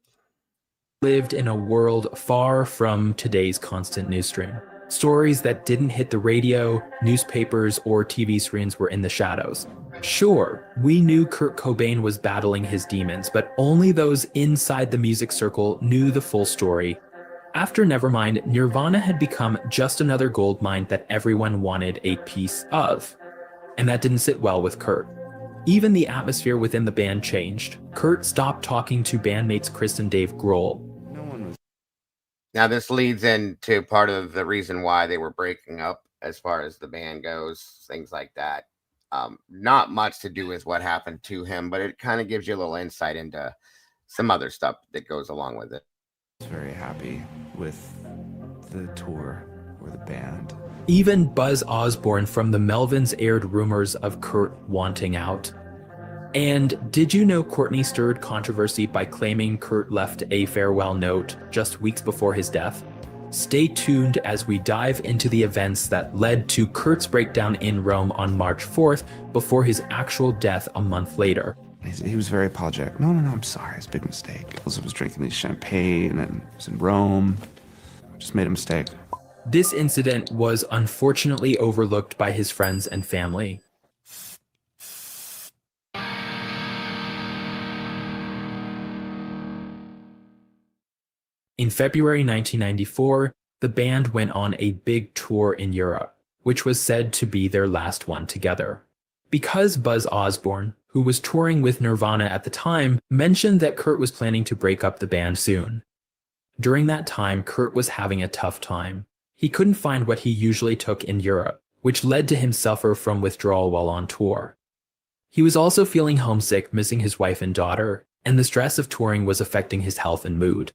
lived in a world far from today's constant news stream. Stories that didn't hit the radio, newspapers, or TV screens were in the shadows. Sure, we knew Kurt Cobain was battling his demons, but only those inside the music circle knew the full story. After Nevermind, Nirvana had become just another gold mine that everyone wanted a piece of. And that didn't sit well with Kurt. Even the atmosphere within the band changed. Kurt stopped talking to bandmates Chris and Dave Grohl. Now this leads into part of the reason why they were breaking up as far as the band goes, things like that. Not much to do with what happened to him, but it kind of gives you a little insight into some other stuff that goes along with it. Very happy with the tour or the band. Even Buzz Osborne from the Melvins aired rumors of Kurt wanting out. And did you know Courtney stirred controversy by claiming Kurt left a farewell note just weeks before his death? Stay tuned as we dive into the events that led to Kurt's breakdown in Rome on March 4th before his actual death a month later. He was very apologetic. No, I'm sorry. It's a big mistake. I was drinking these champagne and I was in Rome. I just made a mistake. This incident was unfortunately overlooked by his friends and family. In February 1994, the band went on a big tour in Europe, which was said to be their last one together. Because Buzz Osborne, who was touring with Nirvana at the time, mentioned that Kurt was planning to break up the band soon. During that time, Kurt was having a tough time. He couldn't find what he usually took in Europe, which led to him suffer from withdrawal while on tour. He was also feeling homesick, missing his wife and daughter, and the stress of touring was affecting his health and mood.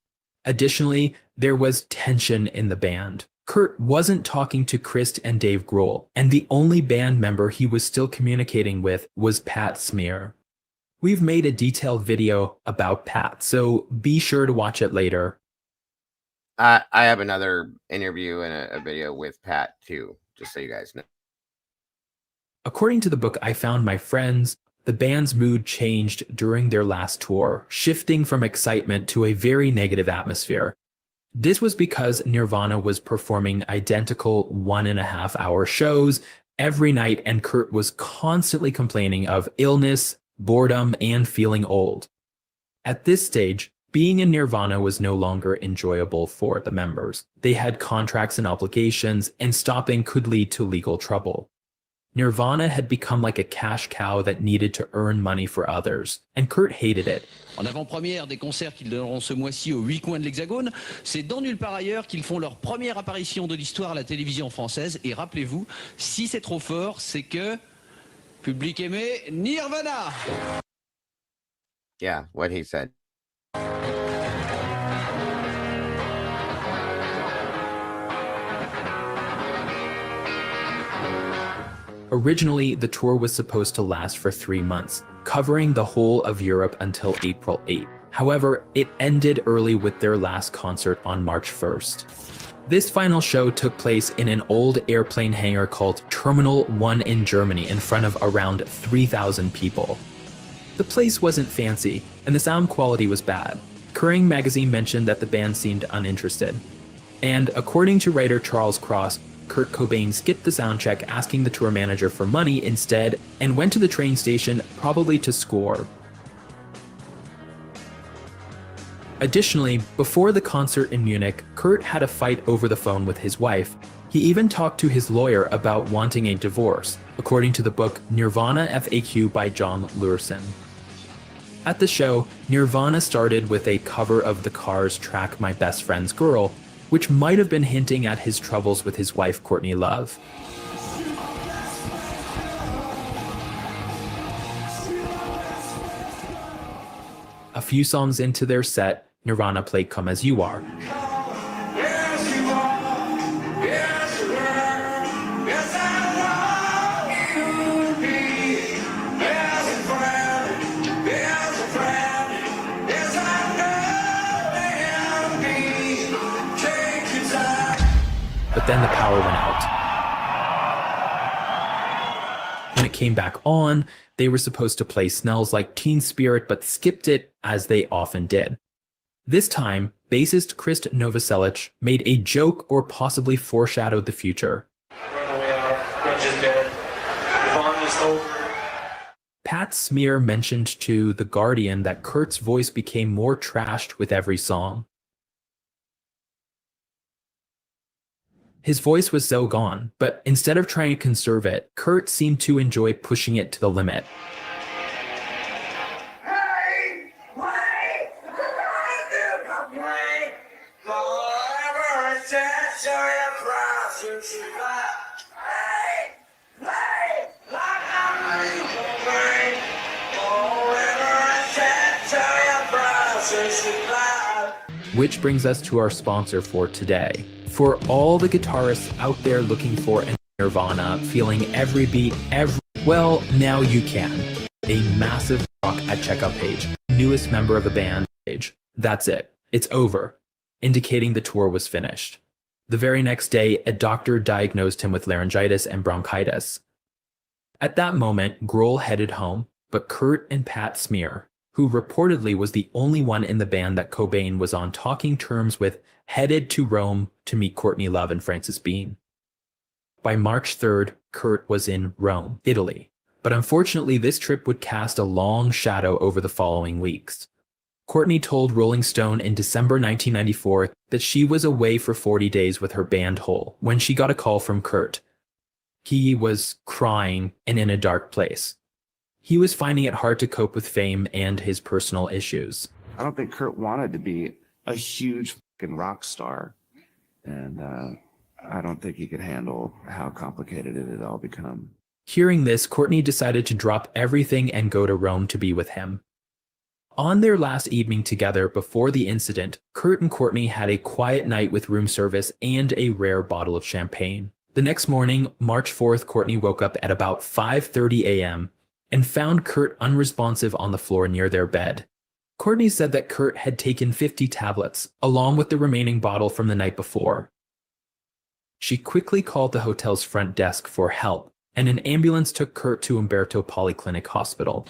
Additionally, there was tension in the band. Kurt wasn't talking to Chris and Dave Grohl, and the only band member he was still communicating with was Pat Smear. We've made a detailed video about Pat, so be sure to watch it later. I have another interview and a video with Pat too, just so you guys know. According to the book I Found My Friends, the band's mood changed during their last tour, shifting from excitement to a very negative atmosphere. This was because Nirvana was performing identical 1.5-hour shows every night, and Kurt was constantly complaining of illness, boredom, and feeling old. At this stage, being in Nirvana was no longer enjoyable for the members. They had contracts and obligations, and stopping could lead to legal trouble. Nirvana had become like a cash cow that needed to earn money for others, and Kurt hated it. En avant-première des concerts qu'ils donneront ce mois-ci aux 8 coins de l'Hexagone, c'est dans nulle part ailleurs qu'ils font leur première apparition de l'histoire à la télévision française. Et rappelez-vous, si c'est trop fort, c'est que public aimé Nirvana. Yeah, what he said. Originally, the tour was supposed to last for 3 months, covering the whole of Europe until April 8. However, it ended early with their last concert on March 1st. This final show took place in an old airplane hangar called Terminal 1 in Germany in front of around 3,000 people. The place wasn't fancy, and the sound quality was bad. Kerrang! Magazine mentioned that the band seemed uninterested. And according to writer Charles Cross, Kurt Cobain skipped the soundcheck, asking the tour manager for money instead, and went to the train station, probably to score. Additionally, before the concert in Munich, Kurt had a fight over the phone with his wife. He even talked to his lawyer about wanting a divorce, according to the book Nirvana FAQ by John Lurson. At the show, Nirvana started with a cover of The Cars' track My Best Friend's Girl, which might have been hinting at his troubles with his wife Courtney Love. A few songs into their set, Nirvana played Come As You Are. But then the power went out. When it came back on, they were supposed to play Smells Like Teen Spirit, but skipped it, as they often did. This time, bassist Chris Novoselic made a joke or possibly foreshadowed the future. Pat Smear mentioned to The Guardian that Kurt's voice became more trashed with every song. His voice was so gone, but instead of trying to conserve it, Kurt seemed to enjoy pushing it to the limit. Which brings us to our sponsor for today. For all the guitarists out there looking for a Nirvana, feeling every beat, well, now you can. A massive rock at checkout page, newest member of the band page. That's it. It's over, indicating the tour was finished. The very next day, a doctor diagnosed him with laryngitis and bronchitis. At that moment, Grohl headed home, but Kurt and Pat Smear, who reportedly was the only one in the band that Cobain was on talking terms with, headed to Rome to meet Courtney Love and Francis Bean. By March 3rd, Kurt was in Rome, Italy, but unfortunately this trip would cast a long shadow over the following weeks. Courtney told Rolling Stone in December 1994 that she was away for 40 days with her band Hole when she got a call from Kurt. He was crying and in a dark place. He was finding it hard to cope with fame and his personal issues. I don't think Kurt wanted to be a huge fucking rock star. And I don't think he could handle how complicated it had all become. Hearing this, Courtney decided to drop everything and go to Rome to be with him. On their last evening together before the incident, Kurt and Courtney had a quiet night with room service and a rare bottle of champagne. The next morning, March 4th, Courtney woke up at about 5:30 a.m. and found Kurt unresponsive on the floor near their bed. Courtney said that Kurt had taken 50 tablets, along with the remaining bottle from the night before. She quickly called the hotel's front desk for help, and an ambulance took Kurt to Umberto Polyclinic Hospital.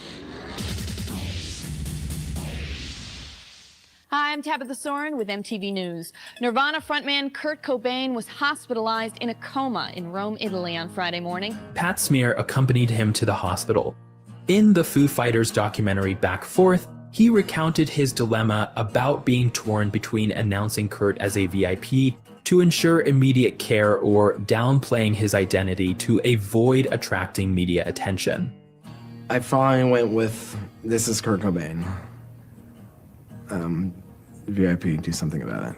Hi, I'm Tabitha Soren with MTV News. Nirvana frontman Kurt Cobain was hospitalized in a coma in Rome, Italy on Friday morning. Pat Smear accompanied him to the hospital. In the Foo Fighters documentary Back Forth, he recounted his dilemma about being torn between announcing Kurt as a VIP to ensure immediate care or downplaying his identity to avoid attracting media attention. I finally went with, this is Kurt Cobain. VIP, do something about it.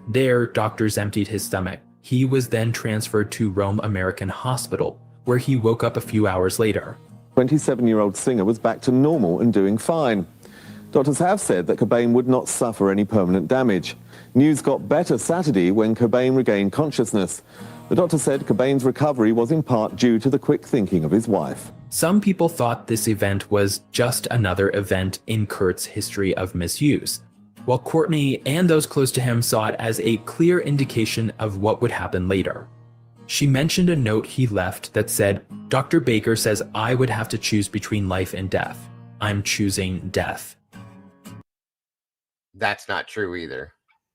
There, doctors emptied his stomach. He was then transferred to Rome American Hospital, where he woke up a few hours later. 27-year-old singer was back to normal and doing fine. Doctors have said that Cobain would not suffer any permanent damage. News got better Saturday when Cobain regained consciousness. The doctor said Cobain's recovery was in part due to the quick thinking of his wife. Some people thought this event was just another event in Kurt's history of misuse, while Courtney and those close to him saw it as a clear indication of what would happen later. She mentioned a note he left that said, "Dr. Baker says I would have to choose between life and death. I'm choosing death." That's not true either.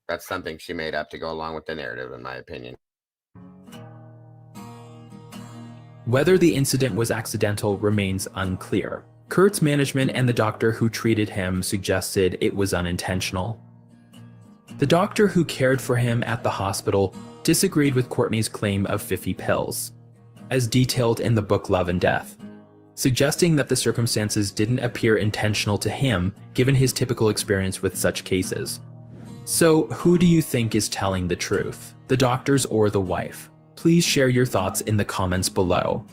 That's something she made up to go along with the narrative, in my opinion. Whether the incident was accidental remains unclear. Kurt's management and the doctor who treated him suggested it was unintentional. The doctor who cared for him at the hospital disagreed with Courtney's claim of 50 pills, as detailed in the book Love and Death, suggesting that the circumstances didn't appear intentional to him given his typical experience with such cases. So, who do you think is telling the truth, the doctors or the wife? Please share your thoughts in the comments below.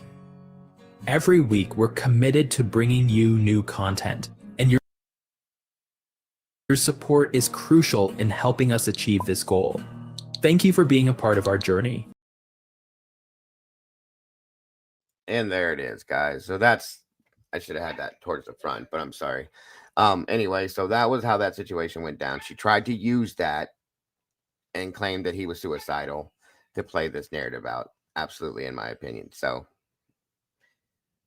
Every week, we're committed to bringing you new content, and your support is crucial in helping us achieve this goal. Thank you for being a part of our journey. And there it is, guys. So that's, I should have had that towards the front, but I'm sorry. Anyway, so that was how that situation went down. She tried to use that and claimed that he was suicidal to play this narrative out. Absolutely, in my opinion. So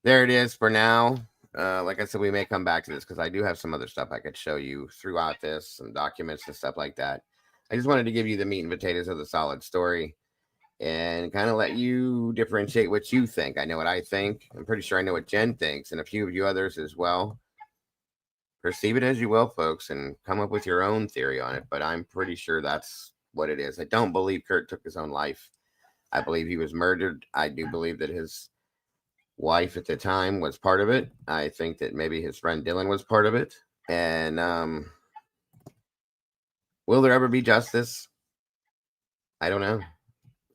there it is for now. Like I said, we may come back to this because I do have some other stuff I could show you throughout this, some documents and stuff like that. I just wanted to give you the meat and potatoes of the solid story and kind of let you differentiate what you think. I know what I think. I'm pretty sure I know what Jen thinks, and a few of you others as well. Perceive it as you will, folks, and come up with your own theory on it, but I'm pretty sure that's what it is. I don't believe Kurt took his own life. I believe he was murdered. I do believe that his wife at the time was part of it. I think that maybe his friend Dylan was part of it. And will there ever be justice? I don't know.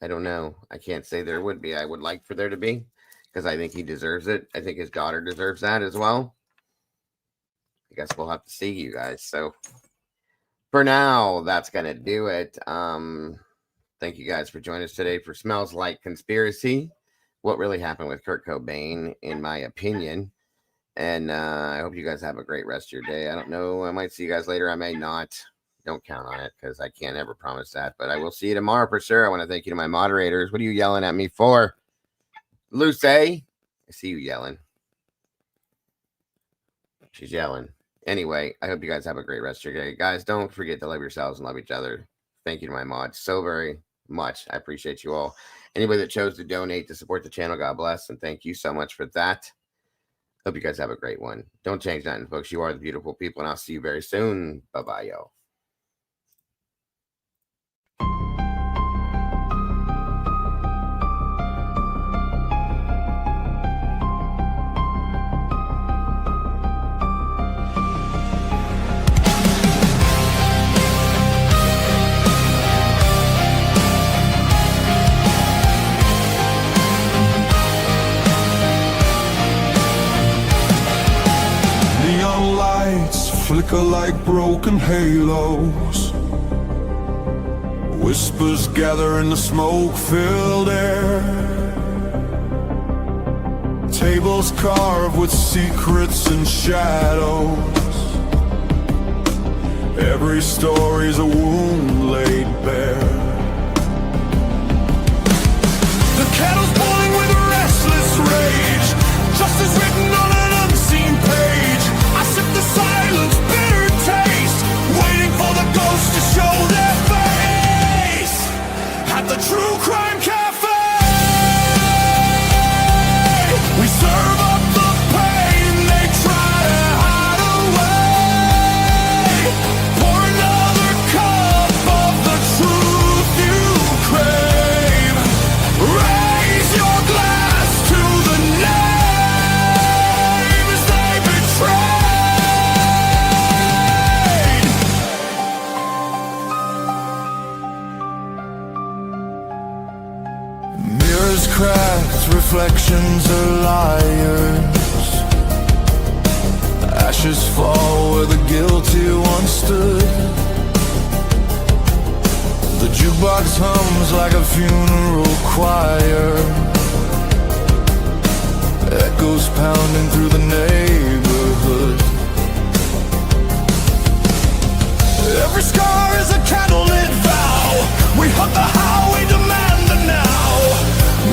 I don't know. I can't say there would be. I would like for there to be because I think he deserves it. I think his daughter deserves that as well. I guess we'll have to see, you guys. So for now, that's going to do it. Thank you guys for joining us today for Smells Like Conspiracy. What really happened with Kurt Cobain, in my opinion. And I hope you guys have a great rest of your day. I don't know. I might see you guys later. I may not. don't count on it because I can't ever promise that. But I will see you tomorrow for sure. I want to thank you to my moderators. What are you yelling at me for? Luce? I see you yelling. She's yelling. Anyway, I hope you guys have a great rest of your day. Guys, don't forget to love yourselves and love each other. Thank you to my mods so very much. I appreciate you all. Anybody that chose to donate to support the channel, God bless, and thank you so much for that. Hope you guys have a great one. Don't change nothing, folks. You are the beautiful people, and I'll see you very soon. Bye-bye, y'all. Neon lights flicker like broken halos. Whispers gather in the smoke-filled air. Tables carved with secrets and shadows. Every story's a wound laid bare. The kettle's boiling with a restless rage. Justice written on an unseen page. I sip the silence, bitter taste, waiting for the ghosts to show their face. At the True Crime Cafe, we serve up the pain they try to hide away. Pour another cup of the truth you crave. Raise your glass to the names they betrayed. Mirrors cracked, reflections are liars. Ashes fall where the guilty once stood. The jukebox hums like a funeral choir. Echoes pounding through the neighborhood. Every scar is a candlelit vow. We hug the how, we demand the now.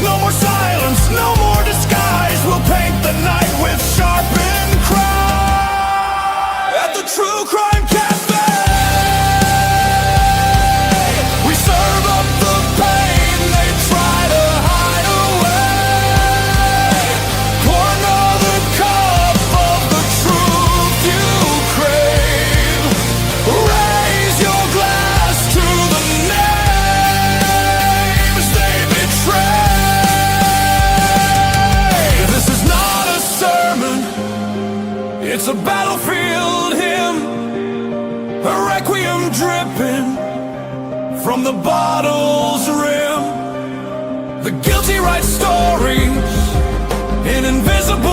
No more silence, no more disguise. We'll paint the night with sharpened cry. At the True Crime Cafe, we serve up the pain they try to hide away. Pour another cup of the truth you crave. Raise your glass to the names they betrayed. This is not a sermon, it's a battlefield hymn, a requiem dripping from the bottle's rim. The guilty write stories in invisible